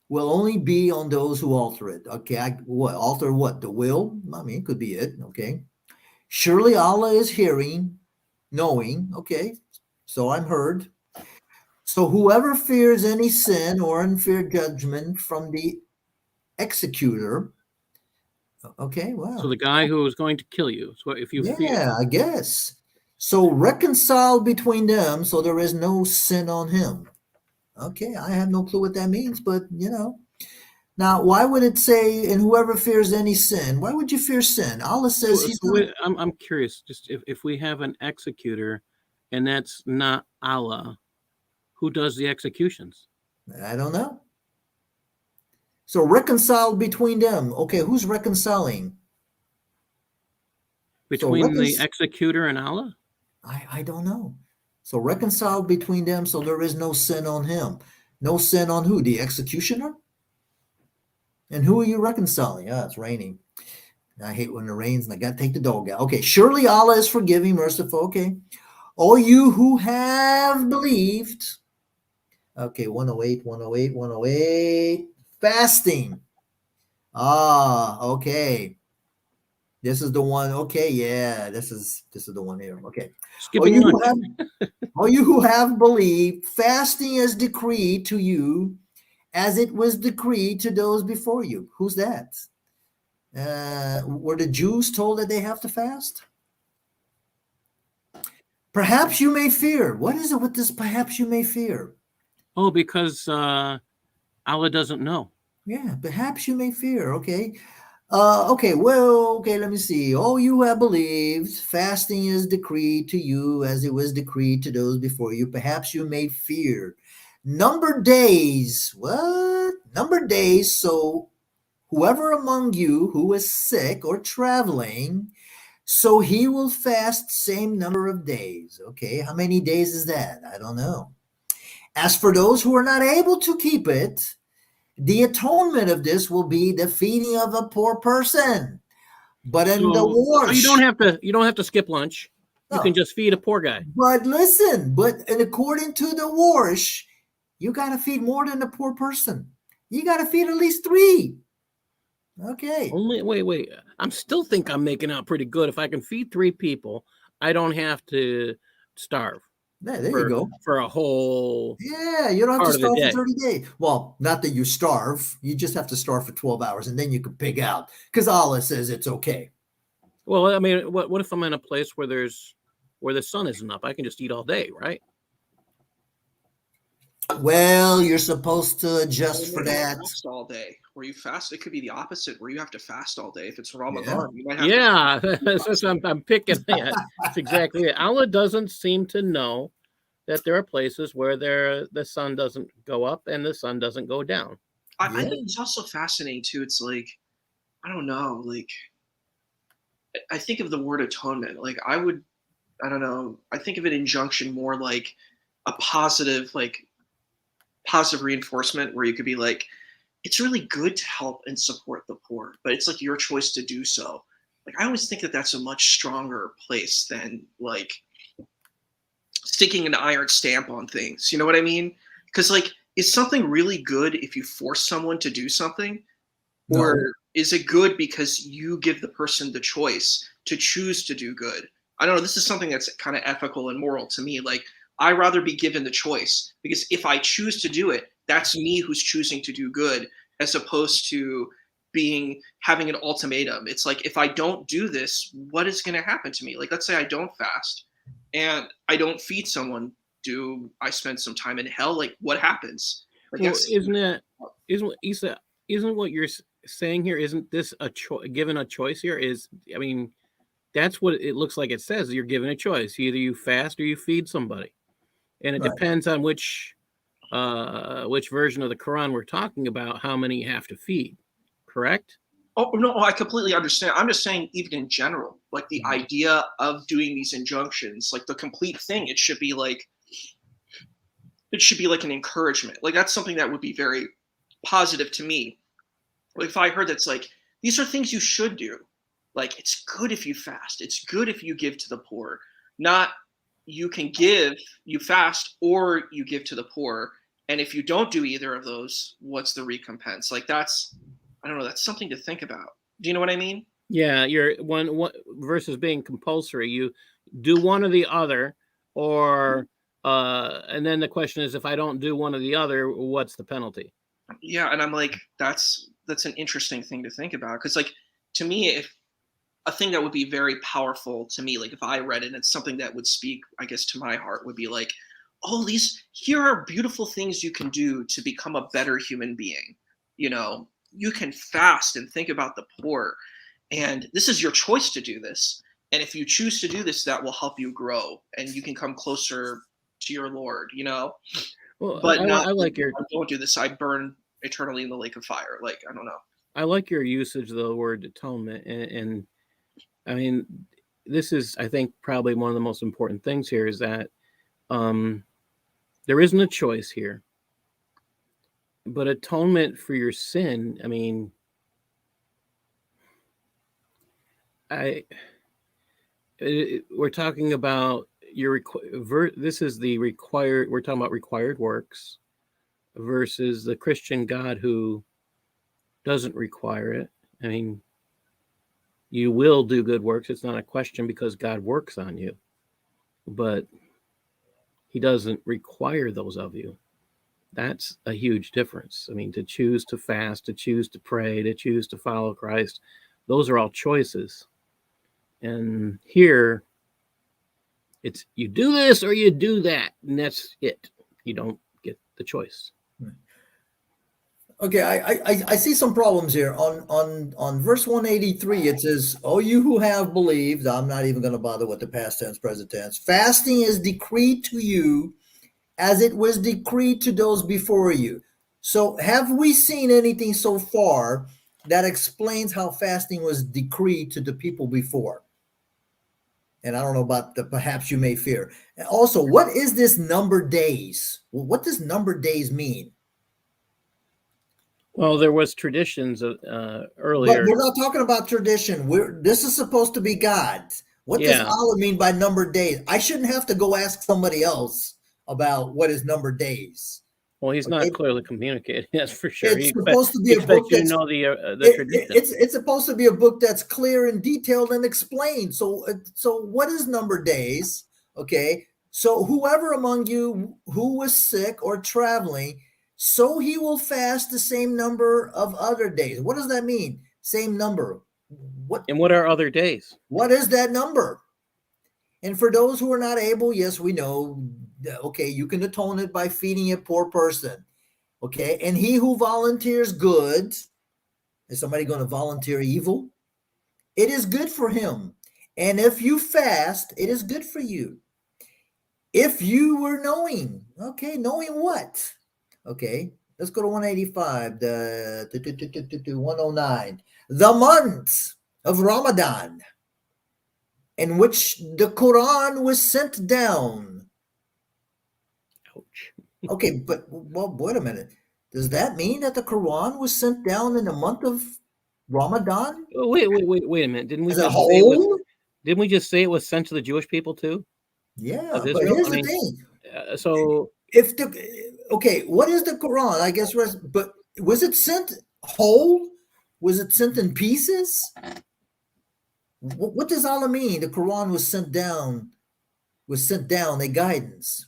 will only be on those who alter it. Okay, alter what? The will? I mean, it could be it. Okay. Surely Allah is hearing, knowing. Okay, so I'm heard. So whoever fears any sin or unfair judgment from the executor. Okay, wow. So the guy who is going to kill you. So if you fear. Yeah, I guess. So reconcile between them so there is no sin on him. Okay, I have no clue what that means, but Now, why would it say, and whoever fears any sin? Why would you fear sin? Allah says he's not. I'm curious, just if we have an executor and that's not Allah, who does the executions? I don't know. So reconcile between them. Okay, who's reconciling? Between the executor and Allah? I don't know. So reconcile between them so there is no sin on him. No sin on who? The executioner? And who are you reconciling? Ah, it's raining. I hate when it rains and I got to take the dog out. Okay, surely Allah is forgiving, merciful. Okay. All you who have believed. Okay, 108, 108, 108. Fasting. Ah, okay. This is the one. Okay, yeah, this is the one here. Okay. Skipping all you who have believed, fasting is decreed to you as it was decreed to those before you. Who's that? Were the Jews told that they have to fast? Perhaps you may fear. What is it with this perhaps you may fear? Oh, because Allah doesn't know. Yeah, perhaps you may fear. Okay. Okay, let me see. All you have believed, fasting is decreed to you as it was decreed to those before you. Perhaps you may fear. Number days. What? Number days. So whoever among you who is sick or traveling, so he will fast same number of days. Okay, how many days is that? I don't know. As for those who are not able to keep it, the atonement of this will be the feeding of a poor person. But in the war, you don't have to skip lunch. You can just feed a poor guy. But listen, and according to the Warsh, you got to feed more than a poor person. You got to feed at least 3. Okay. Wait. I'm still think I'm making out pretty good. If I can feed 3 people, I don't have to starve. Yeah, there you go. For a whole. Yeah, you don't have to starve for 30 days. Well, not that you starve. You just have to starve for 12 hours, and then you can pig out because Allah says it's okay. Well, I mean, what if I'm in a place where the sun isn't up? I can just eat all day, right? Well, you're supposed to adjust for that. Fast all day. Where you fast, it could be the opposite. Where you have to fast all day. If it's Ramadan, you might have. That's what I'm picking. That's exactly it. Allah doesn't seem to know that there are places where the sun doesn't go up and the sun doesn't go down. I think it's also fascinating too. It's like, I don't know, like I think of the word atonement. Like I don't know. I think of an injunction more like a positive reinforcement where you could be like, it's really good to help and support the poor, but it's like your choice to do so. Like I always think that that's a much stronger place than like sticking an iron stamp on things. You know what I mean? Because like, is something really good if you force someone to do something? No. Or is it good because you give the person the choice to choose to do good? I don't know. This is something that's kind of ethical and moral to me. Like I'd rather be given the choice because if I choose to do it, that's me who's choosing to do good as opposed to having an ultimatum. It's like, if I don't do this, what is going to happen to me? Like, let's say I don't fast and I don't feed someone. Do I spend some time in hell? Like what happens? Like, well, isn't what you're saying here? Isn't this given a choice here? I mean, that's what it looks like it says. You're given a choice. Either you fast or you feed somebody. And it Right. depends on which version of the Quran we're talking about, how many you have to feed. Correct? Oh no, I completely understand. I'm just saying, even in general, like the idea of doing these injunctions, like the complete thing, it should be like an encouragement. Like that's something that would be very positive to me. Like if I heard that's like, these are things you should do. Like it's good if you fast. It's good if you give to the poor. Not you can give, you fast, or you give to the poor. And if you don't do either of those, what's the recompense? Like that's, I don't know, that's something to think about. Do you know what I mean? Yeah, you're one versus being compulsory. You do one or the other, or and then the question is, if I don't do one or the other, what's the penalty? Yeah, and I'm like, that's an interesting thing to think about, because like to me, if a thing that would be very powerful to me, like if I read it and it's something that would speak, I guess, to my heart, would be like, oh, here are beautiful things you can do to become a better human being. You know, you can fast and think about the poor, and this is your choice to do this. And if you choose to do this, that will help you grow and you can come closer to your Lord, you know? Well, But I like your, don't do this, I burn eternally in the lake of fire. Like, I don't know. I like your usage of the word atonement. And I mean, this is, I think, probably one of the most important things here is that there isn't a choice here. But atonement for your sin, I mean, we're talking about this is the required, we're talking about required works versus the Christian God who doesn't require it. I mean, you will do good works. It's not a question because God works on you, but he doesn't require those of you. That's a huge difference. I mean, to choose to fast, to choose to pray, to choose to follow Christ, those are all choices. And here, it's you do this or you do that, and that's it. You don't get the choice. Okay, I see some problems here. On verse 183, it says, "Oh, you who have believed," I'm not even going to bother with the past tense, present tense. "Fasting is decreed to you as it was decreed to those before you." So have we seen anything so far that explains how fasting was decreed to the people before? And I don't know about the perhaps you may fear. And also, what is this number days? Well, what does number days mean? Well, there was traditions But earlier. we're not talking about tradition. This is supposed to be God. What does Allah mean by number days? I shouldn't have to go ask somebody else about what is number days. Well, he's not clearly communicating. That's for sure. It's supposed to be a book you to know the tradition. It's supposed to be a book that's clear and detailed and explained. So what is number days? Okay. So whoever among you who was sick or traveling, so he will fast the same number of other days. What does that mean? Same number. And what are other days? What is that number? And for those who are not able, yes, we know, okay, you can atone it by feeding a poor person. Okay. And he who volunteers good, is somebody going to volunteer evil? It is good for him. And if you fast, it is good for you. If you were knowing, okay, knowing what? Okay, let's go to 185, the 109. The month of Ramadan, in which the Quran was sent down. Ouch. Okay, but well, wait a minute. Does that mean that the Quran was sent down in the month of Ramadan? Oh, wait a minute. Didn't we As a just say it was? whole? Didn't we just say it was sent to the Jewish people too? Yeah, Of but Israel? here's the thing. So If what is the Quran? I guess, but was it sent whole? Was it sent in pieces? What does Allah mean? The Quran was sent down, a guidance.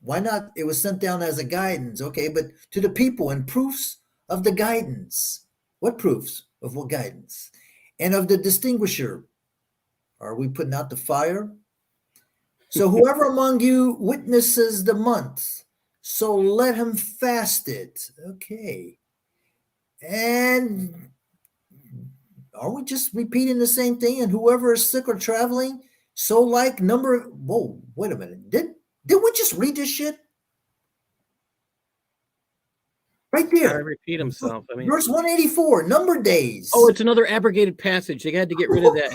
Why not? It was sent down as a guidance, okay, but to the people and proofs of the guidance. What proofs of what guidance? And of the distinguisher. Are we putting out the fire? So whoever among you witnesses the month, so let him fast it. Okay. And are we just repeating the same thing? And whoever is sick or traveling, so like number. Whoa, wait a minute. Did we just read this shit? Right Gotta there. repeat himself. I mean, Verse 184, number days. oh, it's another abrogated passage. They had to get rid of that.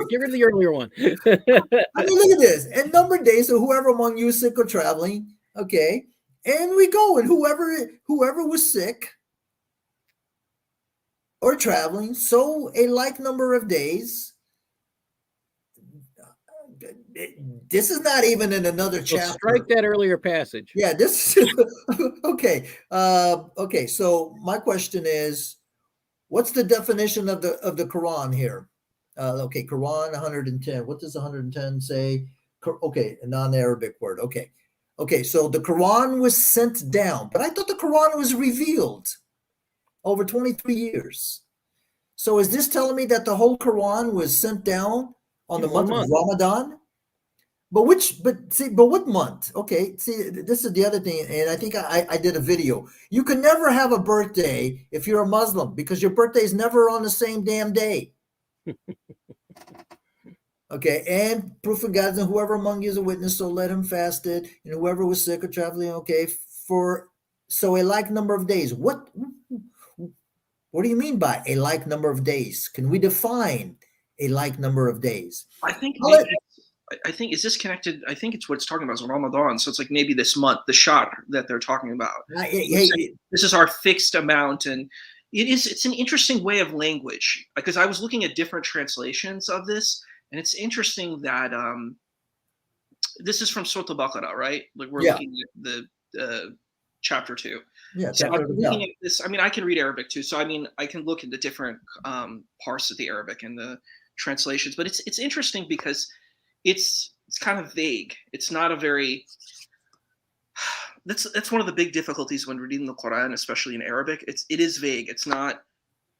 Get rid of the earlier one. I mean, look at this. And number days, so whoever among you is sick or traveling, okay. And we go, and whoever was sick or traveling, so a like number of days. This is not even in another chapter. Strike that earlier passage. Yeah, this okay. Okay, so my question is, what's the definition of the Quran here? Okay, Quran 110. What does 110 say? Okay, a non-Arabic word. Okay, so the Quran was sent down, but I thought the Quran was revealed over 23 years. So is this telling me that the whole Quran was sent down on the month of Ramadan? But what month? Okay, see, this is the other thing, and I think I did a video. You can never have a birthday if you're a Muslim because your birthday is never on the same damn day. Okay, and proof of God, and whoever among you is a witness, so let him fast it, and whoever was sick or traveling, okay, so a like number of days. What do you mean by a like number of days? Can we define a like number of days? I think is this connected? I think it's what it's talking about is Ramadan. So it's like maybe this month, the shot that they're talking about. This is our fixed amount, and it's an interesting way of language because I was looking at different translations of this, and it's interesting that this is from Surah Al-Baqarah, right? Like we're looking at the chapter 2. Yeah. So I'm looking at this. I mean, I can read Arabic too, so I mean, I can look into different parts of the Arabic and the translations, but it's interesting because it's kind of vague. It's not a very that's one of the big difficulties when reading the Quran, especially in Arabic. It is vague. It's not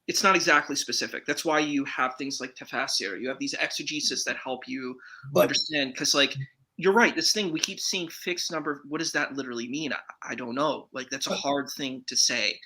exactly specific. That's why you have things like tafsir. You have these exegesis that help you understand. Because like you're right, this thing we keep seeing fixed number. What does that literally mean? I don't know. Like that's a hard thing to say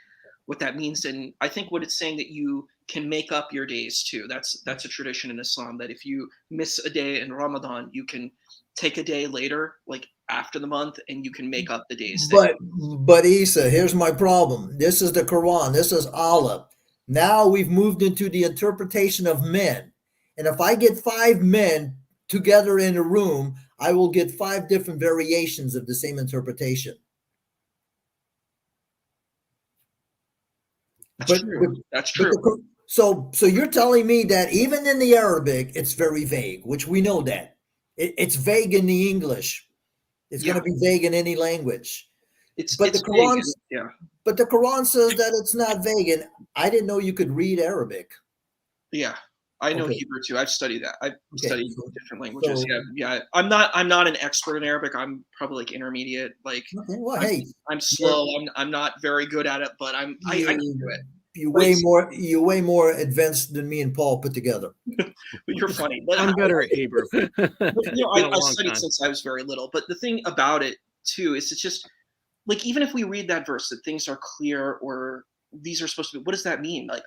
what that means. And I think what it's saying that you can make up your days too. That's a tradition in Islam that if you miss a day in Ramadan, you can take a day later, like after the month, and you can make up the days. But Isa, here's my problem. This is the Quran. This is Allah. Now we've moved into the interpretation of men. And if I get 5 men together in a room, I will get 5 different variations of the same interpretation. That's true. That's true. So you're telling me that even in the Arabic, it's very vague, which we know that. It's vague in the English. It's going to be vague in any language. But the Quran says that it's not vague, and I didn't know you could read Arabic. Yeah, I know Hebrew too. I've studied that. I've studied different languages. Yeah. I'm not an expert in Arabic. I'm probably like intermediate. Like, I'm slow. I'm not very good at it, but I can do it. You're way more advanced than me and Paul put together. But you're funny. But I'm better at Hebrew. I studied since I was very little. But the thing about it too is it's just like even if we read that verse that things are clear or these are supposed to be, what does that mean? Like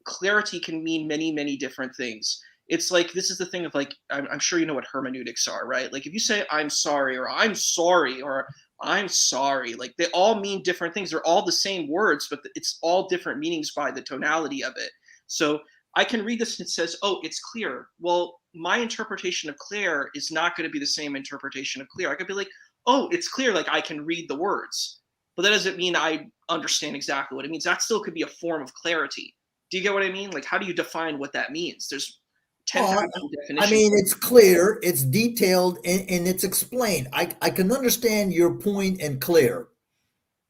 clarity can mean many, many different things. It's like this is the thing of like I'm sure you know what hermeneutics are, right? Like if you say I'm sorry or I'm sorry or I'm sorry, like they all mean different things. They're all the same words, but it's all different meanings by the tonality of it. So I can read this and it says, oh, it's clear. Well, my interpretation of clear is not going to be the same interpretation of clear. I could be like, oh, it's clear. Like I can read the words, but that doesn't mean I understand exactly what it means. That still could be a form of clarity. Do you get what I mean? Like, how do you define what that means? There's 10,000 definitions. I mean, it's clear, it's detailed, and it's explained. I can understand your point and clear.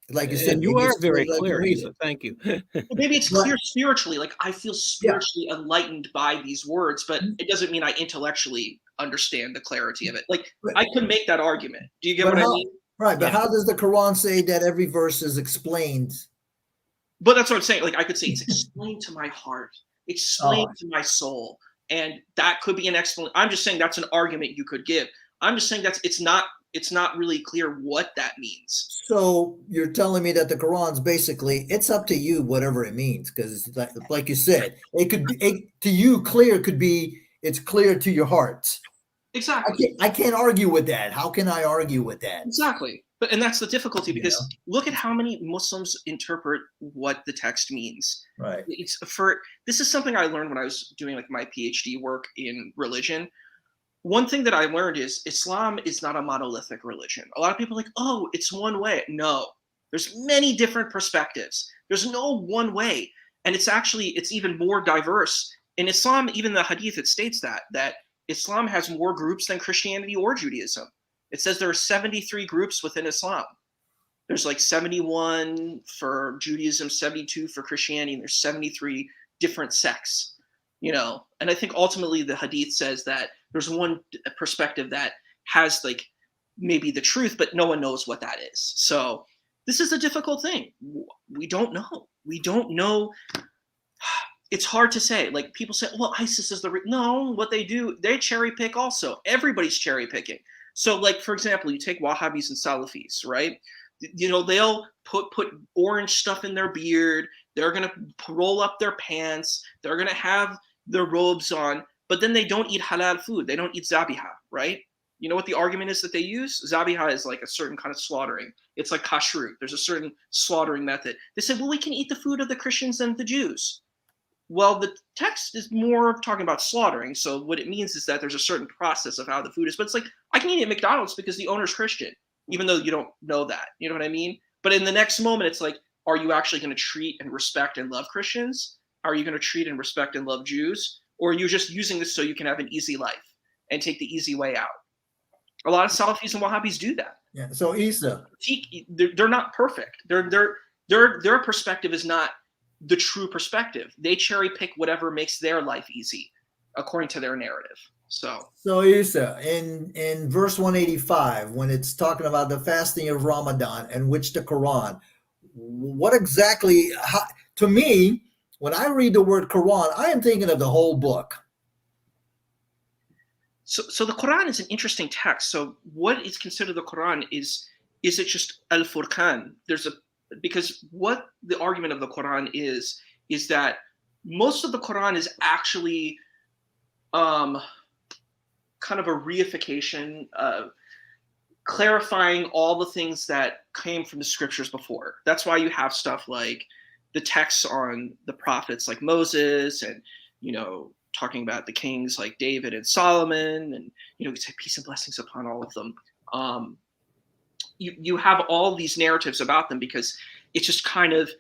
Like you said, you are very clear, Isa. Thank you. Maybe it's clear spiritually. Like I feel spiritually enlightened by these words, but it doesn't mean I intellectually understand the clarity of it. Like I could make that argument. Do you get what I mean? Right, but how does the Quran say that every verse is explained? But that's what I'm saying. Like I could say it's explained to my heart, explained to my soul. And that could be an explanation. I'm just saying that's an argument you could give. I'm just saying it's it's not really clear what that means. So you're telling me that the Quran's basically, it's up to you whatever it means, because like you said, it could be to you clear could be it's clear to your heart. Exactly. I can't argue with that. How can I argue with that? Exactly. And that's the difficulty, because look at how many Muslims interpret what the text means. Right. This is something I learned when I was doing like my PhD work in religion. One thing that I learned is Islam is not a monolithic religion. A lot of people are like, oh, it's one way. No, there's many different perspectives. There's no one way. And it's even more diverse. In Islam, even the Hadith, it states that Islam has more groups than Christianity or Judaism. It says there are 73 groups within Islam. There's like 71 for Judaism, 72 for Christianity, and there's 73 different sects, and I think ultimately the Hadith says that there's one perspective that has like maybe the truth, but no one knows what that is. So this is a difficult thing. We don't know. It's hard to say. Like people say, well, ISIS is no, what they do, they cherry pick also. Everybody's cherry picking. So like, for example, you take Wahhabis and Salafis, right? They'll put orange stuff in their beard. They're going to roll up their pants. They're going to have their robes on, but then they don't eat halal food. They don't eat zabiha, right? You know what the argument is that they use? Zabiha is like a certain kind of slaughtering. It's like kashrut. There's a certain slaughtering method. They say, well, we can eat the food of the Christians and the Jews. Well, the text is more talking about slaughtering. So what it means is that there's a certain process of how the food is. But it's like, I can eat at McDonald's because the owner's Christian, even though you don't know that. You know what I mean? But in the next moment, it's like, are you actually going to treat and respect and love Christians? Are you going to treat and respect and love Jews? Or are you just using this so you can have an easy life and take the easy way out? A lot of Salafis and Wahhabis do that. Yeah. So Isa, they're not perfect. Their perspective is not the true perspective. They cherry pick whatever makes their life easy according to their narrative. So Isa, in verse 185, when it's talking about the fasting of Ramadan, and which the Quran, what exactly, to me, when I read the word Quran, I am thinking of the whole book. So the Quran is an interesting text. So what is considered the Quran is it just Al-Furqan? Because what the argument of the Quran is that most of the Quran is actually kind of a reification, clarifying all the things that came from the scriptures before. That's why you have stuff like the texts on the prophets like Moses, and talking about the kings like David and Solomon, and we say peace and blessings upon all of them. You have all these narratives about them because it's just kind of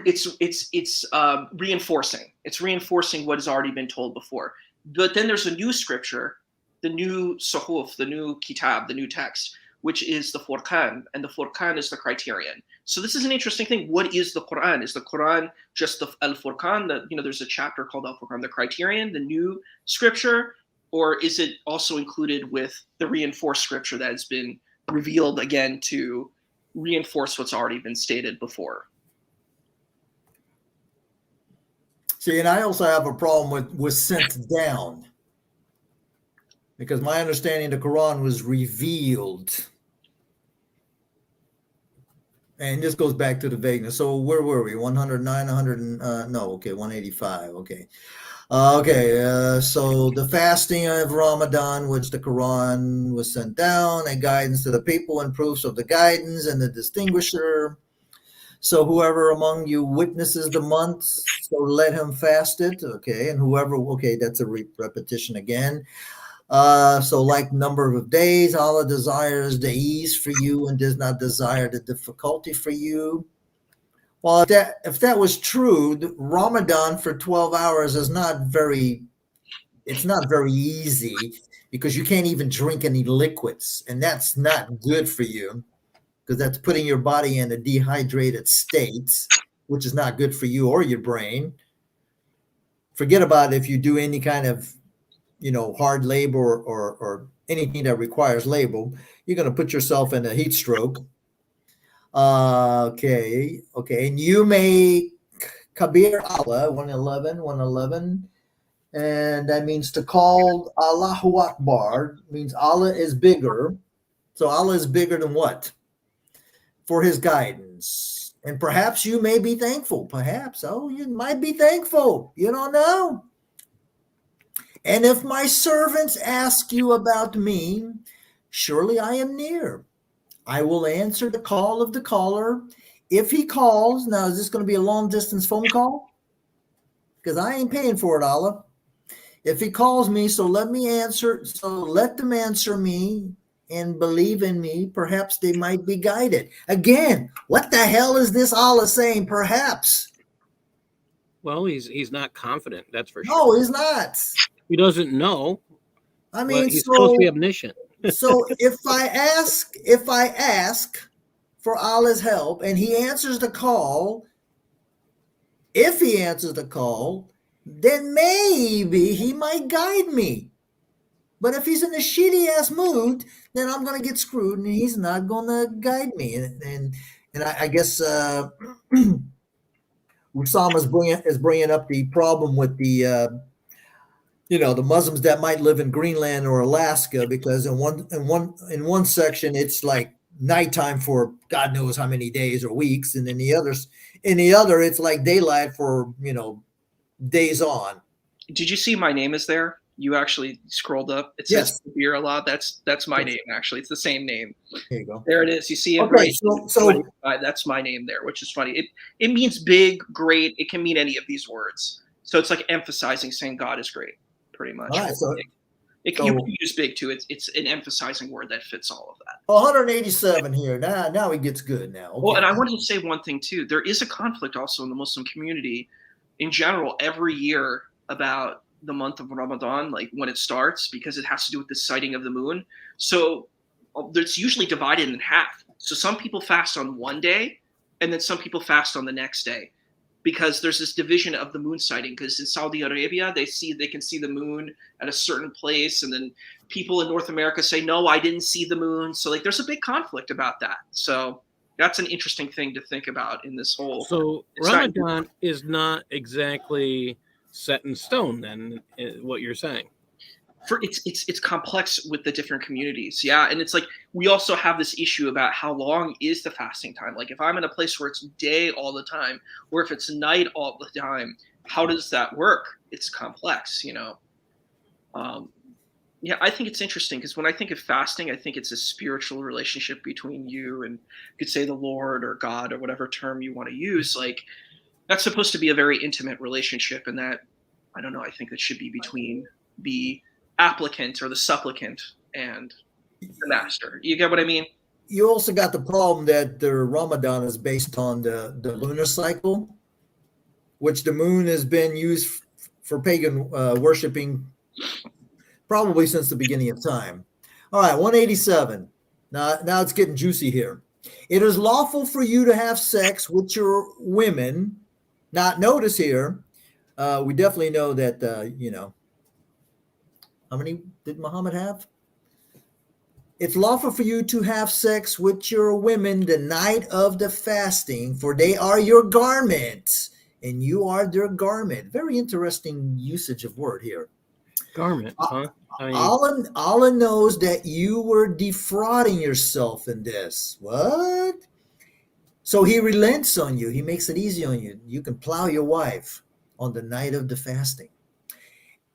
it's reinforcing. It's reinforcing what has already been told before. But then there's a new scripture, the new Suhuf, the new Kitab, the new text, which is the Furqan, and the Furqan is the criterion. So this is an interesting thing. What is the Quran? Is the Quran just the Al-Furqan? There's a chapter called Al-Furqan, the criterion, the new scripture, or is it also included with the reinforced scripture that has been revealed again to reinforce what's already been stated before? See, and I also have a problem with sent down, because my understanding the Quran was revealed. And this goes back to the vagueness. So where were we? 109, 185. Okay. So the fasting of Ramadan, which the Quran was sent down, and guidance to the people and proofs of the guidance and the distinguisher. So whoever among you witnesses the month, so let him fast it. Okay. And that's a repetition again. So like number of days, Allah desires the ease for you and does not desire the difficulty for you. Well, if that was true, Ramadan for 12 hours is not very easy, because you can't even drink any liquids, and that's not good for you, because that's putting your body in a dehydrated state, which is not good for you or your brain. Forget about if you do any kind of hard labor or anything that requires labor, you're going to put yourself in a heat stroke. Okay. And you may Kabir Allah, 111, and that means to call Allahu Akbar, means Allah is bigger. So Allah is bigger than what? For his guidance. And perhaps you may be thankful. Perhaps. Oh, you might be thankful. You don't know. And if my servants ask you about me, surely I am near. I will answer the call of the caller. If he calls, now is this going to be a long distance phone call? Because I ain't paying for it, Allah. If he calls me, so let them answer me and believe in me. Perhaps they might be guided. Again, what the hell is this Allah saying? Perhaps. Well, he's not confident, that's for sure. No, he's not. He doesn't know. I mean, he's supposed to be omniscient. So if I ask for Allah's help and he answers the call, if he answers the call, then maybe he might guide me. But if he's in a shitty ass mood, then I'm going to get screwed and he's not going to guide me. And I guess Usama is bringing up the problem with the the Muslims that might live in Greenland or Alaska, because in one section it's like nighttime for God knows how many days or weeks, and in the other it's like daylight for days on. Did you see my name is there? You actually scrolled up. It says Beer a lot. That's my name actually. It's the same name. There you go. There it is. You see it? Okay, Right. so That's my name there, which is funny. It means big, great. It can mean any of these words. So it's like emphasizing, saying God is great, pretty much. All right, you can use big too. It's an emphasizing word that fits all of that. 187 here. Now it gets good now. Okay. Well, and I wanted to say one thing too. There is a conflict also in the Muslim community in general every year about the month of Ramadan, like when it starts, because it has to do with the sighting of the moon. So it's usually divided in half. So some people fast on one day and then some people fast on the next day, because there's this division of the moon sighting. Because in Saudi Arabia, they can see the moon at a certain place, and then people in North America say, no, I didn't see the moon. So like there's a big conflict about that. So that's an interesting thing to think about in this whole. So Ramadan is not exactly set in stone, then, what you're saying. It's complex with the different communities. Yeah. And it's like, we also have this issue about how long is the fasting time. Like if I'm in a place where it's day all the time, or if it's night all the time, how does that work? It's complex, Yeah, I think it's interesting, because when I think of fasting, I think it's a spiritual relationship between you and, you could say, the Lord or God or whatever term you want to use. Like that's supposed to be a very intimate relationship, and that, I don't know, I think that should be between the applicant or the supplicant and the master. You get what I mean? You also got the problem that the Ramadan is based on the lunar cycle, which the moon has been used for pagan worshiping probably since the beginning of time. All right, 187. Now it's getting juicy here. It is lawful for you to have sex with your women. Now, notice here, we definitely know that, how many did Muhammad have? It's lawful for you to have sex with your women the night of the fasting, for they are your garment, and you are their garment. Very interesting usage of word here. Garment, huh? Allah knows that you were defrauding yourself in this. What? So he relents on you. He makes it easy on you. You can plow your wife on the night of the fasting.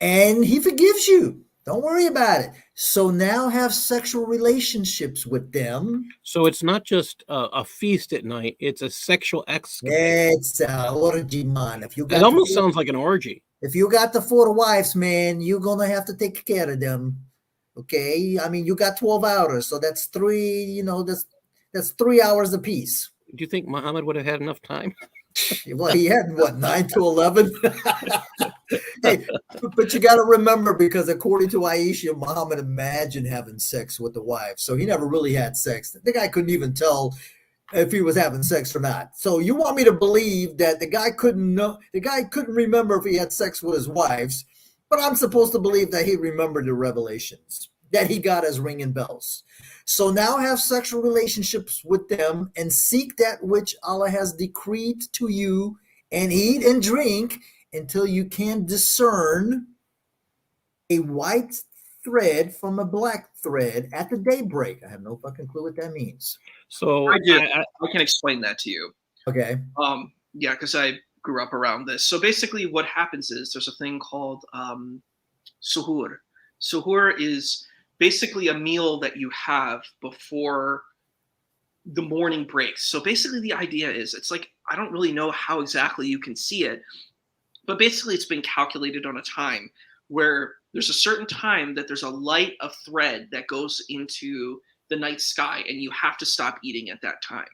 And he forgives you. Don't worry about it. So now have sexual relationships with them. So it's not just a feast at night. It's a sexual escapade. It's an orgy, man. It almost sounds like an orgy. If you got the 4 wives, man, you're going to have to take care of them. Okay? I mean, you got 12 hours. So that's 3, that's 3 hours apiece. Do you think Muhammad would have had enough time? Well, he had, 9 to 11? Hey, but you got to remember, because according to Aisha, Muhammad imagined having sex with the wife. So he never really had sex. The guy couldn't even tell if he was having sex or not. So you want me to believe that the guy couldn't remember if he had sex with his wives, but I'm supposed to believe that he remembered the revelations that he got as ringing bells. So now have sexual relationships with them and seek that which Allah has decreed to you, and eat and drink until you can discern a white thread from a black thread at the daybreak. I have no fucking clue what that means. So I do. I can explain that to you. Okay. Yeah, because I grew up around this. So basically, what happens is there's a thing called suhoor. Suhoor is basically a meal that you have before the morning breaks. So basically, the idea is it's like I don't really know how exactly you can see it, but basically, it's been calculated on a time where there's a certain time that there's a light of thread that goes into the night sky, and you have to stop eating at that time.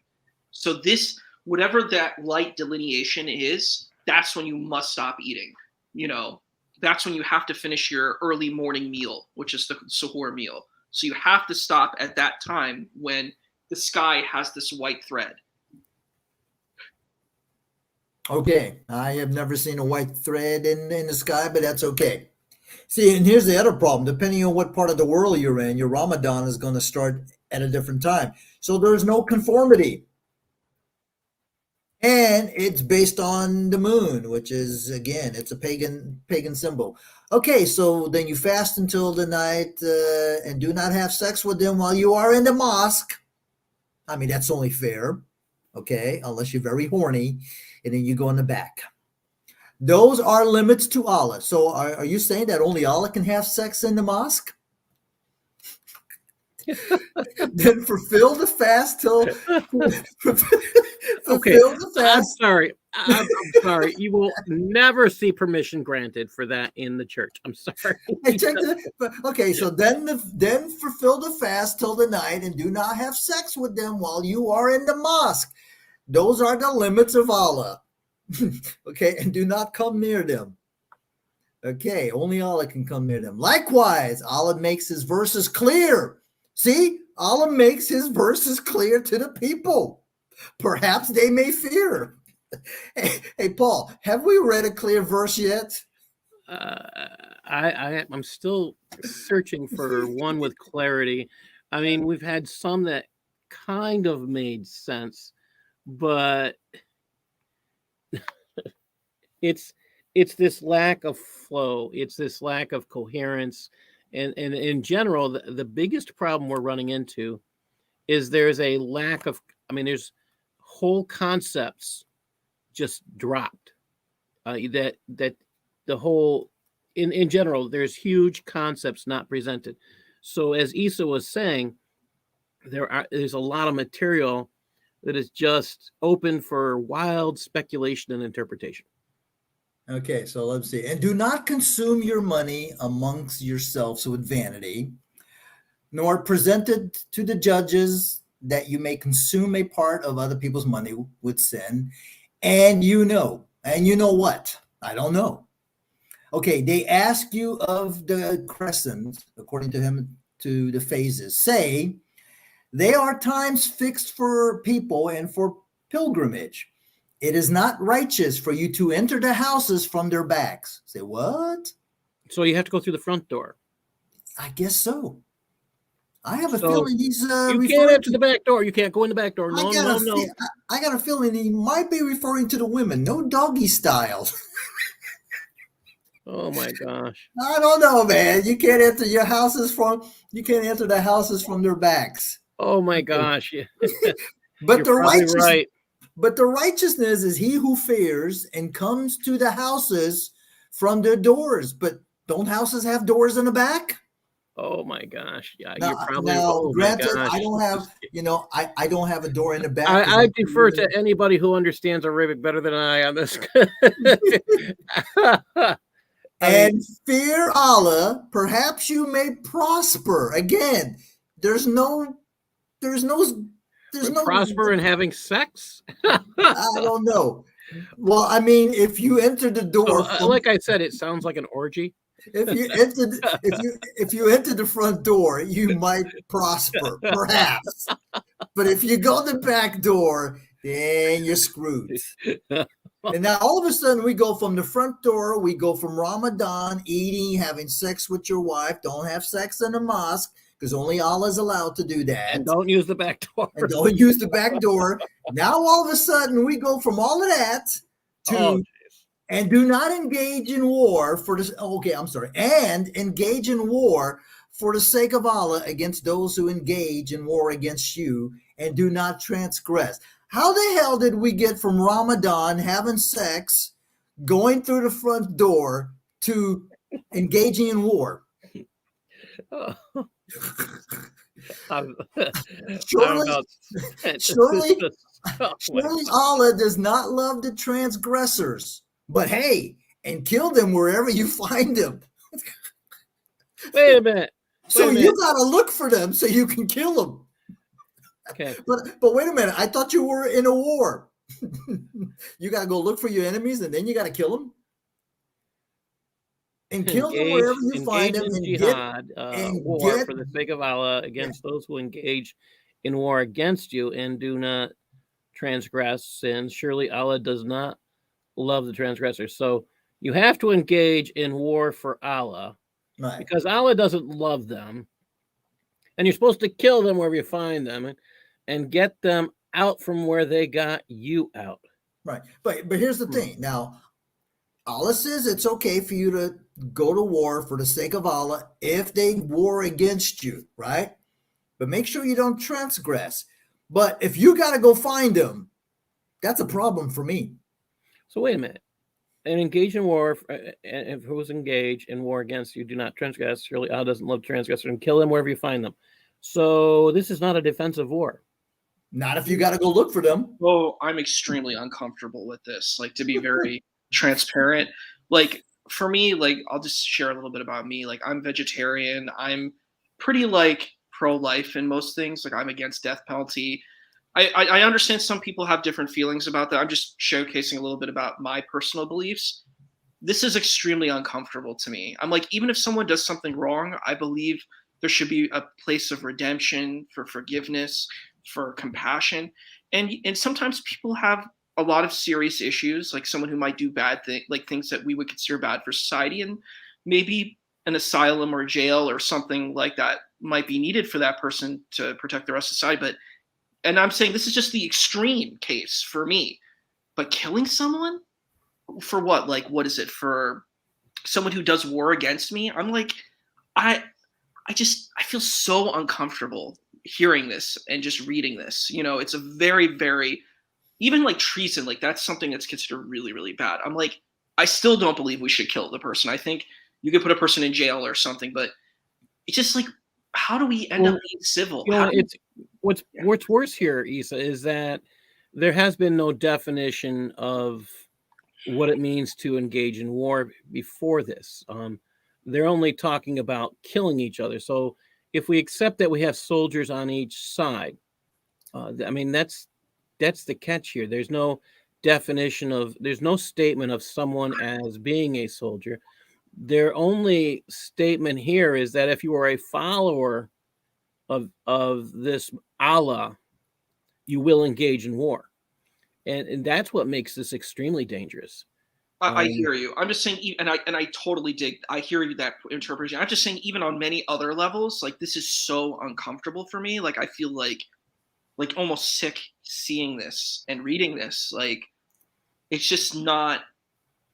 So this, whatever that light delineation is, that's when you must stop eating. You know, that's when you have to finish your early morning meal, which is the suhoor meal. So you have to stop at that time when the sky has this white thread. Okay, I have never seen a white thread in the sky, but that's okay. See, and here's the other problem. Depending on what part of the world you're in, your Ramadan is going to start at a different time. So there's no conformity. And it's based on the moon, which is, again, it's a pagan symbol. Okay, so then you fast until the night and do not have sex with them while you are in the mosque. I mean, that's only fair, okay, unless you're very horny, and then you go in the back. Those are limits to Allah. So are you saying that only Allah can have sex in the mosque? Then fulfill the fast till okay. the fast. I'm sorry. You will never see permission granted for that in the church. I'm sorry. Okay, so then fulfill the fast till the night and do not have sex with them while you are in the mosque. Those are the limits of Allah. Okay, and do not come near them. Okay, only Allah can come near them. Likewise, Allah makes his verses clear. See, Allah makes his verses clear to the people. Perhaps they may fear. Hey, Paul, have we read a clear verse yet? I'm still searching for one with clarity. I mean, we've had some that kind of made sense, but it's this lack of flow. It's this lack of coherence. And in general, the biggest problem we're running into is there's a lack of, there's whole concepts just dropped. That the whole, in general, there's huge concepts not presented. So as Isa was saying, there's a lot of material that is just open for wild speculation and interpretation. Okay, so let's see. And do not consume your money amongst yourselves with vanity, nor present it to the judges that you may consume a part of other people's money with sin. And you know what? I don't know. Okay, they ask you of the crescent, according to him, to the phases. Say, they are times fixed for people and for pilgrimage. It is not righteous for you to enter the houses from their backs. Say, what? So you have to go through the front door. I guess so. I have a feeling he's you can't enter the back door. You can't go in the back door. No. I got a feeling he might be referring to the women. No doggy style. Oh my gosh. I don't know, man. You can't enter the houses from their backs. Oh my gosh. But You're probably right. But the righteousness is he who fears and comes to the houses from their doors. But don't houses have doors in the back? Oh my gosh. Yeah, now, you're probably granted, I don't have, I don't have a door in the back. I defer to anybody who understands Arabic better than I on this. And fear Allah, perhaps you may prosper. Again, there's no prosper in having sex. I don't know. Well, if you enter the door, like I said, it sounds like an orgy. If you enter the front door, you might prosper, perhaps. But if you go the back door, then you're screwed. And now all of a sudden we go from the front door, we go from Ramadan, eating, having sex with your wife, don't have sex in the mosque, because only Allah is allowed to do that. And don't use the back door. And don't use the back door. Now all of a sudden we go from all of that to and do not engage in war for this. Okay, I'm sorry. And engage in war for the sake of Allah against those who engage in war against you and do not transgress. How the hell did we get from Ramadan, having sex, going through the front door, to engaging in war? Oh. I'm Surely, about surely, oh, surely Allah does not love the transgressors. But hey, and kill them wherever you find them. wait a minute. So Wait a you minute. got to look for them so you can kill them. Okay. But wait a minute. I thought you were in a war. You got to go look for your enemies and then you got to kill them. And kill them wherever you find them. In And jihad, war get for the sake of Allah against those who engage in war against you and do not transgress sins. Surely Allah does not love the transgressors. So you have to engage in war for Allah, right. because Allah doesn't love them. And you're supposed to kill them wherever you find them and get them out from where they got you out. Right. But here's the thing. Now, Allah says it's okay for you to go to war for the sake of Allah if they war against you, right? But make sure you don't transgress. But if you got to go find them, that's a problem for me. So wait a minute. And engage in war, if who is engaged in war against you, do not transgress. Surely Allah doesn't love transgressors, and kill them wherever you find them. So this is not a defensive war. Not if you got to go look for them. Oh, I'm extremely uncomfortable with this. Like, to be very transparent, like for me, like I'll just share a little bit about me. Like, I'm vegetarian. I'm pretty like pro-life in most things. Like, I'm against death penalty. I understand some people have different feelings about that. I'm just showcasing a little bit about my personal beliefs. This is extremely uncomfortable to me. I'm like, even if someone does something wrong, I believe there should be a place of redemption, for forgiveness, for compassion. And sometimes people have a lot of serious issues, like someone who might do bad things, like things that we would consider bad for society, and maybe an asylum or jail or something like that might be needed for that person to protect the rest of society. And I'm saying this is just the extreme case for me. But killing someone for what? Like, what is it? For someone who does war against me? I'm like, I feel so uncomfortable hearing this and just reading this. You know, it's a very, very, even like treason, like that's something that's considered really, really bad. I'm like, I still don't believe we should kill the person. I think you could put a person in jail or something, but it's just like, how do we end up being civil? You know, what's worse here, Isa, is that there has been no definition of what it means to engage in war before this. They're only talking about killing each other. So if we accept that we have soldiers on each side, I mean, that's the catch here. There's no definition of, there's no statement of someone as being a soldier. Their only statement here is that if you are a follower of this Allah, you will engage in war. And that's what makes this extremely dangerous. I hear you. I'm just saying, and I totally dig. I hear you, that interpretation. I'm just saying, even on many other levels, like this is so uncomfortable for me. Like I feel like almost sick seeing this and reading this. Like it's just not.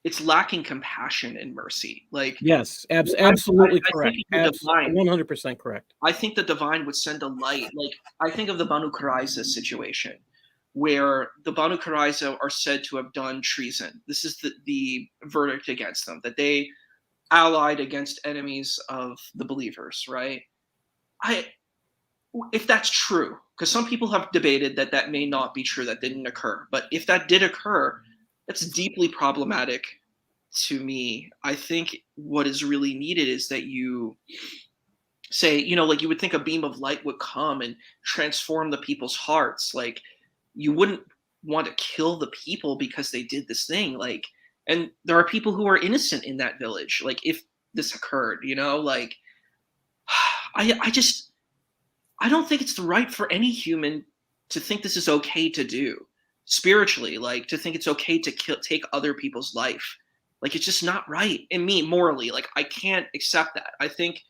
It's lacking compassion and mercy. Like yes, absolutely I correct. 100% correct. I think the divine would send a light. Like I think of the Banu Qurayza situation, where the Banu Qurayza are said to have done treason. This is the verdict against them, that they allied against enemies of the believers, right? If that's true, because some people have debated that may not be true, that didn't occur. But if that did occur, that's deeply problematic to me. I think what is really needed is that you say, you know, like you would think a beam of light would come and transform the people's hearts. Like you wouldn't want to kill the people because they did this thing. Like, and there are people who are innocent in that village. Like if this occurred, you know, like I don't think it's right for any human to think this is okay to do spiritually, like to think it's okay to take other people's life. Like it's just not right in me morally. Like I can't accept that. I think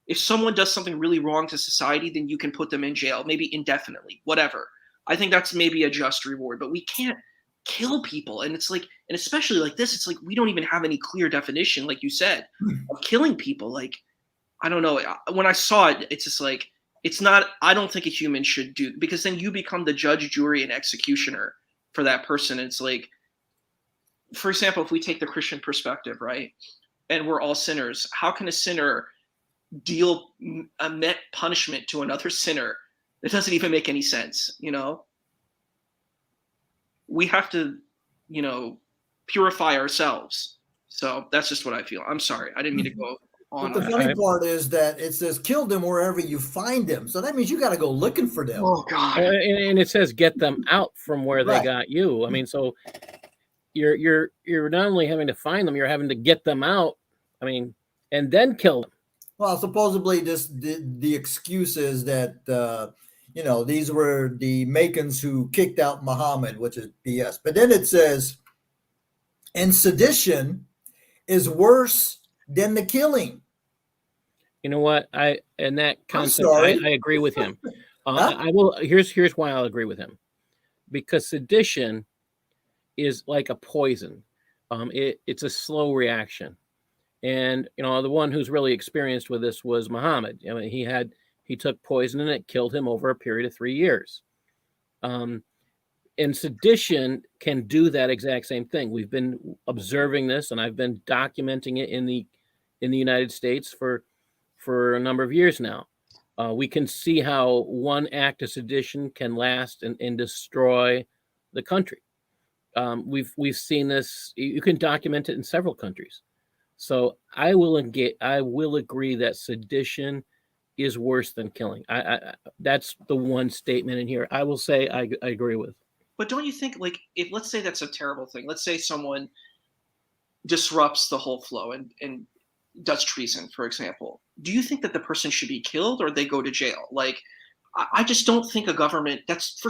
if someone does something really wrong to society, then you can put them in jail, maybe indefinitely, whatever. I think that's maybe a just reward, but we can't kill people. And it's like, and especially like this, it's like we don't even have any clear definition, like you said, of killing people. Like I don't know. When I saw it, it's just like, it's not, I don't think a human should do, because then you become the judge, jury, and executioner for that person. It's like, for example, if we take the Christian perspective, right? And we're all sinners, how can a sinner deal a met punishment to another sinner? It doesn't even make any sense, you know? We have to, you know, purify ourselves. So that's just what I feel. I'm sorry. I didn't mean to go on. But the funny part is that it says kill them wherever you find them. So that means you got to go looking for them. Oh, God. And it says get them out from where they got you. I mean, so you're not only having to find them, you're having to get them out. I mean, and then kill them. Well, supposedly the excuse is that you know, these were the Maccans who kicked out Muhammad, which is BS. But then it says, and sedition is worse than the killing. You know what? In that concept, I agree with him. I will. Here's why I'll agree with him, because sedition is like a poison. It's a slow reaction, and you know, the one who's really experienced with this was Muhammad. I mean, he took poison and it killed him over a period of 3 years. And sedition can do that exact same thing. We've been observing this, and I've been documenting it in the United States for a number of years now. We can see how one act of sedition can last and destroy the country. We've seen this. You can document it in several countries. So I will agree that sedition is worse than killing. That's the one statement in here I will say I agree with. But don't you think, like, if let's say that's a terrible thing. Let's say someone disrupts the whole flow and does treason, for example. Do you think that the person should be killed or they go to jail? Like, I just don't think a government, that's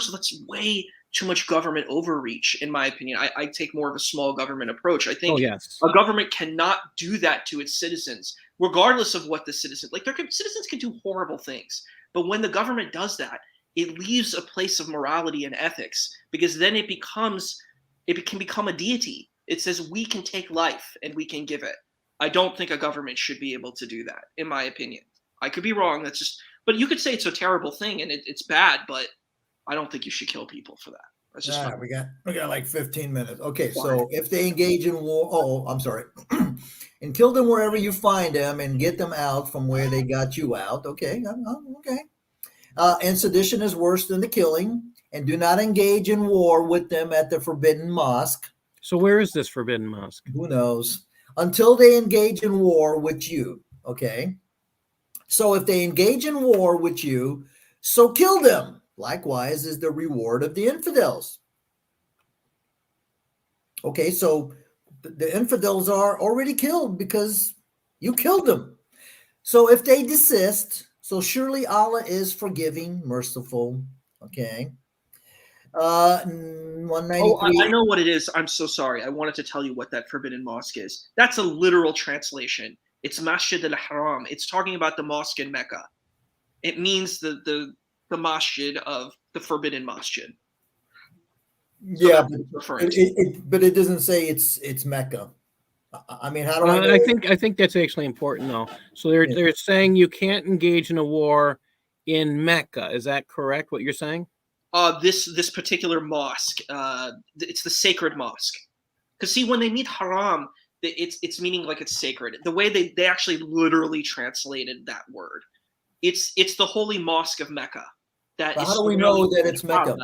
way too much government overreach, in my opinion. I take more of a small government approach. I think a government cannot do that to its citizens, regardless of what the citizens, like citizens can do horrible things. But when the government does that, it leaves a place of morality and ethics, because then it can become a deity. It says we can take life and we can give it. I don't think a government should be able to do that, in my opinion. I could be wrong. But you could say it's a terrible thing and it's bad, but I don't think you should kill people for that. That's just we got like 15 minutes. Okay, so if they engage in war, I'm sorry, and kill them wherever you find them and get them out from where they got you out. Okay, okay. And sedition is worse than the killing, and do not engage in war with them at the forbidden mosque. So where is this forbidden mosque? Who knows? Until they engage in war with you. Okay. So if they engage in war with you, so kill them. Likewise is the reward of the infidels. Okay, so the infidels are already killed because you killed them. So if they desist, so surely Allah is forgiving, merciful. Okay. 193. Oh, I know what it is. I'm so sorry. I wanted to tell you what that forbidden mosque is. That's a literal translation. It's Masjid al-Haram. It's talking about the mosque in Mecca. It means the masjid of the forbidden masjid. So yeah, but it doesn't say it's Mecca. I mean, how do I know? I think that's actually important, though. So they're saying you can't engage in a war in Mecca. Is that correct? What you're saying? This particular mosque, it's the sacred mosque. Because see, when they mean haram, it's meaning like it's sacred. The way they actually literally translated that word, it's the holy mosque of Mecca. How do we know that it's Mecca?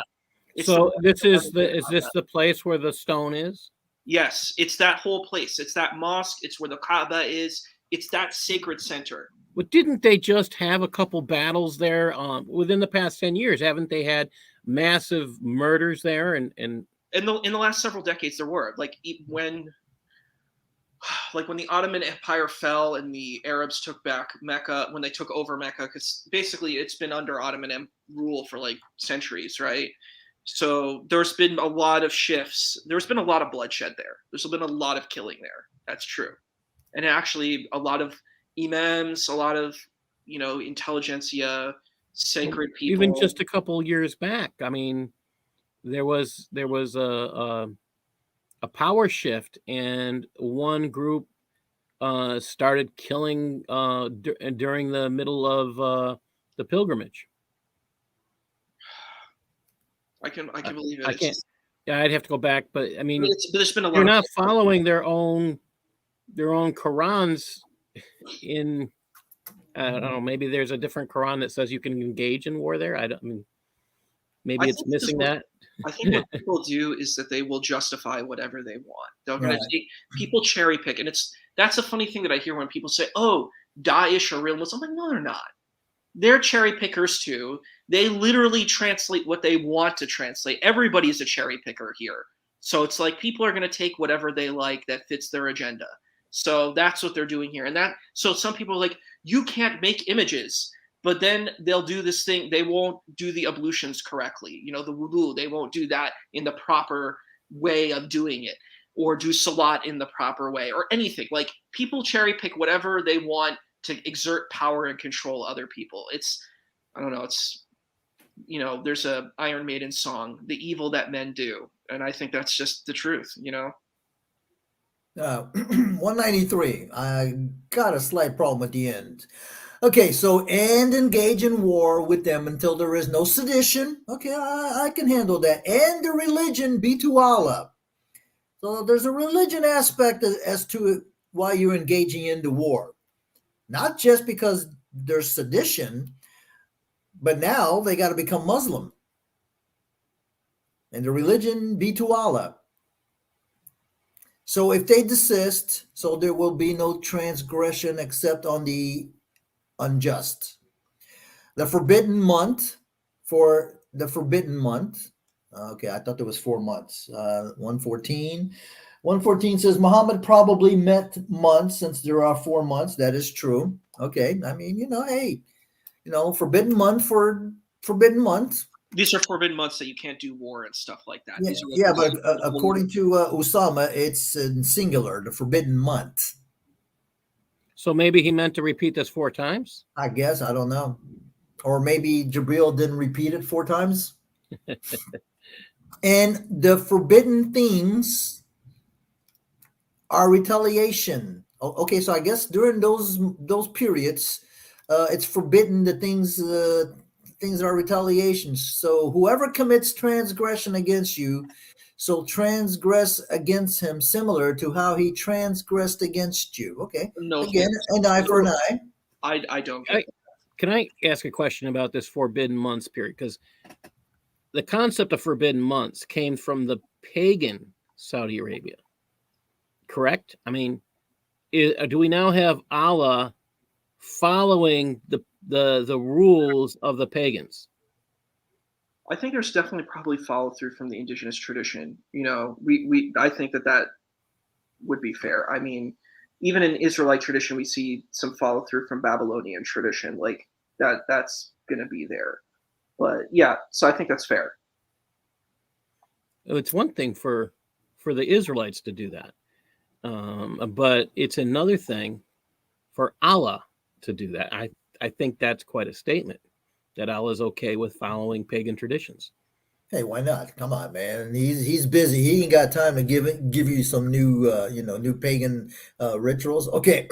So is this the place where the stone is? Yes, it's that whole place. It's that mosque. It's where the Kaaba is. It's that sacred center. But didn't they just have a couple battles there within the past 10 years? Haven't they had massive murders there? And in the last several decades, there were when the Ottoman Empire fell and the Arabs took back Mecca, when they took over Mecca, because basically it's been under Ottoman rule for like centuries, right? So there's been a lot of shifts. There's been a lot of bloodshed there. There's been a lot of killing there. That's true. And actually a lot of imams, a lot of, intelligentsia, sacred people. Even just a couple years back, I mean, there was a power shift, and one group started killing during the middle of the pilgrimage. I can believe it. I can't. Yeah, I'd have to go back, but I mean, there's been a lot. They're not following their own Qurans. In I don't know. Maybe there's a different Quran that says you can engage in war there. I mean, maybe it's missing that. I think what people do is that they will justify whatever they want. They're going to take people cherry pick, and that's a funny thing that I hear when people say, "Oh, Daesh are real Muslims." I'm like, no, they're not. They're cherry pickers too. They literally translate what they want to translate. Everybody's a cherry picker here. So it's like people are going to take whatever they like that fits their agenda. So that's what they're doing here. So some people are like, you can't make images, but then they'll do this thing. They won't do the ablutions correctly. The wudu, they won't do that in the proper way of doing it, or do salat in the proper way, or anything. Like, people cherry pick whatever they want to exert power and control other people. I don't know, there's a Iron Maiden song, "The Evil That Men Do," and I think that's just the truth. 193. I got a slight problem at the end. Okay, so and engage in war with them until there is no sedition. Okay, I can handle that. And the religion be to Allah. So there's a religion aspect as to why you're engaging in the war. Not just because there's sedition, but now they got to become Muslim. And the religion be to Allah. So if they desist, so there will be no transgression except on the unjust. The forbidden month, okay, I thought there was 4 months. 114. 114 says Muhammad probably meant months, since there are 4 months. That is true. Okay, I mean, forbidden month for forbidden month. These are forbidden months that you can't do war and stuff like that. But according to Usama, it's in singular, the forbidden month. So maybe he meant to repeat this 4 times? I guess, I don't know. Or maybe Jibril didn't repeat it 4 times. And the forbidden things are retaliation. Okay, so I guess during those periods, it's forbidden the things are retaliations. So whoever commits transgression against you, so transgress against him similar to how he transgressed against you. Okay. No, again, an eye for an eye. I don't get it. Can I ask a question about this forbidden months period? Because the concept of forbidden months came from the pagan Saudi Arabia, correct? I mean, do we now have Allah following the rules of the pagans? I think there's definitely probably follow through from the indigenous tradition. I think that would be fair. I mean, even in Israelite tradition, we see some follow through from Babylonian tradition. Like that's going to be there. But yeah, so I think that's fair. It's one thing for the Israelites to do that, but it's another thing for Allah to do that. I think that's quite a statement, that Allah is okay with following pagan traditions. Hey, why not? Come on, man. He's busy. He ain't got time to give you some new new pagan rituals. Okay.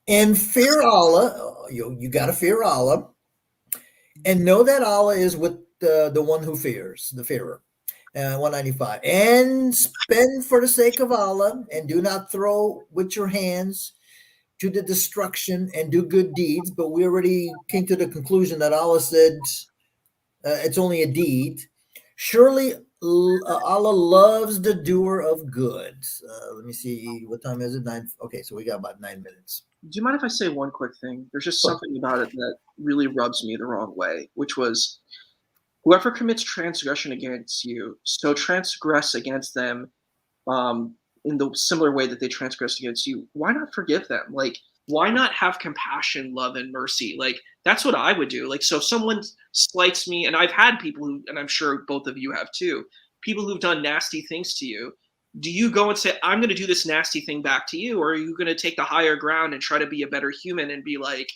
And fear Allah. You got to fear Allah, and know that Allah is with the one who fears, the fearer. 195. And spend for the sake of Allah, and do not throw with your hands to the destruction, and do good deeds. But we already came to the conclusion that Allah said it's only a deed. Surely Allah loves the doer of good. Let me see. What time is it? 9. Okay, so we got about 9 minutes. Do you mind if I say one quick thing? There's just something about it that really rubs me the wrong way, which was, whoever commits transgression against you, so transgress against them in the similar way that they transgressed against you. Why not forgive them? Like, why not have compassion, love, and mercy? Like, that's what I would do. Like, so if someone slights me, and I've had people who, and I'm sure both of you have too, people who've done nasty things to you, do you go and say, I'm going to do this nasty thing back to you? Or are you going to take the higher ground and try to be a better human and be like,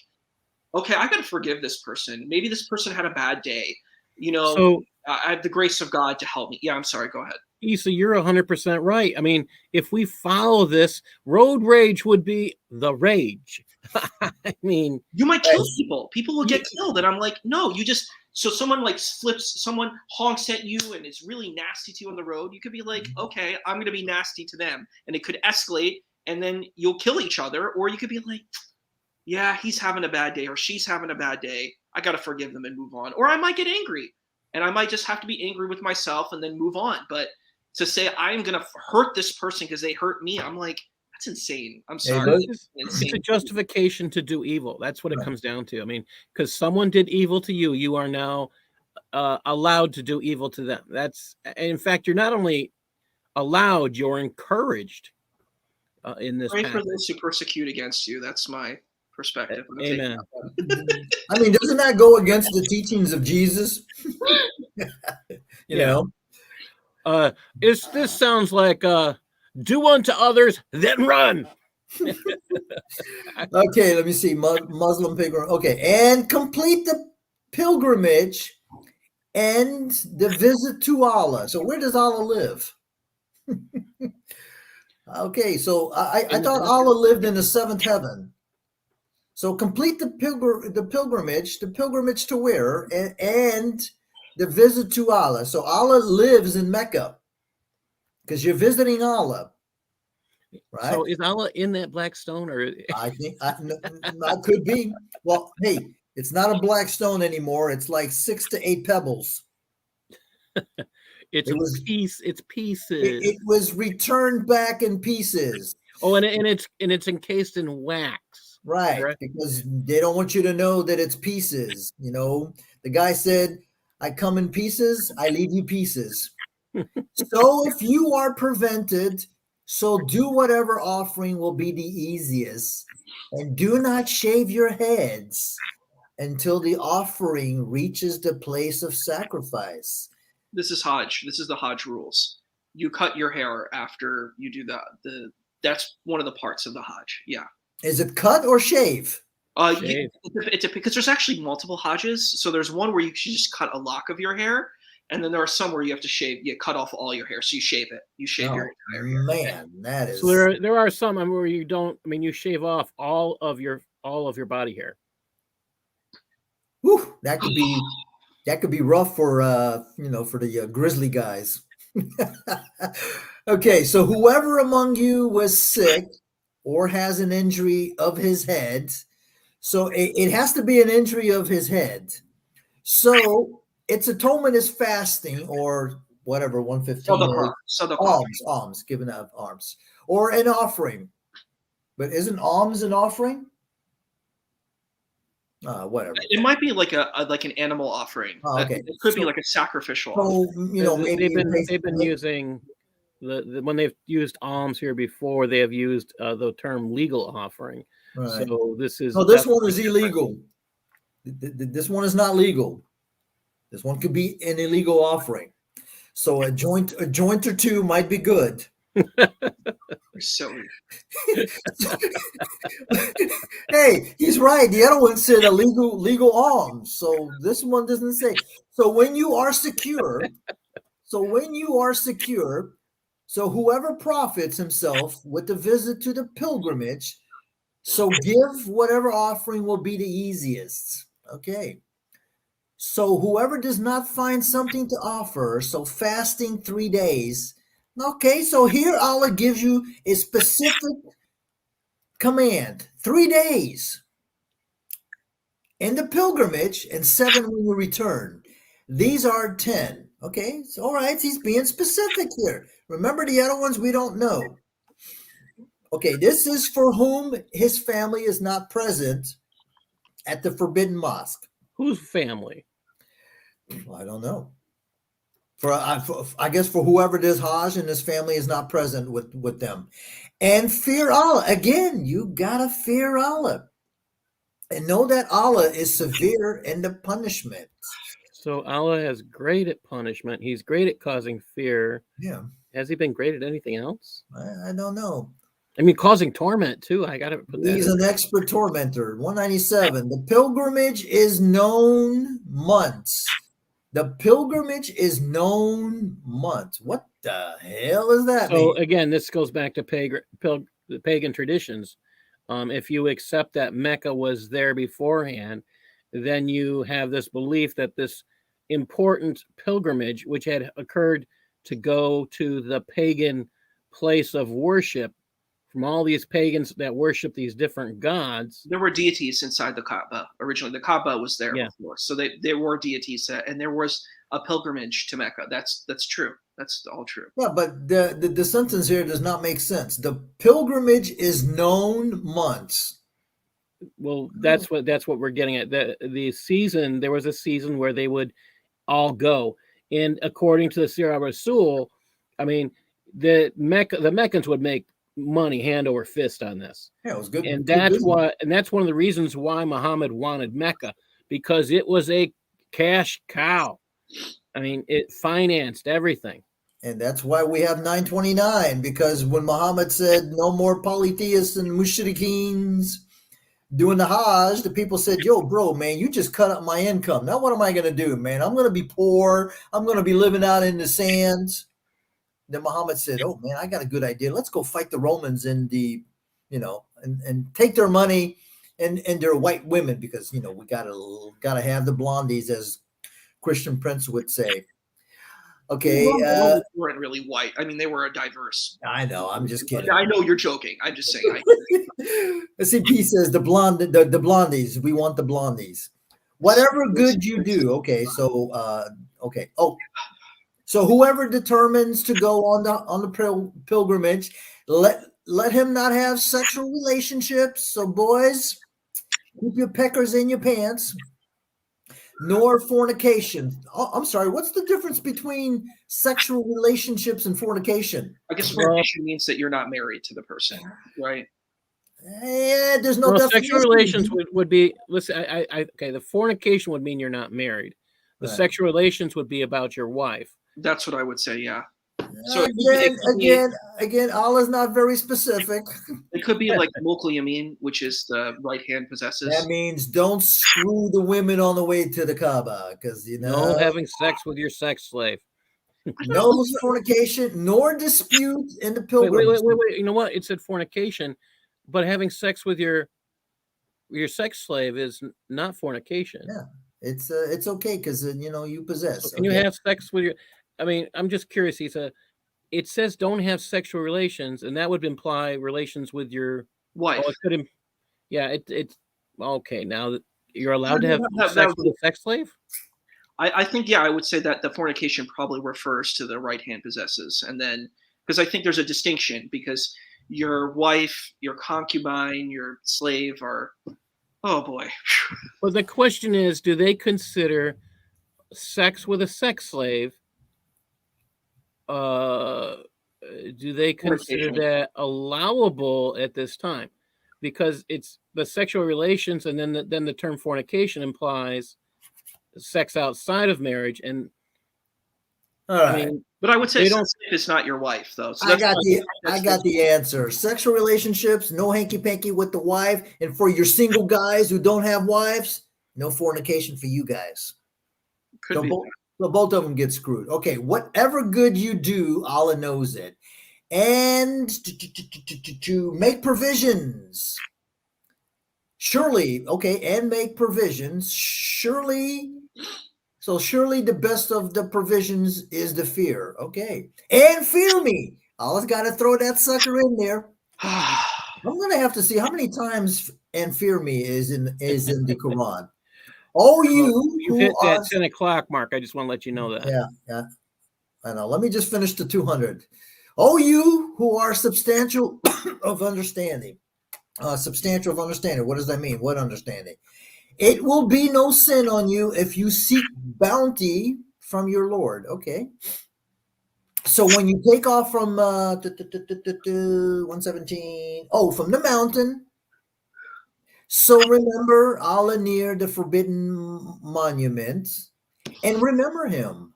okay, I got to forgive this person. Maybe this person had a bad day. So I have the grace of God to help me. Yeah, I'm sorry. Go ahead. Issa, you're 100% right. I mean, if we follow this, road rage would be the rage. I mean, you might kill people. People will get killed, and I'm like, no, you just. So someone like someone honks at you and is really nasty to you on the road. You could be like, okay, I'm going to be nasty to them, and it could escalate, and then you'll kill each other. Or you could be like, yeah, he's having a bad day, or she's having a bad day. I got to forgive them and move on. Or I might get angry, and I might just have to be angry with myself and then move on. But to say I'm going to hurt this person because they hurt me, I'm like, that's insane. I'm sorry. It's a justification to do evil. That's what it comes down to. I mean, because someone did evil to you, you are now allowed to do evil to them. That's, in fact, you're not only allowed, you're encouraged in this. Pray for those who persecute against you. That's my perspective. Amen. I mean, doesn't that go against the teachings of Jesus? you know? This sounds like do unto others, then run. Okay, let me see. Muslim pilgrim. Okay, and complete the pilgrimage and the visit to Allah. So where does Allah live? Okay, so I thought Allah lived in the seventh heaven. So complete the pilgrimage to where, and the visit to Allah. So Allah lives in Mecca because you're visiting Allah, right? So is Allah in that black stone, or I think I could be. Well, hey, it's not a black stone anymore. It's like 6 to 8 pebbles. It's pieces. It was returned back in pieces. Oh, and it's encased in wax. Right, because they don't want you to know that it's pieces. You know, the guy said, I come in pieces, I leave you pieces. So if you are prevented, so do whatever offering will be the easiest, and do not shave your heads until the offering reaches the place of sacrifice. This is Hajj. This is the Hajj rules. You cut your hair after you do that's one of the parts of the Hajj. Yeah. Is it cut or shave? It's because there's actually multiple Hajjs. So there's one where you should just cut a lock of your hair, and then there are some where you have to shave. You cut off all your hair, so you shave it. You shave your entire hair. Man, that is. So there are some where you don't. I mean, you shave off all of your body hair. Whew, that could be rough for for the grizzly guys. Okay, so whoever among you was sick or has an injury of his head, so it has to be an injury of his head. So its atonement is fasting or whatever, 115. Alms, giving out alms, or an offering. But isn't alms an offering? Whatever. It might be like an animal offering. Okay. It could be like a sacrificial. So maybe they've been using when they've used alms here before, they have used the term legal offering. Right. So this one is illegal. This one is not legal. This one could be an illegal offering. So a joint or two might be good. So hey, he's right. The other one said a legal alms. So this one doesn't say. So when you are secure, so whoever profits himself with the visit to the pilgrimage, so give whatever offering will be the easiest. Okay. So whoever does not find something to offer, so fasting 3 days. Okay, so here Allah gives you a specific command: 3 days in the pilgrimage and 7 when you return. These are 10. Okay, so all right, he's being specific here. Remember, the other ones we don't know. Okay, this is for whom his family is not present at the forbidden mosque. Whose family? I don't know. I guess for whoever does Hajj and his family is not present with them. And fear Allah. Again, you gotta fear Allah. And know that Allah is severe in the punishment. So Allah is great at punishment. He's great at causing fear. Yeah. Has he been great at anything else? I don't know. I mean, causing torment too. I gotta put that. He's an expert tormentor. 197. The pilgrimage is known months. The pilgrimage is known months. What the hell is that So mean? again, this goes back to the pagan traditions. If you accept that Mecca was there beforehand, then you have this belief that this important pilgrimage, which had occurred to go to the pagan place of worship from all these pagans that worship these different gods. There were deities inside the Kaaba originally. The Kaaba was there Yeah. before, so there were deities, and there was a pilgrimage to Mecca. That's true. That's all true. Yeah, but the sentence here does not make sense. The pilgrimage is known months. Well, that's what we're getting at. The season, there was a season where they would all go, and according to the Sirah Rasul, I mean, the Meccans would make money hand over fist on this. Yeah, it was good. And good that's business. that's one of the reasons why Muhammad wanted Mecca, because it was a cash cow. I mean, it financed everything. And that's why we have 929, because when Muhammad said no more polytheists and mushrikeens doing the Hajj, the people said, yo, bro, man, you just cut up my income. Now what am I going to do, man? I'm going to be poor. I'm going to be living out in the sands. Then Muhammad said, oh, man, I got a good idea. Let's go fight the Romans in the, and take their money and their white women, because, we gotta have the blondies, as Christian Prince would say. Okay. The Romans weren't really white. I mean, they were diverse. I know. I'm just kidding. I know you're joking. I'm just saying. CP says the blondies. We want the blondies. Whatever good you do. Okay. So, okay. Oh, so whoever determines to go on the pilgrimage, let him not have sexual relationships. So, boys, keep your peckers in your pants. Nor fornication. Oh, I'm sorry. What's the difference between sexual relationships and fornication? I guess fornication means that you're not married to the person, right? Yeah, there's no definition. Sexual relations would be. Listen, okay. The fornication would mean you're not married. The Right. sexual relations would be about your wife. That's what I would say. Yeah. So Again, Allah's not very specific. It could be like mulkul yamin, which is the right hand possesses. That means don't screw the women on the way to the Kaaba, because No having sex with your sex slave. No fornication nor dispute in the pilgrimage. Wait. You know what? It said fornication, but having sex with your sex slave is not fornication. Yeah, it's okay, because you possess. So can you have sex with your? I mean, I'm just curious. It says don't have sexual relations, and that would imply relations with your wife. Oh, it could. Yeah, it's okay. Now you're allowed to have sex with a sex slave. I think, yeah, I would say that the fornication probably refers to the right hand possesses, and then because I think there's a distinction, because your wife, your concubine, your slave are, oh boy. Well, the question is, do they consider sex with a sex slave? Do they consider that allowable at this time? Because it's the sexual relations, and then the term fornication implies sex outside of marriage. And all right, but I would say it's not your wife, though. So I got the answer. Sexual relationships, no hanky panky with the wife, and for your single guys who don't have wives, no fornication for you guys. Could be. So both of them get screwed. Okay, whatever good you do, Allah knows it. And to make provisions. Surely, okay, and make provisions. Surely the best of the provisions is the fear. Okay. And fear me. Allah's got to throw that sucker in there. I'm going to have to see how many times and fear me is in the Quran. Oh, you hit that 10 o'clock mark. I just want to let you know that. Yeah. I know. Let me just finish the 200. Oh, you who are substantial of understanding. Substantial of understanding. What does that mean? What understanding? It will be no sin on you if you seek bounty from your Lord. Okay. So when you take off from 117, from the mountain. So remember Allah near the forbidden monument, and remember him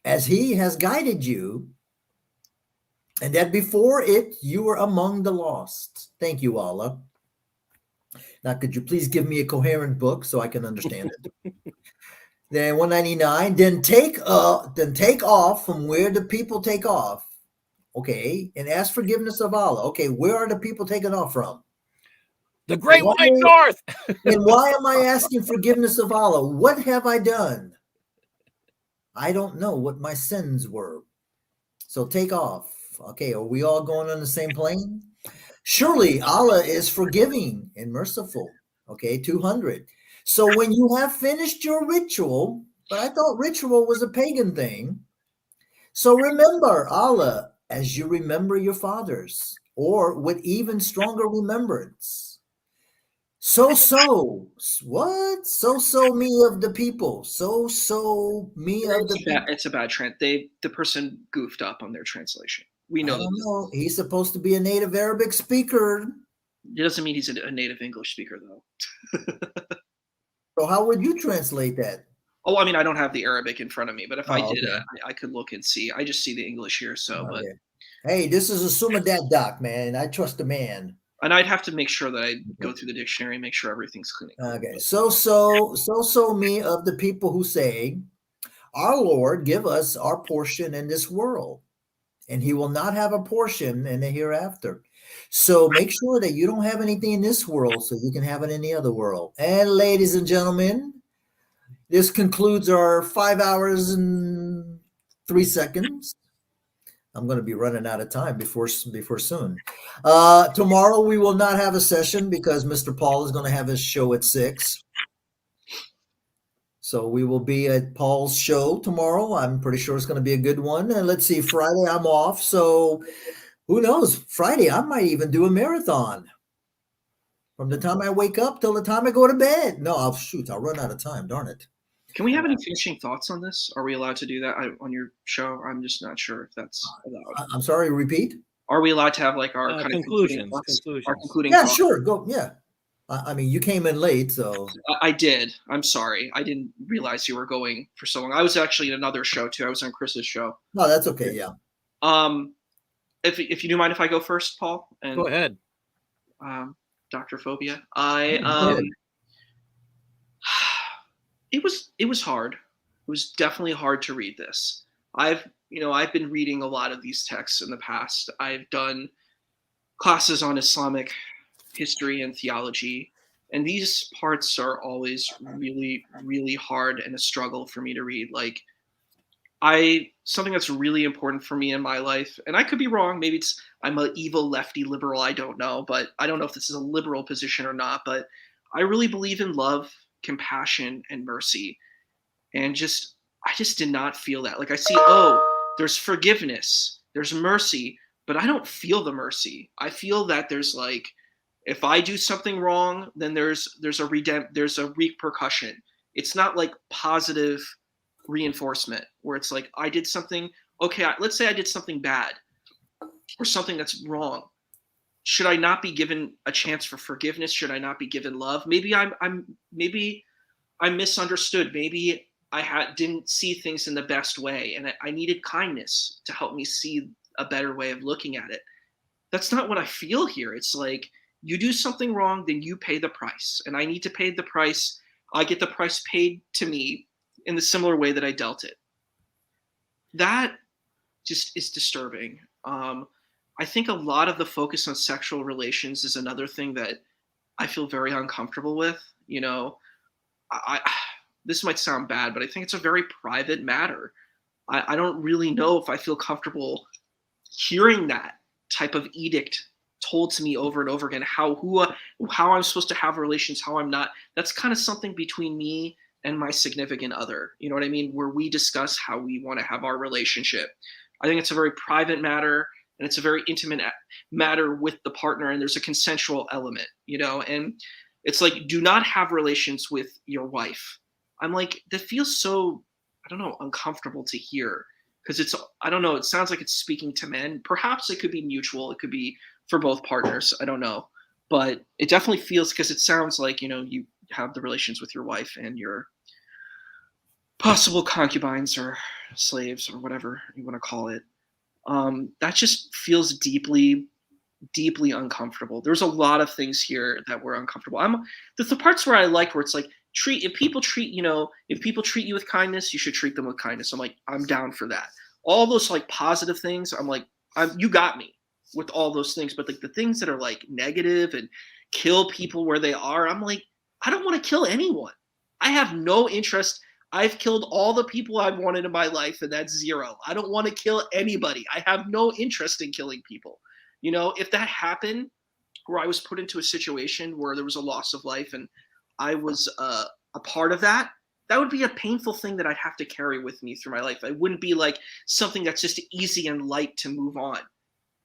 as he has guided you, and that before it you were among the lost. Thank you, Allah. Now, could you please give me a coherent book so I can understand it? Then 199. Then take off from where the people take off. Okay, and ask forgiveness of Allah. Okay, where are the people taking off from? The Great White North. And why am I asking forgiveness of Allah? What have I done? I don't know what my sins were. So take off. Okay, are we all going on the same plane? Surely Allah is forgiving and merciful. Okay, 200. So when you have finished your ritual, but I thought ritual was a pagan thing. So remember Allah as you remember your fathers, or with even stronger remembrance. What? So me of the people. Me of the people. It's a bad trend. The person goofed up on their translation. We know. I don't know. He's supposed to be a native Arabic speaker. It doesn't mean he's a native English speaker, though. So how would you translate that? Oh, I mean, I don't have the Arabic in front of me, but if I did, I could look and see. I just see the English here, so. Okay. But hey, this is a Sumadat doc, man. I trust the man. And I'd have to make sure that I go through the dictionary and make sure everything's clean. Okay. So me of the people who say, our Lord, give us our portion in this world, and he will not have a portion in the hereafter. So make sure that you don't have anything in this world so you can have it in the other world. And ladies and gentlemen, this concludes our 5 hours and 3 seconds. I'm going to be running out of time before soon. Tomorrow we will not have a session because Mr. Paul is going to have his show at 6. So we will be at Paul's show tomorrow. I'm pretty sure it's going to be a good one. And let's see, Friday I'm off. So who knows? Friday I might even do a marathon. From the time I wake up till the time I go to bed. No, I'll run out of time. Darn it. Can we have any finishing thoughts on this? Are we allowed to do that on your show? I'm just not sure if that's allowed. I'm sorry, repeat? Are we allowed to have like our kind conclusions? of concluding yeah, thoughts? Sure. Go. Yeah. I mean, you came in late, so. I did. I'm sorry. I didn't realize you were going for so long. I was actually in another show too. I was on Chris's show. No, that's okay. Yeah. If you do mind if I go first, Paul? And, go ahead. Dr. Phobia. It was hard. It was definitely hard to read this. I've been reading a lot of these texts in the past. I've done classes on Islamic history and theology, and these parts are always really, really hard and a struggle for me to read. Like, something that's really important for me in my life, and I could be wrong. Maybe I'm an evil lefty liberal. I don't know, but I don't know if this is a liberal position or not. But I really believe in love, compassion, and mercy, and I just did not feel that. Like, I see, there's forgiveness, there's mercy, but I don't feel the mercy. I feel that there's like, if I do something wrong, then there's a repercussion. It's not like positive reinforcement where it's like, I did something, okay, let's say I did something bad or something that's wrong. Should I not be given a chance for forgiveness? Should I not be given love? Maybe I misunderstood. Maybe I didn't see things in the best way, and I needed kindness to help me see a better way of looking at it. That's not what I feel here. It's like, you do something wrong, then you pay the price, and I need to pay the price. I get the price paid to me in the similar way that I dealt it. That just is disturbing. I think a lot of the focus on sexual relations is another thing that I feel very uncomfortable with. This might sound bad, but I think it's a very private matter. I don't really know if I feel comfortable hearing that type of edict told to me over and over again, how I'm supposed to have relations, how I'm not. That's kind of something between me and my significant other. You know what I mean? Where we discuss how we want to have our relationship. I think it's a very private matter, and it's a very intimate matter with the partner, and there's a consensual element, and it's like, do not have relations with your wife. I'm like, that feels so, I don't know, uncomfortable to hear, because I don't know, it sounds like it's speaking to men. Perhaps it could be mutual. It could be for both partners. I don't know. But it definitely feels, because it sounds like, you have the relations with your wife and your possible concubines or slaves or whatever you want to call it. That just feels deeply, deeply uncomfortable. There's a lot of things here that were uncomfortable. The parts where I liked, where it's like, if people treat you with kindness, you should treat them with kindness. I'm like, I'm down for that. All those like positive things, I'm like, you got me with all those things. But like the things that are like negative and kill people where they are, I'm like, I don't want to kill anyone. I have no interest. I've killed all the people I've wanted in my life, and that's zero. I don't want to kill anybody. I have no interest in killing people. If that happened, where I was put into a situation where there was a loss of life and I was a part of that, that would be a painful thing that I'd have to carry with me through my life. It wouldn't be like something that's just easy and light to move on,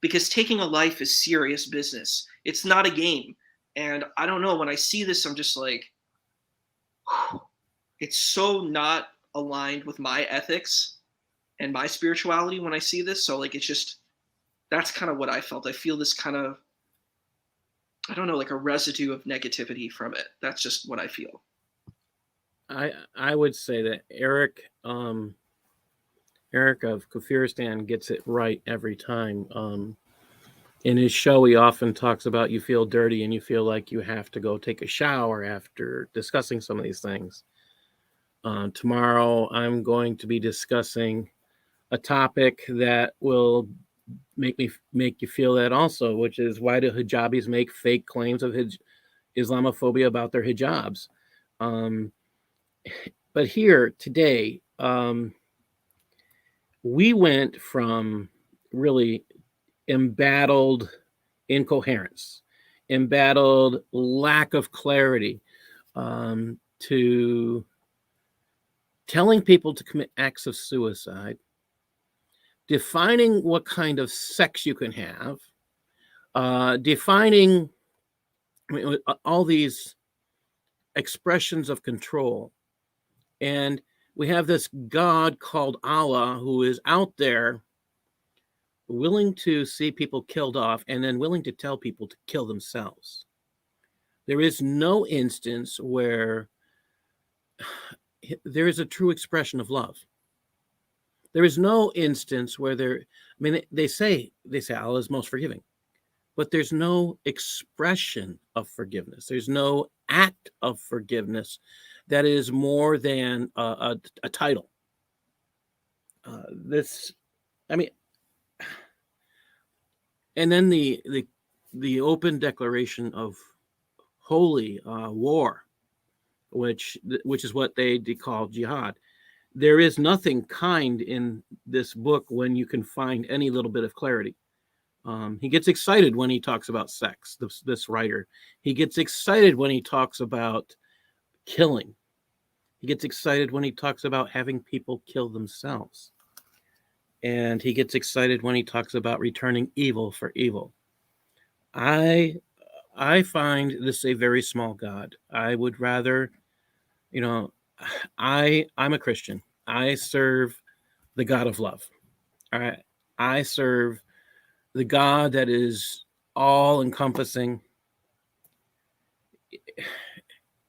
because taking a life is serious business. It's not a game. And I don't know, when I see this, I'm just like, whew, it's so not aligned with my ethics and my spirituality when I see this. So like, that's kind of what I felt. I feel this kind of, I don't know, like a residue of negativity from it. That's just what I feel. I would say that Eric of Kafiristan gets it right every time. In his show, he often talks about you feel dirty and you feel like you have to go take a shower after discussing some of these things. Tomorrow, I'm going to be discussing a topic that will make you feel that also, which is, why do hijabis make fake claims of Islamophobia about their hijabs? But here today, we went from really embattled incoherence, embattled lack of clarity, to telling people to commit acts of suicide, defining what kind of sex you can have, defining all these expressions of control. And we have this God called Allah who is out there willing to see people killed off and then willing to tell people to kill themselves. There is no instance where there is a true expression of love. There is no instance where they say Allah is most forgiving, but there's no expression of forgiveness. There's no act of forgiveness that is more than a title. And then the open declaration of holy war, which is what they call jihad. There is nothing kind in this book when you can find any little bit of clarity. He gets excited when he talks about sex, this writer. He gets excited when he talks about killing. He gets excited when he talks about having people kill themselves. And he gets excited when he talks about returning evil for evil. I find this a very small God. I would rather, I'm a Christian. I serve the God of love. I serve the God that is all encompassing.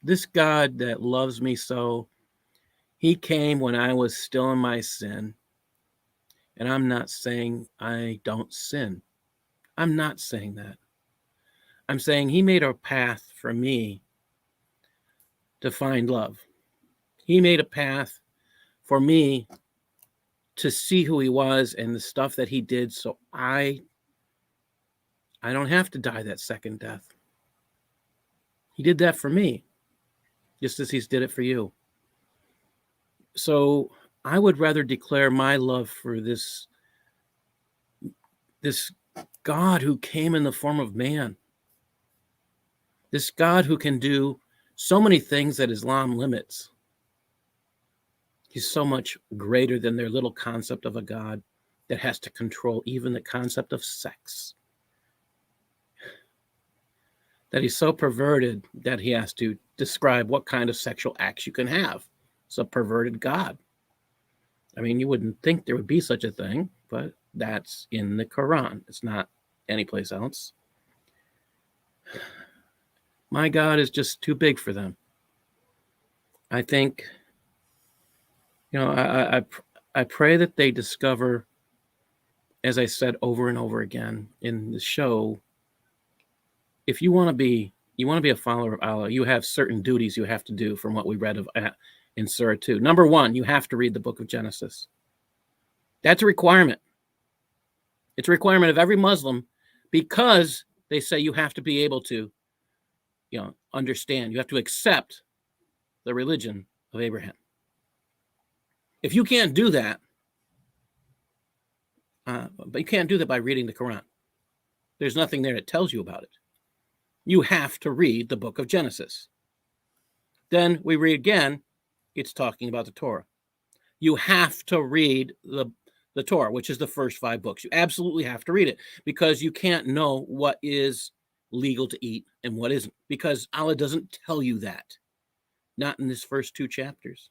This God that loves me so, he came when I was still in my sin. And I'm not saying I don't sin. I'm not saying that. I'm saying he made a path for me to find love. He made a path for me to see who he was and the stuff that he did, so I don't have to die that second death. He did that for me, just as he's did it for you. So I would rather declare my love for this God who came in the form of man. This God who can do so many things that Islam limits. He's so much greater than their little concept of a God that has to control even the concept of sex. That he's so perverted that he has to describe what kind of sexual acts you can have. It's a perverted God. I mean, you wouldn't think there would be such a thing, but that's in the Quran. It's not anyplace else. My God is just too big for them. I think, I pray that they discover, as I said over and over again in the show, if you want to be you want to be a follower of Allah, you have certain duties you have to do from what we read of in Surah 2. Number one, you have to read the book of Genesis. That's a requirement. It's a requirement of every Muslim, because they say you have to be able to, understand. You have to accept the religion of Abraham. If you can't do that, but you can't do that by reading the Quran. There's nothing there that tells you about it. You have to read the book of Genesis. Then we read again, it's talking about the Torah. You have to read the Torah, which is the first 5 books. You absolutely have to read it, because you can't know what is legal to eat and what isn't, because Allah doesn't tell you that. Not in this first 2 chapters.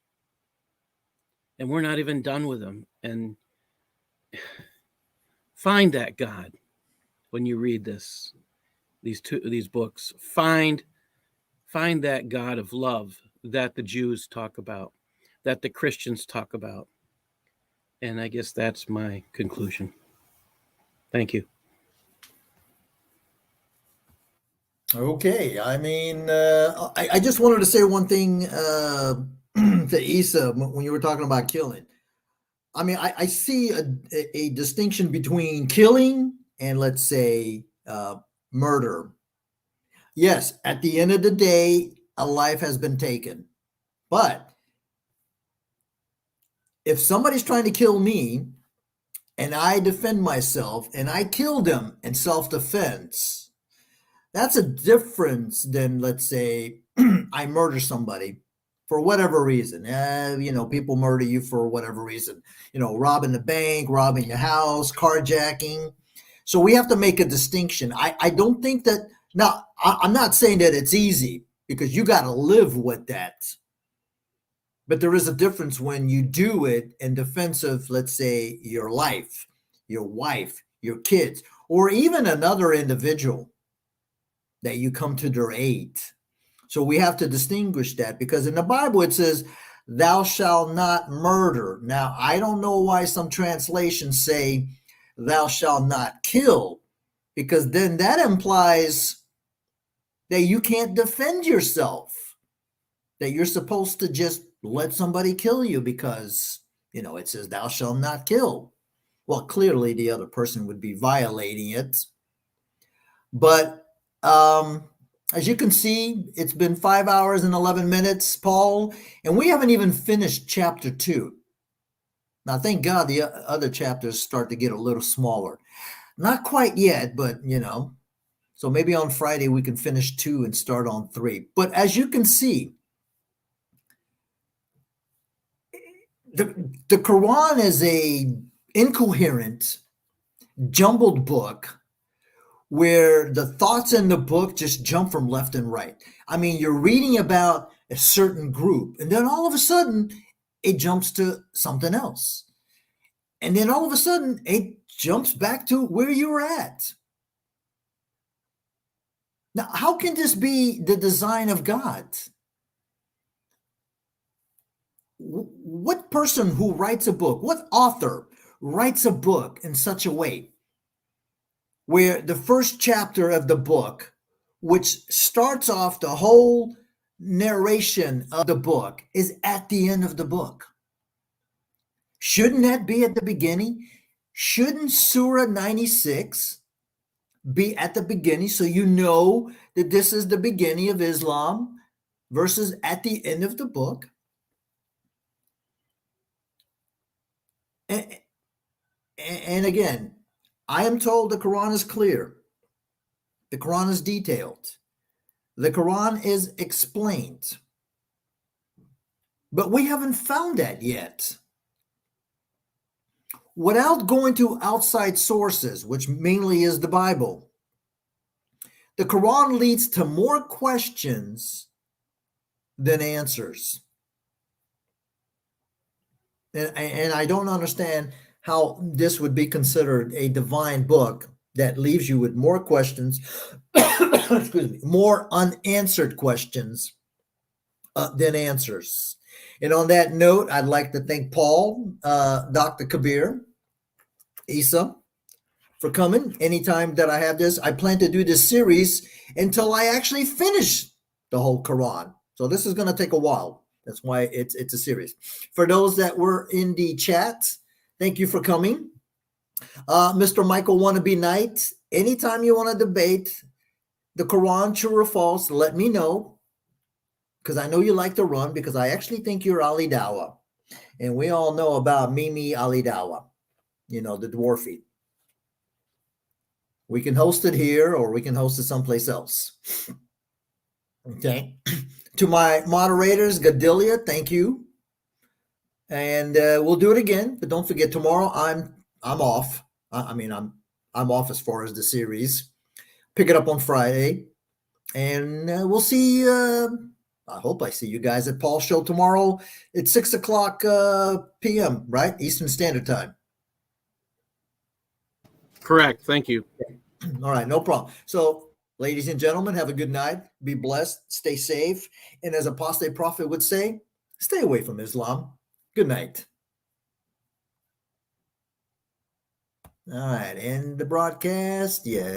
And we're not even done with them. And find that God when you read these books. Find that God of love that the Jews talk about, that the Christians talk about. And I guess that's my conclusion. Thank you. Okay. I mean, I just wanted to say one thing to Isa when you were talking about killing. I mean, I see a distinction between killing and, let's say, murder. Yes, at the end of the day, a life has been taken. But if somebody's trying to kill me and I defend myself and I kill them in self-defense, that's a difference than, let's say, I murder somebody for whatever reason. People murder you for whatever reason. Robbing the bank, robbing your house, carjacking. So we have to make a distinction. I don't think that, now, I'm not saying that it's easy, because you got to live with that. But there is a difference when you do it in defense of, let's say, your life, your wife, your kids, or even another individual that you come to their aid. So we have to distinguish that, because in the Bible it says, thou shalt not murder. Now, I don't know why some translations say, thou shalt not kill, because then that implies that you can't defend yourself, that you're supposed to just let somebody kill you because, it says thou shalt not kill. Well, clearly the other person would be violating it. But as you can see, it's been 5 hours and 11 minutes, Paul, and we haven't even finished chapter 2. Now, thank God the other chapters start to get a little smaller. Not quite yet, but, so maybe on Friday we can finish 2 and start on 3. But as you can see, the Quran is a incoherent, jumbled book where the thoughts in the book just jump from left and right. I mean, you're reading about a certain group, and then all of a sudden it jumps to something else. And then all of a sudden it jumps back to where you were at. Now, how can this be the design of God? What person who writes a book, what author writes a book in such a way where the first chapter of the book, which starts off the whole narration of the book, is at the end of the book? Shouldn't that be at the beginning? Shouldn't Surah 96 be at the beginning, so you know that this is the beginning of Islam versus at the end of the book? And again, I am told the Quran is clear. The Quran is detailed. The Quran is explained. But we haven't found that yet. Without going to outside sources, which mainly is the Bible, the Quran leads to more questions than answers. And I don't understand how this would be considered a divine book that leaves you with more questions, excuse me, more unanswered questions than answers. And on that note, I'd like to thank Paul, Dr. Kabir, Isa, for coming. Anytime that I have this, I plan to do this series until I actually finish the whole Quran. So this is going to take a while. That's why it's a series. For those that were in the chat, thank you for coming. Mr. Michael Wannabe Knight, anytime you want to debate the Quran, true or false, let me know. Because I know you like to run, because I actually think you're Ali Dawah. And we all know about Mimi Ali Dawah, you know, the dwarfy. We can host it here or we can host it someplace else. Okay. To my moderators, Gadilia, thank you. And we'll do it again, but don't forget tomorrow I'm off. I'm off as far as the series. Pick it up on Friday, and we'll see. I hope I see you guys at Paul's show tomorrow at 6:00 p.m. Right, Eastern Standard Time. Correct. Thank you. All right, no problem. So, ladies and gentlemen, have a good night. Be blessed. Stay safe. And as Apostate Prophet would say, stay away from Islam. Good night. All right, end the broadcast. Yeah.